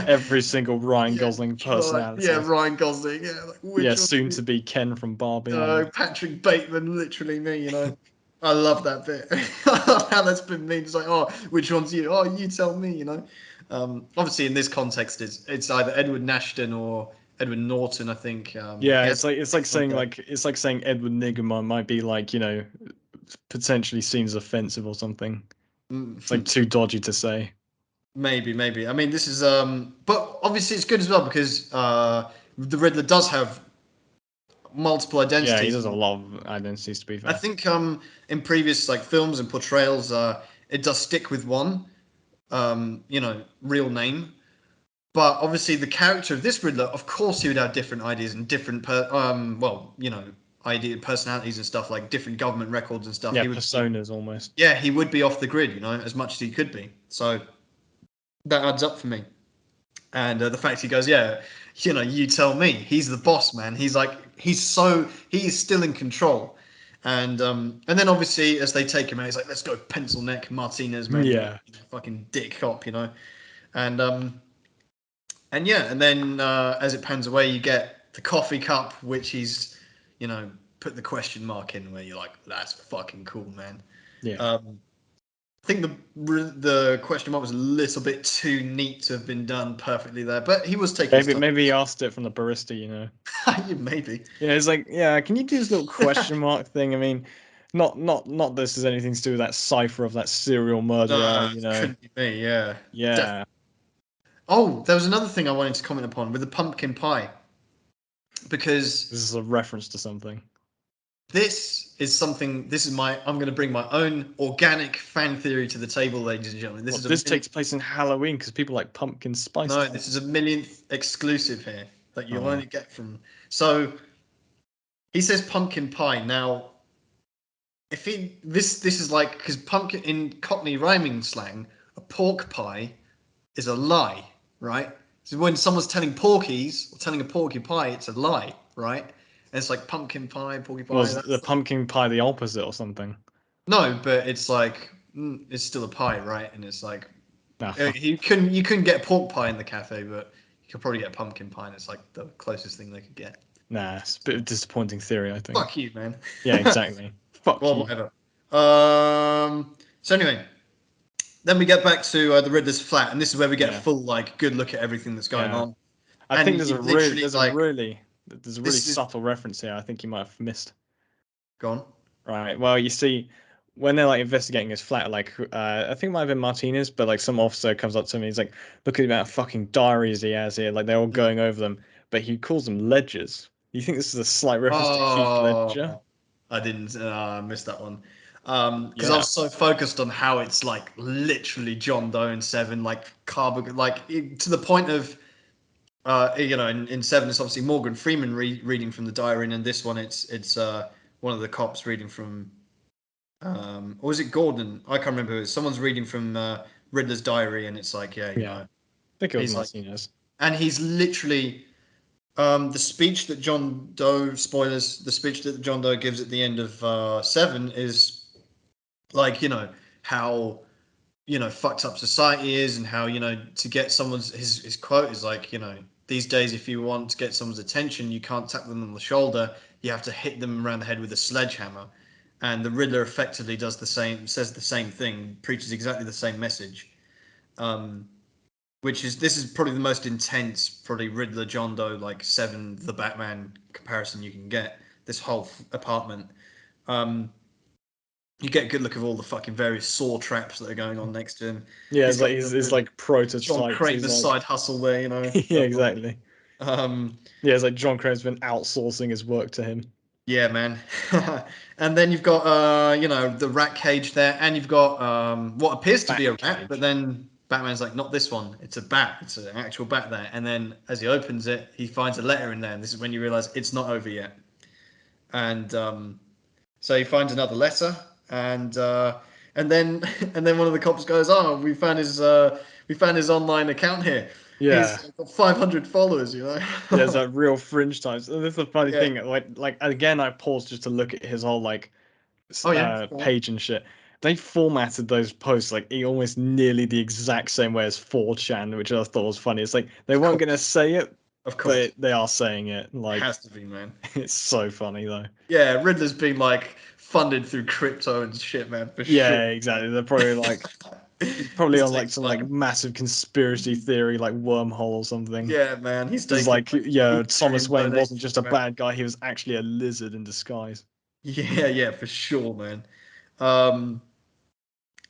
Every single Ryan yeah, Gosling God, yeah, personality. Ryan Gosling, yeah, like Yeah, which one? soon to be Ken from Barbie. Patrick Bateman, literally me. I love that bit. I love how that's been memed. It's like, which one's you? Oh, you tell me. Obviously, in this context, it's either Edward Nashton or Edward Norton. I think. Yeah, He it's has like saying Edward Nygma might be like potentially seen as offensive or something. It's like too dodgy to say. maybe. I mean, this is but obviously it's good as well because the Riddler does have multiple Yeah, he identities. does a lot of identities to be I fair. think in previous like films and portrayals, it does stick with one real name. But obviously, the character of this Riddler, of course, he would have different ideas and different, idea personalities and stuff like different government records and stuff. Yeah, He would, personas almost. yeah, he would be off the grid, as much as he could be. So that adds up for me. And the fact he goes, yeah, you tell me. He's the boss, man. He's like, he's still in control. And then obviously as they take him out, he's like, let's go pencil neck Martinez, man. Yeah. Fucking dick cop, And and yeah, and then as it pans away, you get the coffee cup, which he's, put the question mark in, where you're like, that's fucking cool, man. Yeah. I think the question mark was a little bit too neat to have been done perfectly there, but he was taking his Maybe he asked it from the barista. time. Maybe. Yeah, it's like, yeah, can you do this little question mark thing? I mean, not this has anything to do with that cipher of that serial murderer, Nah, couldn't be me. Yeah. Yeah. Oh, there was another thing I wanted to comment upon with the pumpkin pie, because This is a reference to something. this is something. This is I'm going to bring my own organic fan theory to the table, ladies and gentlemen. This takes place in Halloween because people like pumpkin spice. No, this is a millionth exclusive here that you'll Oh. only get from. So he says pumpkin pie. Now, if this is like, because pumpkin in Cockney rhyming slang, a pork pie is a lie, right? So when someone's telling porkies or telling a porky pie, it's a lie, right? And it's like pumpkin pie, porky pie. Was the pumpkin pie the opposite or something? No, but it's like it's still a pie, right? And it's like Nah, fuck. You couldn't get pork pie in the cafe, but you could probably get pumpkin pie. And it's like the closest thing they could get. Nah, it's a bit of a disappointing theory, I think. Fuck you, man. Yeah, exactly. Fuck Well, you. whatever. So anyway, then we get back to the Riddler's flat, and this is where we get a Yeah, full like good look at everything that's going yeah. on. I And think you literally like there's a really this is subtle reference here. I think you might have missed. gone. Right. Well, you see, when they're like investigating his flat, like I think it might have been Martinez, but like some officer comes up to him, he's like, "Look at the amount of fucking diaries he has here." Like they're all Yeah. going over them, but he calls them ledgers. You think this is a slight reference to Heath Ledger? Oh, I didn't miss that one. Because I Yeah. was so focused on how it's like literally John Doe in Seven, like carbon, like to the point of in Seven it's obviously Morgan Freeman reading from the diary, and in this one it's one of the cops reading from or was it Gordon? I can't remember. Someone's reading from Riddler's diary, and it's like Yeah. I think it was he's like, Martinez. and he's literally the speech that John Doe, spoilers, the speech that John Doe gives at the end of Seven is like, how, fucked up society is, and how, to get his quote is like, these days, if you want to get someone's attention, you can't tap them on the shoulder, you have to hit them around the head with a sledgehammer. And the Riddler effectively does the same, says the same thing, preaches exactly the same message. Um, this is probably the most intense, probably Riddler John Doe like Seven the Batman comparison you can get. This whole apartment. Um, you get a good look of all the fucking various saw traps that are going on next to him. Yeah, He's it's got like his the like John prototypes. He's Kramer's like, side hustle there, yeah, exactly. Um, Yeah, it's like John Crane's been outsourcing his work to him. yeah, man. And then you've got the rat cage there, and you've got what appears to Bat be a rat, but cage. then Batman's like, not this one. It's a bat. It's an actual bat there. And then as he opens it, he finds a letter in there, and this is when you realize it's not over yet. And so he finds another letter, and then and then one of the cops goes, "Oh, we found his online account here. Yeah. He's got 500 followers, Yeah, it's like real fringe times. And this is the funny Yeah. thing. Like again, I paused just to look at his whole like Oh yeah. page and shit. They formatted those posts like almost nearly the exact same way as 4chan, which I thought was funny. It's like they Of weren't gonna course. say it, Of course. but they are saying it. Like Has to be, man. it's so funny though. Yeah, Riddler's been like funded through crypto and shit, man, for sure. Yeah, exactly. They're probably like probably He's on like taking some like, like massive conspiracy theory like wormhole or something. yeah, man, he's It's taking like like yeah, Thomas Ethereum Wayne wasn't donations just a from bad guy; he was actually a lizard in disguise. Yeah, yeah, for sure, man. Um,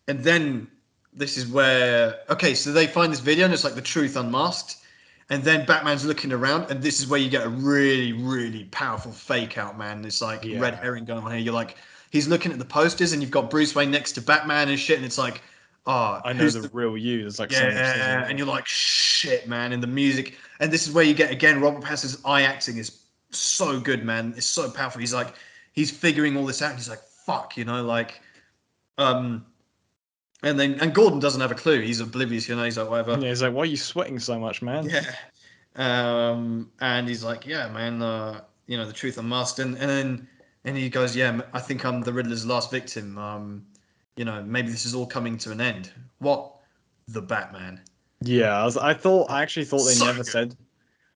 and then this is where okay, so they find this video and it's like the truth unmasked, and then Batman's looking around, and this is where you get a really, really powerful fake out, man. It's like red Yeah, herring going on here. You're like, he's looking at the posters, and you've got Bruce Wayne next to Batman and shit, and it's like, oh, I know who's the the real you. There's like someone says in yeah, and there. you're like, shit, man, and the music, and this is where you get again. Robert Pattinson's eye acting is so good, man. It's so powerful. He's like, he's figuring all this out. And he's like, fuck, like, um, and Gordon doesn't have a clue. He's oblivious, He's like, whatever. Yeah, he's like, "Why are you sweating so much, man?" Yeah. And he's like, yeah, man, the truth unmasked, and he goes, yeah, I think I'm the Riddler's last victim. Maybe this is all coming to an end. What? The Batman. Yeah, I actually thought they So never good. said.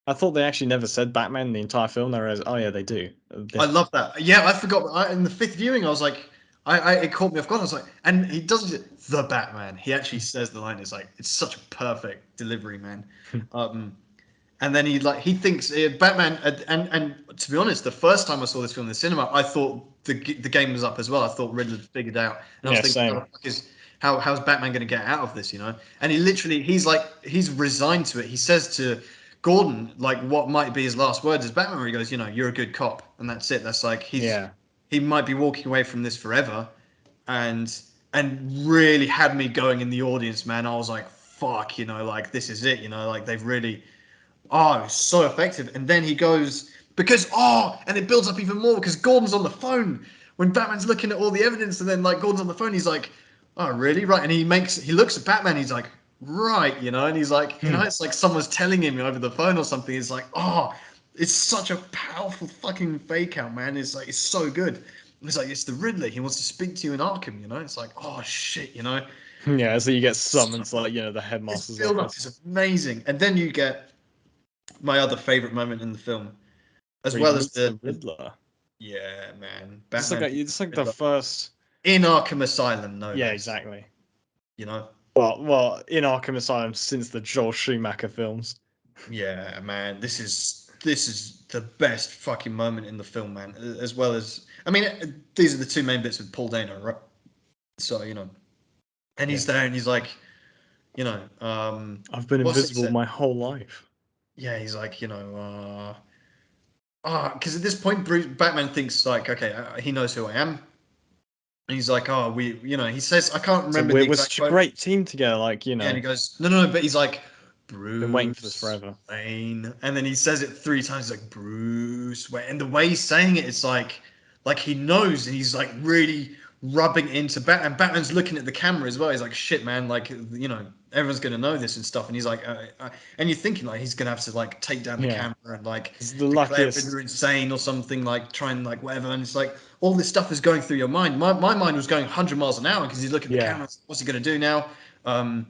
I thought they actually never said Batman in the entire film. They realized, oh yeah, they do. I This, love that. Yeah, I forgot. In the fifth viewing, I was like, it caught me off guard. I was like, and he doesn't the Batman. He actually says the line. It's like it's such a perfect delivery, man. Um, and then he thinks Batman. And to be honest, the first time I saw this film in the cinema, I thought the game was up as well. I thought Riddler figured out, and I was yeah, thinking, how the same. fuck how's Batman going to get out of this? And he literally, he's resigned to it. He says to Gordon, like, what might be his last words as Batman, where he goes, you're a good cop, and that's it. That's like Yeah, he might be walking away from this forever, and really had me going in the audience, man. I was like, fuck, like this is it, like they've really, oh, it's so effective. And then he goes and it builds up even more because Gordon's on the phone when Batman's looking at all the evidence, and then like Gordon's on the phone, he's like, oh really, right? And he looks at Batman, he's like, right, and he's like, it's like someone's telling him over the phone or something. It's like, oh, it's such a powerful fucking fake out, man. It's like, it's so good. It's like, it's the Riddler. He wants to speak to you in Arkham, It's like, oh shit. Yeah, so you get summoned to So like, the this headmaster's build up office. is amazing, and then you get my other favorite moment in the film, as Where he well as meets the the Riddler. yeah, man, It's like Batman it's like the first. in Arkham Asylum, no Yeah, less. exactly. You know, Well, in Arkham Asylum since the Joel Schumacher films. yeah, man, this is the best fucking moment in the film, man. As well as, I mean, these are the two main bits with Paul Dano, right? So and Yeah, he's there, and he's like, I've been what's it invisible said? my whole life. Yeah, he's like, because at this point, Batman thinks like, okay, he knows who I am, and he's like, oh, he says, I can't So remember the we're exact such a quote. great team together. Like Yeah, and he goes, no, no, no, but he's like, been waiting for this Bruce forever. Wayne, and then he says it three times, like Bruce Wayne, and the way he's saying it, it's like he knows, and he's like really rubbing into Batman. Batman's looking at the camera as well. He's like, shit, man, like everyone's gonna know this and stuff, and he's like, and you're thinking like he's gonna have to like take down the Yeah, camera and like it's the declare luckiest. Riddler insane or something, like try and like whatever, and it's like all this stuff is going through your mind. My mind was going 100 miles an hour because he's looking at the Yeah, camera. What's he gonna do now? Um,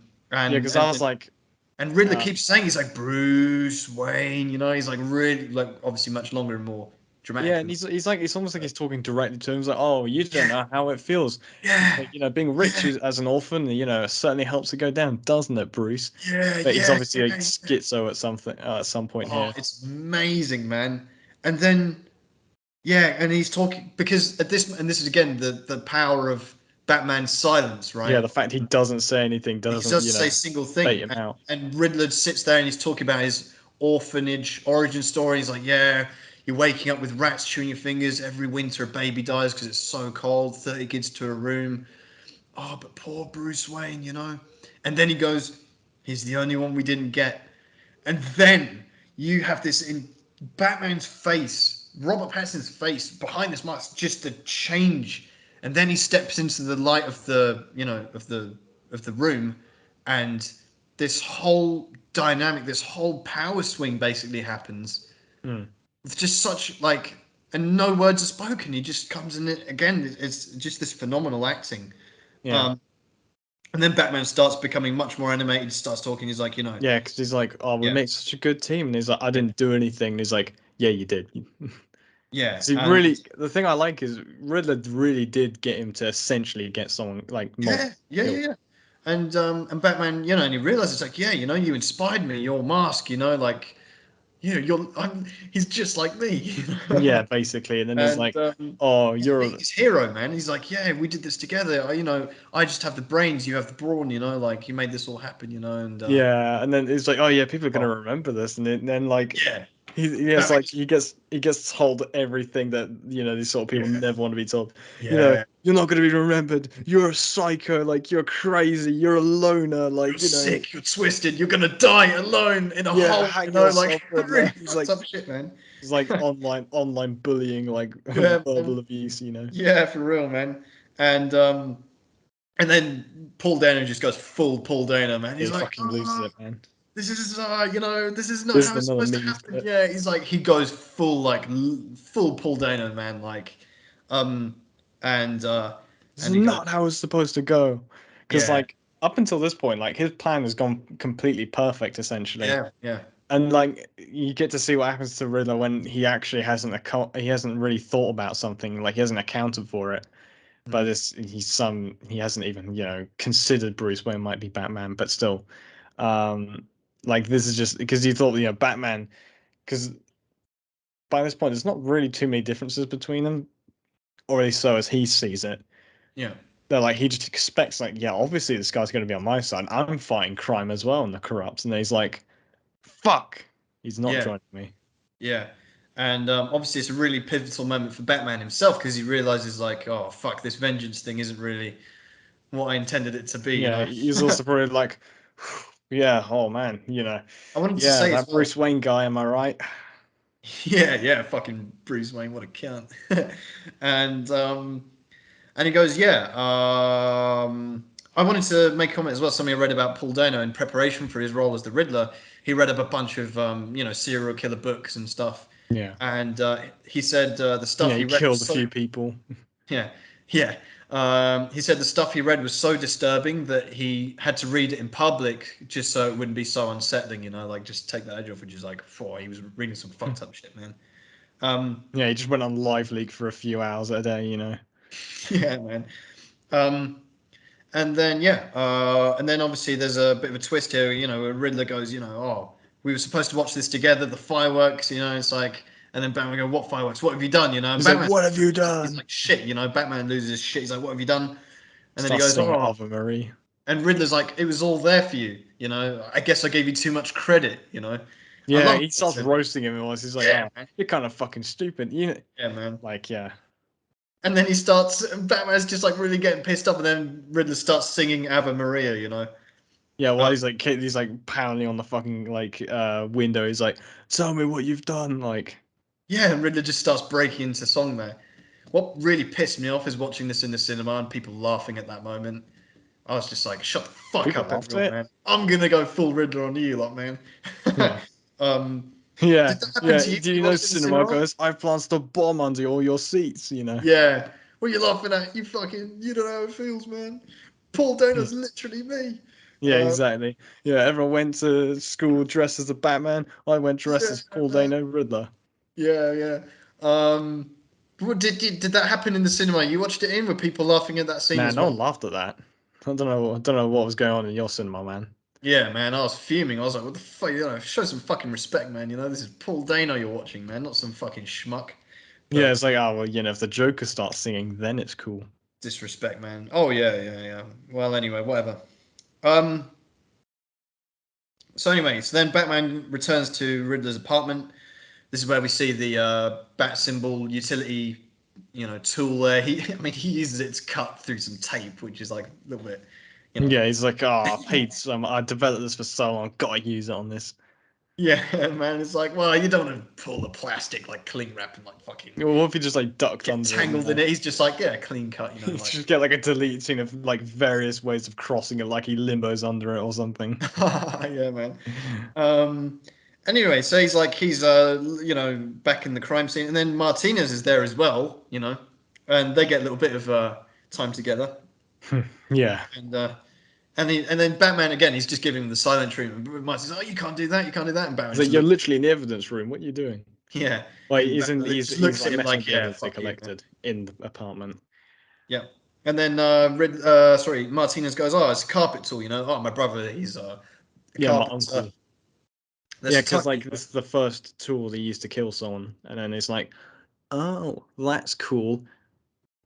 yeah, and because I and was like, and Riddler uh, keeps saying he's like Bruce Wayne, he's like really like obviously much longer and more dramatic yeah, and than he's like, it's almost like that. he's talking directly to him. He's like, oh, you don't Yeah, know how it feels. It's yeah, like, being rich yeah, as an orphan, certainly helps it go down, doesn't it, Bruce? yeah, But he's yeah, obviously yeah, like yeah. schizo at some point Oh, here. it's amazing, man. And then yeah, and he's talking because at this and this is again the power of Batman's silence, Yeah, right? the fact he doesn't say anything He doesn't, doesn't say a single bait thing, him out. and Riddler sits there and he's talking about his orphanage origin story. He's like, yeah, you're waking up with rats chewing your fingers every winter. A baby dies because it's so cold. 30 kids to a room. Oh, but poor Bruce Wayne. And then he goes, he's the only one we didn't get. And then you have this in Batman's face, Robert Pattinson's face behind this mask, just a change. And then he steps into the light of the room, and this whole dynamic, this whole power swing basically happens. Hmm. With just such like, and no words are spoken. He just comes in it again. It's just this phenomenal acting. Yeah. Um, and then Batman starts becoming much more animated. Starts talking. He's like, Yeah, because he's like, "Oh, we yeah, make such a good team," and he's like, "I yeah, didn't do anything." And he's like, "Yeah, you did." yeah, He and really, the thing I like is Riddler really did get him to essentially get someone like yeah, multiple yeah, yeah, kills. yeah. And Batman, and he realizes like, yeah, you inspired me. Your mask, like, he's just like me, Yeah, basically, and then he's and like, "Oh, he's the you're." biggest hero, man. He's like, yeah, we did this together. I just have the brains, you have the brawn, like you made this all happen, and Yeah, and then it's like, "Oh yeah, people are gonna oh, remember this," and then like yeah, he has Batman like just, he gets told everything that these sort of people yeah, never want to be told. yeah, You're not going to be remembered. You're a psycho. Like you're crazy. You're a loner. you're sick, you're twisted, you're gonna die alone in a Yeah, hole, hang like yourself, really Riddler. He's fucked like up shit, man. he's like online bullying, like Yeah, man. verbal abuse. Yeah, for real, man. And then Paul Dano just goes full Paul Dano, man. Yeah, He's he like, fucking loses it, man. this is not This is how it's another supposed to meme happen. clip. Yeah, he's like, he goes full like full Paul Dano, man. Like, um, and This is and he goes, not how it's supposed to go. Because yeah, like up until this point, like his plan has gone completely perfect, essentially. yeah, yeah, And like you get to see what happens to Riddler when he actually he hasn't really thought about something, like he hasn't accounted for it. But mm, he hasn't even considered Bruce Wayne might be Batman, but still, um, like this is just because you thought Batman, because by this point there's not really too many differences between them, or at least so as he sees it. yeah, They're like he just expects like, yeah, obviously this guy's going to be on my side. I'm fighting crime as well and the corrupt, and then he's like, fuck, he's not yeah, joining me. yeah. And obviously, it's a really pivotal moment for Batman himself because he realizes, like, oh fuck, this vengeance thing isn't really what I intended it to be. Yeah, he's also probably like, yeah, oh man, I wanted to yeah, say as that well. Bruce Wayne guy, am I right? Yeah, yeah, fucking Bruce Wayne, what a cunt. and um and he goes, yeah. I wanted to make a comment as well. Something I read about Paul Dano in preparation for his role as the Riddler. He read up a bunch of serial killer books and stuff, Yeah. and he said the stuff Yeah, he he read was killed a so few people. Yeah, yeah. He said the stuff he read was so disturbing that he had to read it in public just so it wouldn't be so unsettling. Like just take the edge off, which is like, boy, he was reading some fucked up shit, man. Um, Yeah, he just went on live leak for a few hours a day. yeah, man. Um, And then and then obviously there's a bit of a twist here. Where Riddler goes, oh, we were supposed to watch this together, the fireworks. It's like, and then Batman go, what fireworks? What have you done? And He's like, Batman, "What have you he's done?" like, shit. Batman loses his shit. He's like, what have you done? And then he Starts goes, singing oh, Ave Marie. and Riddler's like, it was all there for you. I guess I gave you too much credit. I Yeah, love he this. starts roasting him. And he's like, Yeah, "Oh, man. you're kind of fucking stupid." Yeah, man. Like, yeah, And then he starts. Batman's just like really getting pissed up, and then Riddler starts singing Ave Maria. yeah. Uh, Well, he's like pounding on the fucking window. He's like, "Tell me what you've done." Like, Yeah, and Riddler just starts breaking into song there. What really pissed me off is watching this in the cinema and people laughing at that moment. I was just like, shut the fuck people up, laughed everyone, at it. man. I'm gonna go full Riddler on you lot, man. Yeah, um, yeah, did that happen yeah. to you Do when you you know watched it in the cinema cinema? goes? I've planted a bomb under all your seats. Yeah. What are you laughing at? You don't know how it feels, man. Paul Yeah, Dano's literally me. yeah, Uh, exactly. Yeah, everyone went to school dressed as a Batman. I went dressed yeah, as Paul man. Dano, Riddler. Yeah, yeah. Did that happen in the cinema? You watched it in? Were people laughing at that scene Man, as no one well? laughed at that. I don't know what was going on in your cinema, man. Yeah, man, I was fuming. I was like, "What the fuck? Show some fucking respect, man. This is Paul Dano you're watching, man, not some fucking schmuck." Yeah, But it's like, oh well, if the Joker starts singing, then it's cool. disrespect, man. Oh yeah, yeah, yeah. Well, anyway, whatever. Um. So anyway, so then Batman returns to Riddler's apartment. This is where we see the bat symbol utility, tool there. I mean, he uses it to cut through some tape, which is like a little bit, you know. Yeah, he's like, oh, I developed this for so long, gotta use it on this. Yeah, man. It's like, well, you don't want to pull the plastic like cling wrap and like fucking Well, what if he just like ducked get under it? tangled in it. He's just like, yeah, clean cut, You like. just get like a delete scene of like various ways of crossing it, like he limbos under it or something. Yeah, man. Um. Anyway, so he's back in the crime scene, and then Martinez is there as well, and they get a little bit of time together, Yeah. and then Batman again, he's just giving him the silent treatment. But Martinez, oh, you can't do that, you can't do that, and Batman He's like, just you're looks, literally in the evidence room. What are you doing? yeah, Like and he's in Batman he's just he's looks at like him messing like, with the yeah, evidence they fuck you, man. collected in the apartment. Yeah. And then Martinez goes, oh, it's a carpet tool, Oh, my brother, he's a Yeah, my carpenter. uncle. There's Yeah, a because tuck. like this is the first tool they used to kill someone, and then it's like, oh, that's cool.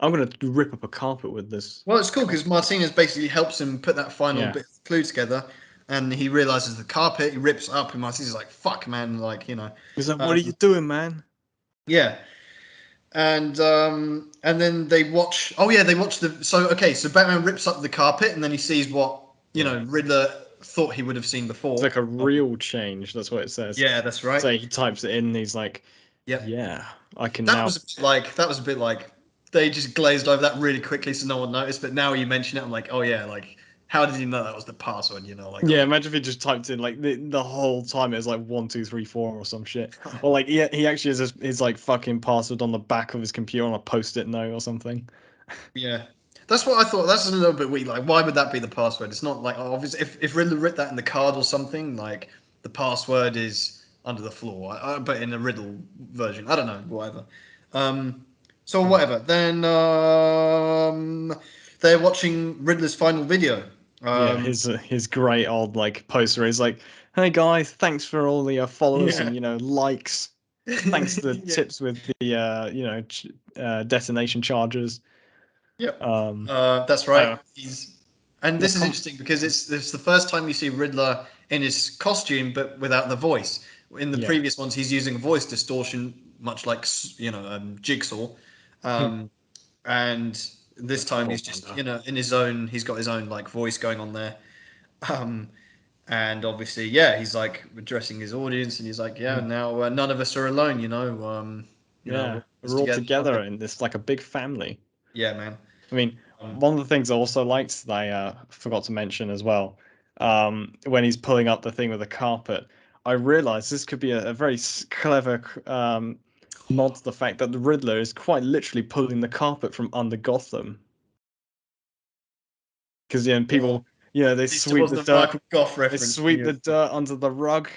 I'm gonna rip up a carpet with this. Well, it's cool because Martinez basically helps him put that final Yeah. bit of clue together, and he realizes the carpet. He rips it up, and Martinez is like, "Fuck, man!" He's like, what are you um, doing, man? yeah. And then they watch. Oh yeah, they watch the. So okay, so Batman rips up the carpet, and then he sees what Yeah. Riddler thought he would have seen It's before. like a real change. That's what it says. Yeah, that's right. So he types it in. And he's like, Yep. yeah, I can That now. was a bit like they just glazed over that really quickly, so no one noticed. But now you mention it, I'm like, oh yeah, like how did you know that was the password? Like Yeah, oh. imagine if he just typed in like the whole time it was like 1 2 3 4 or some shit, or like he actually has his like fucking password on the back of his computer on a post-it note or something. Yeah, that's what I thought. That's a little bit weak. Like, why would that be the password? It's not like obvious. If Riddler writ that in the card or something, like the password is under the floor. But in the Riddle version, I don't know. Whatever. So whatever. Then they're watching Riddler's final video. Yeah, Um, his great old like poster is like, "Hey guys, thanks for all the followers and yeah. likes. Thanks to the Yeah. tips with the detonation charges." Yep. Um, That's I right. don't know. And What this is com interesting because it's the first time you see Riddler in his costume, but without the voice. In the Yeah, previous ones, he's using voice distortion, much like Jigsaw, um, and this the time Puddle he's just Thunder. in his own. He's got his own like voice going on there, um, and obviously, yeah, he's like addressing his audience, and he's like, yeah, Hmm. now none of us are alone. We're Yeah, all this we're all together. together and it's like a big family. Yeah, man. I mean, Um, one of the things I also liked that I forgot to mention as well, when he's pulling up the thing with the carpet, I realized this could be a very clever nods the fact that the Riddler is quite literally pulling the carpet from under Gotham. Because Well, people, they at least it sweep the wasn't a dirt, Michael Gough they reference from sweep you. the dirt under the rug,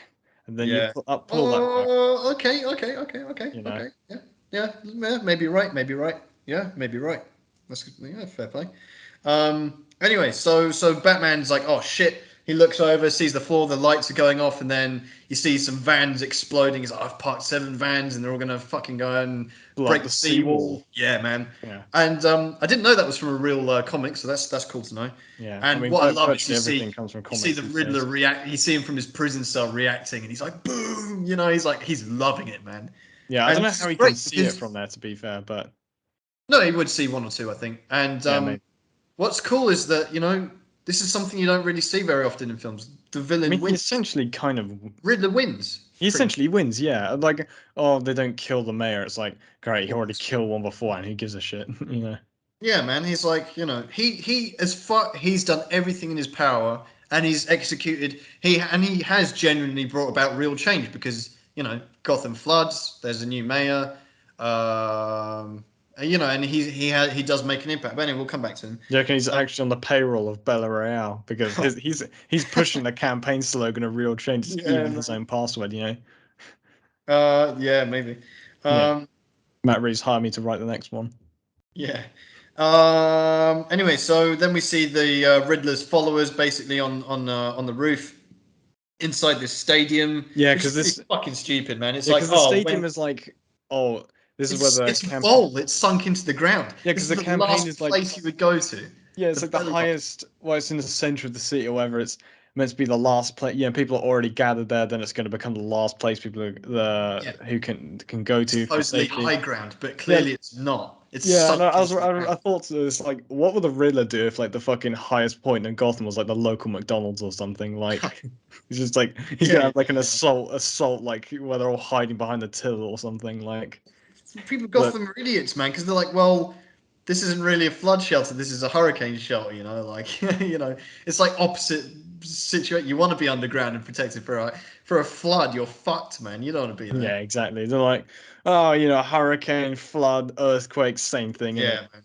and then you Yeah. pull that rug. Oh, okay, okay, okay, okay, You know. okay. Yeah, yeah, yeah. Maybe you're right. Maybe you're right. Yeah, maybe you're right. That's yeah, fair play. Anyway, so Batman's like, oh shit. He looks over, sees the floor, the lights are going off, and then he sees some vans exploding. He's like, I've parked 7 vans, and they're all gonna fucking go and Blow up break the the seawall. seawall. Yeah, man. Yeah, And I didn't know that was from a real comic, so that's cool to know. yeah. I And mean, what I love is virtually everything comes from you see comics the these Riddler days. react. You see him from his prison cell reacting, and he's like, boom. You know, he's like he's loving it, man. Yeah, I And don't know this is how he can great see it from because there, to be fair, but no, he would see one or two, I think. And yeah, maybe. what's cool is that this is something you don't really see very often in films. The I villain mean, wins. Riddler wins. he Pretty much. essentially wins. Yeah, like, oh, they don't kill the mayor. It's like, great, he already killed one before, and who gives a shit? Yeah, man. He's like, he as far he's done everything in his power, and he's executed. He has genuinely brought about real change because Gotham floods. There's a new mayor. And he does make an impact. But anyway, we'll come back to him. You reckon he's Um, actually on the payroll of Bella Real because he's pushing the campaign slogan of real change, is yeah, even his man. own password. Yeah, maybe. Yeah, Um, Matt Reeves hired me to write the next one. yeah. Anyway, so then we see the Riddler's followers basically on the roof inside this stadium, Yeah, which is because pretty this fucking stupid, man. It's yeah, like, because the oh, stadium is like, oh, this is where the it's a campaign. bowl. It's sunk into the ground. Yeah, This because is the the campaign last is like, place you would go to. yeah, it's The like the belly button. highest. Well, it's in the center of the city or whatever. It's meant to be the last place. Yeah, people are already gathered there. Then it's going to become the last place people are, Yeah, who can go to for supposedly safety. high ground, but Yeah, clearly it's not. It's yeah. And sunk into the I ground. thought to this like, what would the Riddler do if like the fucking highest point in Gotham was like the local McDonald's or something? Like, he's just like he's Yeah, gonna yeah, have like an yeah. assault like where they're all hiding behind the till or something like. People But Gotham are idiots, man, because they're like, well, this isn't really a flood shelter. This is a hurricane shelter. Like it's like opposite situation. You want to be underground and protected for a flood. You're fucked, man. You don't want to be there. yeah, exactly. They're like, oh, hurricane, flood, earthquake, same thing, innit? Yeah, man.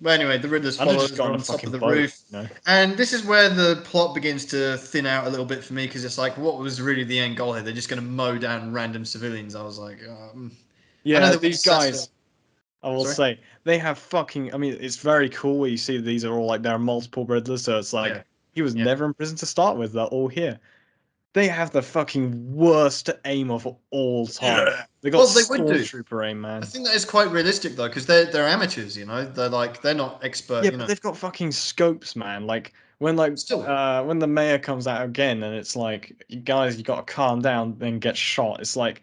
But anyway, the Riddler's I'd have just followers got are on a on top of fucking the boat, roof. you know? And this is where the plot begins to thin out a little bit for me because it's like, what was really the end goal here? They're just going to mow down random civilians. I was like, I know Yeah, they want these to set guys, I will Sorry? say, they have fucking. I mean, it's very cool where you see these are all like there are multiple Riddlers, so it's Yeah, like he was yeah. never in prison to start with. They're all here. They have the fucking worst aim of all time. Yeah. They got Well, they would do. stormtrooper aim, I man. think that is quite realistic though, because they're amateurs. They're not expert. Yeah, but they've got fucking scopes, man. Like Still, when the mayor comes out again, and it's like, guys, you got to calm down, then get shot. It's like,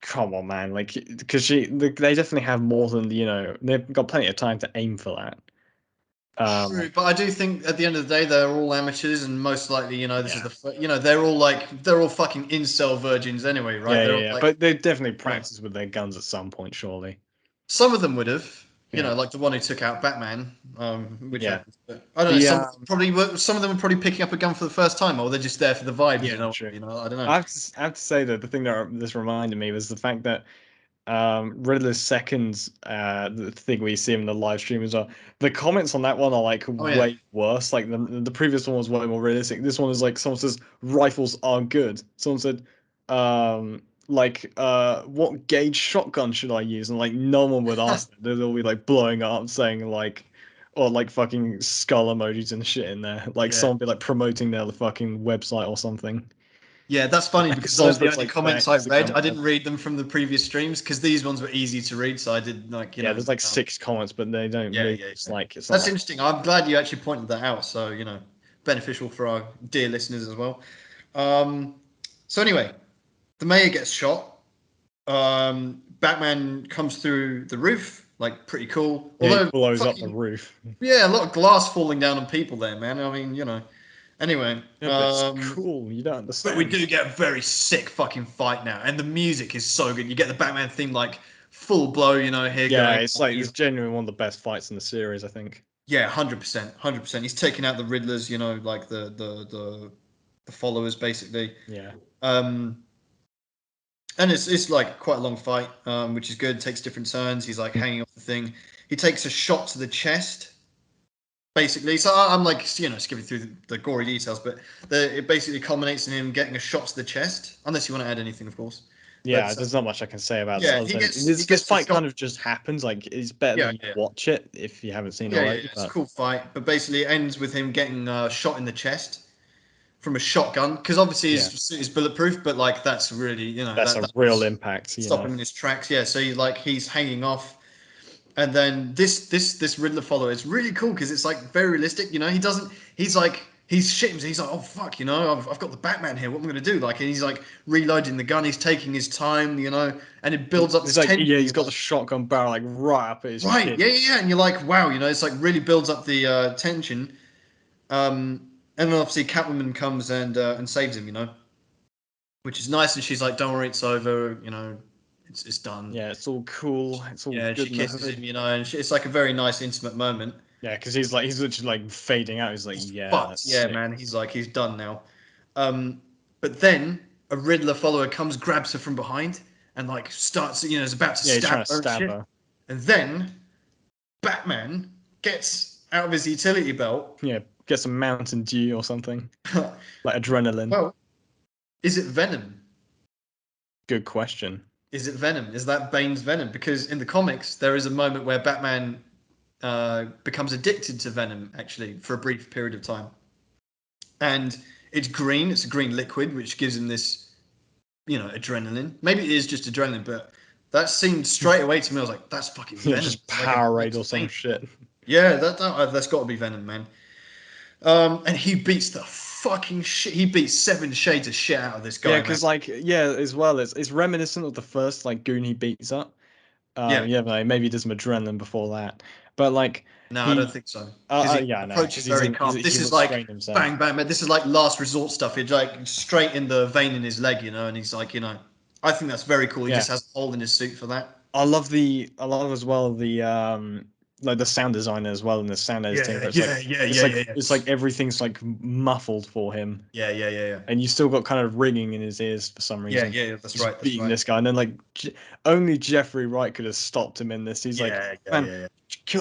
come on, man. Like, because they definitely have more than they've got plenty of time to aim for that. true, Um, but I do think at the end of the day they're all amateurs, and most likely, this is yeah, they're all fucking incel virgins anyway, right? yeah, They're yeah, all yeah. like, But they definitely you know, practice with their guns at some point, surely. some of them would have, Yeah, like the one who took out Batman, which yeah. happens. But I don't know. The Some of them were probably picking up a gun for the first time, or they're just there for the vibes. yeah, true. I don't know. I have to say that the thing that this reminded me was the fact that Riddler's second the thing we see him in the live stream as well. The comments on that one are like Oh yeah. way worse. Like the previous one was way more realistic. This one is like someone says rifles are good. Someone said what gauge shotgun should I use? And like no one would ask them. They'd all be like blowing up saying like or like fucking skull emojis and shit in there. Like Yeah. someone be like promoting their fucking website or something. Yeah, that's funny Like because those someone are the puts only like their comments I read. Instagram I on there. didn't read them from the previous streams because these ones were easy to read, so I did Yeah, there's like 6 comments, but they don't yeah, move. yeah, It's yeah. like it's not That's like interesting. I'm glad you actually pointed that out. So beneficial for our dear listeners as well. Um, so anyway, the mayor gets shot. Batman comes through the roof, like pretty cool. yeah, he Although blows up the fucking roof. yeah, a lot of glass falling down on people there, man. I mean, Anyway, Yeah, but it's cool. You don't but we understand. do get a very sick fucking fight now, and the music is so good. You get the Batman theme like full blow, here Yeah, going. it's like He's it's genuinely one of the best fights in the series, I think. yeah, 100%, 100%. He's taking out the Riddlers, like the followers basically. Yeah. Um, And it's like quite a long fight, which is good. Takes different turns. He's like hanging off the thing. He takes a shot to the chest, basically. So I'm like, skipping through the gory details, but it basically culminates in him getting a shot to the chest. Unless you want to add anything, of course. Yeah, But there's not much I can say about this yeah, other he than gets he this gets the fight shot. kind of just happens. Like it's better Yeah, that you yeah, watch it if you haven't seen it yeah, yeah, yeah. already. It's a But cool fight, but basically it ends with him getting shot in the chest from a shotgun because obviously yeah, he's bulletproof, but like that's really that's that a that real was impact, you stop know. him in his tracks. Yeah, so he's hanging off. And then this Riddler follower is really cool because it's like very realistic. He doesn't. He's like he's shit. He's like, oh fuck, I've got the Batman here. What am I gonna do? Like, and he's like reloading the gun. He's taking his time, and it builds up It's this like tension. yeah, And he's you're got the like, shotgun barrel like right up at his right, chin. yeah, yeah, yeah. And you're like, wow, it's like really builds up the tension. And then obviously Catwoman comes and saves him. Which is nice. And she's like, don't worry, it's over. It's done. Yeah, it's all cool. It's all Yeah, and she good in the kisses hood. him. It's like a very nice intimate moment. Yeah, because he's literally like fading out. He's like, He's yeah, fucked. that's Yeah, sick. man. He's done now. But then a Riddler follower comes, grabs her from behind, and like starts, is about to Yeah, he's stab trying to her and stab shit. her. And then Batman gets out of his utility belt. Yeah, get some Mountain Dew or something like adrenaline. Well, is it Venom? Good question. Is it Venom? Is that Bane's Venom? Because in the comics, there is a moment where Batman becomes addicted to Venom, actually, for a brief period of time. And it's green. It's a green liquid, which gives him this adrenaline. Maybe it is just adrenaline, but that seemed straight away to me. I was like, that's fucking Yeah, Venom. just It's like a Powerade mix or of some paint. shit. Yeah, that's got to be Venom, man. And he beats the fucking shit. He beats seven shades of shit out of this Yeah, guy, man. because like yeah, as well it's reminiscent of the first like goon he beats up. Yeah. Yeah, like, maybe he does some adrenaline before that, but like No, I don't he, think so. Because he yeah, no, approaches because very calm. he This is like restrained himself. bang, bang, man. This is like last resort stuff. It's like straight in the vein in his leg, and he's like, I think that's very cool. He Yeah, just has a hole in his suit for that. I love as well the like the sound designer as well and the sound editing Yeah, where yeah, yeah, yeah, yeah, yeah. it's like everything's like muffled for him, Yeah, yeah, yeah, yeah. and you still got kind of ringing in his ears for some Yeah, reason. yeah, yeah, that's Just right. That's beating right. this guy, and then like only Jeffrey Wright could have stopped him in this. He's like, Yeah, yeah, man, yeah, yeah.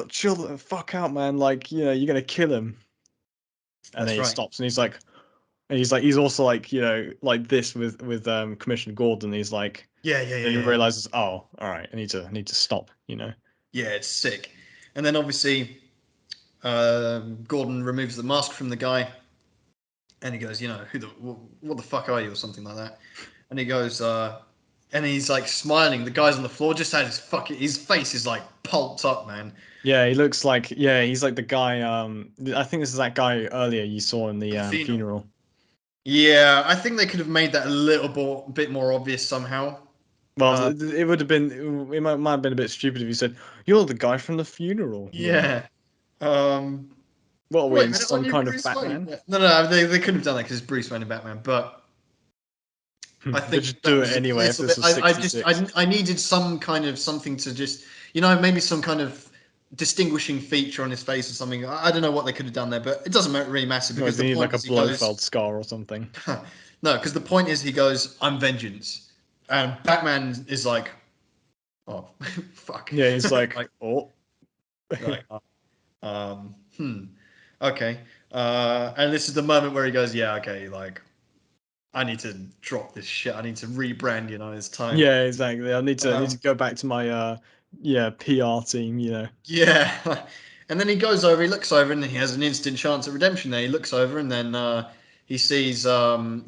chill the fuck out, man. Like, you're gonna kill him. And then That's he right. stops, and he's also like, like this with Commissioner Gordon. He's like, Yeah, yeah, yeah, then he yeah, yeah. realizes, oh, all right, I need to stop. Yeah, it's sick. And then obviously, Gordon removes the mask from the guy, and he goes, what the fuck are you, or something like that. And he goes, and he's like smiling. The guy's on the floor, just had his face is like pulped up, man. Yeah, he looks like he's like the guy. I think this is that guy earlier you saw in the The funeral. funeral. Yeah, I think they could have made that a little bit more obvious somehow. Well, Uh, it would have been it might have been a bit stupid if you said you're the guy from the funeral. yeah. Um, What are we Wait a in minute, some aren't you kind of Bruce Wayne? Batman? Yeah. No, no, they couldn't have done that because it's Bruce Wayne and Batman. But I They think just that do it was a anyway if little this bit. was I just '66. I needed some kind of something to just maybe some kind of distinguishing feature on his face or something. I don't know what they could have done there, but it doesn't really matter Or because they the need point like a is he goes Blofeld scar or something. no, because the point is he goes, I'm vengeance, and Batman is like, oh fuck, Yeah, he's like, like oh, like hmm, okay, and this is the moment where he goes, yeah, okay, like I need to drop this shit. I need to rebrand. It's time. yeah, exactly. I need to Um, go back to my yeah, PR team. yeah. And then he goes over, he looks over, and he has an instant chance at redemption there. He looks over, and then he sees, the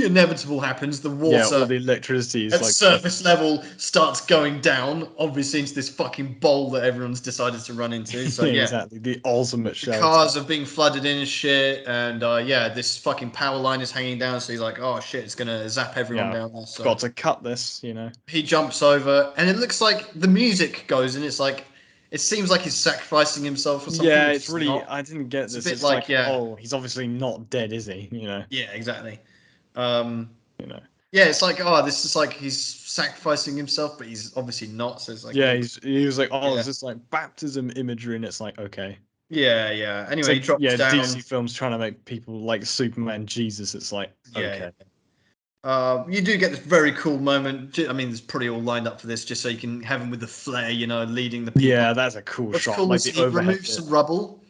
inevitable happens. The Yeah, water all the electricity is at like surface level starts going down, obviously, into this fucking bowl that everyone's decided to run into. So, yeah, yeah. exactly. The ultimate The shelter. cars are being flooded in and shit, and yeah, this fucking power line is hanging down. So he's like, "Oh shit, it's gonna zap everyone Yeah, down there." So got to cut this. he jumps over, and it looks like the music goes, and it's like it seems like he's sacrificing himself or something, Yeah, which it's is really not. I didn't get It's a this. bit It's like like, yeah, oh, he's obviously not dead, is he? yeah, exactly. Um, You know. yeah, it's like this is like he's sacrificing himself, but he's obviously not. So it's like a Yeah, little bit. he was like, oh, Yeah, is this like baptism imagery? And it's like, okay. yeah, yeah. It's Anyway, he like, drops yeah, down. DC films trying to make people like Superman Jesus. It's like, Yeah, okay. yeah. You do get this very cool moment. I mean, it's probably all lined up for this, just so you can have him with the flare, leading the people. Yeah, that's a cool What's shot, cool like is the he overhead removes bit. some rubble,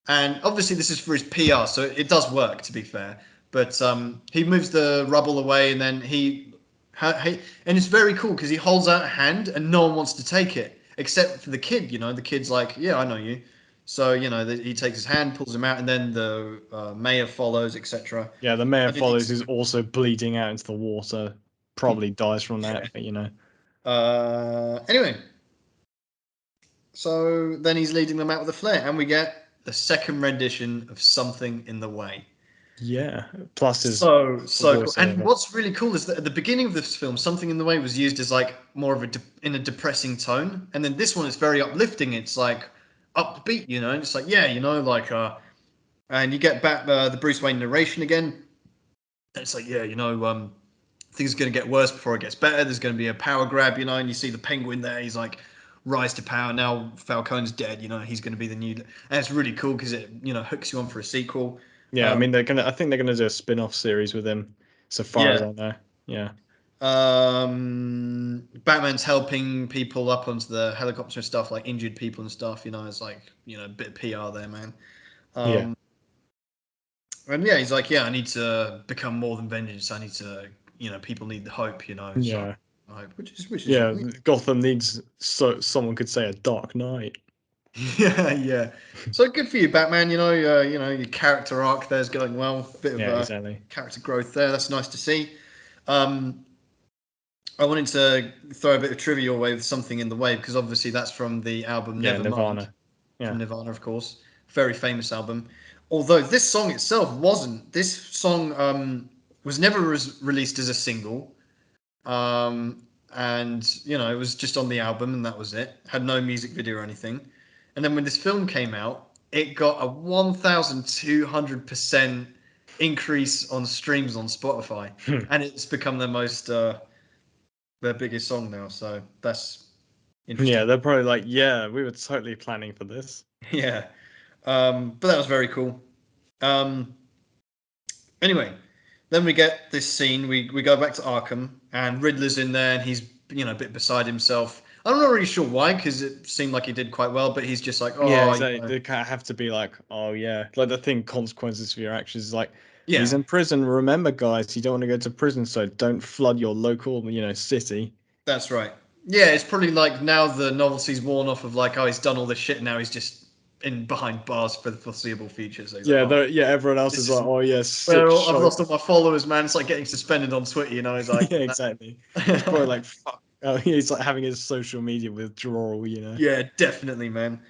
and obviously this is for his PR, so it does work. To be fair, but he moves the rubble away, and then and it's very cool because he holds out a hand, and no one wants to take it except for the kid. The kid's like, "Yeah, I know you." So he takes his hand, pulls him out, and then the mayor follows, etc. Yeah, the mayor I did follows, ex- who's also bleeding out into the water. Probably dies from yeah. that, but. Anyway, so then he's leading them out with a flare, and we get the second rendition of "Something in the Way." Yeah. Plus his So cool. And voiceover. what's really cool is that at the beginning of this film, "Something in the Way" was used as like more of in a depressing tone, and then this one is very uplifting. It's like upbeat, and it's like, yeah, like and you get back the Bruce Wayne narration again. And it's like, yeah, things are going to get worse before it gets better. There's going to be a power grab, and you see the Penguin there. He's like, rise to power. Now Falcone's dead. He's going to be the new. And it's really cool because it hooks you on for a sequel. Yeah, I Um, mean I think they're gonna do a spin-off series with him, so far as yeah. I know. Yeah. Batman's helping people up onto the helicopter and stuff, like injured people and stuff. It's like a bit of PR there, man. Yeah. Um, and yeah, he's like, yeah, I need to become more than vengeance. I need to, people need the hope. So Yeah. hope, which is Yeah. Gotham needs someone could say a Dark Knight. yeah, yeah. So good for you, Batman. Your character arc there's going well. Bit of Yeah, exactly. character growth there. That's nice to see. Um, I wanted to throw a bit of trivia your way with "Something in the Way" because obviously that's from the album Yeah, Nevermind Nirvana. from Yeah. Nirvana, of course. Very famous album. Although this song itself wasn't. This song was never released as a single. And it was just on the album and that was it. Had no music video or anything. And then when this film came out, it got a 1,200% increase on streams on Spotify, and it's become their biggest song now. So that's Yeah, interesting. they're probably like, yeah, we were totally planning for this. Yeah. But that was very cool. Um, Anyway, then we get this scene. We go back to Arkham, and Riddler's in there, and he's a bit beside himself. I'm not really sure why, because it seemed like he did quite well, but he's just like, Yeah, oh, exactly. They kind of have to be like, oh yeah, like the thing consequences for your actions is like yeah, he's in prison. Remember, guys, you don't want to go to prison, so don't flood your local, city. that's right. Yeah, it's probably like now the novelty's worn off of like, oh, he's done all this shit. Now he's just in behind bars for the foreseeable future. So he's like, Yeah, oh, yeah. Everyone else this is like, isn't. oh yeah, sick Well, I've show. lost all my followers, man. It's like getting suspended on Twitter. He's like, Yeah, exactly. He's probably like, fuck. He's like having his social media withdrawal. yeah, definitely, man.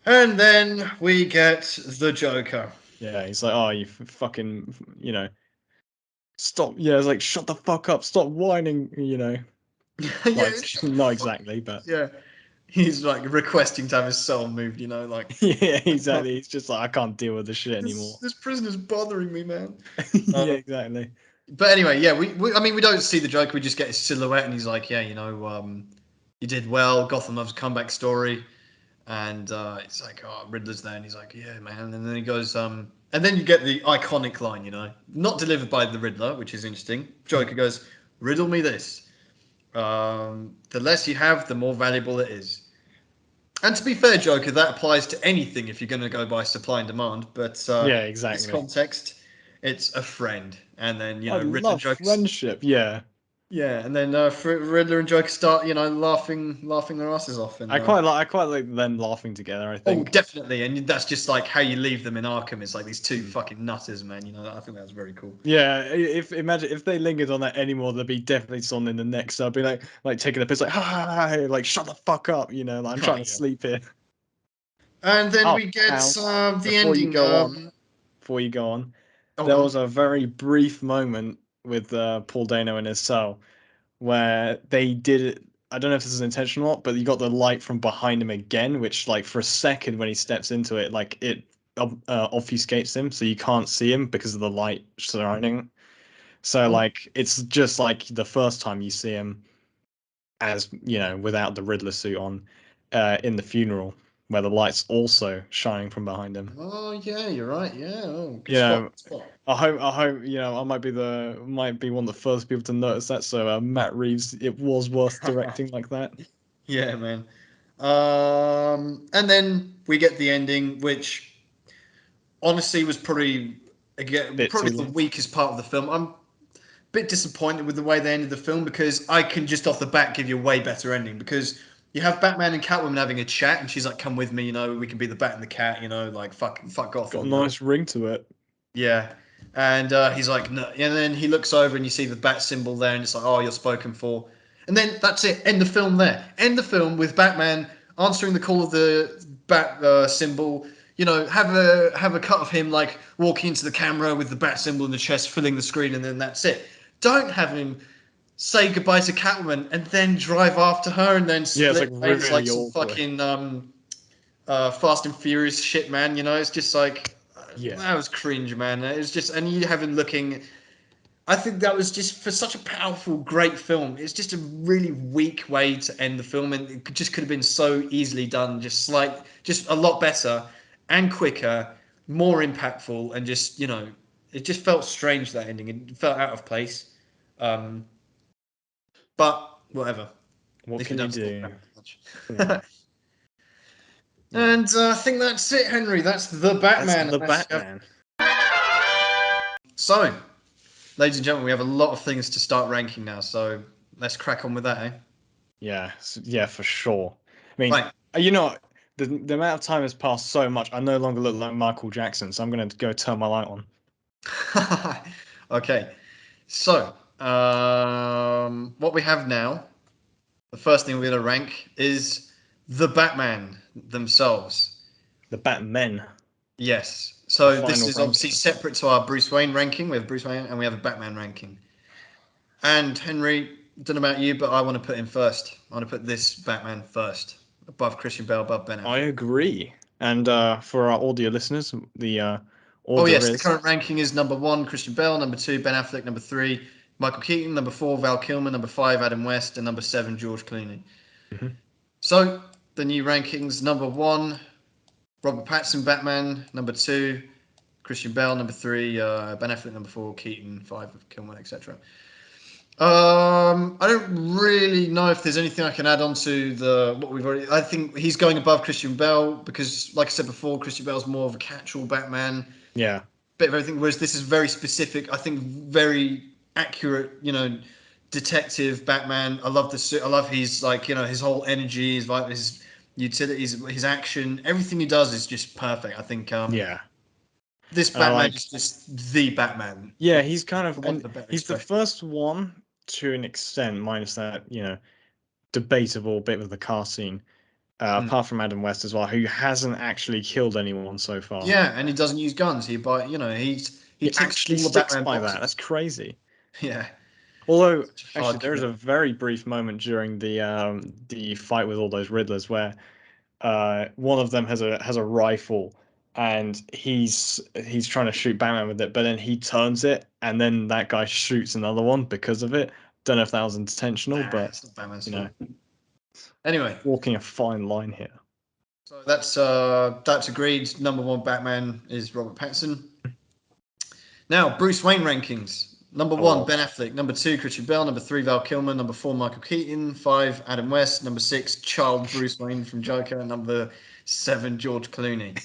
And then we get the Joker. Yeah, he's like, oh, you fucking, stop. Yeah, it's like, shut the fuck up, stop whining. Yeah, Like, it's not fuck. exactly, but Yeah, he's like requesting to have his soul moved. Like yeah, exactly. He's just like, I can't deal with this shit this anymore. this prison is bothering me, man. Yeah, Uh, exactly. but anyway, yeah, I mean, we don't see the Joker. We just get his silhouette, and he's like, yeah, you did well. Gotham loves a comeback story, and it's like, oh, Riddler's there, and he's like, yeah, man. And then he goes, and then you get the iconic line, not delivered by the Riddler, which is interesting. Joker goes, riddle me this. The less you have, the more valuable it is. And to be fair, Joker, that applies to anything if you're going to go by supply and demand. But Yeah, this exactly. context, it's a friend, and then I Riddler and love Joker. friendship. Yeah. Yeah, and then Riddler and Joker start, laughing their asses off, and I quite like them laughing together, I oh, think. definitely, and that's just like how you leave them in Arkham. It's like these two fucking nutters, man. I think that's very cool. Yeah, if imagine if they lingered on that anymore, there'd be definitely someone in the next. I'd be like taking a piss, like ha ha ha, like shut the fuck up, like I'm Oh trying to yeah. sleep here. And then Oh, we get now the before you ending. go on, Oh, there gone. was a very brief moment with Paul Dano in his cell where they did it. I don't know if this is intentional or not, but you got the light from behind him again, which like for a second when he steps into it, like it obfuscates him, so you can't see him because of the light surrounding him. So Oh, like it's just like the first time you see him as without the Riddler suit on in the funeral. where the light's also shining from behind him. Oh yeah, you're right. Yeah, oh, good You spot. know, Good spot. I hope, I might be one of the first people to notice that. So Matt Reeves, it was worth directing like that. Yeah, man. And then we get the ending, which honestly was probably again Bit probably too the long. weakest part of the film. I'm a bit disappointed with the way they ended the film because I can just off the bat give you a way better ending because you have Batman and Catwoman having a chat and she's like, "Come with me, we can be the Bat and the Cat, like fuck Got a Gotham." nice ring to it. Yeah. And he's like, no. And then he looks over and you see the bat symbol there, and it's like, oh, you're spoken for. And then that's it. End the film there. End the film with Batman answering the call of the bat symbol. Have a cut of him like walking into the camera with the bat symbol in the chest, filling the screen, and then that's it. Don't have him say goodbye to Catwoman and then drive after her and then Yeah, it's like split lanes like really some awkward. fucking Fast and Furious shit, man. It's just like Yeah. that was cringe, man. It was just, and you have him looking. I think that was just for such a powerful, great film. It's just a really weak way to end the film, and it just could have been so easily done, just a lot better and quicker, more impactful, and it just felt strange that ending. It felt out of place. Um, but whatever. At What least we can you don't talk do? about it much. Yeah. Yeah. And I think that's it, Henry. That's the That's Batman. the Batman. So, ladies and gentlemen, we have a lot of things to start ranking now. So let's crack on with that, eh? Yeah, yeah, for sure. I mean, Right. the amount of time has passed so much. I no longer look like Michael Jackson, so I'm gonna go turn my light on. Okay. So, what we have now, the first thing we're going to rank is the Batman themselves. The Batmen, Yes. the So this final is obviously ranking. separate to our Bruce Wayne ranking. We have Bruce Wayne and we have a Batman ranking. And Henry, don't know about you, but I want to put him first. I want to put this Batman first, above Christian Bale, above Ben I Affleck. agree. And for our audio listeners, the Oh order yes, the is current ranking is number one Christian Bale, number two Ben Affleck, number three Michael Keaton, number four Val Kilmer, number five Adam West, and number seven George Clooney. Mhm. So the new rankings: number one Robert Pattinson Batman, number two Christian Bale, number three Ben Affleck, number four Keaton, five Kilmer, etc. I don't really know if there's anything I can add on to the what we've already. I think he's going above Christian Bale because, like I said before, Christian Bale's more of a catch-all Batman, Yeah, bit of everything. Whereas this is very specific. I think very accurate. Detective Batman. I love the suit. I love his his whole energy, his utilities, his action. Everything he does is just perfect. I think yeah. this And I Batman like, is just the Batman. yeah, he's kind For of, want of and a better he's the expression. first one to an extent, minus that, debatable bit with the car scene, Mm. apart from Adam West as well, who hasn't actually killed anyone so far. Yeah, and he doesn't use guns. He He ticks actually all the sticks Batman by that. That's boxes. crazy. Yeah, Although, such a actually, hard there is a commitment. very brief moment during the fight with all those Riddlers where one of them has a rifle and he's trying to shoot Batman with it, but then he turns it and then that guy shoots another one because of it. Don't know if that was intentional, Nah, but it's not Batman's you know, fault. Anyway, walking a fine line here. so that's agreed. Number one Batman is Robert Pattinson. Now, Bruce Wayne rankings. Number one, Oh, Ben Affleck. Number two, Christian Bale. Number three, Val Kilmer. Number four, Michael Keaton. Five, Adam West. Number six, child Bruce Wayne from Joker. Number seven, George Clooney.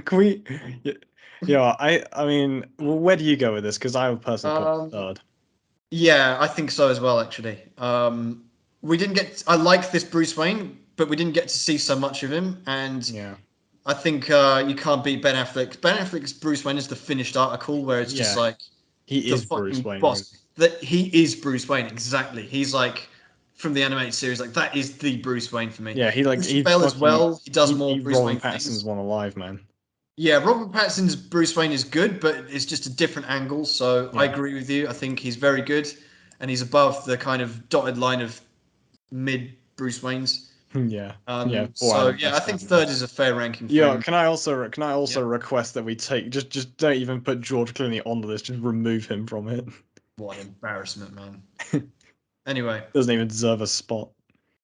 can we? Yeah, yeah, I mean, where do you go with this? Because I would personally put Um, third. yeah, I think so as well. Actually, we didn't get. I like this Bruce Wayne, but we didn't get to see so much of him, and Yeah, I think you can't beat Ben Affleck. Ben Affleck's Bruce Wayne is the finished article, where it's just yeah, like he the is Bruce fucking Wayne, really. boss. That he is Bruce Wayne exactly. He's like from the animated series, like that is the Bruce Wayne for me. Yeah, he like Christian he Bale as fucking well. He does more he Bruce Robin Wayne Pattinson's things. one alive, man. Yeah, Robert Pattinson's Bruce Wayne is good, but it's just a different angle. So I Yeah, agree with you. I think he's very good, and he's above the kind of dotted line of mid Bruce Waynes. yeah, yeah. Poor So Adam yeah, I West think down there. third is a fair ranking for Yeah, him. can I also Yeah. request that we take just don't even put George Clooney on the list, just remove him from it. What an embarrassment, man. Anyway, Doesn't even deserve a spot.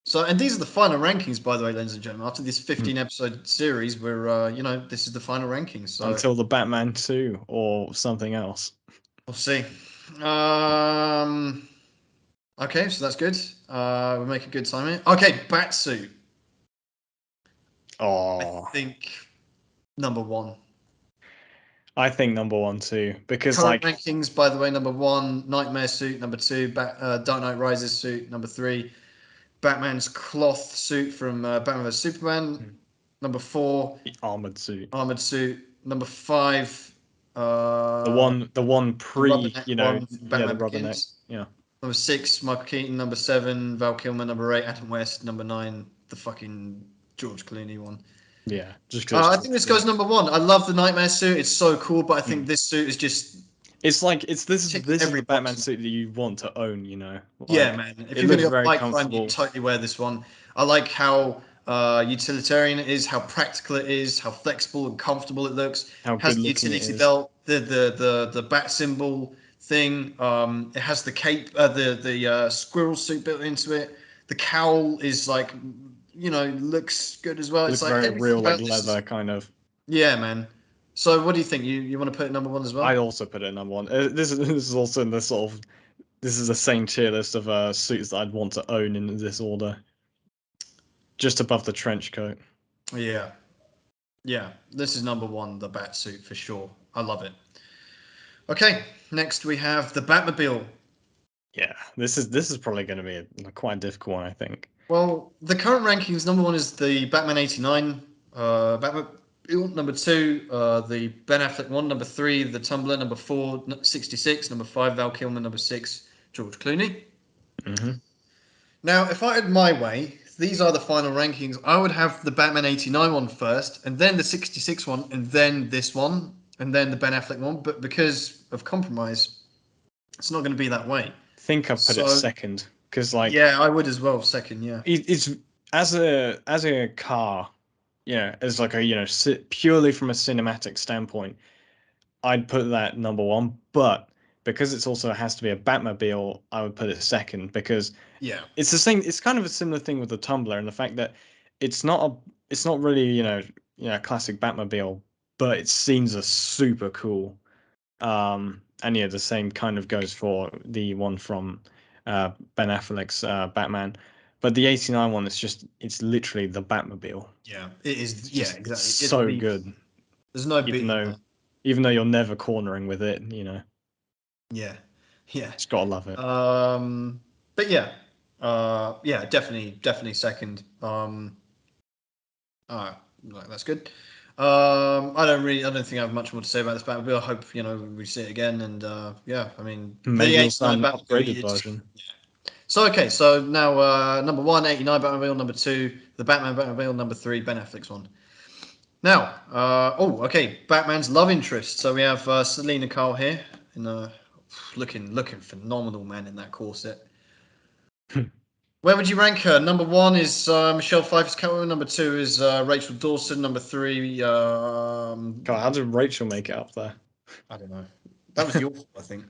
So, and these are the final rankings, by the way, ladies and gentlemen. After this 15-episode series, we're, this is the final rankings. So Until the Batman 2 or something else. we'll see. Okay, so that's good. We're making good time here. Okay, Batsuit. Oh, I think number one. I think number 1 too, because Current like rankings, by the way, number one, Nightmare suit. Number two, Dark Knight Rises suit. Number three, Batman's cloth suit from Batman vs Superman. Number four, the armored suit, armored suit. Number five, the one the pre, rubberneck you know, one from yeah, the Batman rubberneck, Begins. yeah, Number six, Michael Keaton. Number seven, Val Kilmer. Number eight, Adam West. Number nine, the fucking George Clooney one. yeah, just because I think this goes number one. I love the Nightmare suit. It's so cool, but I think this suit is just It's like this ticks is every the Batman box. suit that you want to own, you know. Yeah, Like man. If it you're going looks to go very fight crime, you comfortable. totally wear this one. I like how utilitarian it is, how practical it is, how flexible and comfortable it looks. How Has good the looking it utility is. belt, the bat symbol thing. It has the cape, the squirrel suit built into it. The cowl is like, looks good as well. It It's looks like very everything real, like about this is leather kind of. yeah, man. So what do you think? You want to put it number one as I'd well? also put it at number 1. This is also in the sort of this is the same tier list of suits that I'd want to own in this order, just above the trench coat. Yeah. Yeah, this is number one, the bat suit for sure. I love it. Okay, next we have the Batmobile. Yeah, this is probably going to be a quite difficult one, I think. Well, the current rankings, number one is the Batman 89, Batmobile, number two, the Ben Affleck one, number three, the Tumbler, number four, 66, number five, Val Kilmer, number six, George Clooney. Hmm. Now, if I had my way, these are the final rankings. I would have the Batman 89 one first, and then the 66 one, and then this one, and then the Ben Affleck one. But because of compromise, it's not going to be that way. Think I'd put it So, second because like yeah, I would as well, second, yeah. it's as a car, yeah, as like a purely from a cinematic standpoint, I'd put that number 1. But because it's also has to be a Batmobile, I would put it second because Yeah. it's the same. It's kind of a similar thing with the Tumbler and the fact that it's not a it's not really a classic Batmobile, but its scenes are super cool. And yeah, the same kind of goes for the one from Ben Affleck's Batman. But the 89 one is it's literally the Batmobile. Yeah. It is, It's yeah, just it's exactly. It's so the, good, there's no even beating though that. even though you're never cornering with it, Yeah. Yeah. just gotta love it. Um, but yeah. Yeah, definitely second. All right, that's good. I don't think I have much more to say about this Batmobile. I hope we see it again, and yeah, I mean the Maybe also 89 an Batmobile. upgraded version. So okay, so now number one, 89 Batmobile. Number two, the Batman Batmobile. Number three, Ben Affleck's one. Now, okay, Batman's love interest. So we have Selena Kyle here, in looking phenomenal, man, in that corset. Where would you rank her? Number one is Michelle Pfeiffer's Catwoman. Number two is Rachel Dawson. Number three, God, how did Rachel make it up there? I don't know. That was your fault, I think.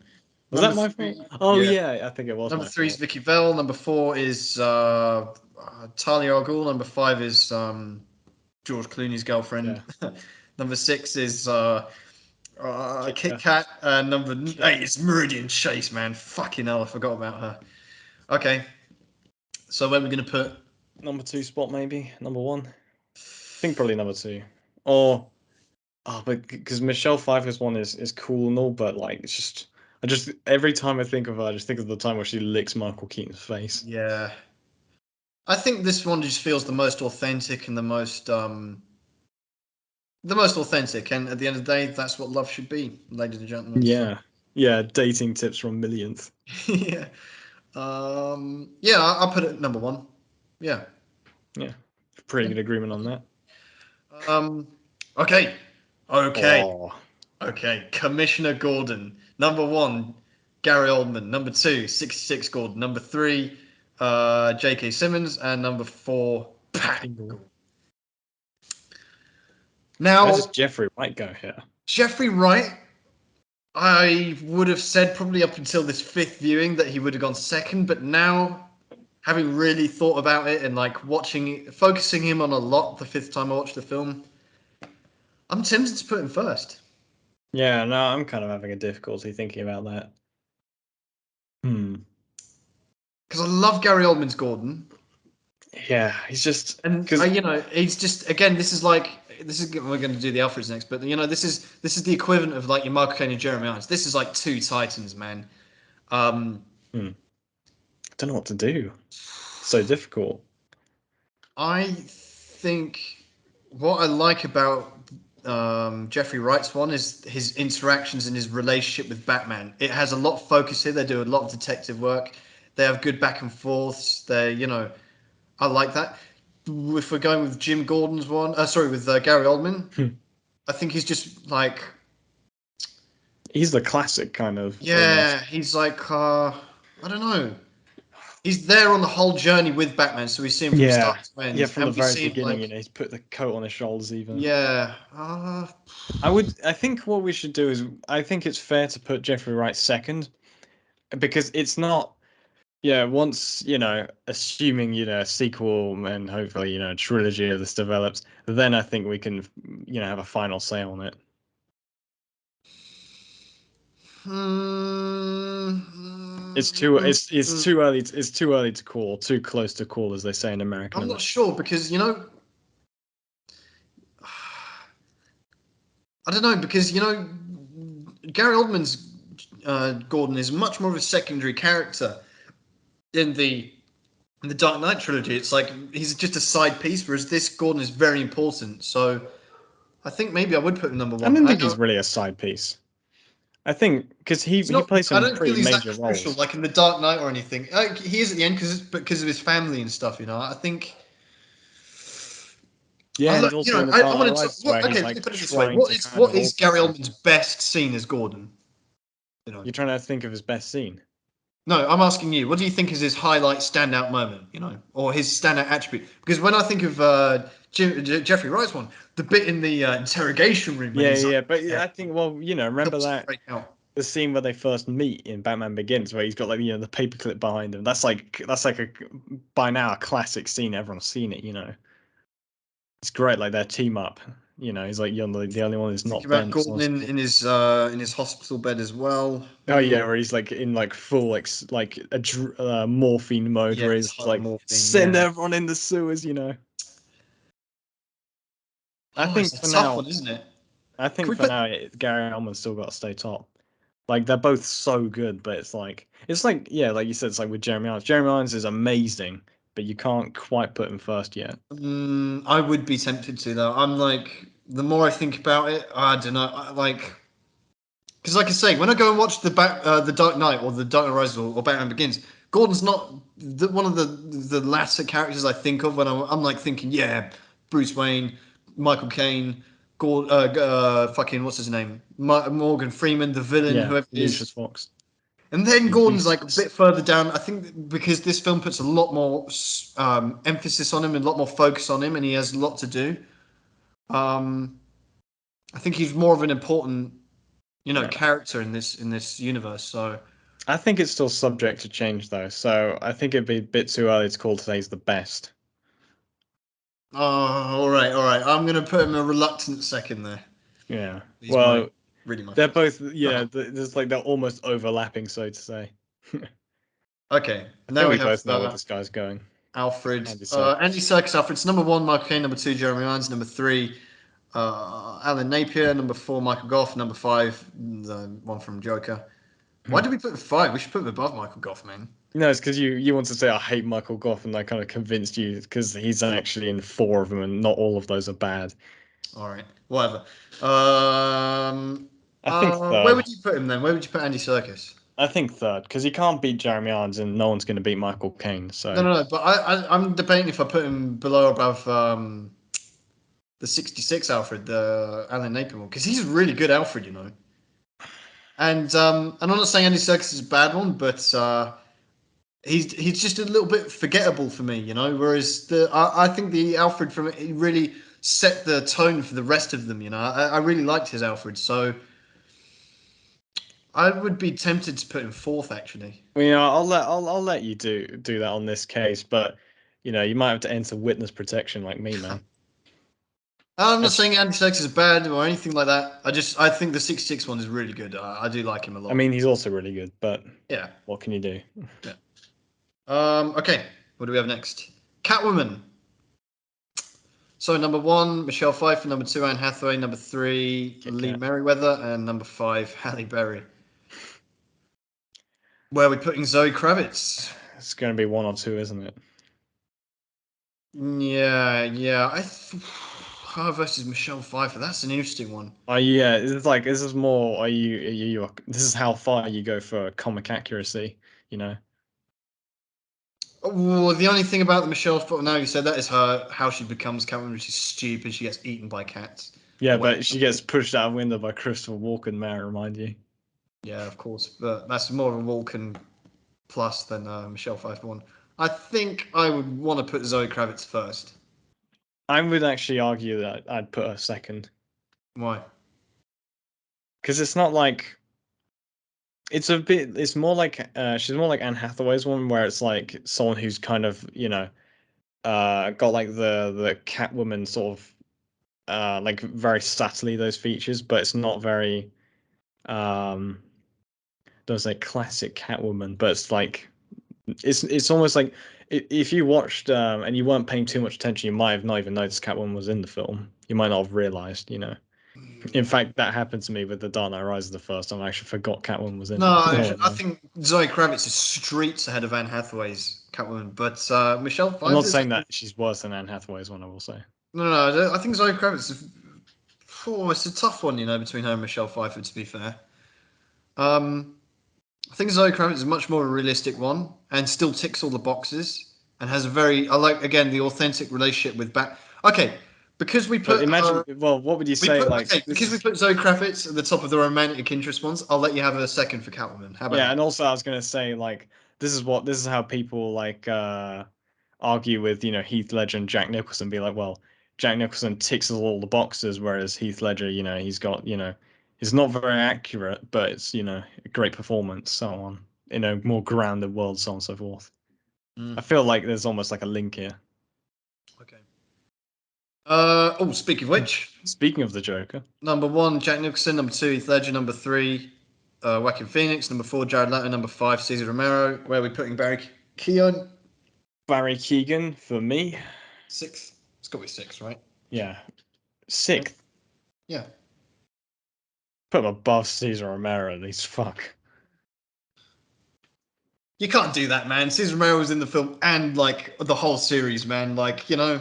Was Number that my fault? three, Oh yeah. yeah, I think it was Number my three is fault. Vicky Vale. Number four is Talia al Ghul. Number five is George Clooney's girlfriend. Yeah, Number six is Kit Kit Kat. Kat. Number eight is Meridian Chase, man. Fucking hell, I forgot about her. Okay, so where are we going to put? Number 2 spot maybe. Number 1. I think probably number 2. Or but because Michelle Pfeiffer's one is cool and all, but like I just every time I think of her, I just think of the time where she licks Michael Keaton's face. Yeah. I think this one just feels the most authentic and the most authentic. And at the end of the day, that's what love should be, ladies and gentlemen. So Yeah, yeah. Dating tips from Millionth. yeah, yeah, I'll put it at number one. Yeah. Yeah, pretty Yeah. good agreement on that. Um. Okay. Okay. Oh, Okay. Commissioner Gordon. Number one, Gary Oldman. Number two, 66 Gordon. Number three, J.K. Simmons, and number four, Pat. Tingle. Where does Now, Jeffrey Wright go here? Jeffrey Wright, I would have said probably up until this fifth viewing that he would have gone second, but now having really thought about it and like focusing him on a lot the fifth time I watched the film, I'm tempted to put him first. Yeah, no, I'm kind of having a difficulty thinking about that. Because I love Gary Oldman's Gordon. Yeah, he's just And because he's just again. We're going to do the Alfreds next, but this is the equivalent of like your Michael Caine and Jeremy Irons. This is like two titans, man. I don't know what to do. So difficult. I think what I like about Jeffrey Wright's one is his interactions and his relationship with Batman. It has a lot of focus here. They do a lot of detective work. They have good back and forths. I like that. If we're going with Jim Gordon's one, with Gary Oldman, I think he's just like, He's the classic kind of. yeah, Almost. he's like, I don't know. He's there on the whole journey with Batman, so we see him from Yeah, start to yeah. end, From the and we very see him beginning, like, he's put the coat on his shoulders. Even yeah, I think what we should do is I think it's fair to put Jeffrey Wright second because it's not. Yeah, once assuming a sequel and hopefully a trilogy of this develops, then I think we can have a final say on it. It's too early. It's too early to call. Too close to call, as they say in American. I'm not sure because I don't know because Gary Oldman's Gordon is much more of a secondary character in the Dark Knight trilogy. It's like he's just a side piece, whereas this Gordon is very important. So I think maybe I would put him number I one. don't I think know he's really a side piece. I think because he he's not. plays I some don't feel pretty he's that major crucial, roles. like in the Dark Knight or anything. He is at the end because of his family and stuff. I think. Yeah, and also in the Dark I Knight want to talk. Rises where Okay, he's let me like put it this way. trying to kind What of is also Gary save. Oldman's best scene as Gordon? You're trying to think of his best scene. No, I'm asking you. What do you think is his highlight, standout moment? Or his standout attribute? Because when I think of Jeffrey Wright's one, the bit in the interrogation room when Yeah, he's like, yeah, but yeah, I think remember helps to that break out. the scene where they first meet in Batman Begins, where he's got like the paperclip behind him. That's like a by now a classic scene. Everyone's seen it. It's great. Like their team up. He's like you're the only one who's Think not about bent. So Gordon in his hospital bed as well. oh yeah, where he's like in like full like a morphine mode, Yeah, where it's he's high like morphine. send Yeah. everyone in the sewers. I Oh, it's think a for tough now, one, isn't it? I Can think we for put? now, Gary Oldman's still got to stay top. Like they're both so good, but it's like yeah, like you said, it's like with Jeremy Irons. Jeremy Irons is amazing, but you can't quite put him first yet. I would be tempted to though. I'm like, the more I think about it, I don't know. Because like I say, when I go and watch the Dark Knight or the Dark Knight Rises or Batman Begins, Gordon's not one of the latter characters I think of when I'm like thinking, yeah, Bruce Wayne, Michael Caine, fucking what's his name, Morgan Freeman, the villain, Yeah, whoever it Lucius is. Fox. And then Gordon's like a Lucius. bit further down. I think because this film puts a lot more emphasis on him and a lot more focus on him, and he has a lot to do. Um, I think he's more of an important, Yeah, character in this universe. So, I think it's still subject to change though. So I think it'd be a bit too early to call today's the best. oh, all right, all right. I'm gonna put him a reluctant second there. Yeah. He's Well, really my they're first. both yeah. There's like they're almost overlapping, so to say. Okay, I now think we we have both know where this guy's going. Alfred, Andy Serkis. Andy Serkis. Alfred's number one. Michael Caine. Number two. Jeremy Irons. Number three. Alan Napier. Number four. Michael Goff. Number five. The one from Joker. Why did we put him five? We should put him above Michael Goff, man. No, it's because you want to say I hate Michael Goff, and I kind of convinced you because he's actually in four of them, and not all of those are bad. All right, whatever. Um, I think where third. would you put him then? Where would you put Andy Serkis? I think third because he can't beat Jeremy Irons, and no one's going to beat Michael Caine. No, So no, no. But I'm debating if I put him below or above the '66 Alfred, the Alan Napier one, because he's a really good Alfred. And I'm not saying Andy Serkis is a bad one, but he's just a little bit forgettable for me. Whereas I think the Alfred from it, he really set the tone for the rest of them. I really liked his Alfred. So I would be tempted to put him fourth, actually. Well, I'll let you do that on this case, but you might have to enter witness protection like me, man. I'm not That's, saying anti-sex is bad or anything like that. I think the 66 one is really good. I do like him a I lot. mean, he's also really good, but Yeah. what can you do? Yeah. Okay. What do we have next? Catwoman. So number one, Michelle Pfeiffer. Number two, Anne Hathaway. Number three, Kit Lee Kat. Merriweather, and number five, Halle Berry. Where are we putting Zoe Kravitz? It's going to be one or two, isn't it? Yeah, yeah. Her versus Michelle Pfeiffer. That's an interesting one. Yeah, it's like this is more. This is how far you go for comic accuracy, you know. Well, the only thing about the Michelle Pfeiffer, now you said that, is her how she becomes Catwoman, which is stupid. She gets eaten by cats Yeah, or whatever. but she gets pushed out a window by Christopher Walken, may I remind you. Yeah, of course, but that's more of a Walken plus than Michelle Pfeiffer one. I think I would want to put Zoe Kravitz first. I would actually argue that I'd put her second Why? because it's not like it's a bit. It's more like she's more like Anne Hathaway's one, where it's like someone who's kind of got like the Catwoman sort of like very subtly those features, but it's not very um don't say classic Catwoman, but it's like it's almost like if you watched and you weren't paying too much attention, you might have not even noticed Catwoman was in the film. You might not have realized, you know. In fact, that happened to me with the Dark Knight Rises the first time. I actually forgot Catwoman was in No, it. I think Zoe Kravitz is streets ahead of Anne Hathaway's Catwoman, but Michelle I'm not Pfeiffer's. saying that she's worse than Anne Hathaway's one. I will say. No, no, no. I think Zoe Kravitz is. Oh, it's a tough one, between her and Michelle Pfeiffer. To be fair, um, I think Zoe Kravitz is much more a realistic one and still ticks all the boxes and has a very. I like again the authentic relationship with Bat. Okay, because we But put imagine, well, what would you we say? put Like okay this because we is, put Zoe Kravitz at the top of the romantic interest ones. I'll let you have a second for Catwoman. How about yeah, that? and also I was gonna say like this is how people like argue with Heath Ledger and Jack Nicholson. Be like, well, Jack Nicholson ticks all the boxes, whereas Heath Ledger, he's got he's not very accurate, but it's a great performance, so on. More grounded world, so on and so forth. I Mm, feel like there's almost like a link here. okay. Oh, speaking of which, Speaking of the Joker, number one, Jack Nicholson. Number two, Heath Ledger. Number three, Joaquin Phoenix. Number four, Jared Leto. Number five, Cesar Romero. Where are we putting Barry Keoghan? Barry Keoghan for me, Sixth. It's got to be six, right? yeah, Yeah. sixth. Yeah. Put him above Cesar Romero at least. Fuck. You can't do that, man. Cesar Romero was in the film and like the whole series, man. Like, I Yeah. know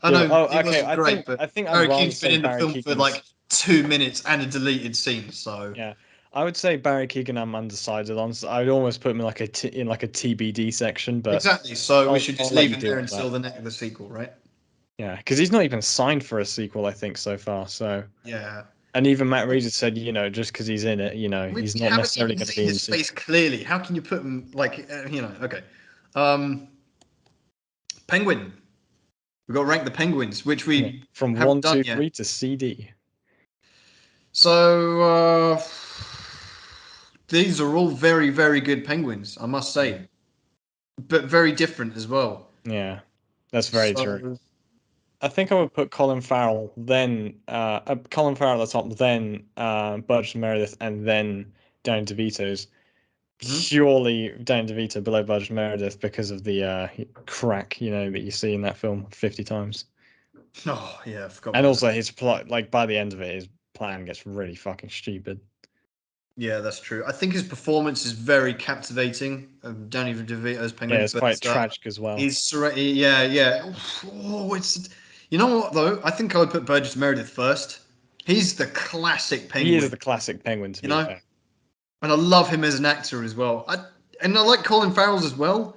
Oh, it okay. wasn't great, but I think I'd Barry rather Keoghan's been say in the Barry film for Keoghan's. like 2 minutes and a deleted scene. So Yeah, I would say Barry Keoghan. I'm undecided on. So I'd almost put him in like a TBD section, but exactly. So we should I'll just let leave you him deal there with that. until the sequel, right? Yeah, because he's not even signed for a sequel. I think so far. So, Yeah. and even Matt Reeves has said, just because he's in it, We he's not haven't necessarily even going to seen be in the his sequel. face clearly. How can you put him like Okay. Um, Penguin. We've got to rank the penguins, which Yeah, we from haven't one, done two, yet. three to CD. So these are all very, very good penguins, I must Yeah. say, but very different as well. Yeah, that's very true. So I think I would put Colin Farrell, then Colin Farrell at the top, then Burgess Meredith, and then Danny DeVito's. mhm. Purely Danny DeVito below Burgess Meredith because of the crack, that you see in that film 50 times. Oh yeah, I forgot And about that. also his plot, like by the end of it, his plan gets really fucking stupid. Yeah, that's true. I think his performance is very captivating. Danny DeVito's Yeah, penguin, it's but quite tragic as well. yeah, yeah. Oh, it's you know what though? I think I would put Burgess Meredith first. He's the classic He is penguin, the classic penguin, to you be know, fair. and I love him as an actor as well. And I like Colin Farrell's as well.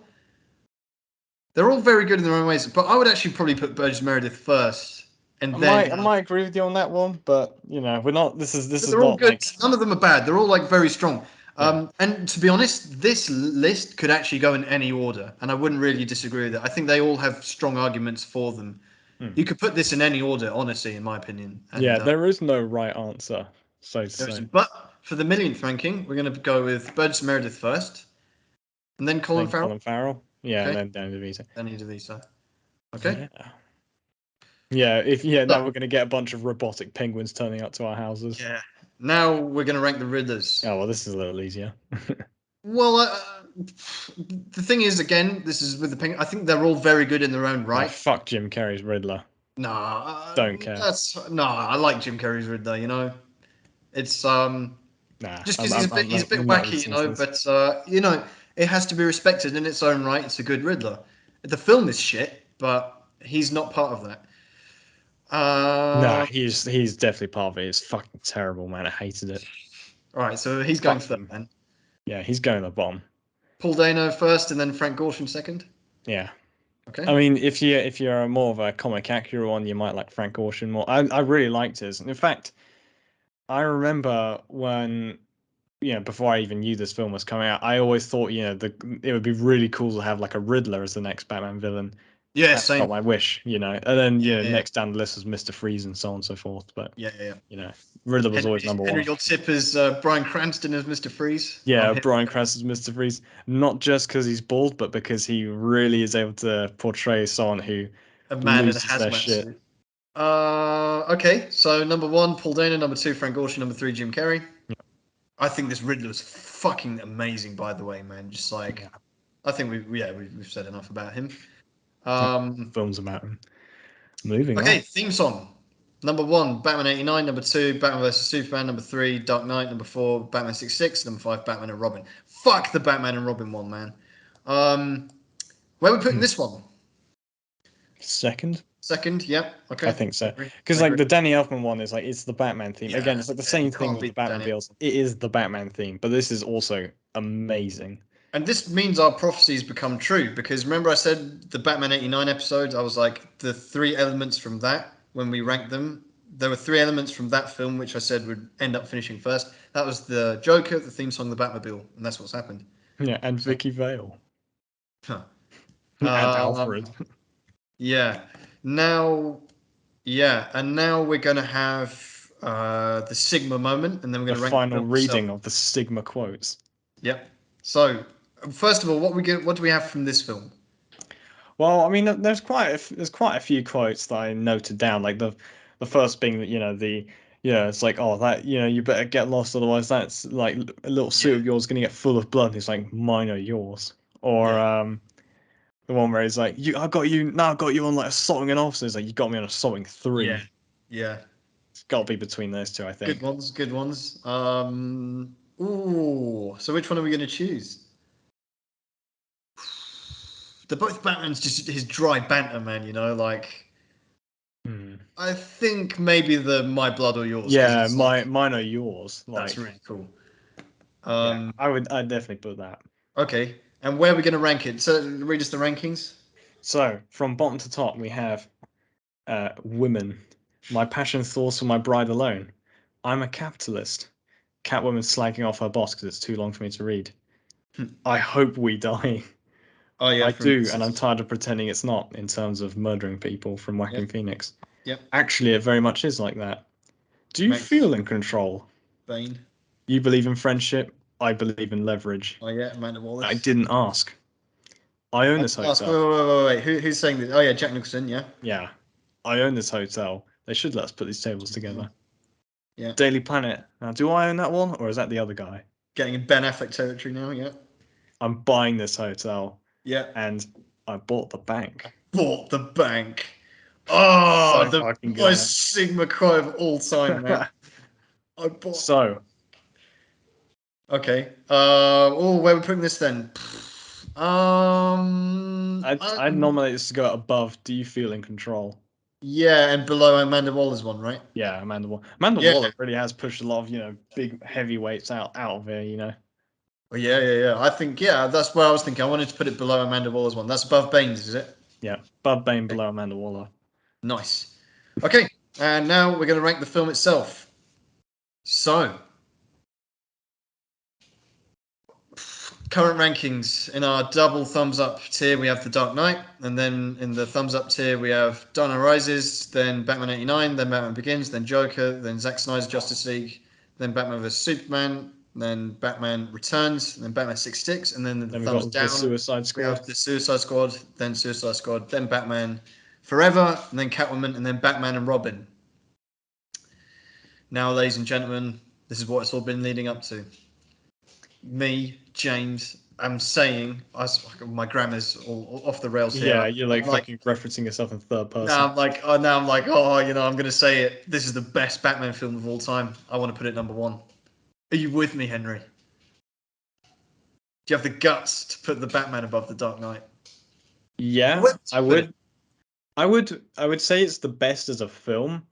They're all very good in their own ways, but I would actually probably put Burgess Meredith first, and then I might agree with you on that one, but we're not. This but is they're all not good. like None of them are bad. They're all like very strong. yeah. And to be honest, this list could actually go in any order, and I wouldn't really disagree with it. I think they all have strong arguments for them. Hmm. You could put this in any order, honestly, in my opinion. Yeah, And there is no right answer. So to say. But for the millionth ranking, we're going to go with Burgess Meredith first, and then Colin Then Farrell. Colin Farrell. Yeah, and Okay, then Danny DeVito. Danny DeVito. Okay. Yeah. Yeah, So, now we're gonna get a bunch of robotic penguins turning up to our houses. yeah. Now we're going to rank the Riddlers. Oh well, this is a little easier. Well, the thing is, again, this is with the penguin. I think they're all very good in their own Nah, right. fuck Jim Carrey's Riddler. Nah, Don't care. I like Jim Carrey's Riddler. It's Nah, just because he's a bit I'm not wacky, listening to this. but it has to be respected in its own right. It's a good Riddler. The film is shit, but he's not part of that. Nah, he's definitely part of it. It's fucking terrible, man. I hated it. All right, so he's going Fuck third him. then. Yeah, he's going to the bottom. Paul Dano first, and then Frank Gorshin second. Yeah. Okay. I mean, if you're more of a comic accurate one, you might like Frank Ocean more. I really liked his. In fact, I remember when before I even knew this film was coming out, I always thought it would be really cool to have like a Riddler as the next Batman villain. Yeah, That's same. not my wish, and then Yeah, yeah. next down the list was Mr. Freeze and so on and so forth. But Yeah. Riddler was always number Henry one. Your Tip as Bryan Cranston as Mr. Freeze. Yeah, Bryan Cranston's Mr. Freeze, not just because he's bald, but because he really is able to portray someone who A man in a loses their hazmat shit. suit. Okay, so number one, Paul Dano. Number two, Frank Gorshin. Number three, Jim Carrey. Yeah. I think this Riddler is fucking amazing, by the way, man. Just like, Yeah. I think we've said enough about him. Films about him. Moving Okay, on. theme song. Number one, Batman 89. Number two, Batman vs Superman. Number three, Dark Knight. Number four, Batman 66. Number five, Batman and Robin. Fuck the Batman and Robin one, man. Where are we putting this one? Second? Second, yeah. Okay. I think so. Agree. Because like the Danny Elfman one is like it's the Batman theme. Yeah, Again, it's like the yeah, same you thing can't with the beat Batman Danny. Bills. It is the Batman theme, but this is also amazing. And this means our prophecies become true because remember I said the Batman 89 episode, I was like the three elements from that when we ranked them. There were three elements from that film which I said would end up finishing first. That was the Joker, the theme song, the Batmobile, and that's what's happened. Yeah, and So, Vicky Vale. huh. And Alfred. Yeah. Now, and now we're gonna have the Sigma moment, and then we're The gonna rank the final film reading itself. of the Stigma quotes. Yep. So, first of all, what do we have from this film? Well, I mean, there's quite a few quotes that I noted down. Like the first being that it's like, oh, that you better get lost, otherwise that's like a little suit of yours is gonna get full of blood. And it's like mine or yours, or the one where it's like I got you on like assaulting an officer. It's like you got me on assaulting three. Yeah. It's got to be between those two, I think. Good ones. Ooh. So which one are we going to choose? They're both Batman's just his dry banter, man. Like I think maybe the My Blood or Yours. Yeah, mine or yours. Like That's really cool. yeah, I'd definitely put that. Okay. And where are we going to rank it? So read us the rankings. So from bottom to top, we have women. My passion thoughts for my bride alone. I'm a capitalist. Catwoman slagging off her boss because it's too long for me to read. I hope we die. Oh yeah, I do, and I'm tired of pretending it's not in terms of murdering people from Joaquin Phoenix. Yep. Actually, it very much is like that. Do you feel in control? Bane. You believe in friendship. I believe in leverage. Oh yeah, Amanda Wallace. I didn't ask. I own this hotel. Wait. Who's saying this? Oh yeah, Jack Nicholson. Yeah. Yeah, I own this hotel. They should let us put these tables together. Yeah. Daily Planet. Now, do I own that one, or is that the other guy? Getting in Ben Affleck territory now. Yeah. I'm buying this hotel. Yeah. And I bought the bank. Bought the bank. Oh, So the most Sigma quote of all time, man. I bought. So. Okay. Where are we putting this then? I'd nominate this to go above. Do you feel in control? Yeah, and below Amanda Waller's one, right? Yeah, Amanda Waller. Waller really has pushed a lot of big heavyweights out of here. Oh, yeah. I think that's what I was thinking. I wanted to put it below Amanda Waller's one. That's above Bane's, is it? Yeah, above Bane, below Amanda Waller. Nice. Okay, and now we're going to rank the film itself. So, current rankings. In our double thumbs up tier, we have The Dark Knight, and then in the thumbs up tier, we have Dano Rises, then Batman 89, then Batman Begins, then Joker, then Zack Snyder's Justice League, then Batman vs Superman, then Batman Returns, then Batman 66, and then the Then we thumbs got down. the Suicide We Squad. have the Suicide Squad, then Batman Forever, and then Catwoman, and then Batman and Robin. Now, ladies and gentlemen, this is what it's all been leading up to. Me, James, I'm saying, my grammar's all off the rails here. Yeah, you're like I'm fucking referencing yourself in third person. now I'm like, oh, I'm going to say it. This is the best Batman film of all time. I want to put it number one. Are you with me, Henry? Do you have the guts to put the Batman above the Dark Knight? Yeah, I would. I would say it's the best as a film.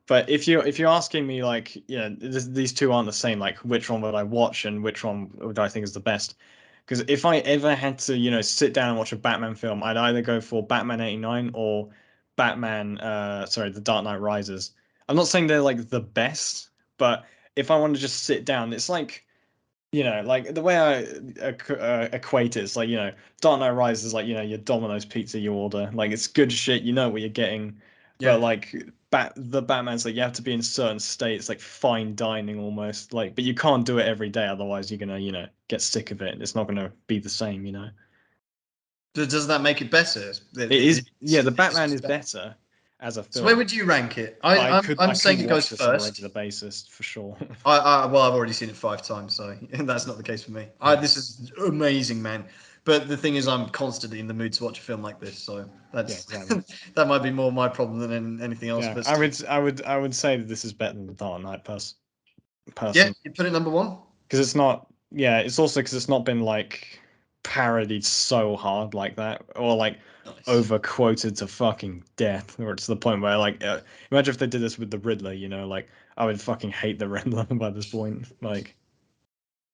But if you're asking me like, these two aren't the same. Like, which one would I watch and which one would I think is the best? Because if I ever had to, sit down and watch a Batman film, I'd either go for Batman '89 or The Dark Knight Rises. I'm not saying they're like the best, but if I want to just sit down, it's like, like the way I equate it, it's like, Dark Knight Rises is like, your Domino's pizza you order. Like, it's good shit, you know what you're getting. Yeah. But like the Batman's like you have to be in certain states, like fine dining almost. Like, but you can't do it every day, otherwise you're gonna, get sick of it. It's not gonna be the same. Doesn't that make it better? It is, yeah, the Batman is better as a So where film. would you rank it? I I'm could saying it goes watch this on a first. regular basis for sure. Well, I've already seen it 5 times, so that's not the case for me. This is amazing, man. But the thing is, I'm constantly in the mood to watch a film like this, so that's Yeah, exactly. that might be more my problem than anything else. Yeah, But I would say that this is better than the Dark Knight yeah, person, you put it number one. because it's not. Yeah, it's also because it's not been like parodied so hard like that, or like Nice. over quoted to fucking death, or it's the point where like, imagine if they did this with the Riddler. Like I would fucking hate the Riddler by this point. Like,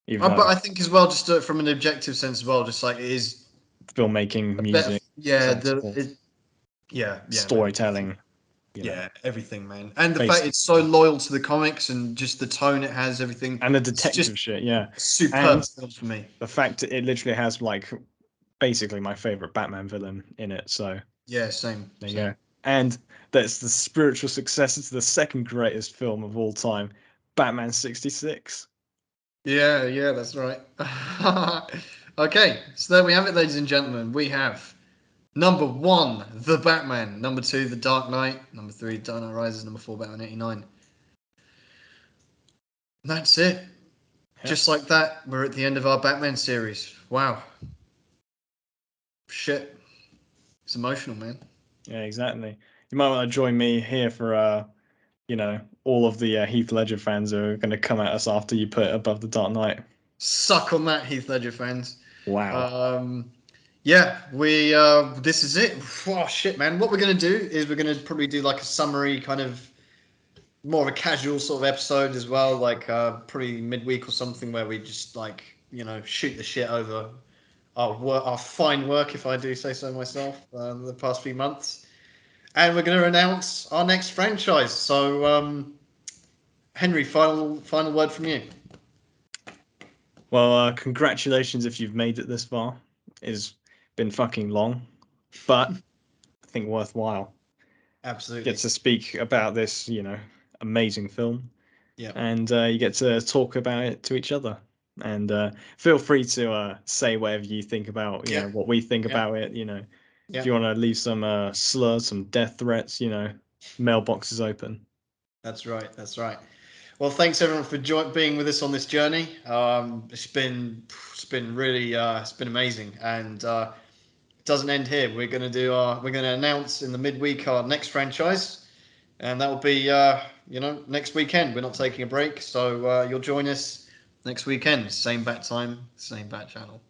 even But though I think as well, just from an objective sense as well, just like it is filmmaking, a better. music, Yeah, sensible yeah, man. storytelling, Yeah, everything, man. And the fact based it's so loyal to the comics and just the tone it has, everything. and the It's just detective shit, yeah, a superb and film for me. the fact it literally has like basically my favorite Batman villain in it. So Yeah, same. there you Same. go. And that's the spiritual successor to the second greatest film of all time, Batman 66. Yeah, that's right. Okay, so there we have it, ladies and gentlemen. We have number one, The Batman. Number two, The Dark Knight. Number three, Dano Rises. Number four, Batman '89. That's it. Yeah, Just like that, we're at the end of our Batman series. Wow. Shit. It's emotional, man. yeah, exactly. You might want to join me here for all of the Heath Ledger fans who are going to come at us after you put it above the Dark Knight. Suck on that, Heath Ledger fans. Wow. Yeah, we this is it. Oh shit, man. What we're gonna do is we're gonna probably do like a summary, kind of more of a casual sort of episode as well, like probably midweek or something, where we just like shoot the shit over our fine work, if I do say so myself, the past few months, and we're gonna announce our next franchise. So, Henry, final word from you. Well, congratulations if you've made it this far. It's been fucking long, but I think worthwhile. Get Absolutely. to speak about this, amazing film, Yeah. and you get to talk about it to each other. And feel free to say whatever you think about, Yeah. what we think Yeah. about it. If Yeah. you want to leave some slurs, some death threats, mailbox is open. That's right. That's right. Well, thanks everyone for being with us on this journey. It's been really it's been amazing, and it doesn't end here. We're going to announce in the midweek our next franchise, and that will be next weekend. We're not taking a break, so you'll join us next weekend. Same bat time, same bat channel.